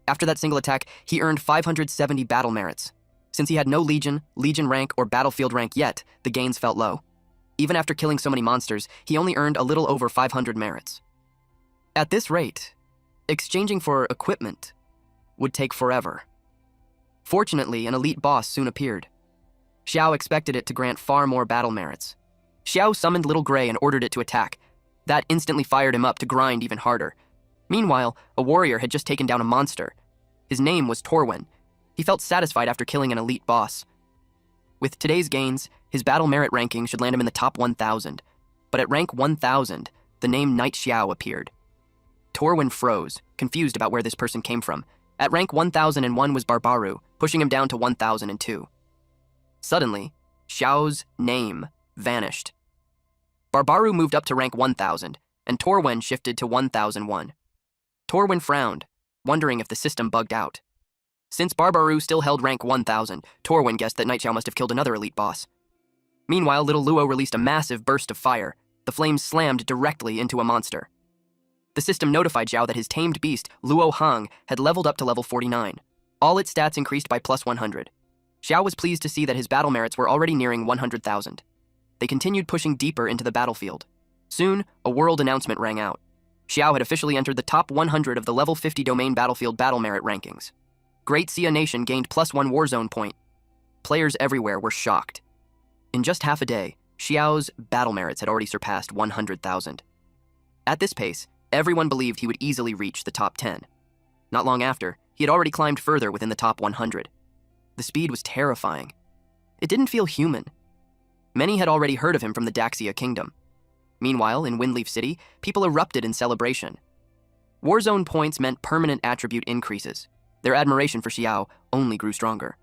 After that single attack, he earned 570 battle merits. Since he had no legion rank, or battlefield rank yet, the gains felt low. Even after killing so many monsters, he only earned a little over 500 merits. At this rate, exchanging for equipment would take forever. Fortunately, an elite boss soon appeared. Xiao expected it to grant far more battle merits. Xiao summoned Little Gray and ordered it to attack. That instantly fired him up to grind even harder. Meanwhile, a warrior had just taken down a monster. His name was Torwen. He felt satisfied after killing an elite boss. With today's gains, his battle merit ranking should land him in the top 1,000. But at rank 1,000, the name Knight Xiao appeared. Torwen froze, confused about where this person came from. At rank 1001 was Barbaru, pushing him down to 1002. Suddenly, Xiao's name vanished. Barbaru moved up to rank 1000, and Torwen shifted to 1001. Torwen frowned, wondering if the system bugged out. Since Barbaru still held rank 1000, Torwen guessed that Knight Xiao must have killed another elite boss. Meanwhile, Little Luo released a massive burst of fire. The flames slammed directly into a monster. The system notified Xiao that his tamed beast, Luo Hang, had leveled up to level 49. All its stats increased by plus 100. Xiao was pleased to see that his battle merits were already nearing 100,000. They continued pushing deeper into the battlefield. Soon, a world announcement rang out. Xiao had officially entered the top 100 of the level 50 domain battlefield battle merit rankings. Great Xia Nation gained +1 Warzone point. Players everywhere were shocked. In just half a day, Xiao's battle merits had already surpassed 100,000. At this pace, everyone believed he would easily reach the top 10. Not long after, he had already climbed further within the top 100. The speed was terrifying. It didn't feel human. Many had already heard of him from the Daxia Kingdom. Meanwhile, in Windleaf City, people erupted in celebration. Warzone points meant permanent attribute increases. Their admiration for Xiao only grew stronger.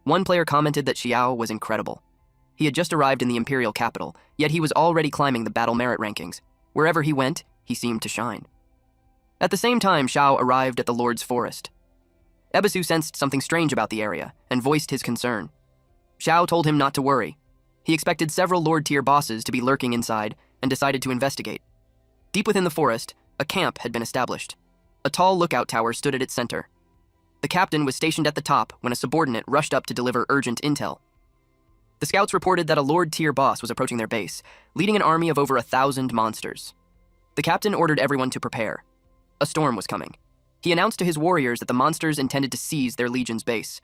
One player commented that Xiao was incredible. He had just arrived in the Imperial capital, yet he was already climbing the battle merit rankings. Wherever he went, he seemed to shine. At the same time, Xiao arrived at the Lord's Forest. Ebisu sensed something strange about the area and voiced his concern. Xiao told him not to worry. He expected several Lord-tier bosses to be lurking inside and decided to investigate. Deep within the forest, a camp had been established. A tall lookout tower stood at its center. The captain was stationed at the top when a subordinate rushed up to deliver urgent intel. The scouts reported that a Lord-tier boss was approaching their base, leading an army of over 1,000 monsters. The captain ordered everyone to prepare. A storm was coming. He announced to his warriors that the monsters intended to seize their legion's base.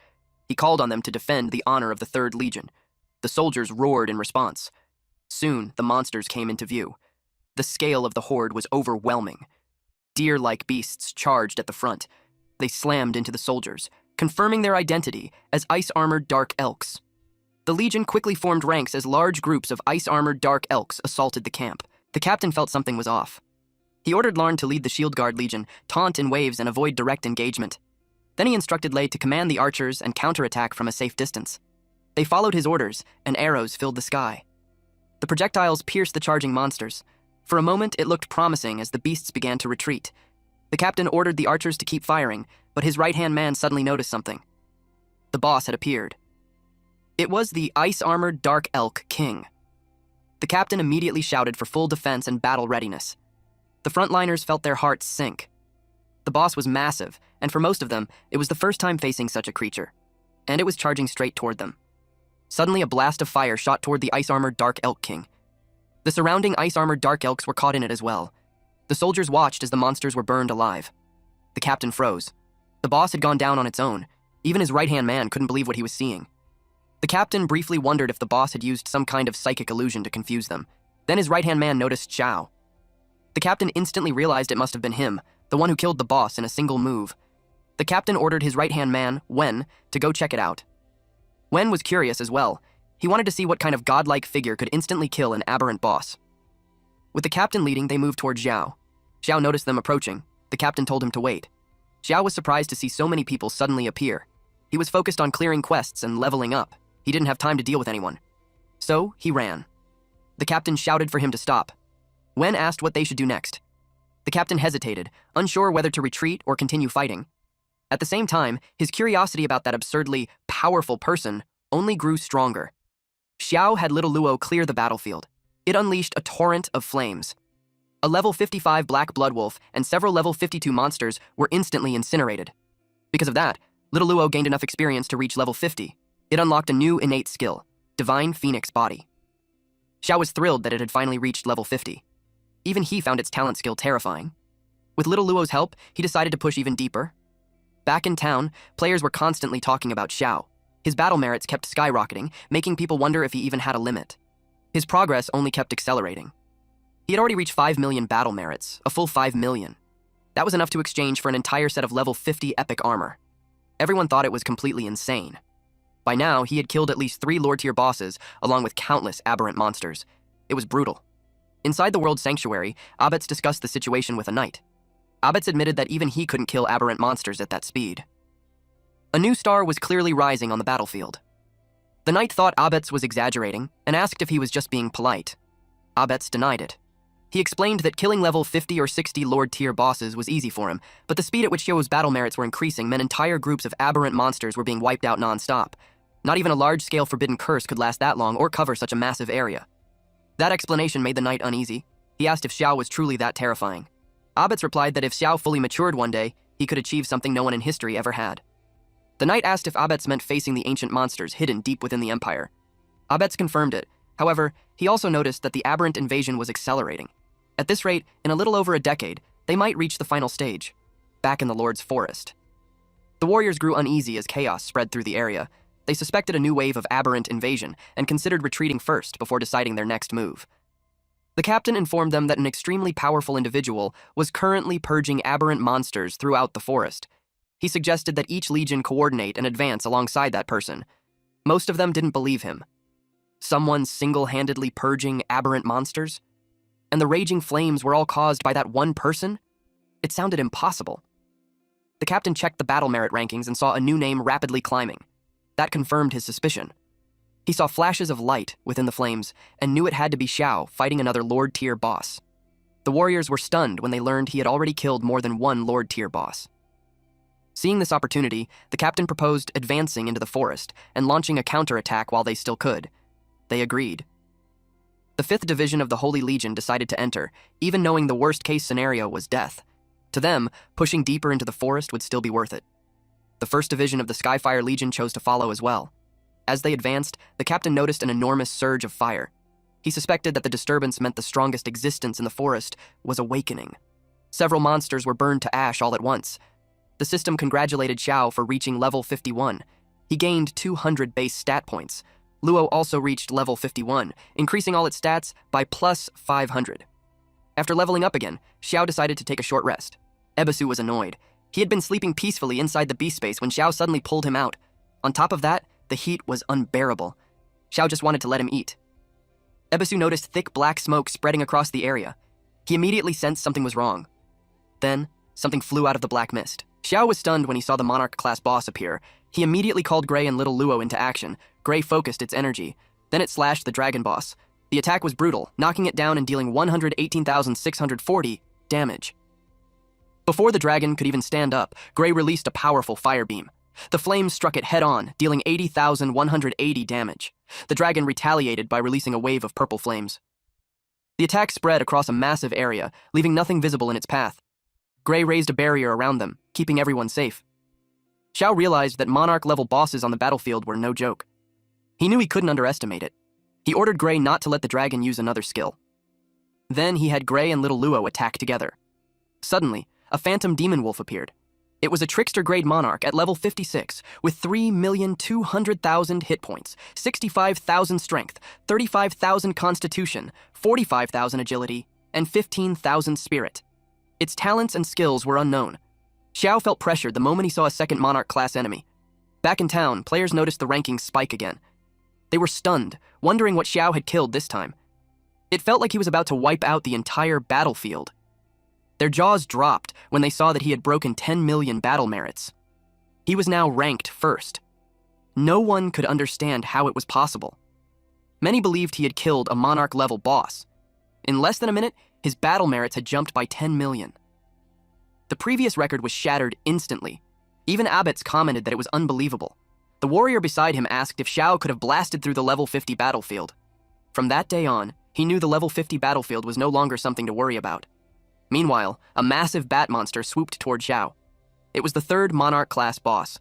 He called on them to defend the honor of the 3rd Legion. The soldiers roared in response. Soon, the monsters came into view. The scale of the horde was overwhelming. Deer-like beasts charged at the front. They slammed into the soldiers, confirming their identity as ice-armored dark elks. The Legion quickly formed ranks as large groups of ice-armored dark elks assaulted the camp. The captain felt something was off. He ordered Larn to lead the Shield Guard Legion, taunt in waves, and avoid direct engagement. Then he instructed Lei to command the archers and counterattack from a safe distance. They followed his orders, and arrows filled the sky. The projectiles pierced the charging monsters. For a moment, it looked promising as the beasts began to retreat. The captain ordered the archers to keep firing, but his right-hand man suddenly noticed something. The boss had appeared. It was the ice-armored Dark Elk King. The captain immediately shouted for full defense and battle readiness. The frontliners felt their hearts sink. The boss was massive, and for most of them, it was the first time facing such a creature, and it was charging straight toward them. Suddenly, a blast of fire shot toward the ice-armored Dark Elk King. The surrounding ice-armored Dark Elks were caught in it as well. The soldiers watched as the monsters were burned alive. The captain froze. The boss had gone down on its own. Even his right-hand man couldn't believe what he was seeing. The captain briefly wondered if the boss had used some kind of psychic illusion to confuse them. Then his right-hand man noticed Xiao. The captain instantly realized it must have been him, the one who killed the boss in a single move. The captain ordered his right-hand man, Wen, to go check it out. Wen was curious as well. He wanted to see what kind of godlike figure could instantly kill an aberrant boss. With the captain leading, they moved toward Xiao. Xiao noticed them approaching. The captain told him to wait. Xiao was surprised to see so many people suddenly appear. He was focused on clearing quests and leveling up. He didn't have time to deal with anyone. So, he ran. The captain shouted for him to stop. Wen asked what they should do next. The captain hesitated, unsure whether to retreat or continue fighting. At the same time, his curiosity about that absurdly powerful person only grew stronger. Xiao had little Luo clear the battlefield. It unleashed a torrent of flames. A level 55 black blood wolf and several level 52 monsters were instantly incinerated. Because of that, little Luo gained enough experience to reach level 50. It unlocked a new innate skill, Divine Phoenix Body. Xiao was thrilled that it had finally reached level 50. Even he found its talent skill terrifying. With little Luo's help, he decided to push even deeper. Back in town, players were constantly talking about Xiao. His battle merits kept skyrocketing, making people wonder if he even had a limit. His progress only kept accelerating. He had already reached 5 million battle merits, a full 5 million. That was enough to exchange for an entire set of level 50 epic armor. Everyone thought it was completely insane. By now, he had killed at least 3 lord-tier bosses, along with countless aberrant monsters. It was brutal. Inside the World Sanctuary, Abetz discussed the situation with a knight. Abetz admitted that even he couldn't kill aberrant monsters at that speed. A new star was clearly rising on the battlefield. The knight thought Abetz was exaggerating and asked if he was just being polite. Abetz denied it. He explained that killing level 50 or 60 lord-tier bosses was easy for him, but the speed at which Xiao's battle merits were increasing meant entire groups of aberrant monsters were being wiped out non-stop. Not even a large-scale forbidden curse could last that long or cover such a massive area. That explanation made the knight uneasy. He asked if Xiao was truly that terrifying. Abetz replied that if Xiao fully matured one day, he could achieve something no one in history ever had. The knight asked if Abetz meant facing the ancient monsters hidden deep within the Empire. Abetz confirmed it. However, he also noticed that the aberrant invasion was accelerating. At this rate, in a little over a decade, they might reach the final stage, back in the Lord's Forest. The warriors grew uneasy as chaos spread through the area. They suspected a new wave of aberrant invasion and considered retreating first before deciding their next move. The captain informed them that an extremely powerful individual was currently purging aberrant monsters throughout the forest. He suggested that each legion coordinate and advance alongside that person. Most of them didn't believe him. Someone single-handedly purging aberrant monsters? And the raging flames were all caused by that one person? It sounded impossible. The captain checked the battle merit rankings and saw a new name rapidly climbing. That confirmed his suspicion. He saw flashes of light within the flames and knew it had to be Xiao fighting another Lord-tier boss. The warriors were stunned when they learned he had already killed more than one Lord-tier boss. Seeing this opportunity, the captain proposed advancing into the forest and launching a counterattack while they still could. They agreed. The 5th Division of the Holy Legion decided to enter, even knowing the worst-case scenario was death. To them, pushing deeper into the forest would still be worth it. The 1st Division of the Skyfire Legion chose to follow as well. As they advanced, the captain noticed an enormous surge of fire. He suspected that the disturbance meant the strongest existence in the forest was awakening. Several monsters were burned to ash all at once. The system congratulated Xiao for reaching level 51. He gained 200 base stat points. Luo also reached level 51, increasing all its stats by plus 500. After leveling up again, Xiao decided to take a short rest. Ebisu was annoyed. He had been sleeping peacefully inside the beast space when Xiao suddenly pulled him out. On top of that, the heat was unbearable. Xiao just wanted to let him eat. Ebisu noticed thick black smoke spreading across the area. He immediately sensed something was wrong. Then, something flew out of the black mist. Xiao was stunned when he saw the Monarch-class boss appear. He immediately called Gray and Little Luo into action. Gray focused its energy. Then it slashed the dragon boss. The attack was brutal, knocking it down and dealing 118,640 damage. Before the dragon could even stand up, Gray released a powerful fire beam. The flames struck it head-on, dealing 80,180 damage. The dragon retaliated by releasing a wave of purple flames. The attack spread across a massive area, leaving nothing visible in its path. Gray raised a barrier around them, keeping everyone safe. Xiao realized that monarch-level bosses on the battlefield were no joke. He knew he couldn't underestimate it. He ordered Gray not to let the dragon use another skill. Then he had Gray and Little Luo attack together. Suddenly, a phantom demon wolf appeared. It was a trickster-grade monarch at level 56, with 3,200,000 hit points, 65,000 strength, 35,000 constitution, 45,000 agility, and 15,000 spirit. Its talents and skills were unknown. Xiao felt pressured the moment he saw a second monarch-class enemy. Back in town, players noticed the rankings spike again. They were stunned, wondering what Xiao had killed this time. It felt like he was about to wipe out the entire battlefield. Their jaws dropped when they saw that he had broken 10 million battle merits. He was now ranked first. No one could understand how it was possible. Many believed he had killed a monarch-level boss. In less than a minute, his battle merits had jumped by 10 million. The previous record was shattered instantly. Even Abbots commented that it was unbelievable. The warrior beside him asked if Xiao could have blasted through the level 50 battlefield. From that day on, he knew the level 50 battlefield was no longer something to worry about. Meanwhile, a massive bat monster swooped toward Xiao. It was the third monarch-class boss,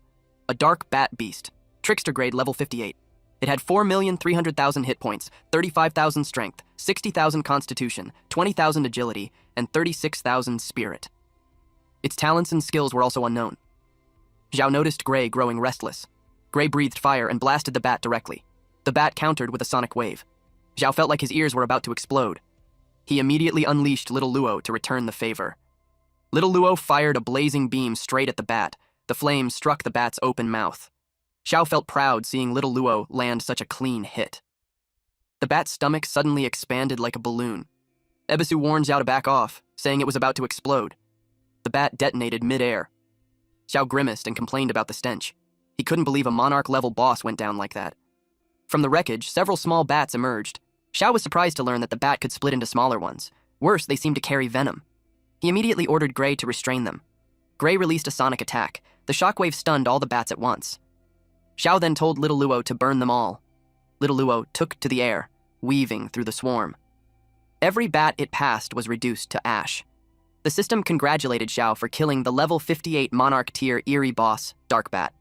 a dark bat beast, trickster grade level 58. It had 4,300,000 hit points, 35,000 strength, 60,000 constitution, 20,000 agility, and 36,000 spirit. Its talents and skills were also unknown. Xiao noticed Gray growing restless. Gray breathed fire and blasted the bat directly. The bat countered with a sonic wave. Xiao felt like his ears were about to explode. He immediately unleashed Little Luo to return the favor. Little Luo fired a blazing beam straight at the bat. The flame struck the bat's open mouth. Xiao felt proud seeing Little Luo land such a clean hit. The bat's stomach suddenly expanded like a balloon. Ebisu warned Xiao to back off, saying it was about to explode. The bat detonated mid-air. Xiao grimaced and complained about the stench. He couldn't believe a monarch-level boss went down like that. From the wreckage, several small bats emerged. Xiao was surprised to learn that the bat could split into smaller ones. Worse, they seemed to carry venom. He immediately ordered Gray to restrain them. Gray released a sonic attack. The shockwave stunned all the bats at once. Xiao then told Little Luo to burn them all. Little Luo took to the air, weaving through the swarm. Every bat it passed was reduced to ash. The system congratulated Xiao for killing the level 58 Monarch tier eerie boss, Dark Bat.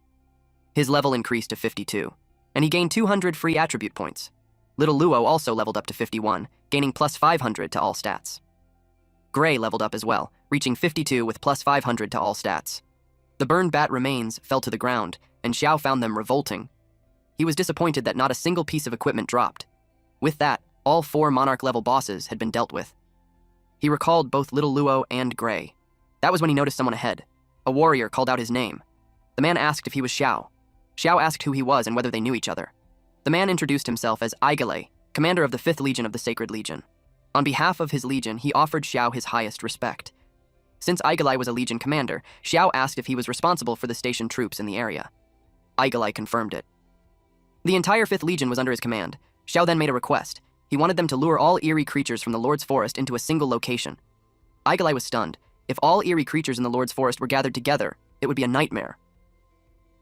His level increased to 52, and he gained 200 free attribute points. Little Luo also leveled up to 51, gaining plus 500 to all stats. Gray leveled up as well, reaching 52 with plus 500 to all stats. The burned bat remains fell to the ground, and Xiao found them revolting. He was disappointed that not a single piece of equipment dropped. With that, all 4 Monarch-level bosses had been dealt with. He recalled both Little Luo and Gray. That was when he noticed someone ahead. A warrior called out his name. The man asked if he was Xiao. Xiao asked who he was and whether they knew each other. The man introduced himself as Yahello, commander of the 5th Legion of the Sacred Legion. On behalf of his legion, he offered Xiao his highest respect. Since Yahello was a legion commander, Xiao asked if he was responsible for the stationed troops in the area. Yahello confirmed it. The entire 5th Legion was under his command. Xiao then made a request. He wanted them to lure all eerie creatures from the Lord's Forest into a single location. Yahello was stunned. If all eerie creatures in the Lord's Forest were gathered together, it would be a nightmare.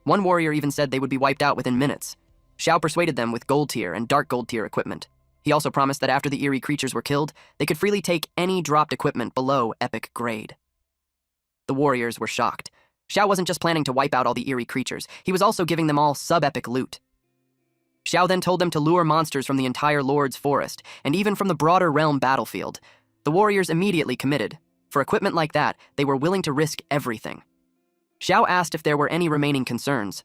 One warrior even said they would be wiped out within minutes. Xiao persuaded them with gold tier and dark gold tier equipment. He also promised that after the eerie creatures were killed, they could freely take any dropped equipment below epic grade. The warriors were shocked. Xiao wasn't just planning to wipe out all the eerie creatures, he was also giving them all sub-epic loot. Xiao then told them to lure monsters from the entire Lord's Forest, and even from the broader realm battlefield. The warriors immediately committed. For equipment like that, they were willing to risk everything. Xiao asked if there were any remaining concerns.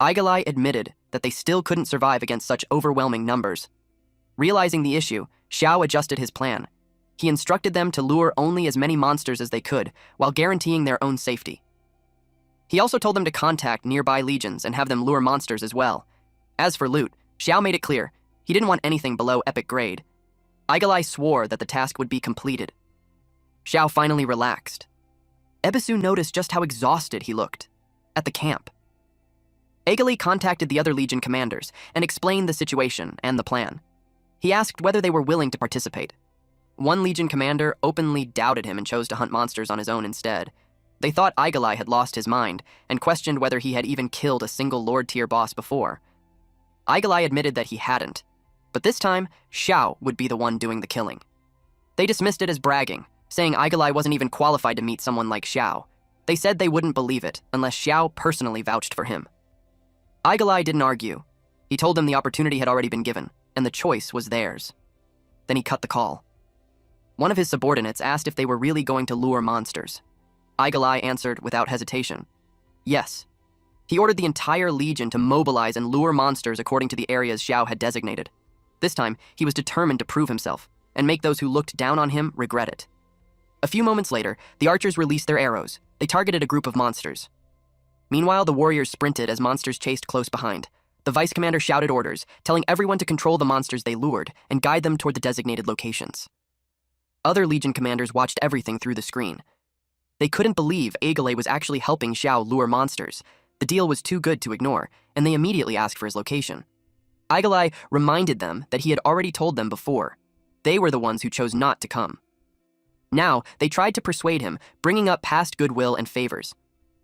Yahello admitted that they still couldn't survive against such overwhelming numbers. Realizing the issue, Xiao adjusted his plan. He instructed them to lure only as many monsters as they could, while guaranteeing their own safety. He also told them to contact nearby legions and have them lure monsters as well. As for loot, Xiao made it clear he didn't want anything below epic grade. Yahello swore that the task would be completed. Xiao finally relaxed. Ebisu noticed just how exhausted he looked. At the camp. Yahello contacted the other legion commanders and explained the situation and the plan. He asked whether they were willing to participate. One legion commander openly doubted him and chose to hunt monsters on his own instead. They thought Yahello had lost his mind and questioned whether he had even killed a single Lord-tier boss before. Yahello admitted that he hadn't, but this time, Xiao would be the one doing the killing. They dismissed it as bragging, saying Aigalai wasn't even qualified to meet someone like Xiao. They said they wouldn't believe it unless Xiao personally vouched for him. Aigalai didn't argue. He told them the opportunity had already been given, and the choice was theirs. Then he cut the call. One of his subordinates asked if they were really going to lure monsters. Aigalai answered without hesitation, yes. He ordered the entire legion to mobilize and lure monsters according to the areas Xiao had designated. This time, he was determined to prove himself, and make those who looked down on him regret it. A few moments later, the archers released their arrows. They targeted a group of monsters. Meanwhile, the warriors sprinted as monsters chased close behind. The vice commander shouted orders, telling everyone to control the monsters they lured and guide them toward the designated locations. Other legion commanders watched everything through the screen. They couldn't believe Aigalai was actually helping Xiao lure monsters. The deal was too good to ignore, and they immediately asked for his location. Aigalai reminded them that he had already told them before. They were the ones who chose not to come. Now, they tried to persuade him, bringing up past goodwill and favors.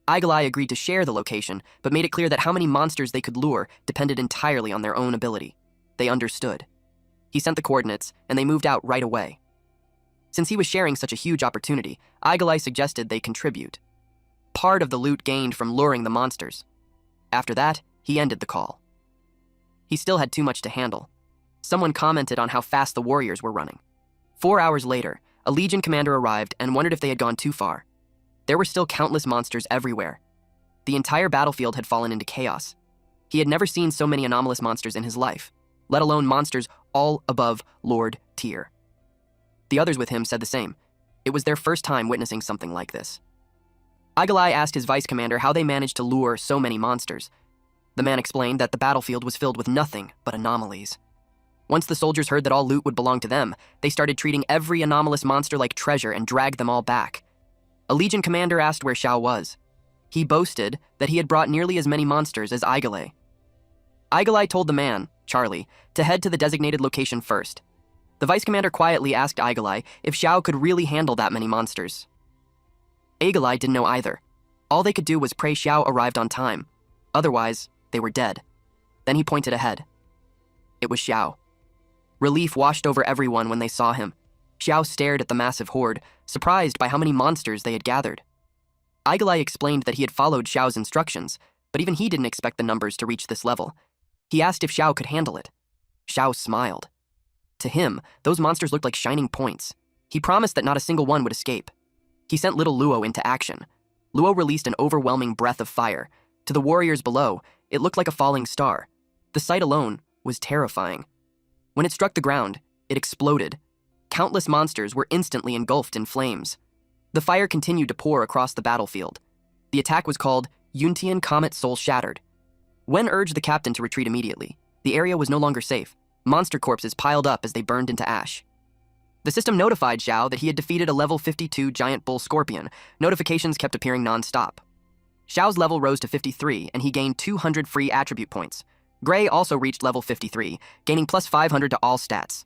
Aigalai agreed to share the location, but made it clear that how many monsters they could lure depended entirely on their own ability. They understood. He sent the coordinates, and they moved out right away. Since he was sharing such a huge opportunity, Aigalai suggested they contribute part of the loot gained from luring the monsters. After that, he ended the call. He still had too much to handle. Someone commented on how fast the warriors were running. 4 hours later, a legion commander arrived and wondered if they had gone too far. There were still countless monsters everywhere. The entire battlefield had fallen into chaos. He had never seen so many anomalous monsters in his life, let alone monsters all above Lord tier. The others with him said the same. It was their first time witnessing something like this. Aigalai asked his vice commander how they managed to lure so many monsters. The man explained that the battlefield was filled with nothing but anomalies. Once the soldiers heard that all loot would belong to them, they started treating every anomalous monster like treasure and dragged them all back. A legion commander asked where Xiao was. He boasted that he had brought nearly as many monsters as Aigalai. Aigalai told the man, Charlie, to head to the designated location first. The vice commander quietly asked Aigalai if Xiao could really handle that many monsters. Aigalai didn't know either. All they could do was pray Xiao arrived on time. Otherwise, they were dead. Then he pointed ahead. It was Xiao. Relief washed over everyone when they saw him. Xiao stared at the massive horde, surprised by how many monsters they had gathered. Aigalai explained that he had followed Xiao's instructions, but even he didn't expect the numbers to reach this level. He asked if Xiao could handle it. Xiao smiled. To him, those monsters looked like shining points. He promised that not a single one would escape. He sent little Luo into action. Luo released an overwhelming breath of fire. To the warriors below, it looked like a falling star. The sight alone was terrifying. When it struck the ground, it exploded. Countless monsters were instantly engulfed in flames. The fire continued to pour across the battlefield. The attack was called Yuntian Comet Soul Shattered. Wen urged the captain to retreat immediately. The area was no longer safe. Monster corpses piled up as they burned into ash. The system notified Xiao that he had defeated a level 52 giant bull scorpion. Notifications kept appearing non-stop. Xiao's level rose to 53, and he gained 200 free attribute points. Gray also reached level 53, gaining plus 500 to all stats.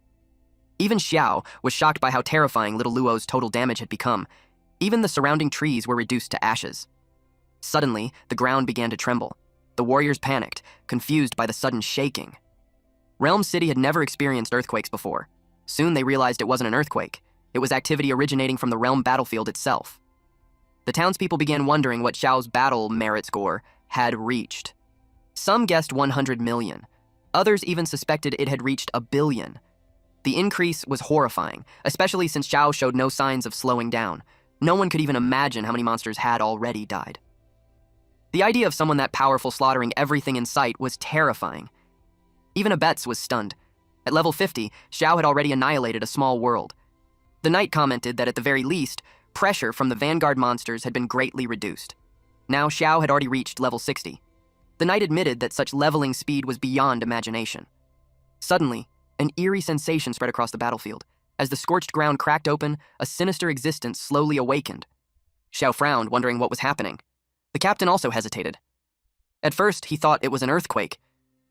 Even Xiao was shocked by how terrifying little Luo's total damage had become. Even the surrounding trees were reduced to ashes. Suddenly, the ground began to tremble. The warriors panicked, confused by the sudden shaking. Realm City had never experienced earthquakes before. Soon they realized it wasn't an earthquake. It was activity originating from the realm battlefield itself. The townspeople began wondering what Xiao's battle merit score had reached. Some guessed 100 million. Others even suspected it had reached 1 billion. The increase was horrifying, especially since Xiao showed no signs of slowing down. No one could even imagine how many monsters had already died. The idea of someone that powerful slaughtering everything in sight was terrifying. Even Abetz was stunned. At level 50, Xiao had already annihilated a small world. The knight commented that at the very least, pressure from the vanguard monsters had been greatly reduced. Now Xiao had already reached level 60. The knight admitted that such leveling speed was beyond imagination. Suddenly, an eerie sensation spread across the battlefield. As the scorched ground cracked open, a sinister existence slowly awakened. Xiao frowned, wondering what was happening. The captain also hesitated. At first, he thought it was an earthquake,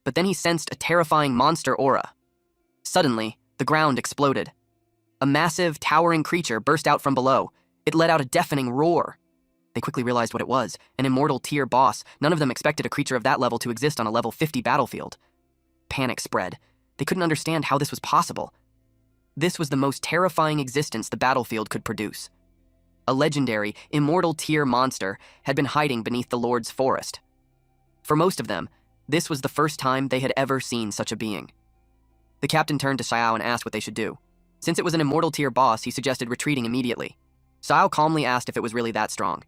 but then he sensed a terrifying monster aura. Suddenly, the ground exploded. A massive, towering creature burst out from below. It let out a deafening roar. They quickly realized what it was, an immortal tier boss. None of them expected a creature of that level to exist on a level 50 battlefield. Panic spread. They couldn't understand how this was possible. This was the most terrifying existence the battlefield could produce. A legendary, immortal tier monster had been hiding beneath the Lord's forest. For most of them, this was the first time they had ever seen such a being. The captain turned to Xiao and asked what they should do. Since it was an immortal tier boss, he suggested retreating immediately. Xiao calmly asked if it was really that strong.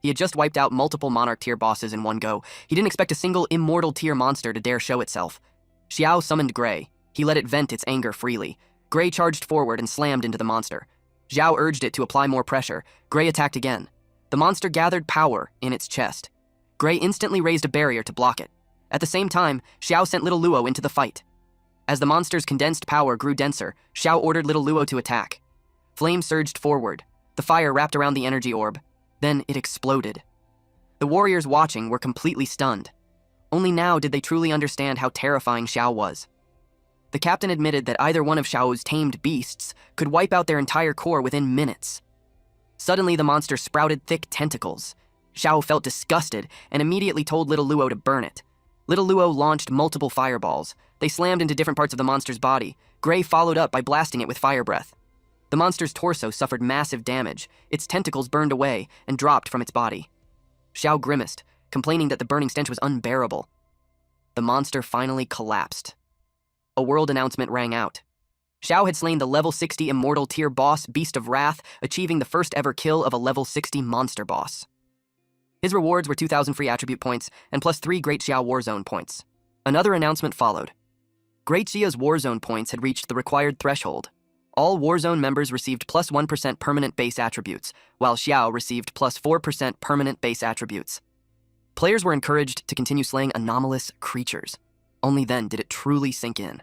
He had just wiped out multiple monarch tier bosses in one go. He didn't expect a single immortal tier monster to dare show itself. Xiao summoned Gray. He let it vent its anger freely. Gray charged forward and slammed into the monster. Xiao urged it to apply more pressure. Gray attacked again. The monster gathered power in its chest. Gray instantly raised a barrier to block it. At the same time, Xiao sent Little Luo into the fight. As the monster's condensed power grew denser, Xiao ordered Little Luo to attack. Flame surged forward. The fire wrapped around the energy orb. Then it exploded. The warriors watching were completely stunned. Only now did they truly understand how terrifying Xiao was. The captain admitted that either one of Xiao's tamed beasts could wipe out their entire core within minutes. Suddenly, the monster sprouted thick tentacles. Xiao felt disgusted and immediately told Little Luo to burn it. Little Luo launched multiple fireballs. They slammed into different parts of the monster's body. Gray followed up by blasting it with fire breath. The monster's torso suffered massive damage. Its tentacles burned away and dropped from its body. Xiao grimaced, complaining that the burning stench was unbearable. The monster finally collapsed. A world announcement rang out. Xiao had slain the level 60 immortal tier boss, Beast of Wrath, achieving the first ever kill of a level 60 monster boss. His rewards were 2,000 free attribute points and plus 3 Great Xiao Warzone points. Another announcement followed. Great Xiao's Warzone points had reached the required threshold. All Warzone members received plus 1% permanent base attributes, while Xiao received plus 4% permanent base attributes. Players were encouraged to continue slaying anomalous creatures. Only then did it truly sink in.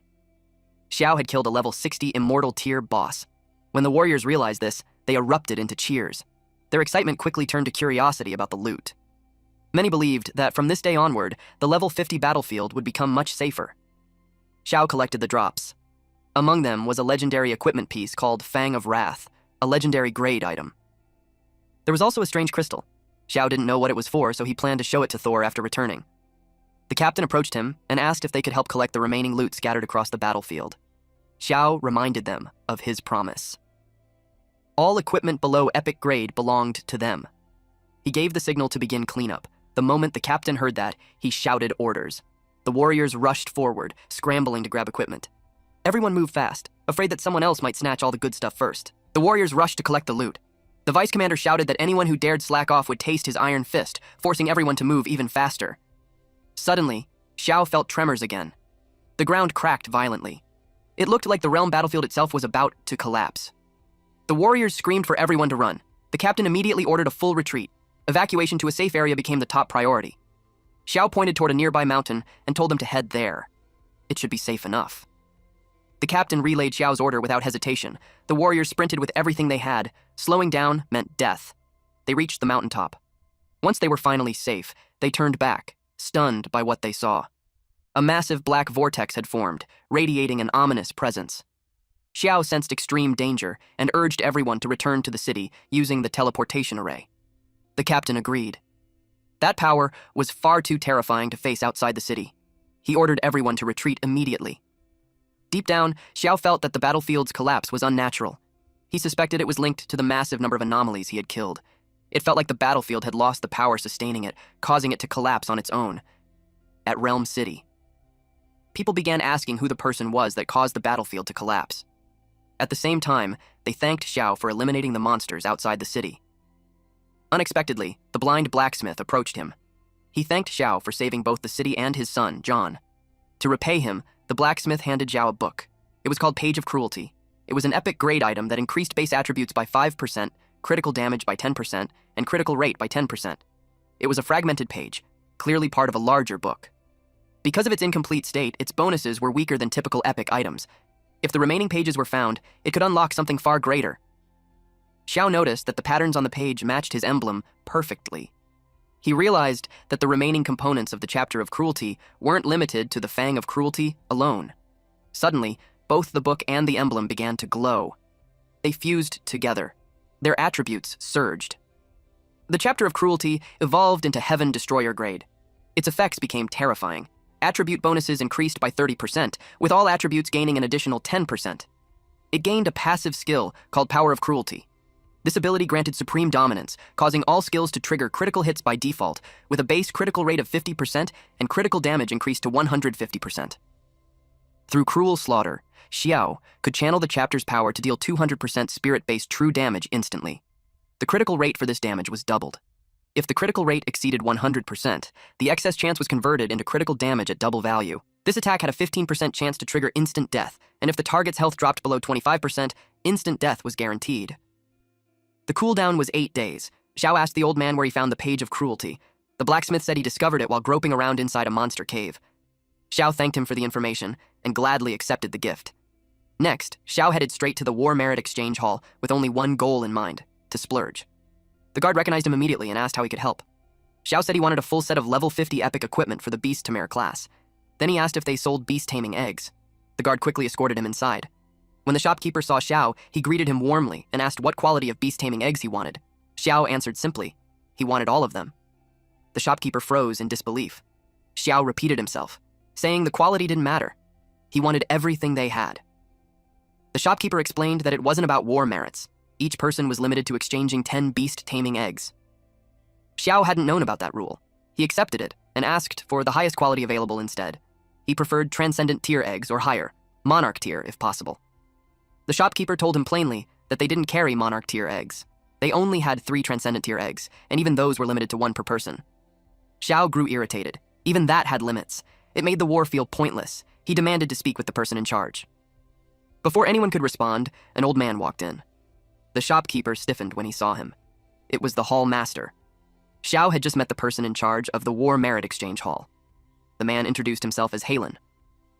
Xiao had killed a level 60 immortal tier boss. When the warriors realized this, they erupted into cheers. Their excitement quickly turned to curiosity about the loot. Many believed that from this day onward, the level 50 battlefield would become much safer. Xiao collected the drops. Among them was a legendary equipment piece called Fang of Wrath, a legendary grade item. There was also a strange crystal. Xiao didn't know what it was for, so he planned to show it to Thor after returning. The captain approached him and asked if they could help collect the remaining loot scattered across the battlefield. Xiao reminded them of his promise. All equipment below epic grade belonged to them. He gave the signal to begin cleanup. The moment the captain heard that, he shouted orders. The warriors rushed forward, scrambling to grab equipment. Everyone moved fast, afraid that someone else might snatch all the good stuff first. The warriors rushed to collect the loot. The vice commander shouted that anyone who dared slack off would taste his iron fist, forcing everyone to move even faster. Suddenly, Xiao felt tremors again. The ground cracked violently. It looked like the realm battlefield itself was about to collapse. The warriors screamed for everyone to run. The captain immediately ordered a full retreat. Evacuation to a safe area became the top priority. Xiao pointed toward a nearby mountain and told them to head there. It should be safe enough. The captain relayed Xiao's order without hesitation. The warriors sprinted with everything they had. Slowing down meant death. They reached the mountaintop. Once they were finally safe, they turned back, stunned by what they saw. A massive black vortex had formed, radiating an ominous presence. Xiao sensed extreme danger and urged everyone to return to the city using the teleportation array. The captain agreed. That power was far too terrifying to face outside the city. He ordered everyone to retreat immediately. Deep down, Xiao felt that the battlefield's collapse was unnatural. He suspected it was linked to the massive number of anomalies he had killed. It felt like the battlefield had lost the power sustaining it, causing it to collapse on its own. At Realm City, people began asking who the person was that caused the battlefield to collapse. At the same time, they thanked Xiao for eliminating the monsters outside the city. Unexpectedly, the blind blacksmith approached him. He thanked Xiao for saving both the city and his son, John. To repay him, the blacksmith handed Xiao a book. It was called Page of Cruelty. It was an epic grade item that increased base attributes by 5%, critical damage by 10%, and critical rate by 10%. It was a fragmented page, clearly part of a larger book. Because of its incomplete state, its bonuses were weaker than typical epic items. If the remaining pages were found, it could unlock something far greater. Xiao noticed that the patterns on the page matched his emblem perfectly. He realized that the remaining components of the chapter of cruelty weren't limited to the Fang of Cruelty alone. Suddenly, both the book and the emblem began to glow. They fused together. Their attributes surged. The chapter of cruelty evolved into Heaven Destroyer grade. Its effects became terrifying. Attribute bonuses increased by 30%, with all attributes gaining an additional 10%. It gained a passive skill called Power of Cruelty. This ability granted supreme dominance, causing all skills to trigger critical hits by default, with a base critical rate of 50% and critical damage increased to 150%. Through cruel slaughter, Xiao could channel the chapter's power to deal 200% spirit-based true damage instantly. The critical rate for this damage was doubled. If the critical rate exceeded 100%, the excess chance was converted into critical damage at double value. This attack had a 15% chance to trigger instant death, and if the target's health dropped below 25%, instant death was guaranteed. The cooldown was 8 days. Xiao asked the old man where he found the Page of Cruelty. The blacksmith said he discovered it while groping around inside a monster cave. Xiao thanked him for the information and gladly accepted the gift. Next, Xiao headed straight to the War Merit Exchange Hall with only one goal in mind: to splurge. The guard recognized him immediately and asked how he could help. Xiao said he wanted a full set of level 50 epic equipment for the Beast Tamer class. Then he asked if they sold beast-taming eggs. The guard quickly escorted him inside. When the shopkeeper saw Xiao, he greeted him warmly and asked what quality of beast-taming eggs he wanted. Xiao answered simply, he wanted all of them. The shopkeeper froze in disbelief. Xiao repeated himself, saying the quality didn't matter. He wanted everything they had. The shopkeeper explained that it wasn't about war merits. Each person was limited to exchanging 10 beast-taming eggs. Xiao hadn't known about that rule. He accepted it and asked for the highest quality available instead. He preferred Transcendent tier eggs or higher, Monarch tier if possible. The shopkeeper told him plainly that they didn't carry Monarch tier eggs. They only had 3 Transcendent tier eggs, and even those were limited to 1 per person. Xiao grew irritated. Even that had limits. It made the war feel pointless. He demanded to speak with the person in charge. Before anyone could respond, an old man walked in. The shopkeeper stiffened when he saw him. It was the hall master. Xiao had just met the person in charge of the War Merit Exchange Hall. The man introduced himself as Halen.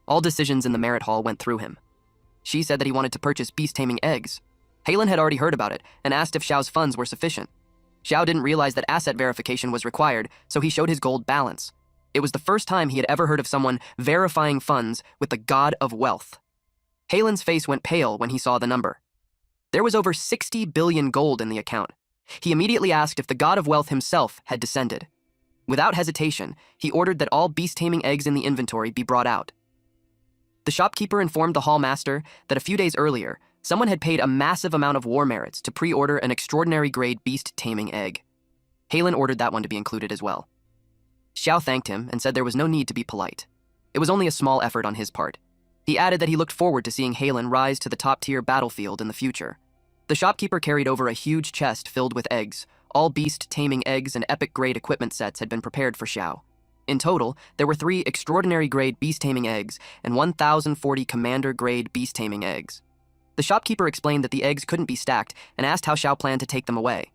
All decisions in the Merit Hall went through him. She said that he wanted to purchase beast-taming eggs. Halen had already heard about it and asked if Xiao's funds were sufficient. Xiao didn't realize that asset verification was required, so he showed his gold balance. It was the first time he had ever heard of someone verifying funds with the god of wealth. Halen's face went pale when he saw the number. There was over 60 billion gold in the account. He immediately asked if the god of wealth himself had descended. Without hesitation, he ordered that all beast-taming eggs in the inventory be brought out. The shopkeeper informed the hall master that a few days earlier, someone had paid a massive amount of war merits to pre-order an extraordinary grade beast-taming egg. Halen ordered that one to be included as well. Xiao thanked him and said there was no need to be polite. It was only a small effort on his part. He added that he looked forward to seeing Halen rise to the top-tier battlefield in the future. The shopkeeper carried over a huge chest filled with eggs. All beast-taming eggs and epic-grade equipment sets had been prepared for Xiao. In total, there were 3 extraordinary-grade beast-taming eggs and 1,040 commander-grade beast-taming eggs. The shopkeeper explained that the eggs couldn't be stacked and asked how Xiao planned to take them away.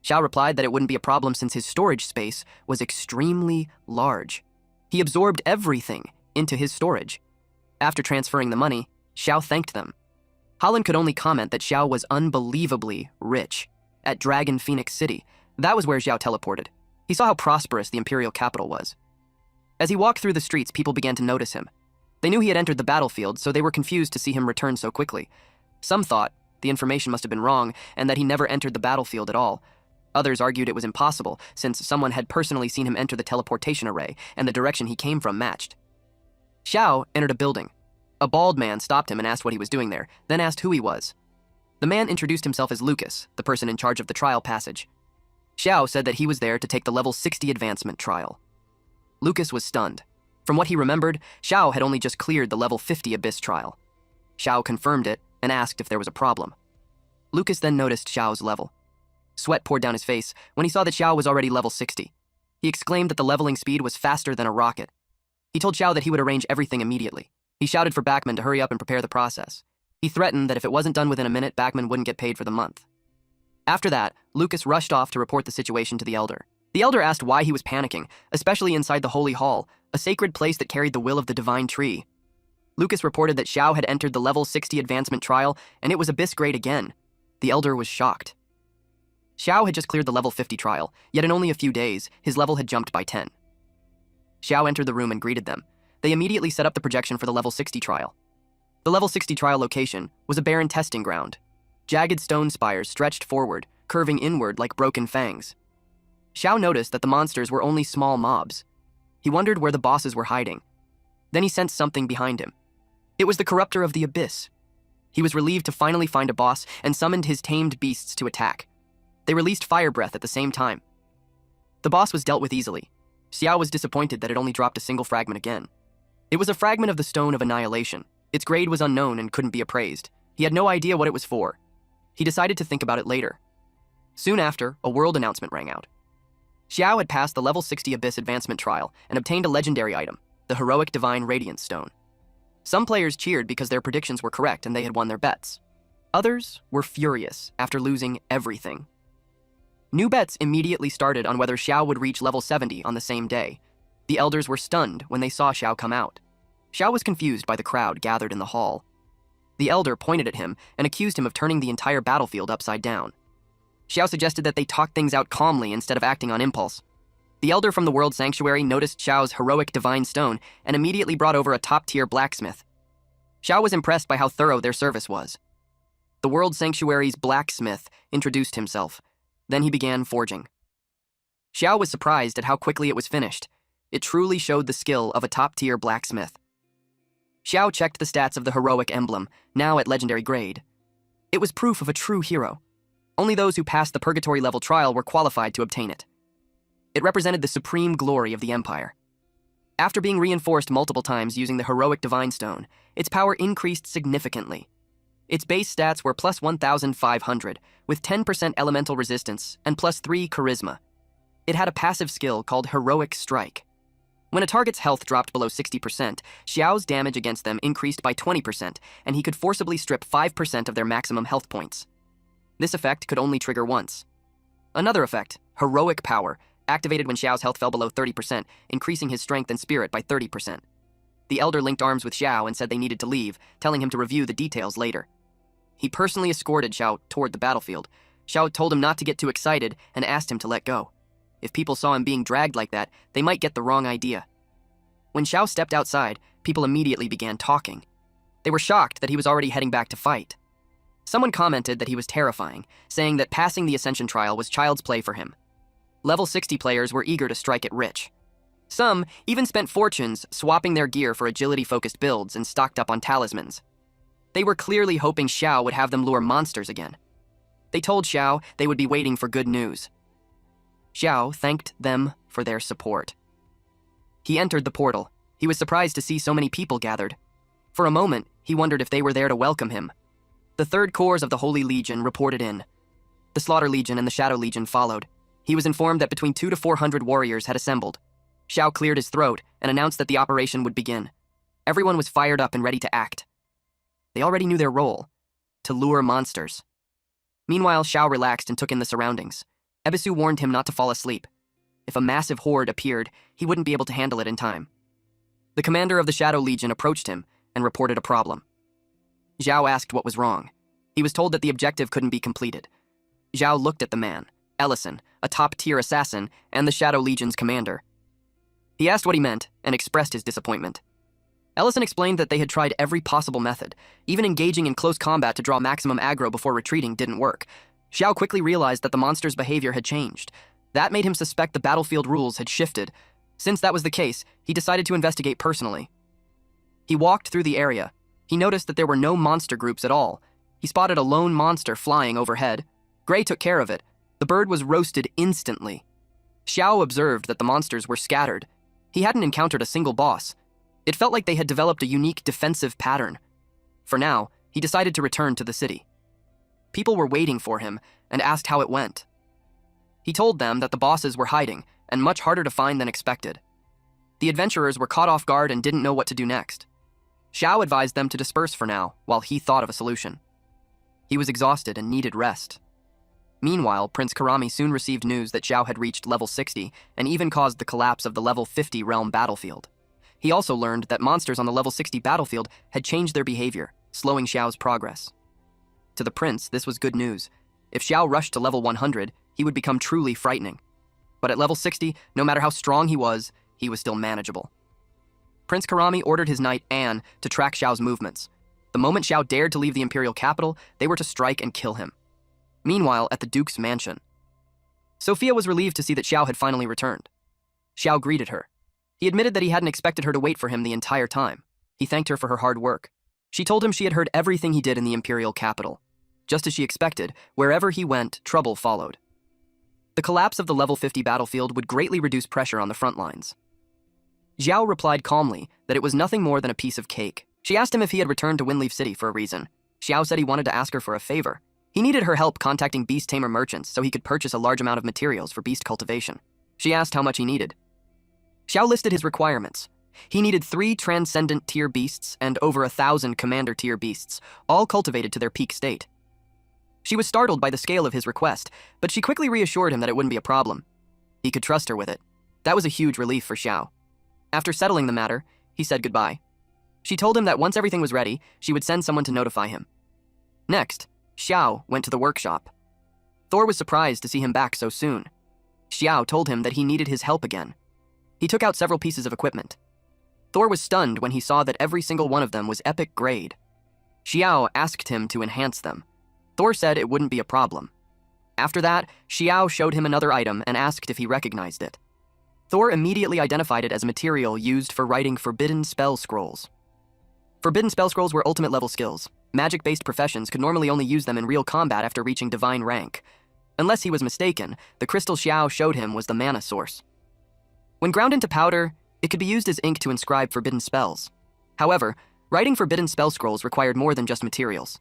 Xiao replied that it wouldn't be a problem since his storage space was extremely large. He absorbed everything into his storage. After transferring the money, Xiao thanked them. Holland could only comment that Xiao was unbelievably rich. At Dragon Phoenix City, that was where Xiao teleported. He saw how prosperous the imperial capital was. As he walked through the streets, people began to notice him. They knew he had entered the battlefield, so they were confused to see him return so quickly. Some thought the information must have been wrong and that he never entered the battlefield at all. Others argued it was impossible, since someone had personally seen him enter the teleportation array and the direction he came from matched. Xiao entered a building. A bald man stopped him and asked what he was doing there, then asked who he was. The man introduced himself as Lucas, the person in charge of the trial passage. Xiao said that he was there to take the level 60 advancement trial. Lucas was stunned. From what he remembered, Xiao had only just cleared the level 50 abyss trial. Xiao confirmed it and asked if there was a problem. Lucas then noticed Xiao's level. Sweat poured down his face when he saw that Xiao was already level 60. He exclaimed that the leveling speed was faster than a rocket. He told Xiao that he would arrange everything immediately. He shouted for Backman to hurry up and prepare the process. He threatened that if it wasn't done within a minute, Backman wouldn't get paid for the month. After that, Lucas rushed off to report the situation to the Elder. The Elder asked why he was panicking, especially inside the Holy Hall, a sacred place that carried the will of the Divine Tree. Lucas reported that Xiao had entered the level 60 advancement trial, and it was abyss grade again. The Elder was shocked. Xiao had just cleared the level 50 trial, yet in only a few days, his level had jumped by 10. Xiao entered the room and greeted them. They immediately set up the projection for the level 60 trial. The level 60 trial location was a barren testing ground. Jagged stone spires stretched forward, curving inward like broken fangs. Xiao noticed that the monsters were only small mobs. He wondered where the bosses were hiding. Then he sensed something behind him. It was the corruptor of the abyss. He was relieved to finally find a boss and summoned his tamed beasts to attack. They released fire breath at the same time. The boss was dealt with easily. Xiao was disappointed that it only dropped a single fragment again. It was a fragment of the Stone of Annihilation. Its grade was unknown and couldn't be appraised. He had no idea what it was for. He decided to think about it later. Soon after, a world announcement rang out. Xiao had passed the level 60 Abyss Advancement Trial and obtained a legendary item, the Heroic Divine Radiance Stone. Some players cheered because their predictions were correct and they had won their bets. Others were furious after losing everything. New bets immediately started on whether Xiao would reach level 70 on the same day. The elders were stunned when they saw Xiao come out. Xiao was confused by the crowd gathered in the hall. The elder pointed at him and accused him of turning the entire battlefield upside down. Xiao suggested that they talk things out calmly instead of acting on impulse. The elder from the World Sanctuary noticed Xiao's heroic divine stone and immediately brought over a top-tier blacksmith. Xiao was impressed by how thorough their service was. The World Sanctuary's blacksmith introduced himself. Then he began forging. Xiao was surprised at how quickly it was finished. It truly showed the skill of a top-tier blacksmith. Xiao checked the stats of the heroic emblem, now at legendary grade. It was proof of a true hero. Only those who passed the purgatory level trial were qualified to obtain it. It represented the supreme glory of the Empire. After being reinforced multiple times using the heroic divine stone, its power increased significantly. Its base stats were plus 1,500, with 10% elemental resistance and plus 3 charisma. It had a passive skill called Heroic Strike. When a target's health dropped below 60%, Xiao's damage against them increased by 20%, and he could forcibly strip 5% of their maximum health points. This effect could only trigger once. Another effect, Heroic Power, activated when Xiao's health fell below 30%, increasing his strength and spirit by 30%. The elder linked arms with Xiao and said they needed to leave, telling him to review the details later. He personally escorted Xiao toward the battlefield. Xiao told him not to get too excited and asked him to let go. If people saw him being dragged like that, they might get the wrong idea. When Xiao stepped outside, people immediately began talking. They were shocked that he was already heading back to fight. Someone commented that he was terrifying, saying that passing the Ascension trial was child's play for him. Level 60 players were eager to strike it rich. Some even spent fortunes swapping their gear for agility-focused builds and stocked up on talismans. They were clearly hoping Xiao would have them lure monsters again. They told Xiao they would be waiting for good news. Xiao thanked them for their support. He entered the portal. He was surprised to see so many people gathered. For a moment, he wondered if they were there to welcome him. The third corps of the Holy Legion reported in. The Slaughter Legion and the Shadow Legion followed. He was informed that between 200 to 400 warriors had assembled. Xiao cleared his throat and announced that the operation would begin. Everyone was fired up and ready to act. They already knew their role, to lure monsters. Meanwhile, Xiao relaxed and took in the surroundings. Ebisu warned him not to fall asleep. If a massive horde appeared, he wouldn't be able to handle it in time. The commander of the Shadow Legion approached him and reported a problem. Xiao asked what was wrong. He was told that the objective couldn't be completed. Xiao looked at the man, Ellison, a top-tier assassin and the Shadow Legion's commander. He asked what he meant and expressed his disappointment. Ellison explained that they had tried every possible method. Even engaging in close combat to draw maximum aggro before retreating didn't work. Xiao quickly realized that the monster's behavior had changed. That made him suspect the battlefield rules had shifted. Since that was the case, he decided to investigate personally. He walked through the area. He noticed that there were no monster groups at all. He spotted a lone monster flying overhead. Gray took care of it. The bird was roasted instantly. Xiao observed that the monsters were scattered. He hadn't encountered a single boss. It felt like they had developed a unique defensive pattern. For now, he decided to return to the city. People were waiting for him and asked how it went. He told them that the bosses were hiding and much harder to find than expected. The adventurers were caught off guard and didn't know what to do next. Xiao advised them to disperse for now while he thought of a solution. He was exhausted and needed rest. Meanwhile, Prince Karami soon received news that Xiao had reached level 60 and even caused the collapse of the level 50 realm battlefield. He also learned that monsters on the level 60 battlefield had changed their behavior, slowing Xiao's progress. To the prince, this was good news. If Xiao rushed to level 100, he would become truly frightening. But at level 60, no matter how strong he was still manageable. Prince Karami ordered his knight, An, to track Xiao's movements. The moment Xiao dared to leave the imperial capital, they were to strike and kill him. Meanwhile, at the Duke's mansion, Sophia was relieved to see that Xiao had finally returned. Xiao greeted her. He admitted that he hadn't expected her to wait for him the entire time. He thanked her for her hard work. She told him she had heard everything he did in the imperial capital. Just as she expected, wherever he went, trouble followed. The collapse of the level 50 battlefield would greatly reduce pressure on the front lines. Xiao replied calmly that it was nothing more than a piece of cake. She asked him if he had returned to Windleaf City for a reason. Xiao said he wanted to ask her for a favor. He needed her help contacting beast tamer merchants so he could purchase a large amount of materials for beast cultivation. She asked how much he needed. Xiao listed his requirements. He needed 3 transcendent tier beasts and over 1,000 commander tier beasts, all cultivated to their peak state. She was startled by the scale of his request, but she quickly reassured him that it wouldn't be a problem. He could trust her with it. That was a huge relief for Xiao. After settling the matter, he said goodbye. She told him that once everything was ready, she would send someone to notify him. Next, Xiao went to the workshop. Thor was surprised to see him back so soon. Xiao told him that he needed his help again. He took out several pieces of equipment. Thor was stunned when he saw that every single one of them was epic grade. Xiao asked him to enhance them. Thor said it wouldn't be a problem. After that, Xiao showed him another item and asked if he recognized it. Thor immediately identified it as material used for writing forbidden spell scrolls. Forbidden spell scrolls were ultimate-level skills. Magic-based professions could normally only use them in real combat after reaching divine rank. Unless he was mistaken, the crystal Xiao showed him was the mana source. When ground into powder, it could be used as ink to inscribe forbidden spells. However, writing forbidden spell scrolls required more than just materials.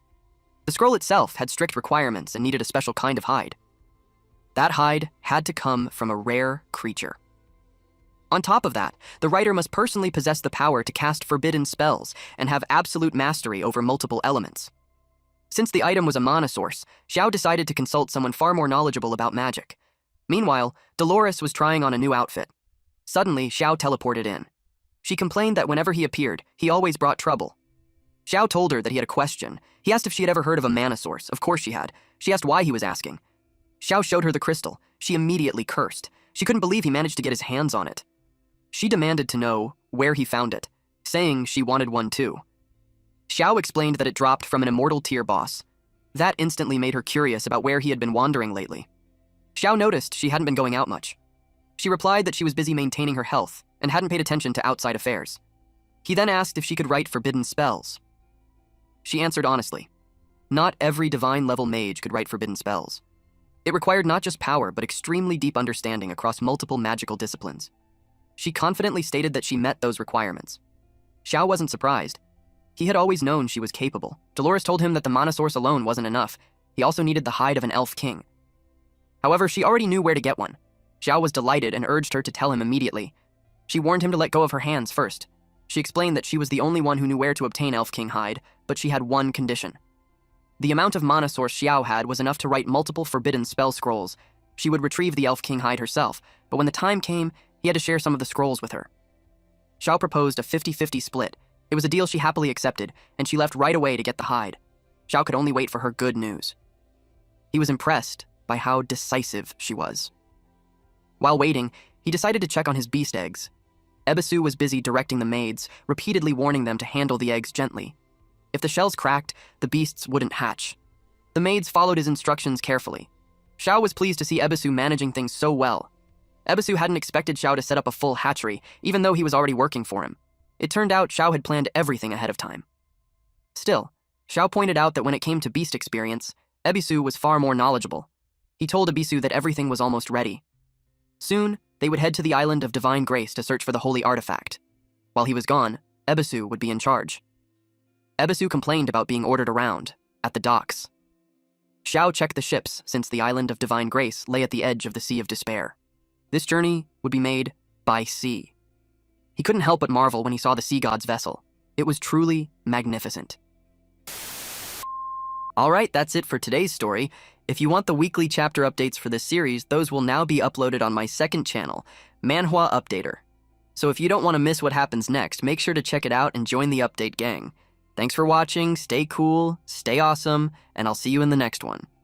The scroll itself had strict requirements and needed a special kind of hide. That hide had to come from a rare creature. On top of that, the writer must personally possess the power to cast forbidden spells and have absolute mastery over multiple elements. Since the item was a mana source, Xiao decided to consult someone far more knowledgeable about magic. Meanwhile, Dolores was trying on a new outfit. Suddenly, Xiao teleported in. She complained that whenever he appeared, he always brought trouble. Xiao told her that he had a question. He asked if she had ever heard of a mana source. Of course she had. She asked why he was asking. Xiao showed her the crystal. She immediately cursed. She couldn't believe he managed to get his hands on it. She demanded to know where he found it, saying she wanted one too. Xiao explained that it dropped from an immortal tier boss. That instantly made her curious about where he had been wandering lately. Xiao noticed she hadn't been going out much. She replied that she was busy maintaining her health and hadn't paid attention to outside affairs. He then asked if she could write forbidden spells. She answered honestly. Not every divine-level mage could write forbidden spells. It required not just power, but extremely deep understanding across multiple magical disciplines. She confidently stated that she met those requirements. Xiao wasn't surprised. He had always known she was capable. Dolores told him that the mana source alone wasn't enough. He also needed the hide of an elf king. However, she already knew where to get one. Xiao was delighted and urged her to tell him immediately. She warned him to let go of her hands first. She explained that she was the only one who knew where to obtain elf king hide, but she had one condition. The amount of mana source Xiao had was enough to write multiple forbidden spell scrolls. She would retrieve the elf king hide herself, but when the time came, he had to share some of the scrolls with her. Xiao proposed a 50-50 split. It was a deal she happily accepted, and she left right away to get the hide. Xiao could only wait for her good news. He was impressed by how decisive she was. While waiting, he decided to check on his beast eggs. Ebisu was busy directing the maids, repeatedly warning them to handle the eggs gently. If the shells cracked, the beasts wouldn't hatch. The maids followed his instructions carefully. Xiao was pleased to see Ebisu managing things so well. Ebisu hadn't expected Xiao to set up a full hatchery, even though he was already working for him. It turned out Xiao had planned everything ahead of time. Still, Xiao pointed out that when it came to beast experience, Ebisu was far more knowledgeable. He told Ebisu that everything was almost ready. Soon, they would head to the island of Divine Grace to search for the holy artifact. While he was gone, Ebisu would be in charge. Ebisu complained about being ordered around, at the docks. Xiao checked the ships since the island of Divine Grace lay at the edge of the Sea of Despair. This journey would be made by sea. He couldn't help but marvel when he saw the sea god's vessel. It was truly magnificent. Alright, that's it for today's story. If you want the weekly chapter updates for this series, those will now be uploaded on my second channel, Manhwa Updater. So if you don't want to miss what happens next, make sure to check it out and join the update gang. Thanks for watching, stay cool, stay awesome, and I'll see you in the next one.